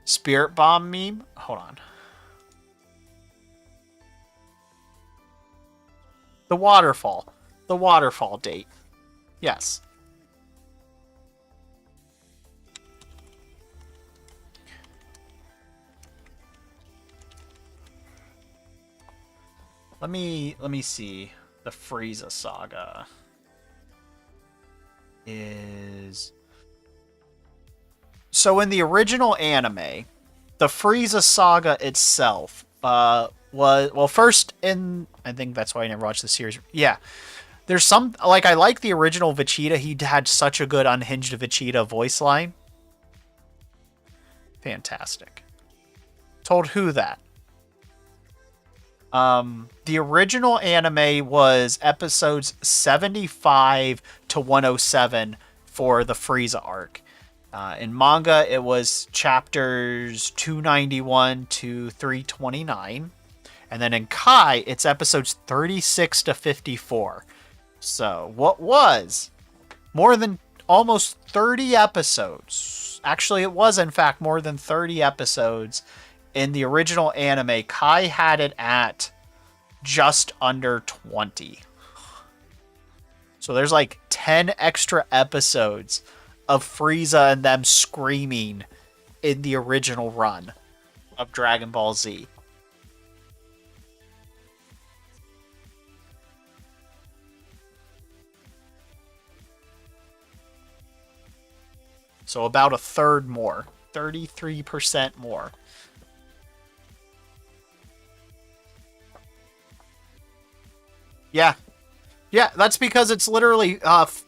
Spirit Bomb meme. Hold on. The waterfall. The waterfall date. Yes. Let me see. The Frieza saga is... So in the original anime, the Frieza saga itself was... Well, first in... I think that's why I never watched the series. Yeah. There's some... Like, I like the original Vegeta. He had such a good unhinged Vegeta voice line. Fantastic. Told who that? The original anime was episodes 75 to 107 for the Frieza arc. In manga, it was chapters 291 to 329. And then in Kai, it's episodes 36 to 54. So, what was more than almost 30 episodes? Actually, it was, in fact, more than 30 episodes. In the original anime, Kai had it at just under 20. So there's like 10 extra episodes of Frieza and them screaming in the original run of Dragon Ball Z. So about a third more. 33% more. Yeah. Yeah, that's because it's literally,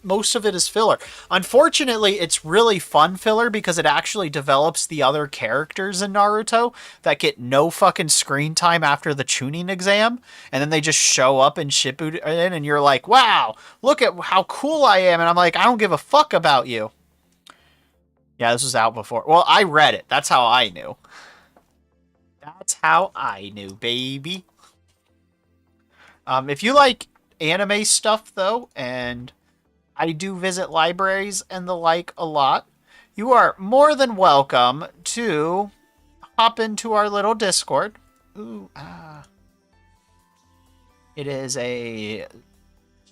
most of it is filler. Unfortunately, it's really fun filler because it actually develops the other characters in Naruto that get no fucking screen time after the Chunin exam. And then they just show up in Shippuden and you're like, wow, look at how cool I am. And I'm like, I don't give a fuck about you. Yeah, this was out before. Well, I read it. That's how I knew. That's how I knew, baby. If you like anime stuff, though, and I do visit libraries and the like a lot, you are more than welcome to hop into our little Discord. Ooh, It is a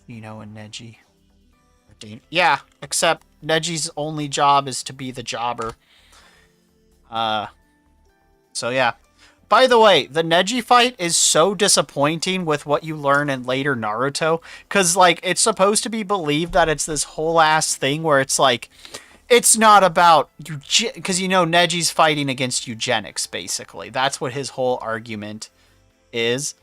Shino and Neji. Yeah, except Neji's only job is to be the jobber. So yeah. By the way, the Neji fight is so disappointing with what you learn in later Naruto. Because, like, it's supposed to be believed that it's this whole ass thing where it's like, it's not about... Because, you know, Neji's fighting against eugenics, basically. That's what his whole argument is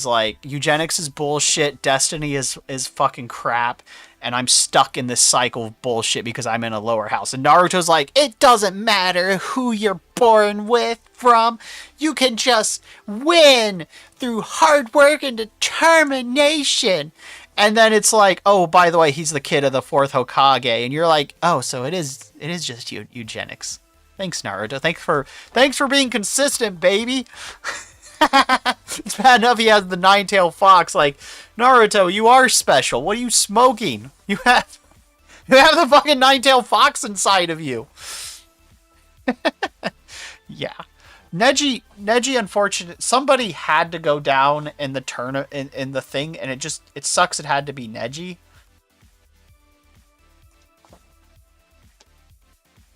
like, eugenics is bullshit, destiny is fucking crap, and I'm stuck in this cycle of bullshit because I'm in a lower house. And Naruto's like, it doesn't matter who you're born from, you can just win through hard work and determination. And then it's like, oh, by the way, he's the kid of the 4th Hokage, and you're like, oh, so it is just eugenics. Thanks, Naruto. Thanks for being consistent, baby. It's bad enough he has the 9-tailed fox. Like, Naruto, you are special. What are you smoking? You have the fucking 9-tailed fox inside of you. Yeah. Neji, unfortunate. Somebody had to go down in the in the thing, and it sucks it had to be Neji.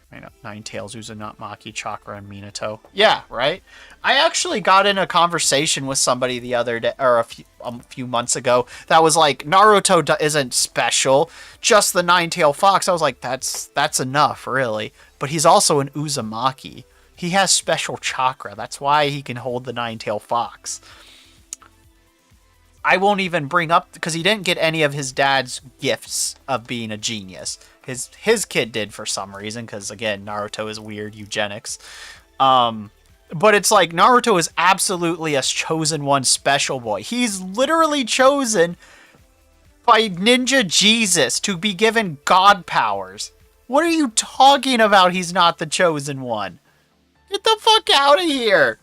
I know, 9-tails, Uzumaki, Chakra, and Minato. Yeah, right? I actually got in a conversation with somebody the other day, or a few months ago, that was like, Naruto isn't special, just the 9-tailed fox. I was like, that's enough, really. But he's also an Uzumaki. He has special chakra. That's why he can hold the 9-tailed fox. I won't even bring up, because he didn't get any of his dad's gifts of being a genius. His kid did for some reason, because again, Naruto is weird eugenics. But it's like, Naruto is absolutely a chosen one special boy. He's literally chosen by Ninja Jesus to be given god powers. What are you talking about? He's not the chosen one. Get the fuck out of here.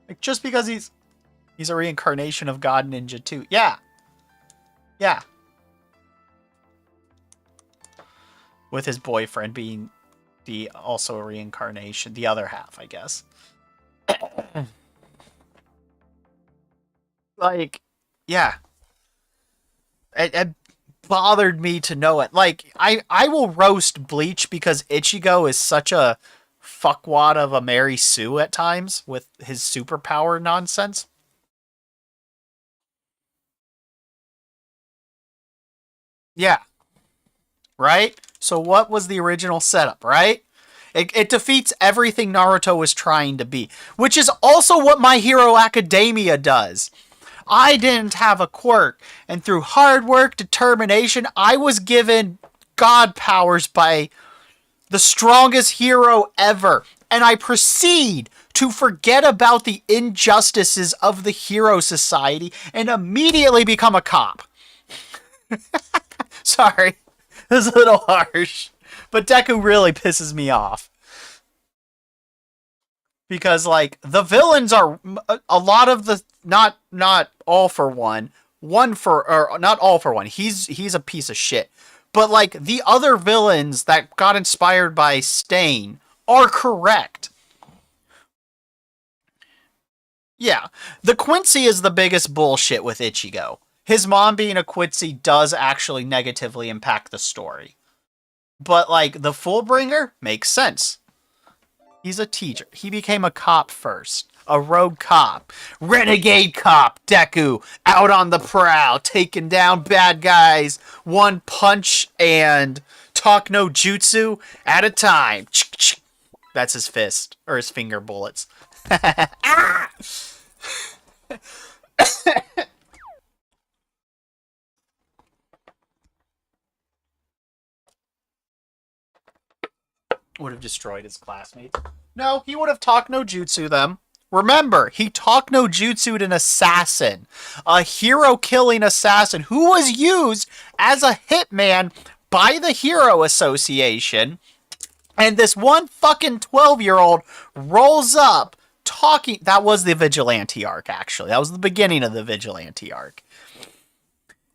Like, just because he's a reincarnation of God Ninja too. Yeah. Yeah. With his boyfriend being also a reincarnation, the other half, I guess. Like, yeah. It bothered me to know it. Like, I will roast Bleach because Ichigo is such a fuckwad of a Mary Sue at times with his superpower nonsense. Yeah. Right? So what was the original setup, right? It defeats everything Naruto was trying to be, which is also what My Hero Academia does. I didn't have a quirk, and through hard work, determination, I was given god powers by the strongest hero ever, and I proceed to forget about the injustices of the hero society and immediately become a cop. Sorry, this is a little harsh, but Deku really pisses me off. Because, like, the villains are a lot of the not all for one for, or not all for one. He's a piece of shit. But, like, the other villains that got inspired by Stain are correct. Yeah, the Quincy is the biggest bullshit with Ichigo. His mom being a Quincy does actually negatively impact the story. But, like, the Fullbringer makes sense. He's a teacher. He became a cop first. A rogue cop. Renegade cop, Deku, out on the prowl, taking down bad guys, one punch and talk no jutsu at a time. That's his fist, or his finger bullets. Ah! Would have destroyed his classmates. No, he would have talk no jutsu them. Remember, he talk no jutsu'd an assassin. A hero-killing assassin who was used as a hitman by the Hero Association. And this one fucking 12-year-old rolls up talking... That was the Vigilante arc, actually. That was the beginning of the Vigilante arc.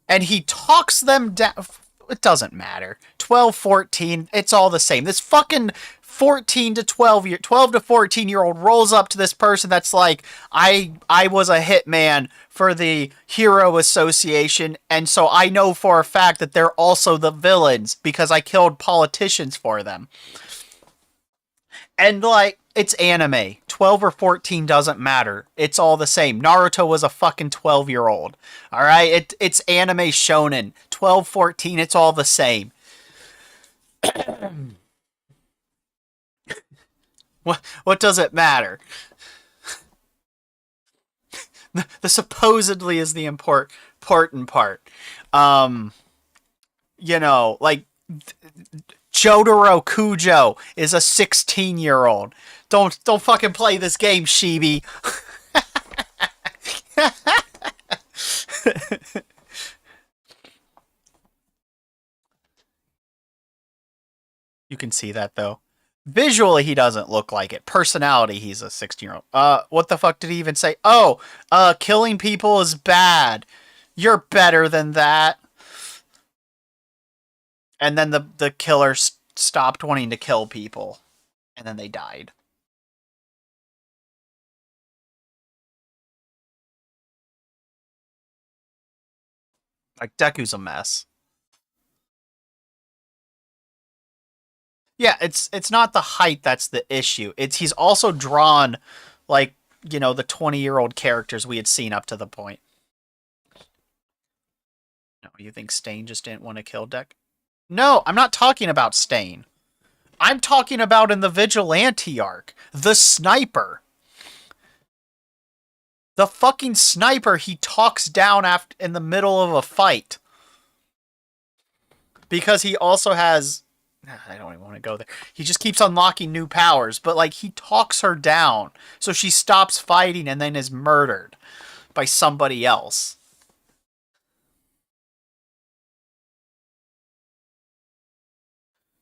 And he talks them down... It doesn't matter. 12, 14, it's all the same. This fucking 12 to 14-year-old rolls up to this person that's like, I was a hitman for the Hero Association, and so I know for a fact that they're also the villains because I killed politicians for them. And, like, it's anime. 12 or 14 doesn't matter. It's all the same. Naruto was a fucking 12-year-old. Alright? It's anime shonen. 12, 14, it's all the same. What does it matter? The supposedly is the important part. You know, like... Jotaro Kujo is a 16-year-old. Don't fucking play this game, Shibi. You can see that, though. Visually, he doesn't look like it. Personality, he's a 16-year-old. What the fuck did he even say? Oh, killing people is bad. You're better than that. And then the killer stopped wanting to kill people. And then they died. Like, Deku's a mess. Yeah, it's not the height that's the issue. He's also drawn, like, you know, the 20-year-old characters we had seen up to the point. No, you think Stain just didn't want to kill Deku? No, I'm not talking about Stain. I'm talking about in the Vigilante arc. The sniper. The fucking sniper he talks down in the middle of a fight. Because he also has I don't even want to go there. He just keeps unlocking new powers, but like he talks her down, so she stops fighting and then is murdered by somebody else.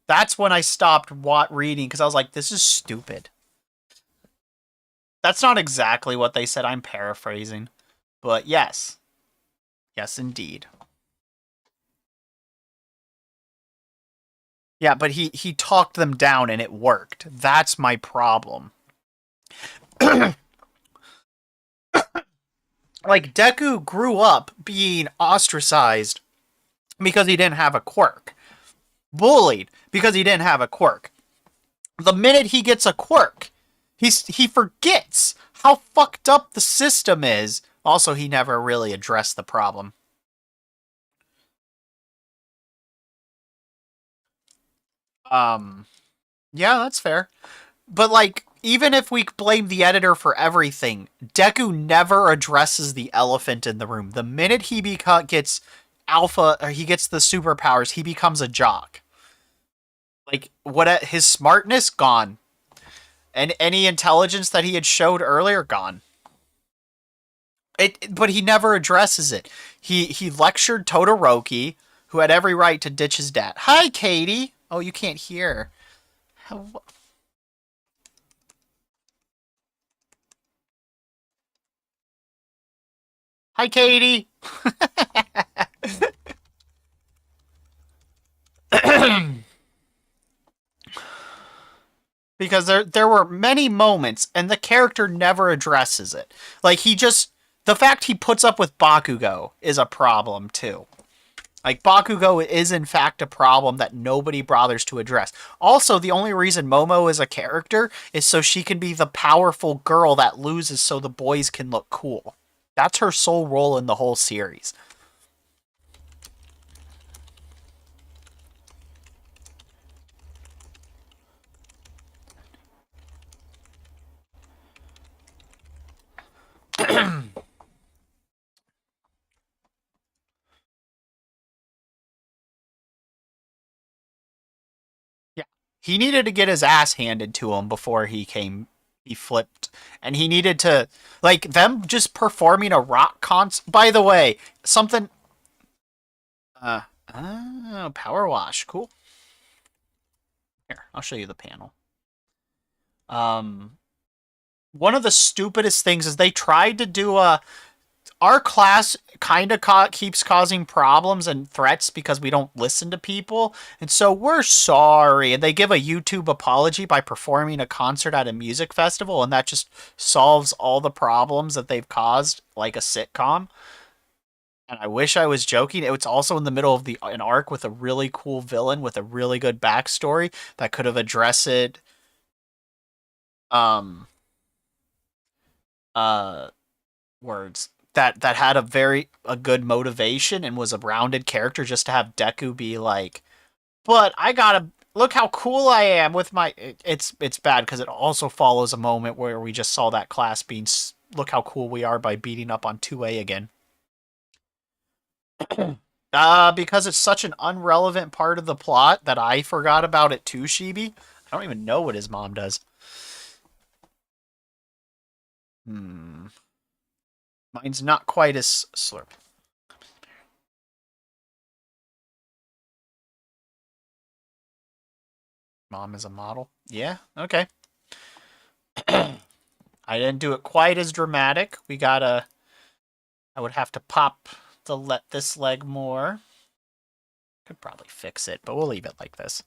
That's when I stopped reading because I was like, this is stupid. That's not exactly what they said. I'm paraphrasing. But yes. Yes, indeed. Yeah, but he talked them down and it worked. That's my problem. Like, Deku grew up being ostracized because he didn't have a quirk. Bullied because he didn't have a quirk. The minute he gets a quirk, he forgets how fucked up the system is. Also, he never really addressed the problem. Yeah, that's fair. But like, even if we blame the editor for everything, Deku never addresses the elephant in the room. The minute he gets alpha, or he gets the superpowers, he becomes a jock. Like, what his smartness gone, and any intelligence that he had showed earlier gone. But he never addresses it. He lectured Todoroki, who had every right to ditch his dad. Hi, Katie. Oh, you can't hear. How, Hi, Katie. Because there were many moments and the character never addresses it. Like, the fact he puts up with Bakugo is a problem too. Like, Bakugo is in fact a problem that nobody bothers to address. Also, the only reason Momo is a character is so she can be the powerful girl that loses so the boys can look cool. That's her sole role in the whole series. Yeah. He needed to get his ass handed to him before he flipped. And he needed to, like, them just performing a rock concert. By the way, something, power wash. Cool. Here, I'll show you the panel. One of the stupidest things is they tried to do our class kind of keeps causing problems and threats because we don't listen to people. And so we're sorry. And they give a YouTube apology by performing a concert at a music festival. And that just solves all the problems that they've caused, like a sitcom. And I wish I was joking. It was also in the middle of an arc with a really cool villain with a really good backstory that could have addressed it. Words that had a good motivation and was a rounded character, just to have Deku be like, but I gotta look how cool I am with my. It's bad because it also follows a moment where we just saw that class being look how cool we are by beating up on 2A again. Because it's such an unrelevant part of the plot that I forgot about it too, Shibi. I don't even know what his mom does. Mine's not quite as slurp. Mom is a model? Yeah, okay. I didn't do it quite as dramatic. I would have to pop this leg more. Could probably fix it, but we'll leave it like this.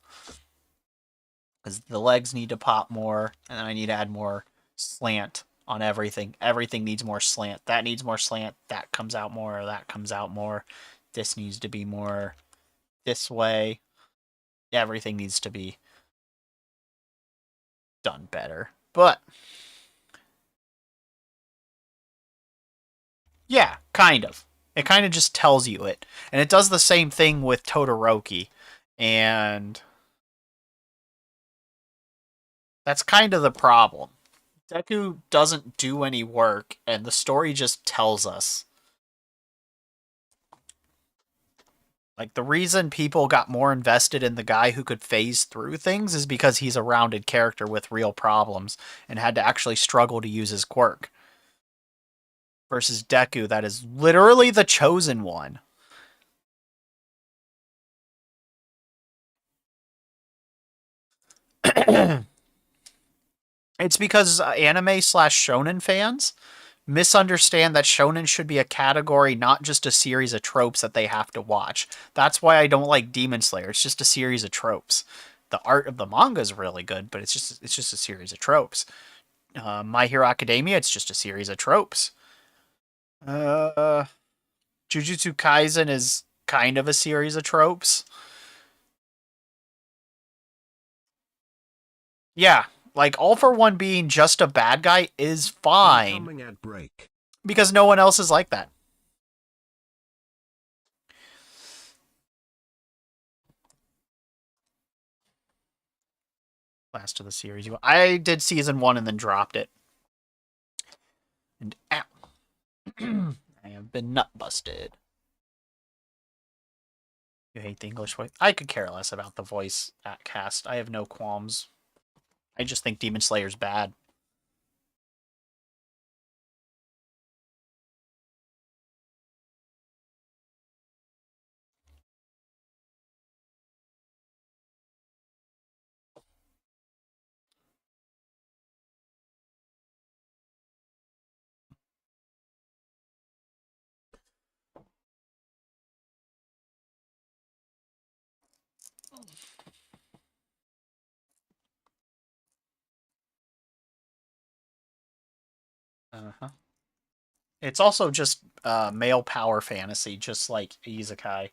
Because the legs need to pop more, and then I need to add more slant on everything. Everything needs more slant. That needs more slant. That comes out more. That comes out more. This needs to be more this way. Everything needs to be done better. But yeah, kind of. It kind of just tells you it. And it does the same thing with Todoroki. And that's kind of the problem. Deku doesn't do any work, and the story just tells us. Like, the reason people got more invested in the guy who could phase through things is because he's a rounded character with real problems and had to actually struggle to use his quirk. Versus Deku, that is literally the chosen one. It's because anime slash shonen fans misunderstand that shonen should be a category, not just a series of tropes that they have to watch. That's why I don't like Demon Slayer. It's just a series of tropes. The art of the manga is really good, but it's just a series of tropes. My Hero Academia, it's just a series of tropes. Jujutsu Kaisen is kind of a series of tropes. Yeah, like All for One being just a bad guy is fine. Incoming ad break. Because no one else is like that. Last of the series. I did season 1 and then dropped it. And ow. I have been nut busted. You hate the English voice? I could care less about the voice cast. I have no qualms. I just think Demon Slayer's bad. Uh-huh. It's also just male power fantasy, just like Isekai.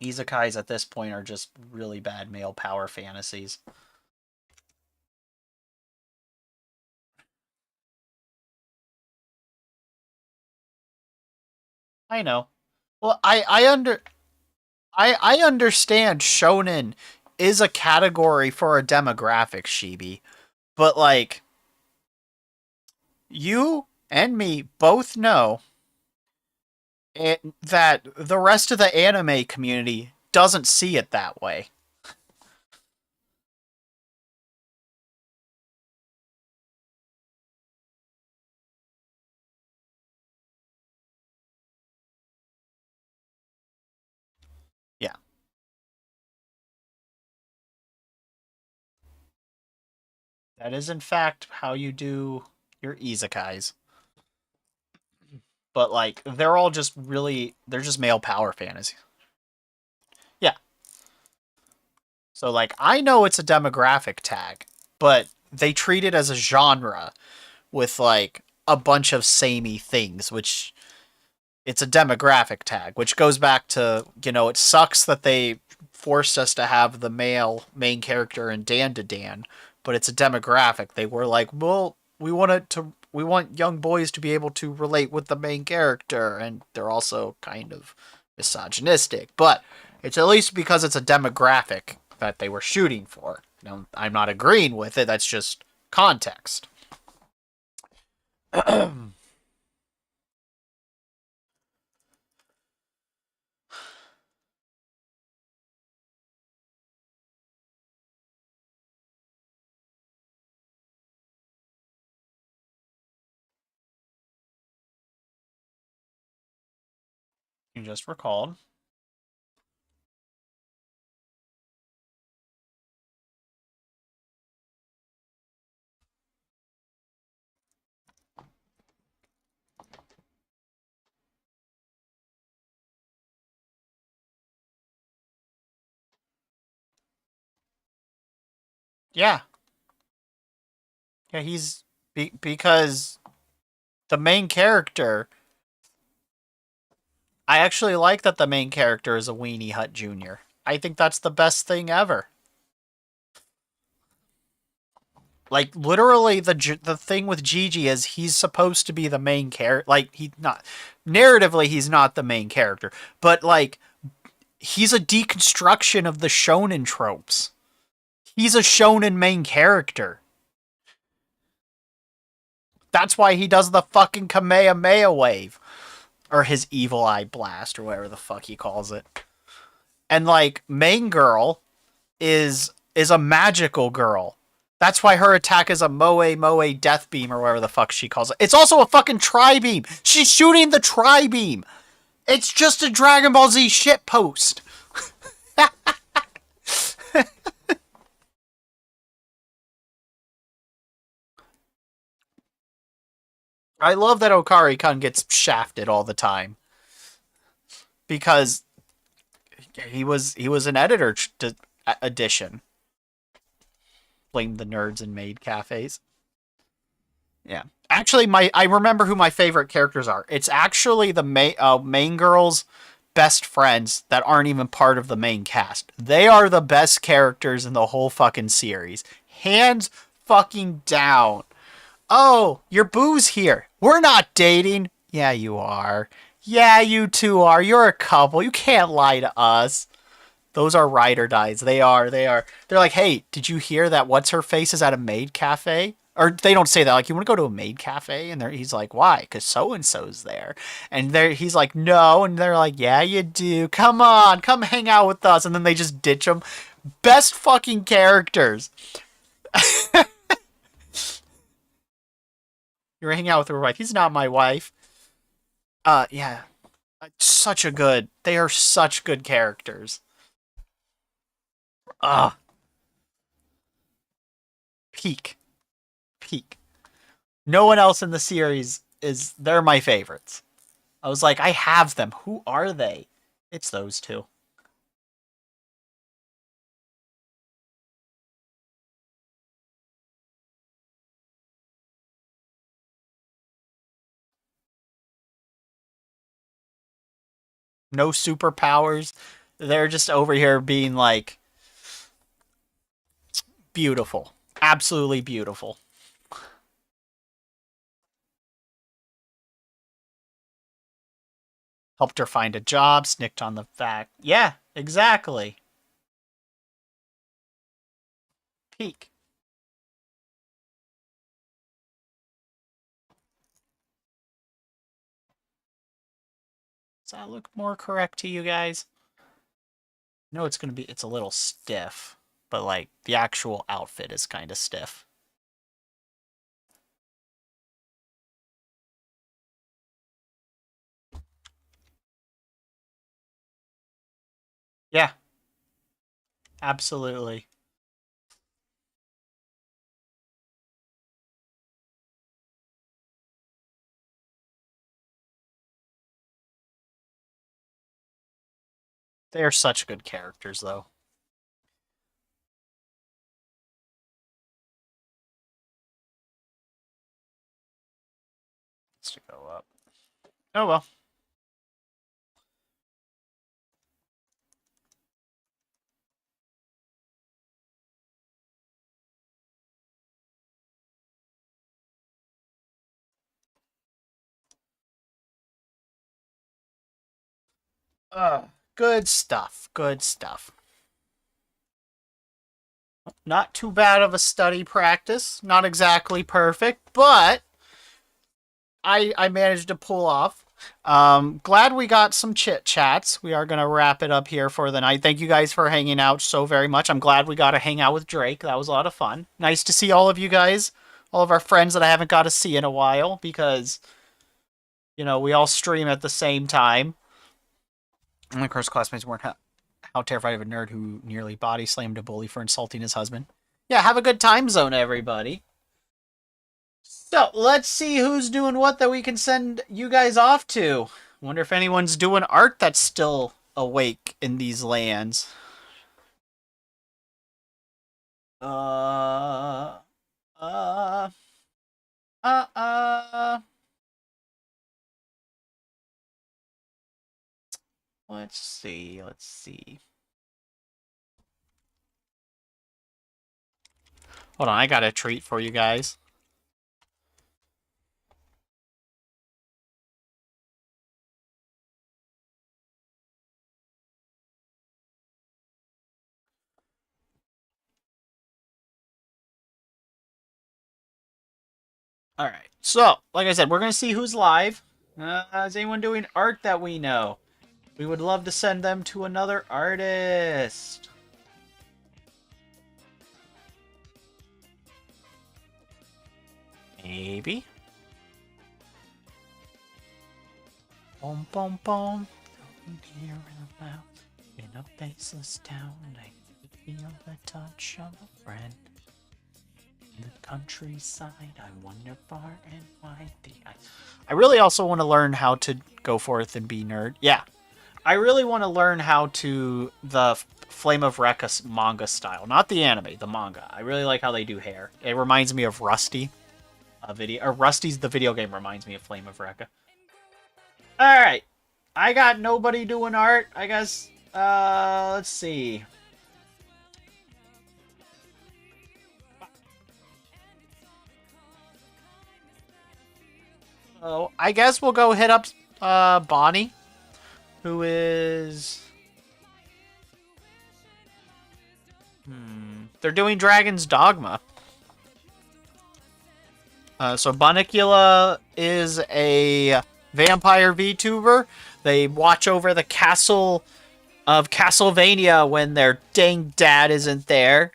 Isekais at this point are just really bad male power fantasies. I know. Well, I understand shonen is a category for a demographic, Shibi, but like you and me both know that the rest of the anime community doesn't see it that way. Yeah. That is in fact how you do your isekais. But like they're all just they're just male power fantasy. Yeah. So like I know it's a demographic tag, but they treat it as a genre with like a bunch of samey things, which it's a demographic tag, which goes back to, it sucks that they forced us to have the male main character in DanDaDan, but it's a demographic. They were like, well, we want young boys to be able to relate with the main character, and they're also kind of misogynistic, but it's at least because it's a demographic that they were shooting for. I'm not agreeing with it. That's just context. You just recalled. Yeah. Yeah, because the main character. I actually like that the main character is a Weenie Hut Jr. I think that's the best thing ever. Like literally, the thing with Gigi is he's supposed to be the main character. Like he's not narratively, he's not the main character, but like he's a deconstruction of the shonen tropes. He's a shonen main character. That's why he does the fucking Kamehameha wave. or his evil eye blast, or whatever the fuck he calls it. And like main girl is a magical girl. That's why her attack is a Moe death beam or whatever the fuck she calls it. It's also a fucking tri-beam. She's shooting the tri-beam. It's just a Dragon Ball Z shit post. I love that Okari-kun gets shafted all the time. Because he was an editor edition. Blame the nerds in maid cafes. Yeah. Actually, I remember who my favorite characters are. It's actually the main girl's best friends that aren't even part of the main cast. They are the best characters in the whole fucking series. Hands fucking down. Oh, your boo's here. We're not dating. Yeah, you are. Yeah, you two are. You're a couple. You can't lie to us. Those are ride or dies. They are. They're like, hey, did you hear that what's her face is at a maid cafe? Or they don't say that. Like, you want to go to a maid cafe? And he's like, why? Because so-and-so's there. And he's like, no. And they're like, yeah, you do. Come on. Come hang out with us. And then they just ditch him. Best fucking characters. You're hanging out with her wife. He's not my wife. Yeah. They are such good characters. Peak. No one else in the series they're my favorites. I was like, I have them. Who are they? It's those two. No superpowers. They're just over here being like beautiful. Absolutely beautiful. Helped her find a job, snicked on the fact. Yeah, exactly. Peak. Does that look more correct to you guys? No, it's a little stiff, but like the actual outfit is kind of stiff. Yeah. Absolutely. They are such good characters, though. Let's go up. Oh well. Good stuff. Good stuff. Not too bad of a study practice. Not exactly perfect, but I managed to pull off. Glad we got some chit chats. We are gonna wrap it up here for the night. Thank you guys for hanging out so very much. I'm glad we got to hang out with Drake. That was a lot of fun. Nice to see all of you guys, all of our friends that I haven't got to see in a while because, we all stream at the same time. And of course, classmates weren't how terrified of a nerd who nearly body slammed a bully for insulting his husband. Yeah, have a good time zone, everybody. So, let's see who's doing what that we can send you guys off to. Wonder if anyone's doing art that's still awake in these lands. Uh. Let's see. Hold on, I got a treat for you guys. Alright, so, like I said, we're going to see who's live. Is anyone doing art that we know? We would love to send them to another artist. Maybe. Boom, boom, boom. Here in a faceless town, I feel the touch of a friend. In the countryside, I wander far and wide. I really also want to learn how to go forth and be nerd. Yeah, I really want to learn how to the Flame of Recca manga style, not the anime, the manga. I really like how they do hair. It reminds me of Rusty. Rusty's the video game reminds me of Flame of Recca. Alright. I got nobody doing art, I guess. Let's see. Oh, I guess we'll go hit up Bonnie, who is... They're doing Dragon's Dogma. So Bunnicula is a vampire VTuber. They watch over the castle of Castlevania when their dang dad isn't there.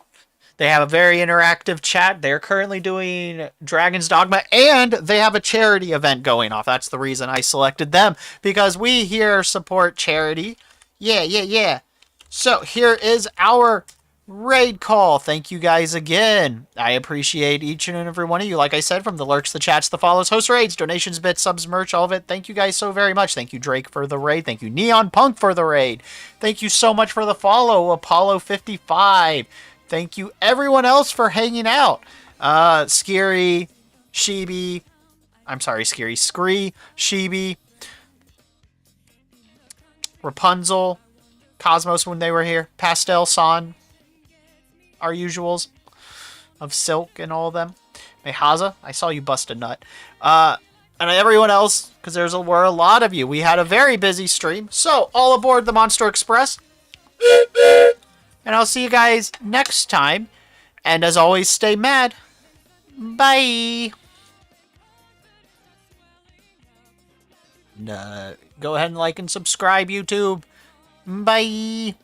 They have a very interactive chat. They're currently doing Dragon's Dogma, and they have a charity event going off. That's the reason I selected them, because we here support charity. Yeah. So here is our raid call. Thank you guys again. I appreciate each and every one of you. Like I said, from the lurks, the chats, the follows, host raids, donations, bits, subs, merch, all of it. Thank you guys so very much. Thank you, Drake, for the raid. Thank you, Neon Punk, for the raid. Thank you so much for the follow, Apollo55. Thank you, everyone else, for hanging out. Scary, Scree, Sheeby, Rapunzel, Cosmos when they were here, Pastel San, our usuals of Silk and all of them. Mehaza, I saw you bust a nut. And everyone else, because were a lot of you. We had a very busy stream. So, all aboard the Monster Express. And I'll see you guys next time. And as always, stay mad. Bye. Go ahead and like and subscribe, YouTube. Bye.